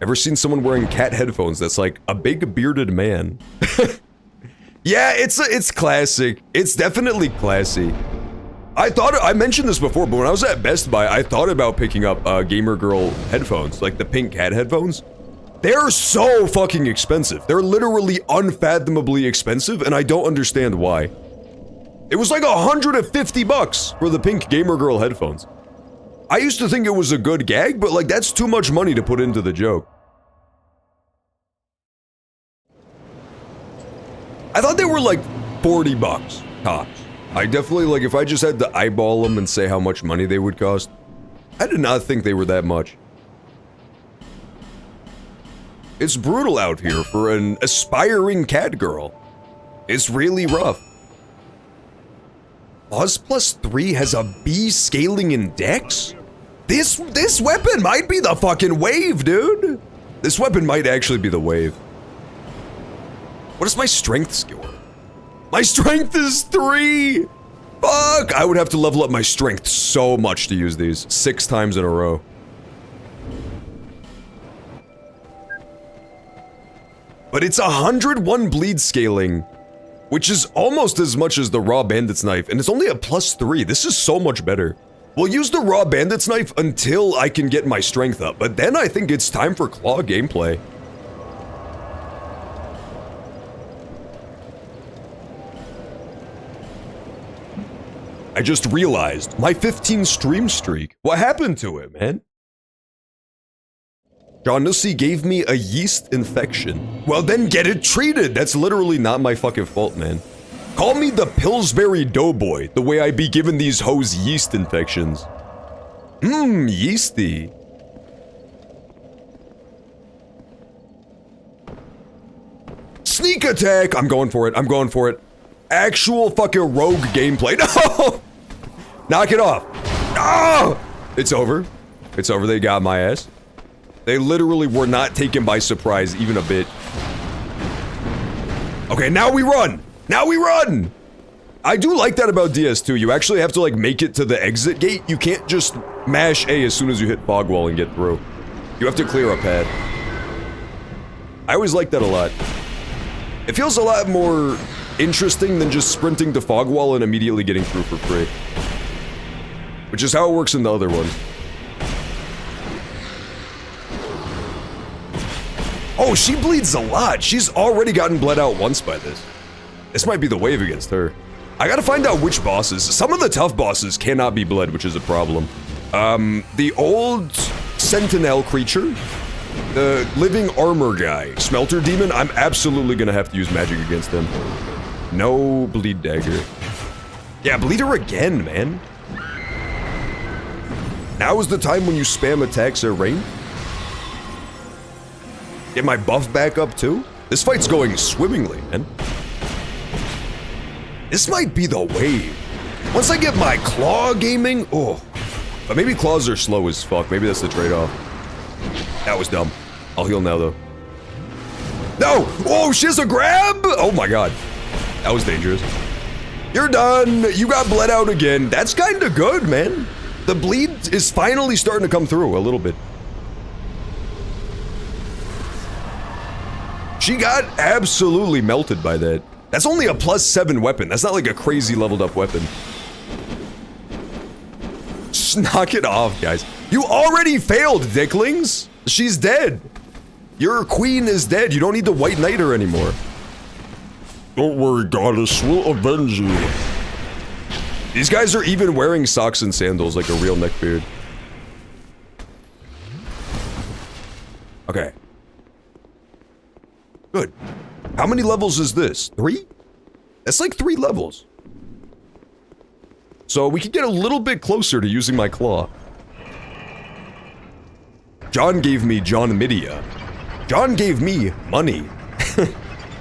Ever seen someone wearing cat headphones that's like a big bearded man? Yeah, it's classic. It's definitely classy. I mentioned this before, but when I was at Best Buy, I thought about picking up Gamer Girl headphones, like the pink cat headphones. They're so fucking expensive. They're literally unfathomably expensive, and I don't understand why. It was like $150 for the pink Gamer Girl headphones. I used to think it was a good gag, but like that's too much money to put into the joke. I thought they were like $40 tops. I definitely, like, if I just had to eyeball them and say how much money they would cost, I did not think they were that much. It's brutal out here for an aspiring cat girl. It's really rough. Oz plus 3 has a B scaling in dex? This weapon might be the fucking wave, dude. This weapon might actually be the wave. What is my strength score? My strength is 3! Fuck! I would have to level up my strength so much to use these 6 times in a row. But it's 101 bleed scaling, which is almost as much as the Raw Bandit's Knife, and it's only a plus 3. This is so much better. We'll use the Raw Bandit's Knife until I can get my strength up, but then I think it's time for Claw gameplay. I just realized my 15 stream streak. What happened to it, man? John Nussey gave me a yeast infection. Well, then get it treated. That's literally not my fucking fault, man. Call me the Pillsbury Doughboy, the way I be giving these hoes yeast infections. Yeasty. Sneak attack! I'm going for it, I'm going for it. Actual fucking rogue gameplay. No! Knock it off. No! It's over. It's over, they got my ass. They literally were not taken by surprise even a bit. Okay, now we run! Now we run! I do like that about DS2. You actually have to like make it to the exit gate. You can't just mash A as soon as you hit fog wall and get through. You have to clear a path. I always like that a lot. It feels a lot more interesting than just sprinting to fog wall and immediately getting through for free. Which is how it works in the other ones. Oh, she bleeds a lot. She's already gotten bled out once by this. This might be the wave against her. I gotta find out which bosses. Some of the tough bosses cannot be bled, which is a problem. The old Sentinel creature, the living armor guy, Smelter Demon, I'm absolutely gonna have to use magic against him. No bleed dagger. Yeah, bleed her again, man. Now is the time when you spam attacks at range. Get my buff back up too? This fight's going swimmingly, man. This might be the wave. Once I get my claw gaming, oh. But maybe claws are slow as fuck. Maybe that's the trade-off. That was dumb. I'll heal now, though. No! Oh, she has a grab! Oh my god. That was dangerous. You're done. You got bled out again. That's kind of good, man. The bleed is finally starting to come through a little bit. She got absolutely melted by that. That's only a +7 weapon. That's not like a crazy leveled up weapon. Just knock it off, guys. You already failed, dicklings. She's dead. Your queen is dead. You don't need to white knight her anymore. Don't worry, goddess. We'll avenge you. These guys are even wearing socks and sandals like a real neckbeard. Okay. Good. How many levels is this? 3? That's like 3 levels. So we could get a little bit closer to using my claw. John gave me John Midia. John gave me money.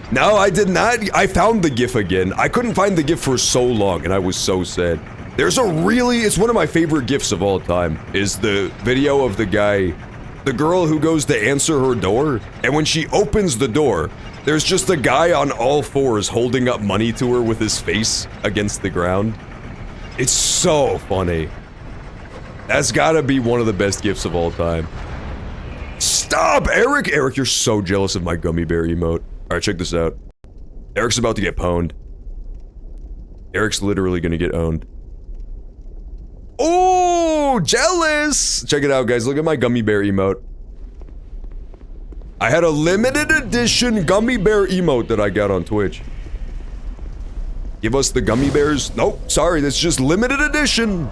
No, I did not. I found the GIF again. I couldn't find the GIF for so long, and I was so sad. There's a really, it's one of my favorite GIFs of all time, is the video of the guy, the girl who goes to answer her door, and when she opens the door, there's just a guy on all fours holding up money to her with his face against the ground. It's so funny. That's gotta be one of the best GIFs of all time. Stop, Eric! Eric, you're so jealous of my gummy bear emote. Alright, check this out. Eric's about to get pwned. Eric's literally gonna get owned. Oh, jealous! Check it out, guys. Look at my gummy bear emote. I had a limited edition gummy bear emote that I got on Twitch. Give us the gummy bears? Nope, sorry, that's just limited edition.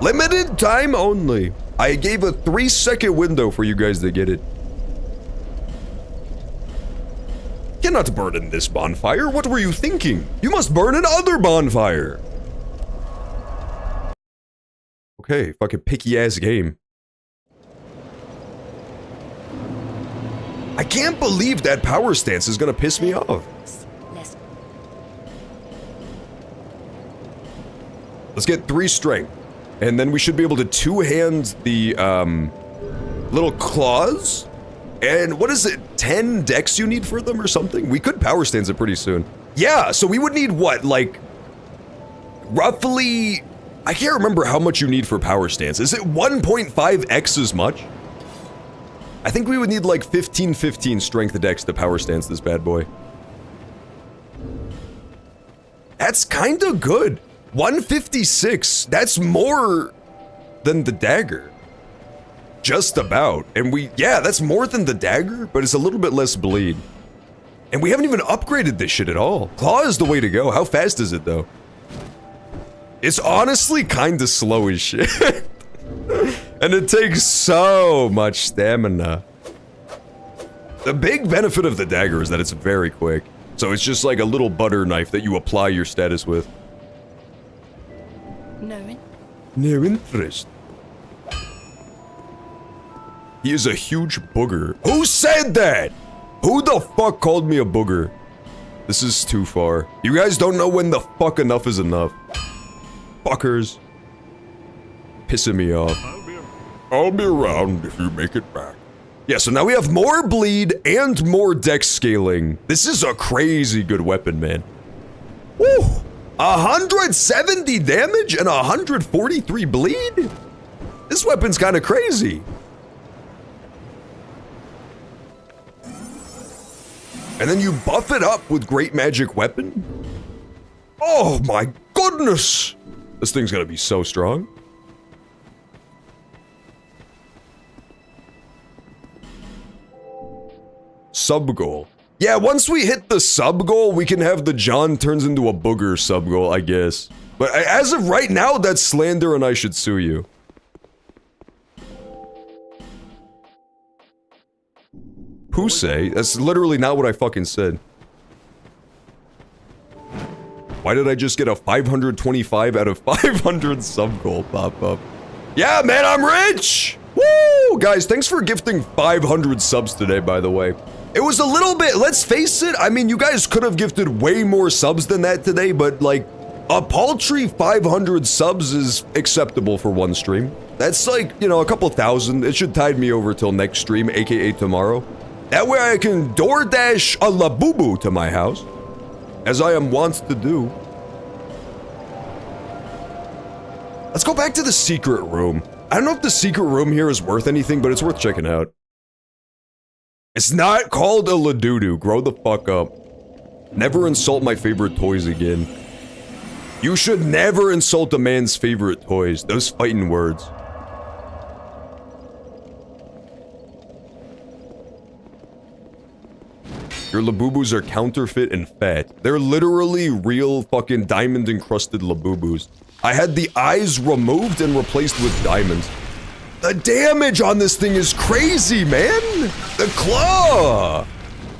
Limited time only. I gave a 3-second window for you guys to get it. Cannot burn in this bonfire. What were you thinking? You must burn in other bonfire. Okay, fucking picky ass game. I can't believe that power stance is gonna piss me off. Let's get 3 strength. And then we should be able to 2-hand the, little claws. And what is it, 10 dex you need for them or something? We could power stance it pretty soon. Yeah, so we would need what, like, roughly, I can't remember how much you need for power stance. Is it 1.5x as much? I think we would need like 15 strength dex to power stance this bad boy. That's kinda good. 156, that's more than the dagger. Just about. And yeah, that's more than the dagger, but it's a little bit less bleed. And we haven't even upgraded this shit at all. Claw is the way to go. How fast is it though? It's honestly kinda slow as shit. And it takes so much stamina. The big benefit of the dagger is that it's very quick. So it's just like a little butter knife that you apply your status with. No interest. He is a huge booger. Who said that? Who the fuck called me a booger? This is too far. You guys don't know when the fuck enough is enough. Fuckers. Pissing me off. I'll be around if you make it back. Yeah, so now we have more bleed and more dex scaling. This is a crazy good weapon, man. Woo! 170 damage and 143 bleed? This weapon's kind of crazy. And then you buff it up with Great Magic Weapon? Oh my goodness! This thing's gonna be so strong. Sub-goal. Yeah, once we hit the sub-goal, we can have the John turns into a booger sub-goal, I guess. But as of right now, that's slander and I should sue you. Who say? That's literally not what I fucking said. Why did I just get a 525 out of 500 sub-goal pop up? Yeah, man, I'm rich! Woo! Guys, thanks for gifting 500 subs today, by the way. It was a little bit, let's face it, I mean, you guys could have gifted way more subs than that today, but like, a paltry 500 subs is acceptable for one stream. That's like, you know, a couple thousand. It should tide me over till next stream, aka tomorrow. That way I can DoorDash a Labubu to my house, as I am wont to do. Let's go back to the secret room. I don't know if the secret room here is worth anything, but it's worth checking out. It's not called a Ladudu. Grow the fuck up. Never insult my favorite toys again. You should never insult a man's favorite toys. Those fighting words. Your Labubus are counterfeit and fat. They're literally real fucking diamond encrusted Labubus. I had the eyes removed and replaced with diamonds. The damage on this thing is crazy, man! The claw!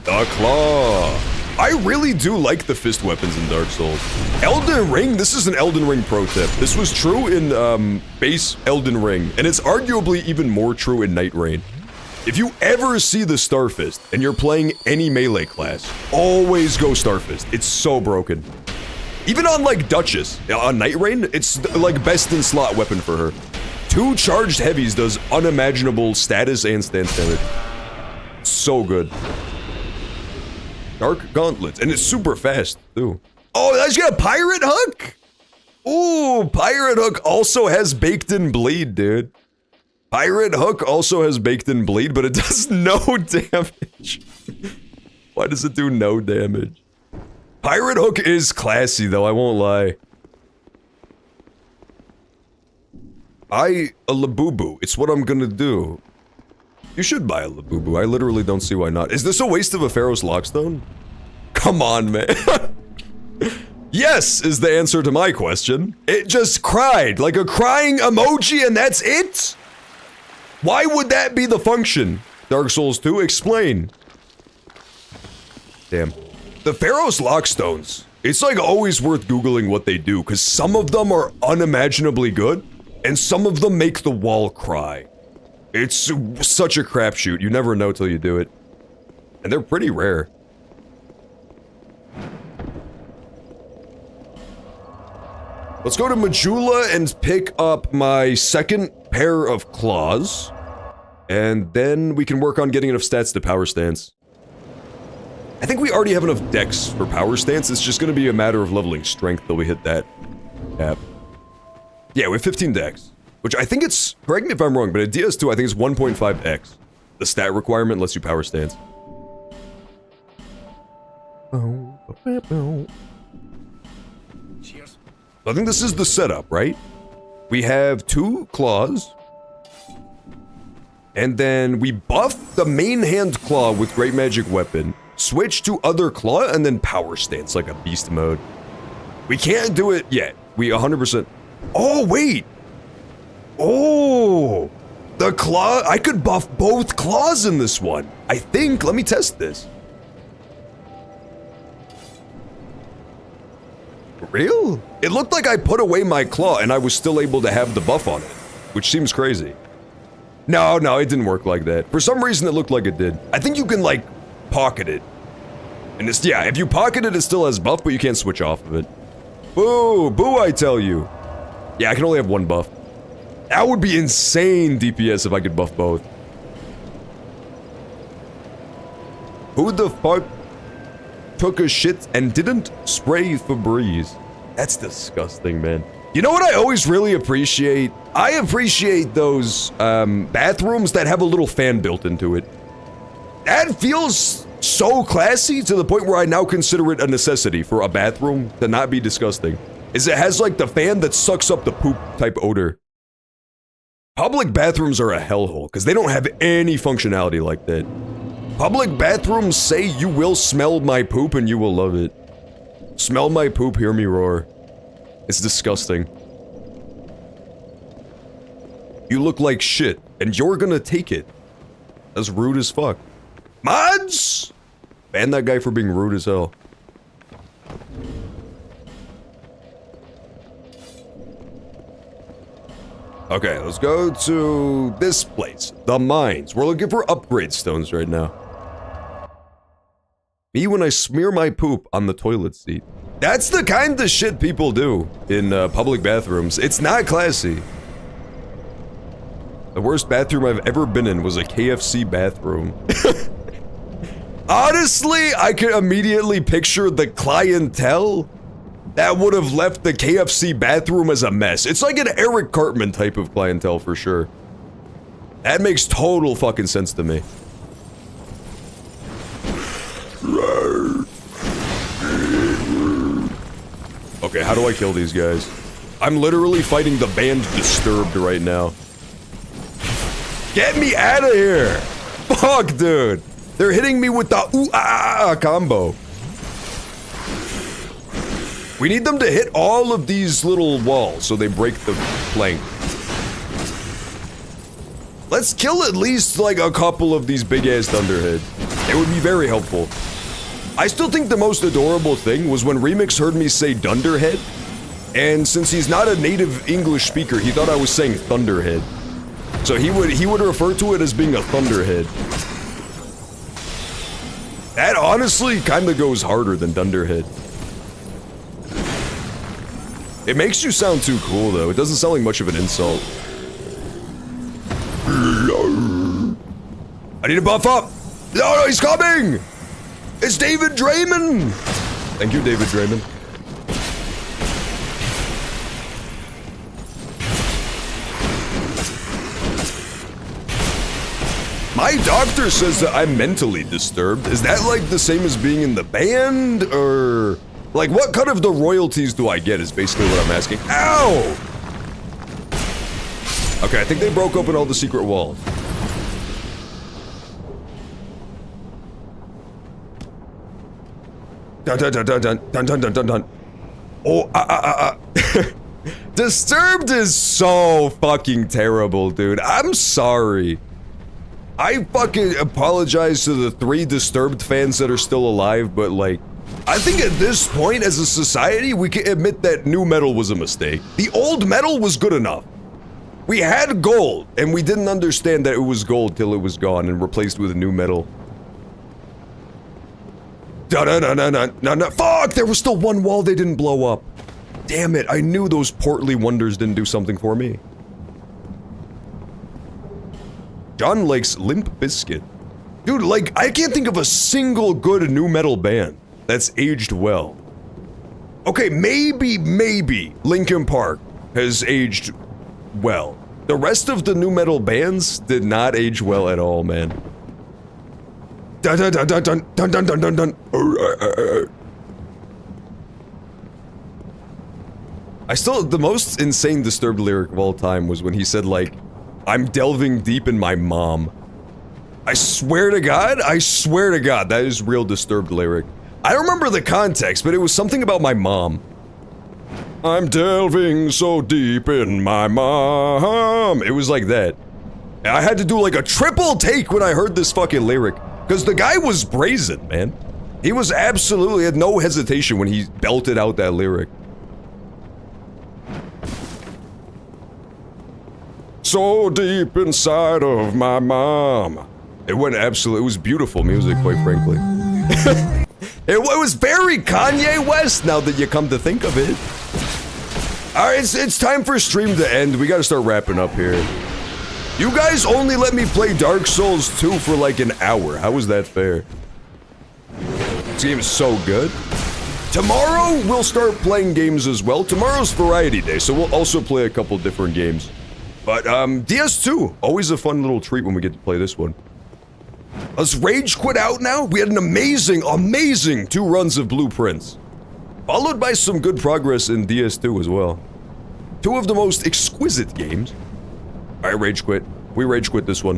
The claw! I really do like the fist weapons in Dark Souls. Elden Ring, this is an Elden Ring pro tip. This was true in base Elden Ring, and it's arguably even more true in Night Rain. If you ever see the Starfist and you're playing any melee class, always go Starfist. It's so broken. Even on like Duchess, on Night Rain, it's like best in slot weapon for her. 2 charged heavies does unimaginable status and stance damage. So good. Dark Gauntlets, and it's super fast too. Oh, that's got a Pirate Hook? Ooh, Pirate Hook also has baked-in bleed, dude. Pirate Hook also has baked-in bleed, but it does no damage. Why does it do no damage? Pirate Hook is classy though, I won't lie. A Labubu, it's what I'm gonna do. You should buy a Labubu, I literally don't see why not. Is this a waste of a Pharaoh's Lockstone? Come on, man. Yes, is the answer to my question. It just cried, like a crying emoji and that's it? Why would that be the function? Dark Souls 2, explain. Damn. The Pharaoh's Lockstones, it's like always worth Googling what they do, because some of them are unimaginably good, and some of them make the wall cry. It's such a crapshoot, you never know till you do it. And they're pretty rare. Let's go to Majula and pick up my second pair of claws. And then we can work on getting enough stats to power stance. I think we already have enough dex for power stance, it's just gonna be a matter of leveling strength till we hit that cap. Yeah, we have 15 dex. Which I think it's, correct me if I'm wrong, but at DS2 I think it's 1.5x. The stat requirement lets you power stance. Cheers. I think this is the setup, right? We have 2 claws. And then we buff the main hand claw with Great Magic Weapon. Switch to other claw and then power stance like a beast mode. We can't do it yet. We 100%. Oh, wait! Oh! The claw, I could buff both claws in this one. I think, let me test this. Real? It looked like I put away my claw and I was still able to have the buff on it, which seems crazy. No, it didn't work like that. For some reason it looked like it did. I think you can like, pocket it. And it's, yeah, if you pocket it, it still has buff, but you can't switch off of it. Boo, boo I tell you. Yeah, I can only have 1 buff. That would be insane DPS if I could buff both. Who the fuck took a shit and didn't spray Febreze? That's disgusting, man. You know what I always really appreciate? I appreciate those bathrooms that have a little fan built into it. That feels so classy to the point where I now consider it a necessity for a bathroom to not be disgusting. Is it has like the fan that sucks up the poop type odor. Public bathrooms are a hellhole because they don't have any functionality like that. Public bathrooms say you will smell my poop and you will love it. Smell my poop, hear me roar. It's disgusting. You look like shit and you're gonna take it. That's rude as fuck. Mods! Ban that guy for being rude as hell. Okay, let's go to this place. The mines. We're looking for upgrade stones right now. Me when I smear my poop on the toilet seat. That's the kind of shit people do in public bathrooms. It's not classy. The worst bathroom I've ever been in was a KFC bathroom. Honestly, I could immediately picture the clientele that would have left the KFC bathroom as a mess. It's like an Eric Cartman type of clientele for sure. That makes total fucking sense to me. Okay, how do I kill these guys? I'm literally fighting the band Disturbed right now. Get me out of here! Fuck, dude! They're hitting me with the ooh-ah-ah combo. We need them to hit all of these little walls so they break the plank. Let's kill at least like a couple of these big-ass Thunderhead. It would be very helpful. I still think the most adorable thing was when Remix heard me say Dunderhead, and since he's not a native English speaker, he thought I was saying Thunderhead. So he would refer to it as being a Thunderhead. That honestly kind of goes harder than Dunderhead. It makes you sound too cool though. It doesn't sound like much of an insult. I need to buff up. No, he's coming. It's David Draymond! Thank you, David Draymond. My doctor says that I'm mentally disturbed. Is that like the same as being in the band? Or like what cut of the royalties do I get is basically what I'm asking. Ow! Okay, I think they broke open all the secret walls. Dun dun dun dun dun dun dun dun dun dun. Oh, Disturbed is so fucking terrible, dude. I'm sorry. I fucking apologize to the 3 Disturbed fans that are still alive, but like, I think at this point as a society, we can admit that new metal was a mistake. The old metal was good enough. We had gold, and we didn't understand that it was gold till it was gone and replaced with a new metal. No, fuck! There was still one wall they didn't blow up. Damn it, I knew those portly wonders didn't do something for me. John likes Limp Bizkit. Dude, like, I can't think of a single good new metal band that's aged well. Okay, maybe Linkin Park has aged well. The rest of the new metal bands did not age well at all, man. Dun dun dun dun dun dun dun dun dun dun. I still, the most insane Disturbed lyric of all time was when he said like, I'm delving deep in my mom. I swear to God, that is real Disturbed lyric. I don't remember the context, but it was something about my mom. I'm delving so deep in my mom. It was like that. I had to do like a triple take when I heard this fucking lyric. Because the guy was brazen, man. He was absolutely, had no hesitation when he belted out that lyric. So deep inside of my mom. It went absolutely, it was beautiful music, quite frankly. It was very Kanye West, now that you come to think of it. Alright, it's time for stream to end. We gotta start wrapping up here. You guys only let me play Dark Souls 2 for like an hour. How is that fair? This game is so good. Tomorrow, we'll start playing games as well. Tomorrow's Variety Day, so we'll also play a couple different games. But, DS2, always a fun little treat when we get to play this one. Let's rage quit out now. We had an amazing 2 runs of Blueprints. Followed by some good progress in DS2 as well. 2 of the most exquisite games. Alright, rage quit. We rage quit this one.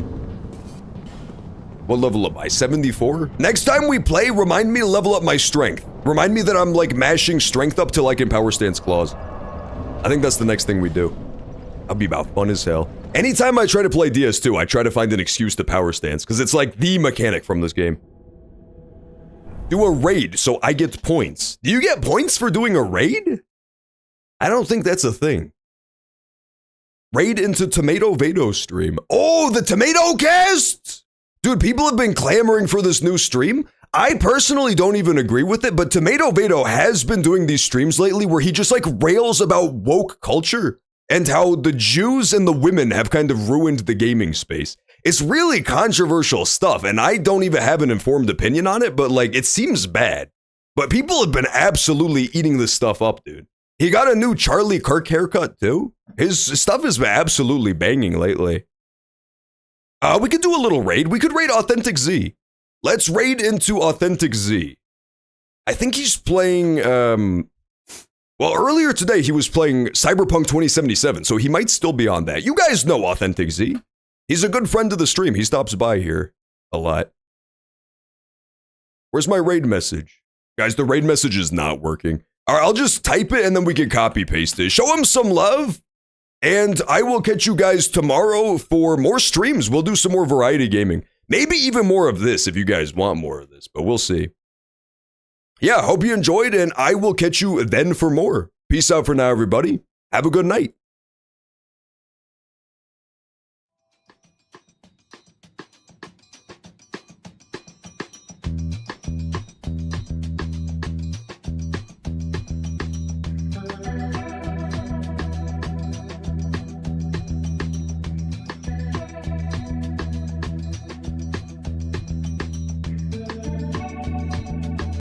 What level am I? 74? Next time we play, remind me to level up my strength. Remind me that I'm like mashing strength up till I can power stance claws. I think that's the next thing we do. That'll be about fun as hell. Anytime I try to play DS2, I try to find an excuse to power stance, because it's like the mechanic from this game. Do a raid so I get points. Do you get points for doing a raid? I don't think that's a thing. Raid into Tomato Vato's stream. Oh, the Tomato Cast! Dude, people have been clamoring for this new stream. I personally don't even agree with it, but Tomato Vado has been doing these streams lately where he just like rails about woke culture and how the Jews and the women have kind of ruined the gaming space. It's really controversial stuff, and I don't even have an informed opinion on it, but like it seems bad. But people have been absolutely eating this stuff up, dude. He got a new Charlie Kirk haircut too. His stuff has been absolutely banging lately. We could do a little raid. We could raid Authentic Z. Let's raid into Authentic Z. I think he's playing, well, earlier today he was playing Cyberpunk 2077, so he might still be on that. You guys know Authentic Z. He's a good friend of the stream. He stops by here a lot. Where's my raid message? Guys, the raid message is not working. All right, I'll just type it and then we can copy paste it. Show him some love. And I will catch you guys tomorrow for more streams. We'll do some more variety gaming. Maybe even more of this if you guys want more of this, but we'll see. Yeah, hope you enjoyed, and I will catch you then for more. Peace out for now, everybody. Have a good night.